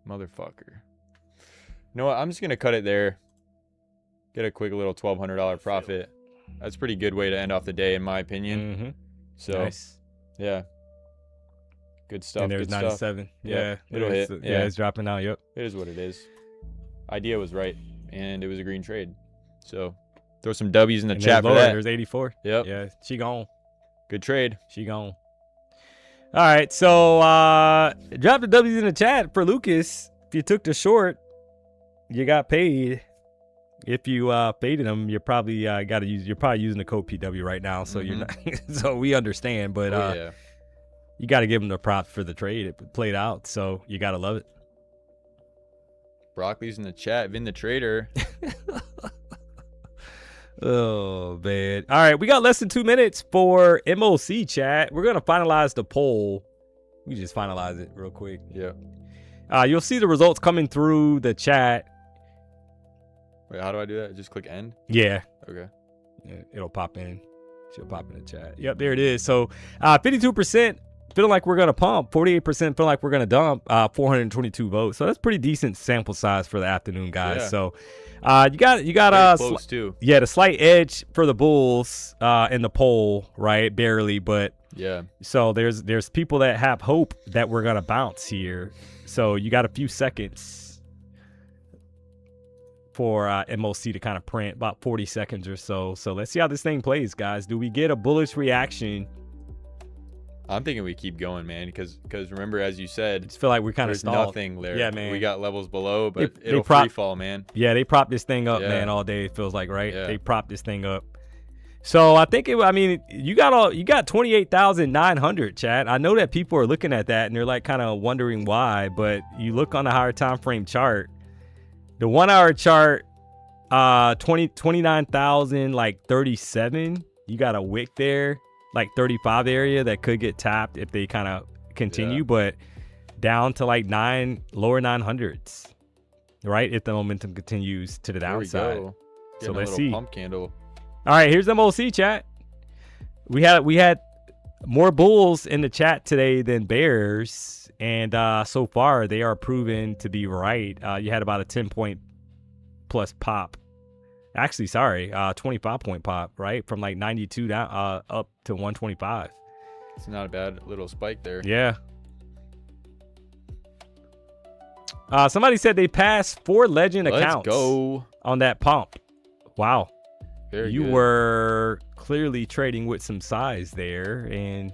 motherfucker. You know what? I'm just going to cut it there. Get a quick little $1,200 profit. That's a pretty good way to end off the day, in my opinion.
Mm-hmm.
So,
nice.
Yeah. Good stuff.
And there's
good
97.
Stuff. Yeah. It'll hit.
Yeah, it's dropping out. Yep.
It is what it is. Idea was right, and it was a green trade. So, throw some W's in the chat for that.
There's 84.
Yep.
Yeah, she gone.
Good trade.
She gone. All right, so drop the W's in the chat for Lucas. If you took the short, you got paid. If you faded them, you're probably you're probably using the code PW right now, so you're not. So we understand, but you got to give them the props for the trade. It played out, so you got to love it.
Broccoli's in the chat. Vin the trader.
Oh man! All right, we got less than 2 minutes for MOC chat. We're gonna finalize the poll. We just finalize it real quick.
Yeah.
You'll see the results coming through the chat.
Wait, how do I do that? Just click end?
Yeah.
Okay.
Yeah, it'll pop in. She'll pop in the chat. Yep, there it is. So 52% feeling like we're going to pump. 48% feeling like we're going to dump. 422 votes. So that's pretty decent sample size for the afternoon, guys.
Yeah.
So you got
close too.
Yeah, the slight edge for the Bulls in the poll, right? Barely, but
yeah.
So there's people that have hope that we're going to bounce here. So you got a few seconds for MOC to kind of print, about 40 seconds or so. So let's see how this thing plays, guys. Do we get a bullish reaction?
I'm thinking we keep going, man, because remember, as you said,
I just feel like we kind of stalled.
Nothing there.
Yeah, man.
We got levels below, but
it'll
free fall, man.
Yeah, they prop this thing up, man, all day. It feels like, right? They prop this thing up. So I think you got 28,900, chat. I know that people are looking at that and they're like kind of wondering why, but you look on the higher time frame chart, the 1 hour chart, 29,000 like 37. You got a wick there, like 35 area that could get tapped if they kind of continue, but down to like lower 900s, right? If the momentum continues to the downside.
There we go.
So let's see.
Pump candle.
All right, here's MOC chat. We had more bulls in the chat today than bears, and so far they are proven to be right. You had about a 10-point plus pop. Actually, sorry, 25-point pop, right? From like 92 down up to 125.
It's not a bad little spike there.
Yeah. Somebody said they passed 4 legend accounts.
Let's go.
On that pump. Wow.
Very
you
good.
were clearly trading with some size there, and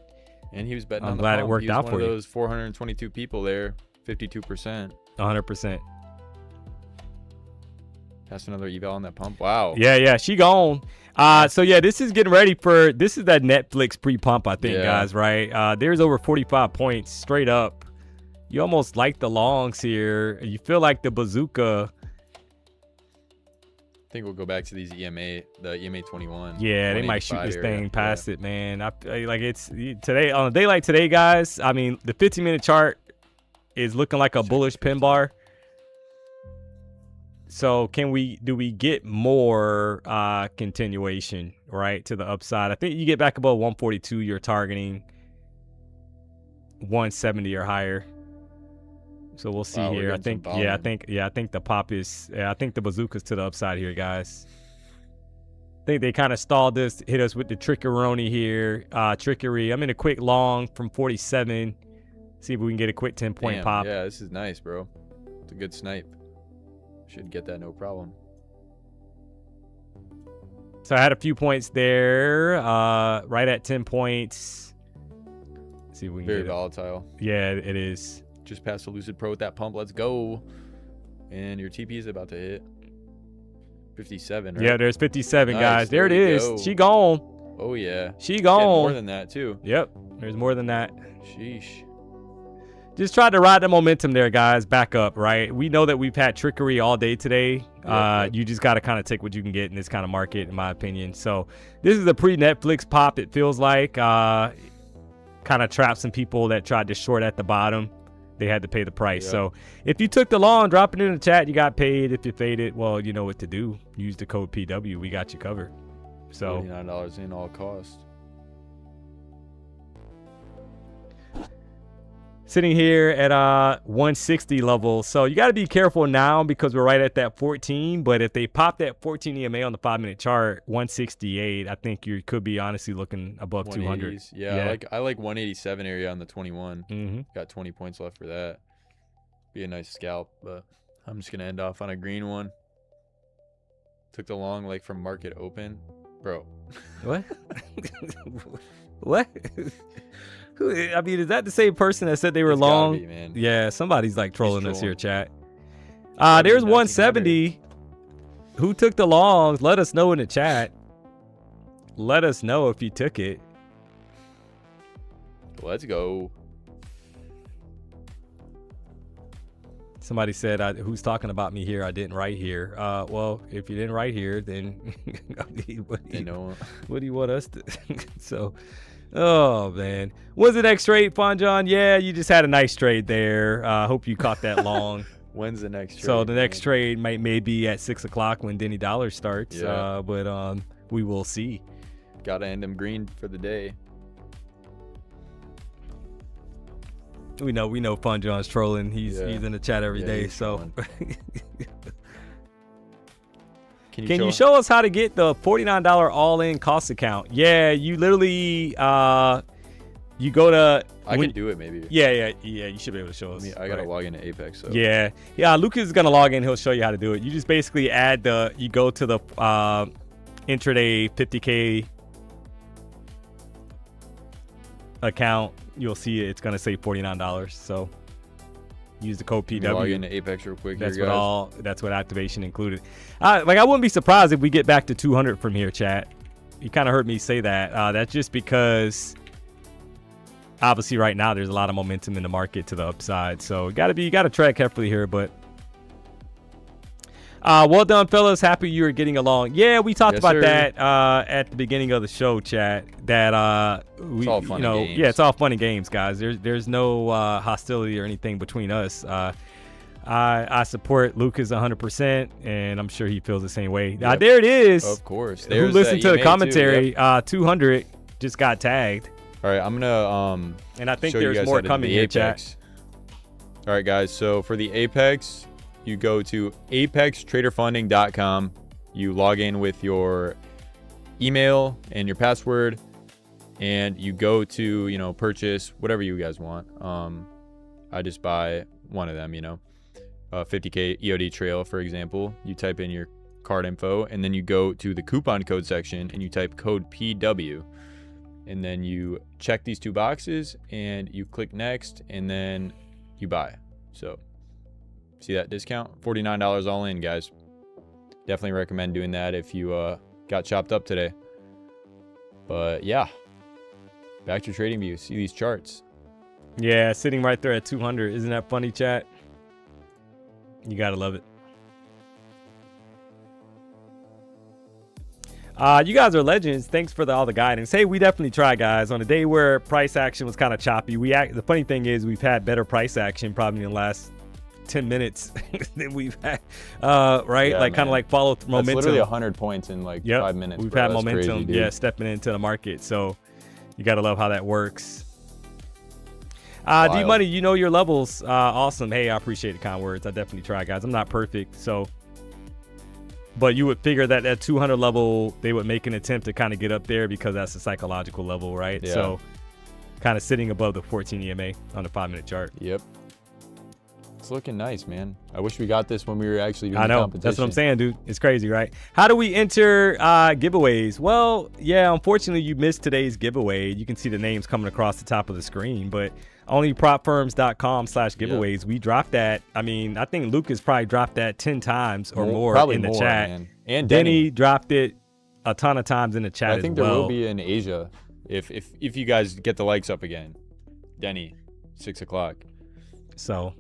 he was betting.
I'm glad it worked out for you.
One of those 422 people there, 52%.
100%.
That's another eval on that pump. Wow.
Yeah, she gone. So yeah, this is getting ready this is that Netflix pre-pump, I think, guys, right? There's over 45 points straight up You almost like the longs here. You feel like the bazooka.
I think we'll go back to these EMA, the EMA 21.
Yeah, they might shoot this
area.
thing past it, man. Like it's today on a day like today, guys. I mean, the 15-minute chart is looking like a bullish pin bar. So do we get more continuation, right, to the upside? I think you get back above 142, you're targeting 170 or higher. So we'll see here. I think the pop is, I think the bazooka's to the upside here, guys. I think they kind of stalled this, hit us with the trickeroni here. Trickery. I'm in a quick long from 47. See if we can get a quick 10-point pop.
Yeah, this is nice, bro. It's a good snipe. Should get that no problem.
So I had a few points there, right at 10 points. Let's see if we can
Very
get it.
volatile.
Yeah, it is.
Just past the Lucid Pro with that pump. Let's go. And your TP is about to hit 57, right?
Yeah, there's 57,
Nice,
guys. There it
there we
is.
go.
She gone.
Oh, yeah.
She
Getting
gone.
more than that, too.
Yep, there's more than that.
Sheesh.
Just tried to ride the momentum there, guys. Back up, right? We know that we've had trickery all day today.
Yep.
You just got to kind of take what you can get in this kind of market, in my opinion. So this is a pre-Netflix pop, it feels like. Kind of trapped some people that tried to short at the bottom. They had to pay the price.
Yep.
So if you took the long, drop it in the chat. You got paid. If you faded, well, you know what to do. Use the code PW. We got you covered. So
$49 in all cost.
sitting here at 160 level. So you got to be careful now because we're right at that 14. But if they pop that 14 EMA on the 5-minute chart, 168, I think you could be honestly looking above 200.
180s. Yeah, I like 187 area on the 21.
Mm-hmm.
Got 20 points left for that. Be a nice scalp, but I'm just gonna end off on a green one. Took the long like from market open, bro.
What? What? I mean, is that the same person that said they were
It's gotta
long?
be, man.
Yeah, somebody's like trolling us here,
trolling.
chat.
Gotta be
There's
1900.
170. Who took the longs? Let us know in the chat. Let us know if you took it.
Let's go.
Somebody said, who's talking about me here? I didn't write here. Well, if you didn't write here, then what do you want us to? So, oh, man. Was the next trade, Fonjon? Yeah, you just had a nice trade there. Hope you caught that long.
When's the next trade?
So the next
man?
trade may be at 6 o'clock when Denny Dollar starts.
Yeah.
But we will see.
Gotta end him green for the day.
We know Fonjon's trolling. He's in the chat every day.
He's
So
Can
you show us how to get the $49 all-in cost account? Yeah, you literally you go to
I can do it maybe.
Yeah, you should be able to show us.
I gotta log into Apex. So.
Yeah, Lucas is gonna log in. He'll show you how to do it. You just basically you go to the intraday 50K account. You'll see it's gonna say $49. So use the code PW.
Log into Apex real quick.
That's
here, guys.
That's what activation included. I wouldn't be surprised if we get back to 200 from here, chat. You kind of heard me say that. That's just because obviously right now there's a lot of momentum in the market to the upside. So you gotta tread carefully here, but well done, fellas. Happy you are getting along. Yeah, we talked about that at the beginning of the show, chat. That
it's all fun and games.
Yeah, it's all fun and games, guys. There's no hostility or anything between us. I support Lucas 100%, and I'm sure he feels the same way.
Yep.
There it is.
Of course.
Who listened to the commentary? 200 just got tagged.
All right, I'm gonna
and I think
show you
there's
guys
more
how to do
coming
the
here,
Apex.
chat.
All right, guys. So for the Apex, you go to apextraderfunding.com. You log in with your email and your password, and you go to purchase whatever you guys want. I just buy one of them. 50K EOD trail, for example. You type in your card info, and then you go to the coupon code section and you type code PW. And then you check these two boxes and you click next, and then you buy. So see that discount? $49 all in, guys. Definitely recommend doing that if you got chopped up today. But yeah, back to TradingView. See these charts.
Yeah, sitting right there at 200. Isn't that funny, chat? You gotta love it. You guys are legends. Thanks for all the guidance. Hey, we definitely try, guys. On a day where price action was kind of choppy, the funny thing is we've had better price action probably in the last 10 minutes than we've had, right?
Yeah,
like kind of like follow momentum.
That's literally 100 points in like 5 minutes.
We've
bro.
had
That's
momentum,
crazy,
stepping into the market. So you got to love how that works.
Wild.
Dmoney, you know your levels. Awesome. Hey, I appreciate the kind words. I definitely try, guys. I'm not perfect, so. But you would figure that at 200 level, they would make an attempt to kind of get up there because that's a psychological level, right?
Yeah.
So kind of sitting above the 14 EMA on the 5-minute chart.
Yep. It's looking nice, man. I wish we got this when we were actually doing
I
the
know.
competition.
That's what I'm saying, dude. It's crazy, right? How do we enter giveaways? Well, yeah, unfortunately, you missed today's giveaway. You can see the names coming across the top of the screen, but onlypropfirms.com/giveaways.
Yep.
We dropped that. I mean, I think Lucas probably dropped that 10 times or more
probably
in the
more,
chat.
man. And
Denny dropped it a ton of times in the chat
I think
as
there
well.
will be in Asia if you guys get the likes up again. Denny, 6 o'clock.
So,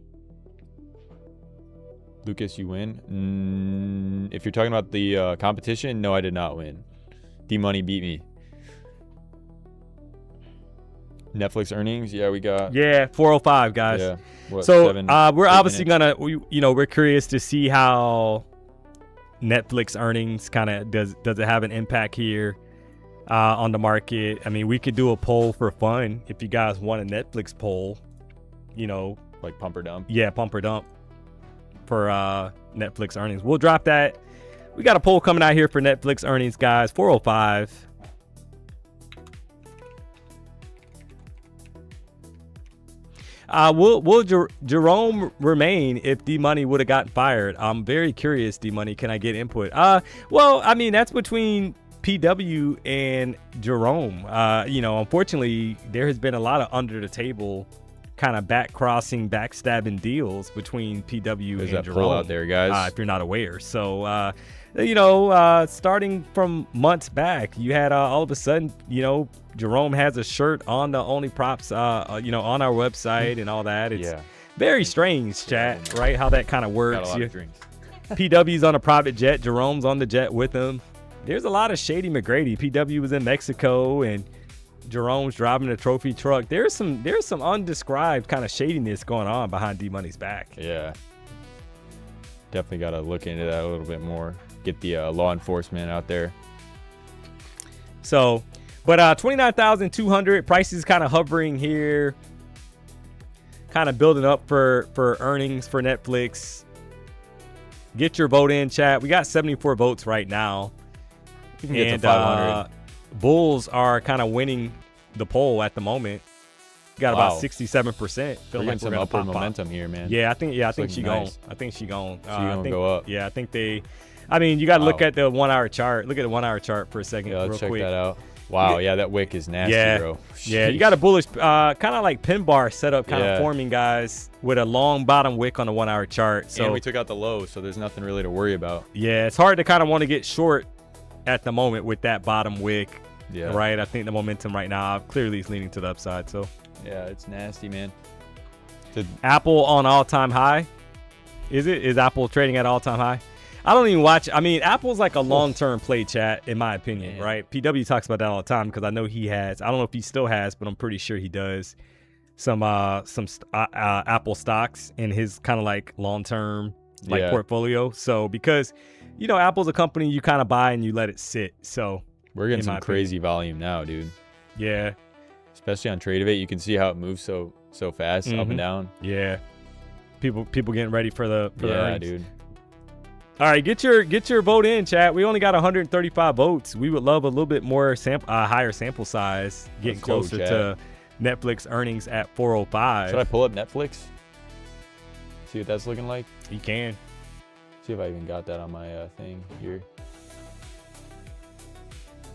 Lucas, you win. If you're talking about the competition, no, I did not win. Dmoney beat me. Netflix earnings, yeah, we got.
yeah, 405, guys.
Yeah. What,
So
7,
we're
8
obviously
minutes?
we're curious to see how Netflix earnings kind of does it have an impact here on the market. I mean, we could do a poll for fun if you guys want a Netflix poll,
like pump or dump.
Yeah, pump or dump for Netflix earnings. We'll drop that. We got a poll coming out here for Netflix earnings, guys. 405. Will Jerome remain if Dmoney would have gotten fired? I'm very curious, Dmoney. Can I get input? Well, I mean, that's between PW and Jerome. Unfortunately, there has been a lot of under the table kind of backstabbing deals between PW
There's
and
that
Jerome
poll out there, guys.
if you're not aware. So, starting from months back, you had all of a sudden, Jerome has a shirt on the Only Props, on our website and all that. It's very strange, chat, right? How that kind of works.
Got a lot of drinks.
PW's on a private jet. Jerome's on the jet with him. There's a lot of shady McGrady. PW was in Mexico and Jerome's driving a trophy truck. There's some undescribed kind of shadiness going on behind Dmoney's back.
Yeah. Definitely got to look into that a little bit more. Get the law enforcement out there.
So, but 29,200 prices kind of hovering here, kind of building up for earnings for Netflix. Get your vote in, chat. We got 74 votes right now.
We can get to 500.
Bulls are kind of winning the poll at the moment. Got about 67%.
We're
Feeling
getting some upward momentum here, man.
Yeah, I think she
looking
gone.
nice.
I think she gone.
She gonna go up.
Yeah, I think they. I mean, you got to look at the 1 hour chart. Look at the 1 hour chart for a second,
Yeah, let's
real
check
quick.
that out. Wow, yeah, that wick is nasty, bro.
Yeah, you got a bullish, kind of like pin bar setup, kind of
Yeah.
forming, guys, with a long bottom wick on the 1 hour chart. So
and we took out the low, so there's nothing really to worry about.
yeah, it's hard to kind of want to get short at the moment with that bottom wick.
Yeah.
Right. I think the momentum right now clearly is leaning to the upside. So
Yeah, it's nasty, man.
Apple on all-time high. Is Apple trading at all-time high? I don't even watch. I mean, Apple's like a long-term play, chat, in my opinion, right? PW talks about that all the time because I know he has. I don't know if he still has, but I'm pretty sure he does some Apple stocks in his kind of like long-term portfolio. So because Apple's a company you kind of buy and you let it sit. So
we're getting some crazy volume now, dude.
Yeah,
especially on Tradevate, you can see how it moves so fast, up and down.
Yeah, people getting ready for the earnings.
Dude.
All right, get your vote in, chat. We only got 135 votes. We would love a little bit more higher sample size, getting closer to Netflix earnings at 405.
Should I pull up Netflix? See what that's looking like?
You can.
See if I even got that on my thing here.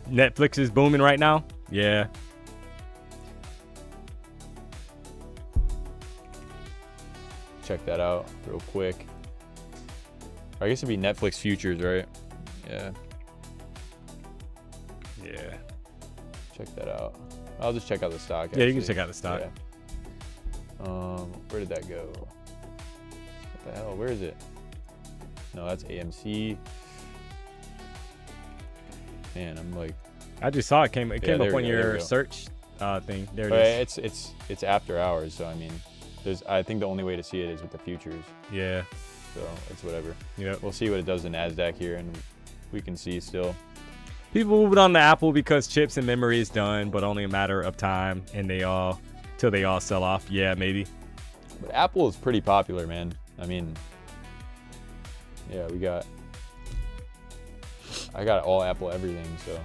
Netflix is booming right now. Yeah.
Check that out real quick. I guess it'd be Netflix futures, right? Yeah.
Yeah.
Check that out. I'll just check out the stock.
Yeah, you can check out the stock.
Yeah. Where did that go? What the hell? Where is it? No, that's AMC. Man, I'm like.
I just saw it came up
there
on
we
your
go.
search thing. There it
But
is.
it's after hours, so I mean, I think the only way to see it is with the futures.
Yeah.
So it's whatever.
Yep.
We'll see what it does in NASDAQ here, and we can see still.
People moving on to Apple because chips and memory is done, but only a matter of time, and till they all sell off. Yeah, maybe.
But Apple is pretty popular, man. I mean, yeah, I got all Apple everything, so.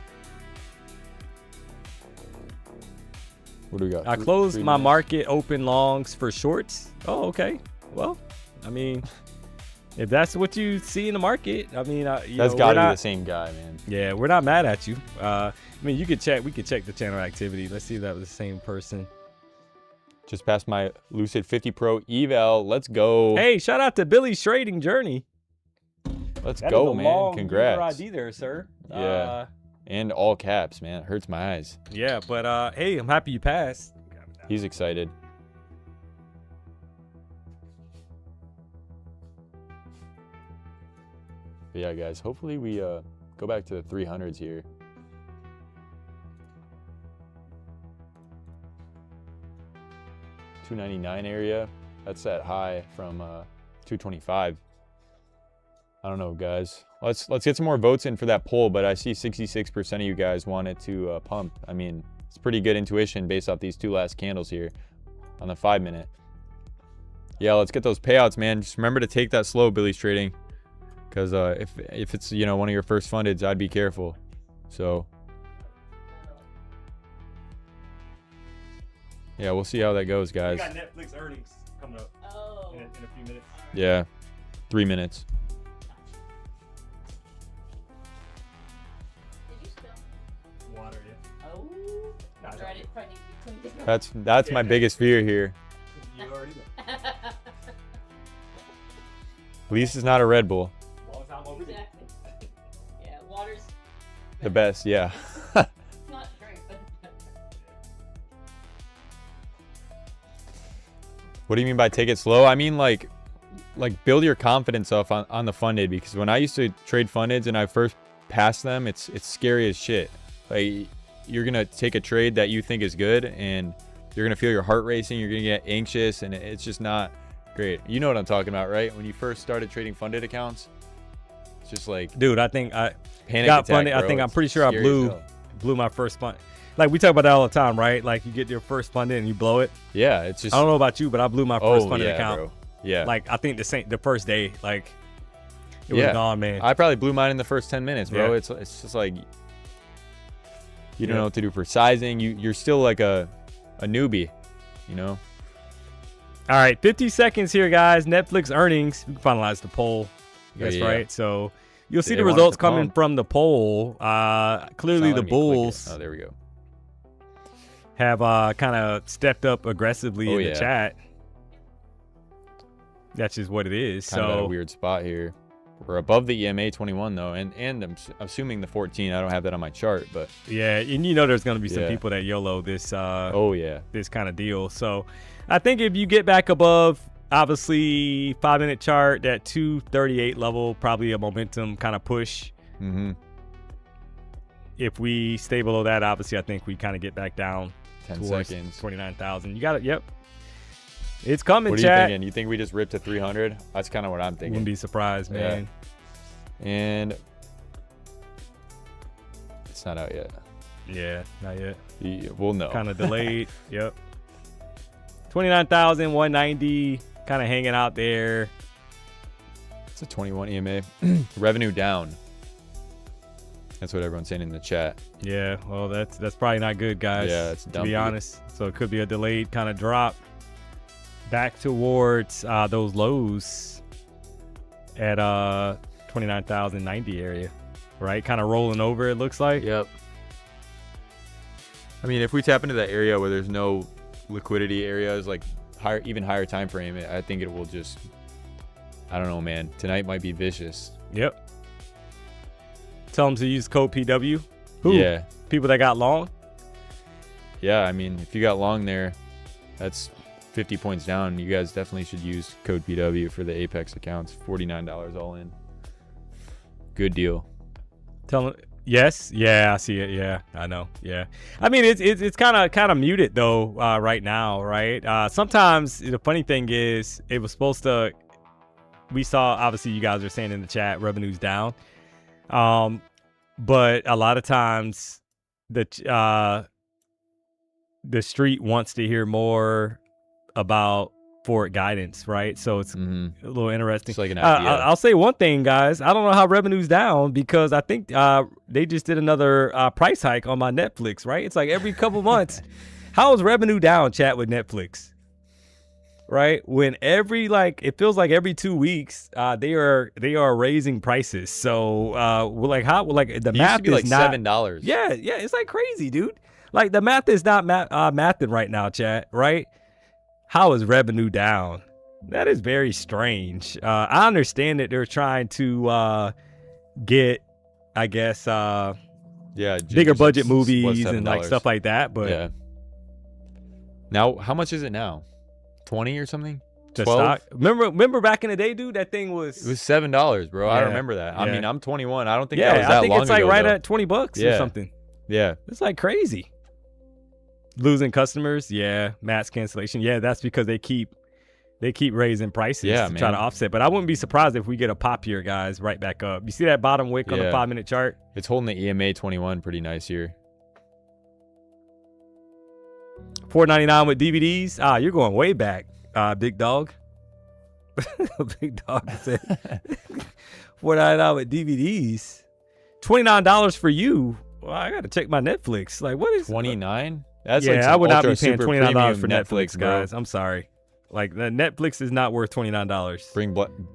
What do we got?
I closed my market open longs for shorts. Oh, okay. Well, I mean, if that's what you see in the market, I mean,
That's got to be the same guy, man.
Yeah, we're not mad at you. I mean, you could check. We could check the channel activity. Let's see if that was the same person.
Just passed my Lucid 50 Pro eval. Let's go.
Hey, shout out to Billy's trading journey.
Let's
That
go,
is a
man.
long
Congrats.
ID there, sir.
Yeah. And all caps, man. It hurts my eyes.
Yeah, but hey, I'm happy you passed.
He's excited. But yeah, guys, hopefully we go back to the 300s here. $299 area. That's that high from 225. I don't know, guys. Let's get some more votes in for that poll, but I see 66% of you guys wanted to pump. I mean, it's pretty good intuition based off these two last candles here on the 5-minute. Yeah, let's get those payouts, man. Just remember to take that slow, Billy's Trading, because if it's, you know, one of your first fundeds, I'd be careful. So yeah, we'll see how that goes, guys.
We got Netflix earnings coming up in a few minutes.
Yeah, 3 minutes.
Did you spill?
Water, yeah.
Oh. Tried it. Probably need to be cleaned up.
That's my biggest fear here.
You already know.
At least it's not a Red Bull.
Long time overdue.
Exactly. Yeah, water's
The best, yeah.
it's not great, but
What do you mean by take it slow? I mean like build your confidence up on the funded, because when I used to trade fundeds and I first passed them, it's scary as shit. Like, you're gonna take a trade that you think is good and you're gonna feel your heart racing, you're gonna get anxious, and it's just not great. You know what I'm talking about, right? When you first started trading funded accounts, it's just like,
Dude, I think I
panic
got
attack,
funded. I
bro.
think I'm
It's
pretty sure I
scary as hell.
blew my first fund. Like, we talk about that all the time, right? Like, you get your first funded and you blow it.
Yeah, it's just
I don't know about you, but I blew my first funded account.
bro. Yeah.
Like, I think the first day, like, it was gone, man.
I probably blew mine in the first 10 minutes, bro.
Yeah.
It's just like you don't know what to do for sizing. You're still like a newbie, you know.
All right, 50 seconds here, guys. Netflix earnings. We can finalize the poll. That's
Yeah.
right. So you'll see
They
the
want
results
to
coming
pump.
from the poll. Clearly,
It's
the
not letting me click it.
Bulls
Oh, there we go.
have kind of stepped up aggressively in the chat. That's just what it is.
Kind of at a
So
weird spot here. We're above the EMA 21 though, and I'm assuming the 14. I don't have that on my chart, but
yeah, and you know there's going to be some
Yeah.
people that YOLO this
oh yeah,
this kind of deal. So I think if you get back above, obviously 5-minute chart, that 238 level, probably a momentum kind of push.
mm-hmm.
If we stay below that, obviously I think we kind of get back down
10
towards
seconds.
29,000. You got it. Yep. It's coming,
What are you
chat.
thinking? You think we just rip to 300? That's kind of what I'm thinking.
Wouldn't be surprised,
Yeah.
man.
And it's not out yet.
Yeah, not yet.
We'll know.
Kind of delayed. Yep. 29,190, kind of hanging out there.
It's a 21 EMA. Revenue down. That's what everyone's saying in the chat.
Yeah, well, that's probably not good, guys.
Yeah, it's
to
dumpy.
be honest. So it could be a delayed kind of drop back towards those lows at 29,090 area, right? Kind of rolling over, it looks like.
Yep. I mean, if we tap into that area where there's no liquidity areas, like even higher time frame, I think it will just, I don't know, man. Tonight might be vicious.
Yep. Tell them to use code PW. Who?
Yeah.
People that got long.
Yeah, I mean, if you got long there, that's 50 points down, you guys definitely should use code PW for the Apex accounts. $49 all in. Good deal.
Tell them. Yes. Yeah, I see it. Yeah, I know. Yeah. I mean, it's kind of muted though right now, right? Sometimes the funny thing is it was supposed to. We saw, obviously, you guys are saying in the chat, revenue's down. But a lot of times the street wants to hear more about forward guidance, right? So it's a little interesting.
It's like an idea.
I'll say one thing, guys. I don't know how revenue's down because I think they just did another price hike on my Netflix, right? It's like every couple months. How is revenue down, chat, with Netflix? Right, when it feels like every 2 weeks they are raising prices. So the math
is
is not
$7.
Yeah, it's like crazy, dude. Like the math is not mathing right now, chat. Right? How is revenue down? That is very strange. I understand that they're trying to get, I guess, bigger budget movies and like stuff like that. But
yeah. Now, how much is it now? 20 or something?
The stock. Remember back in the day, dude, that thing was.
It was $7, bro.
Yeah.
I remember that. I mean, I'm 21. I don't think
yeah,
that was that long ago.
I think it's like right
though.
at $20 or something.
Yeah.
It's like crazy. Losing customers, yeah. Mass cancellation, yeah. That's because they keep raising prices to try to offset. But I wouldn't be surprised if we get a pop here, guys, right back up. You see that bottom wick on the 5-minute chart?
It's holding the EMA 21 pretty nice here.
$4.99 with DVDs. Ah, you're going way back, big dog. Big dog said $4.99 with DVDs. $29 for you. Well, I got to check my Netflix. Like, what is
29? That's like
I would not be paying
super
$29 for
premium
Netflix,
bro.
guys. I'm sorry. Like, the Netflix is not worth $29.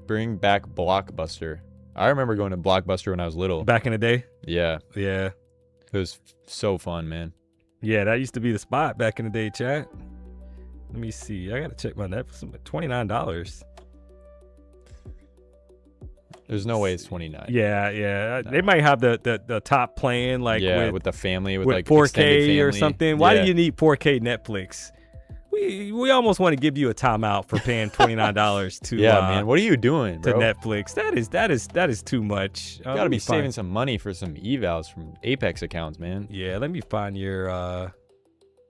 Bring back Blockbuster. I remember going to Blockbuster when I was little.
Back in the day?
Yeah.
Yeah.
It was so fun, man.
Yeah, that used to be the spot back in the day, chat. Let me see. I got to check my Netflix. $29.
There's no way it's 29.
Yeah. No. They might have the top plan, like
with the family, with like
4K
family.
or something. Why do you need 4K Netflix? We almost want to give you a timeout for paying $29 to
man. What are you doing, bro?
To Netflix? That is too much.
You gotta be saving some money for some evals from Apex accounts, man.
Yeah, let me find your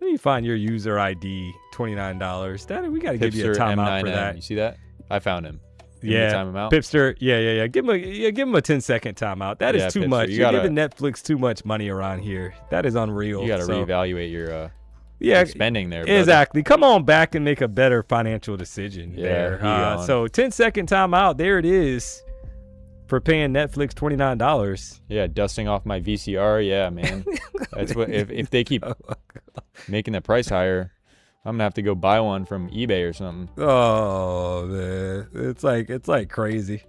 user ID. $29. We gotta give you a timeout for that.
You see that? I found him.
Time him out. Pipster, yeah. Give him a 10-second timeout. That is too much. You're giving Netflix too much money around here. That is unreal.
You gotta reevaluate your spending there.
Exactly. Come on back and make a better financial decision there. So 10-second timeout. There it is for paying Netflix $29.
Yeah, dusting off my VCR. Yeah, man. That's what if they keep making the price higher. I'm gonna have to go buy one from eBay or something.
Oh man, it's like crazy.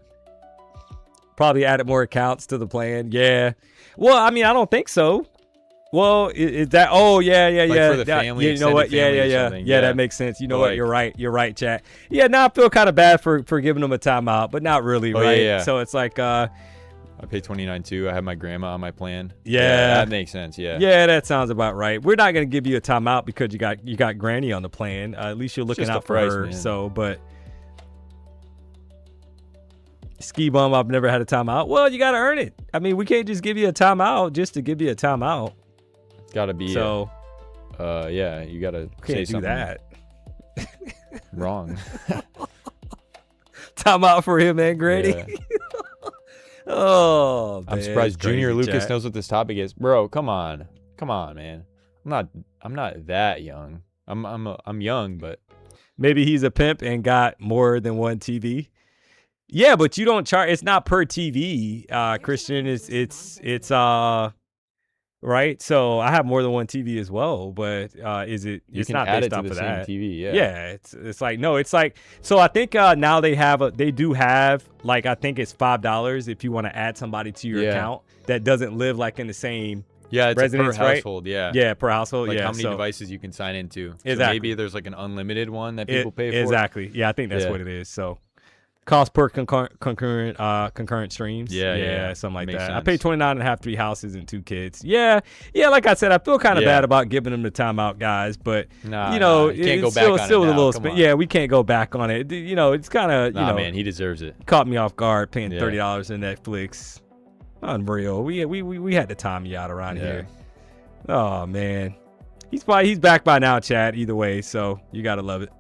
Probably added more accounts to the plan. Yeah. Well, I mean, I don't think so. Well, is that? Oh yeah.
For the family,
you know what? Yeah. That makes sense. You know what? You're right, chat. Yeah. Now I feel kind of bad for giving them a timeout, but not really, right?
Yeah.
So it's like
I pay $29 too. I have my grandma on my plan.
Yeah,
that makes sense. Yeah.
Yeah, that sounds about right. We're not gonna give you a timeout because you got Granny on the plan. At least you're looking out for her.
Man.
So, but Ski Bum, I've never had a timeout. Well, you gotta earn it. I mean, we can't just give you a timeout just to give you a timeout.
It's gotta be
so.
You gotta say something.
That.
Wrong.
Timeout for him and Granny.
Yeah.
Oh, man,
I'm surprised Junior Lucas
chat.
knows what this topic is, bro. Come on, man. I'm not that young. I'm young, but
maybe he's a pimp and got more than one TV. Yeah, but you don't charge. It's not per TV, Christian. It's right. So I have more than one TV as well, but is it?
You
it's
can
not
add
based
it to
off
the
of
same
that.
TV. Yeah.
Yeah. It's like no. It's like so. I think now they do have like I think it's $5 if you want to add somebody to your account that doesn't live like in the same.
Yeah, it's
residence,
per household. Right?
Yeah, per household.
Like
yeah,
how many devices you can sign into. So
exactly.
maybe there's like an unlimited one that people pay for.
Exactly. Yeah, I think that's what it is. So Cost per concurrent streams.
Yeah.
Something like
Makes
that. I
sense.
paid $29 and a half, 3 houses and 2 kids. Yeah. Like I said, I feel kind of bad about giving them the timeout, guys. But
Nah,
you know,
you can't
it's
go back on it
still a
now.
little
Come
spin.
on.
Yeah, we can't go back on it. You know, it's kind of
Nah, man, he deserves it.
caught me off guard paying
Yeah.
$30 in Netflix. Unreal. We had to time you out around here. Oh man, he's back by now, Chad. Either way, so you gotta love it.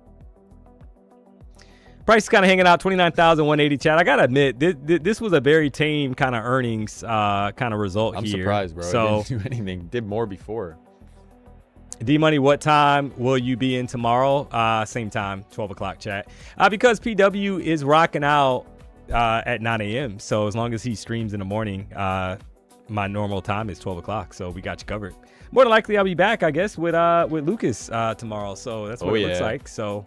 Price is kind of hanging out 29,180. Chad, I gotta admit, this was a very tame kind of earnings kind of result
I'm
here.
surprised, bro.
So
It didn't do anything. Did more before.
D-Money, what time will you be in tomorrow? Same time, 12 o'clock, chat. Because PW is rocking out at 9 a.m. So as long as he streams in the morning, my normal time is 12 o'clock. So we got you covered. More than likely, I'll be back, I guess, with Lucas tomorrow. So that's what it looks like. So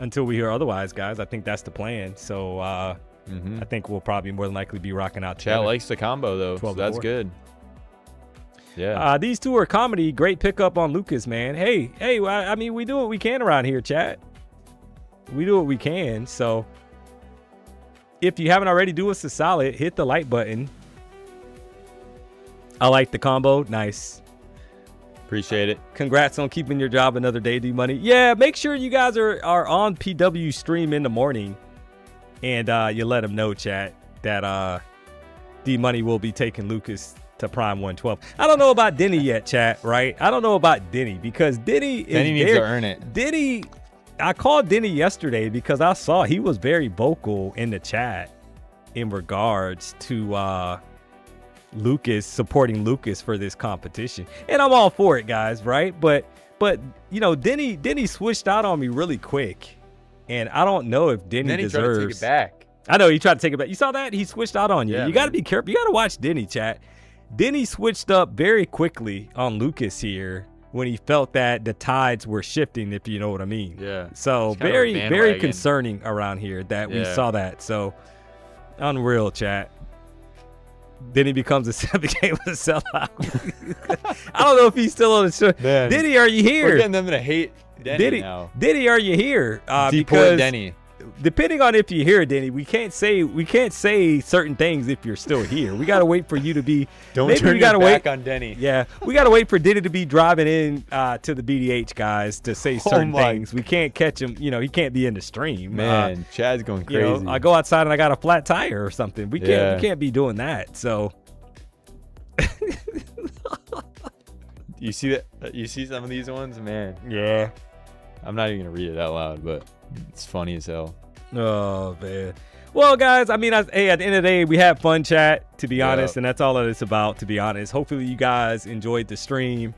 until we hear otherwise, guys, I think that's the plan. So I think we'll probably more than likely be rocking out.
Chat likes the combo, though. So
12 to
that's
4.
good. Yeah.
These two are comedy. Great pickup on Lucas, man. Hey, I mean, we do what we can around here, chat. We do what we can. So if you haven't already, do us a solid. Hit the like button. I like the combo. Nice.
Appreciate it.
Congrats on keeping your job another day, D-Money. Yeah, make sure you guys are on PW stream in the morning. And you let them know, chat, that D-Money will be taking Lucas to Prime 112. I don't know about Denny yet, chat, right? I don't know about Denny because Denny
Needs to earn it.
Denny, I called Denny yesterday because I saw he was very vocal in the chat in regards to Lucas, supporting Lucas for this competition. And I'm all for it, guys, right? But you know, Denny switched out on me really quick. And I don't know if Denny
Then he
deserves.
tried to take it back.
I know he tried to take it back. You saw that? He switched out on you.
Yeah,
You got to
man.
be careful. You got to watch Denny, chat. Denny switched up very quickly on Lucas here when he felt that the tides were shifting, if you know what I mean.
Yeah.
So
It's kind of a
very
bandwagon.
concerning around here that we
Yeah.
saw that. So unreal, chat. Then he becomes a became a sellout. I don't know if he's still on the show.
Man.
Diddy, are you
We're
here?
getting them to hate Denny now.
Diddy, are you here?
Deport
Because
Denny.
depending on if you're here, Denny, we can't say certain things if you're still here. We gotta wait for you to be.
Don't
maybe
turn
we
your
gotta
back
wait.
on Denny.
Yeah, we gotta wait for Diddy to be driving in to the BDH, guys, to say certain
my-
things. We can't catch him. You know, he can't be in the stream.
Man, Chad's going
You
crazy.
know, I go outside and I got a flat tire or something. We
Yeah.
can't be doing that. So
You see that? You see some of these ones, man.
yeah.
I'm not even gonna read it out loud, but it's funny as hell.
Oh man. Well, guys, I mean, hey, at the end of the day, we had fun, chat, to be honest, and that's all that it's about, to be honest. Hopefully, you guys enjoyed the stream,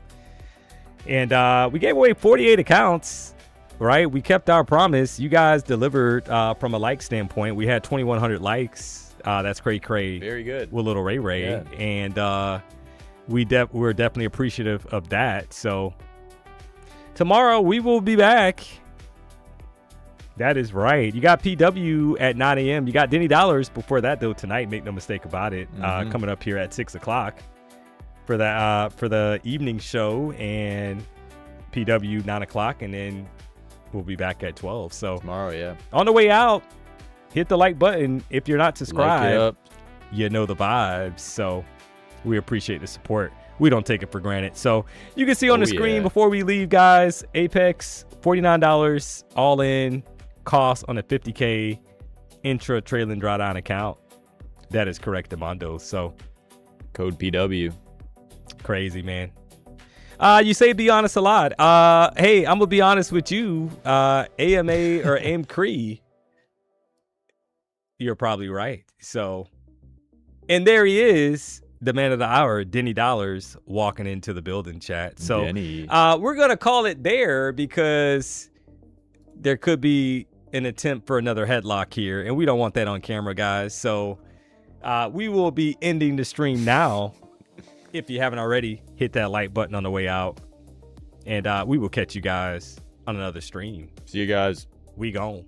and we gave away 48 accounts. Right, we kept our promise. You guys delivered from a like standpoint. We had 2,100 likes. That's cray.
Very good.
With little Ray,
Yeah.
and we're definitely appreciative of that. So tomorrow we will be back. That is right. You got PW at 9 a.m. You got Denny Dollars before that, though, tonight. Make no mistake about it. Coming up here at 6 o'clock for that for the evening show, and PW 9 o'clock, and then we'll be back at 12. So
Tomorrow, yeah.
on the way out, hit the like button. If you're not
Like it
subscribed,
up.
you know the vibes. So we appreciate the support. We don't take it for granted. So you can see on the screen
yeah.
before we leave, guys, Apex, $49 all in cost on a 50K intra trailing drawdown account. That is correct, Demondo. So
Code PW.
crazy, man. You say be honest a lot. Hey, I'm gonna be honest with you. AMA or AIM Cree, you're probably right. So, and there he is, the man of the hour, Denny Dollars, walking into the building, chat. So,
Denny.
we're gonna call it there because there could be an attempt for another headlock here, and we don't want that on camera, guys. So, we will be ending the stream now. If you haven't already, hit that like button on the way out. And we will catch you guys on another stream.
See you guys.
We gone.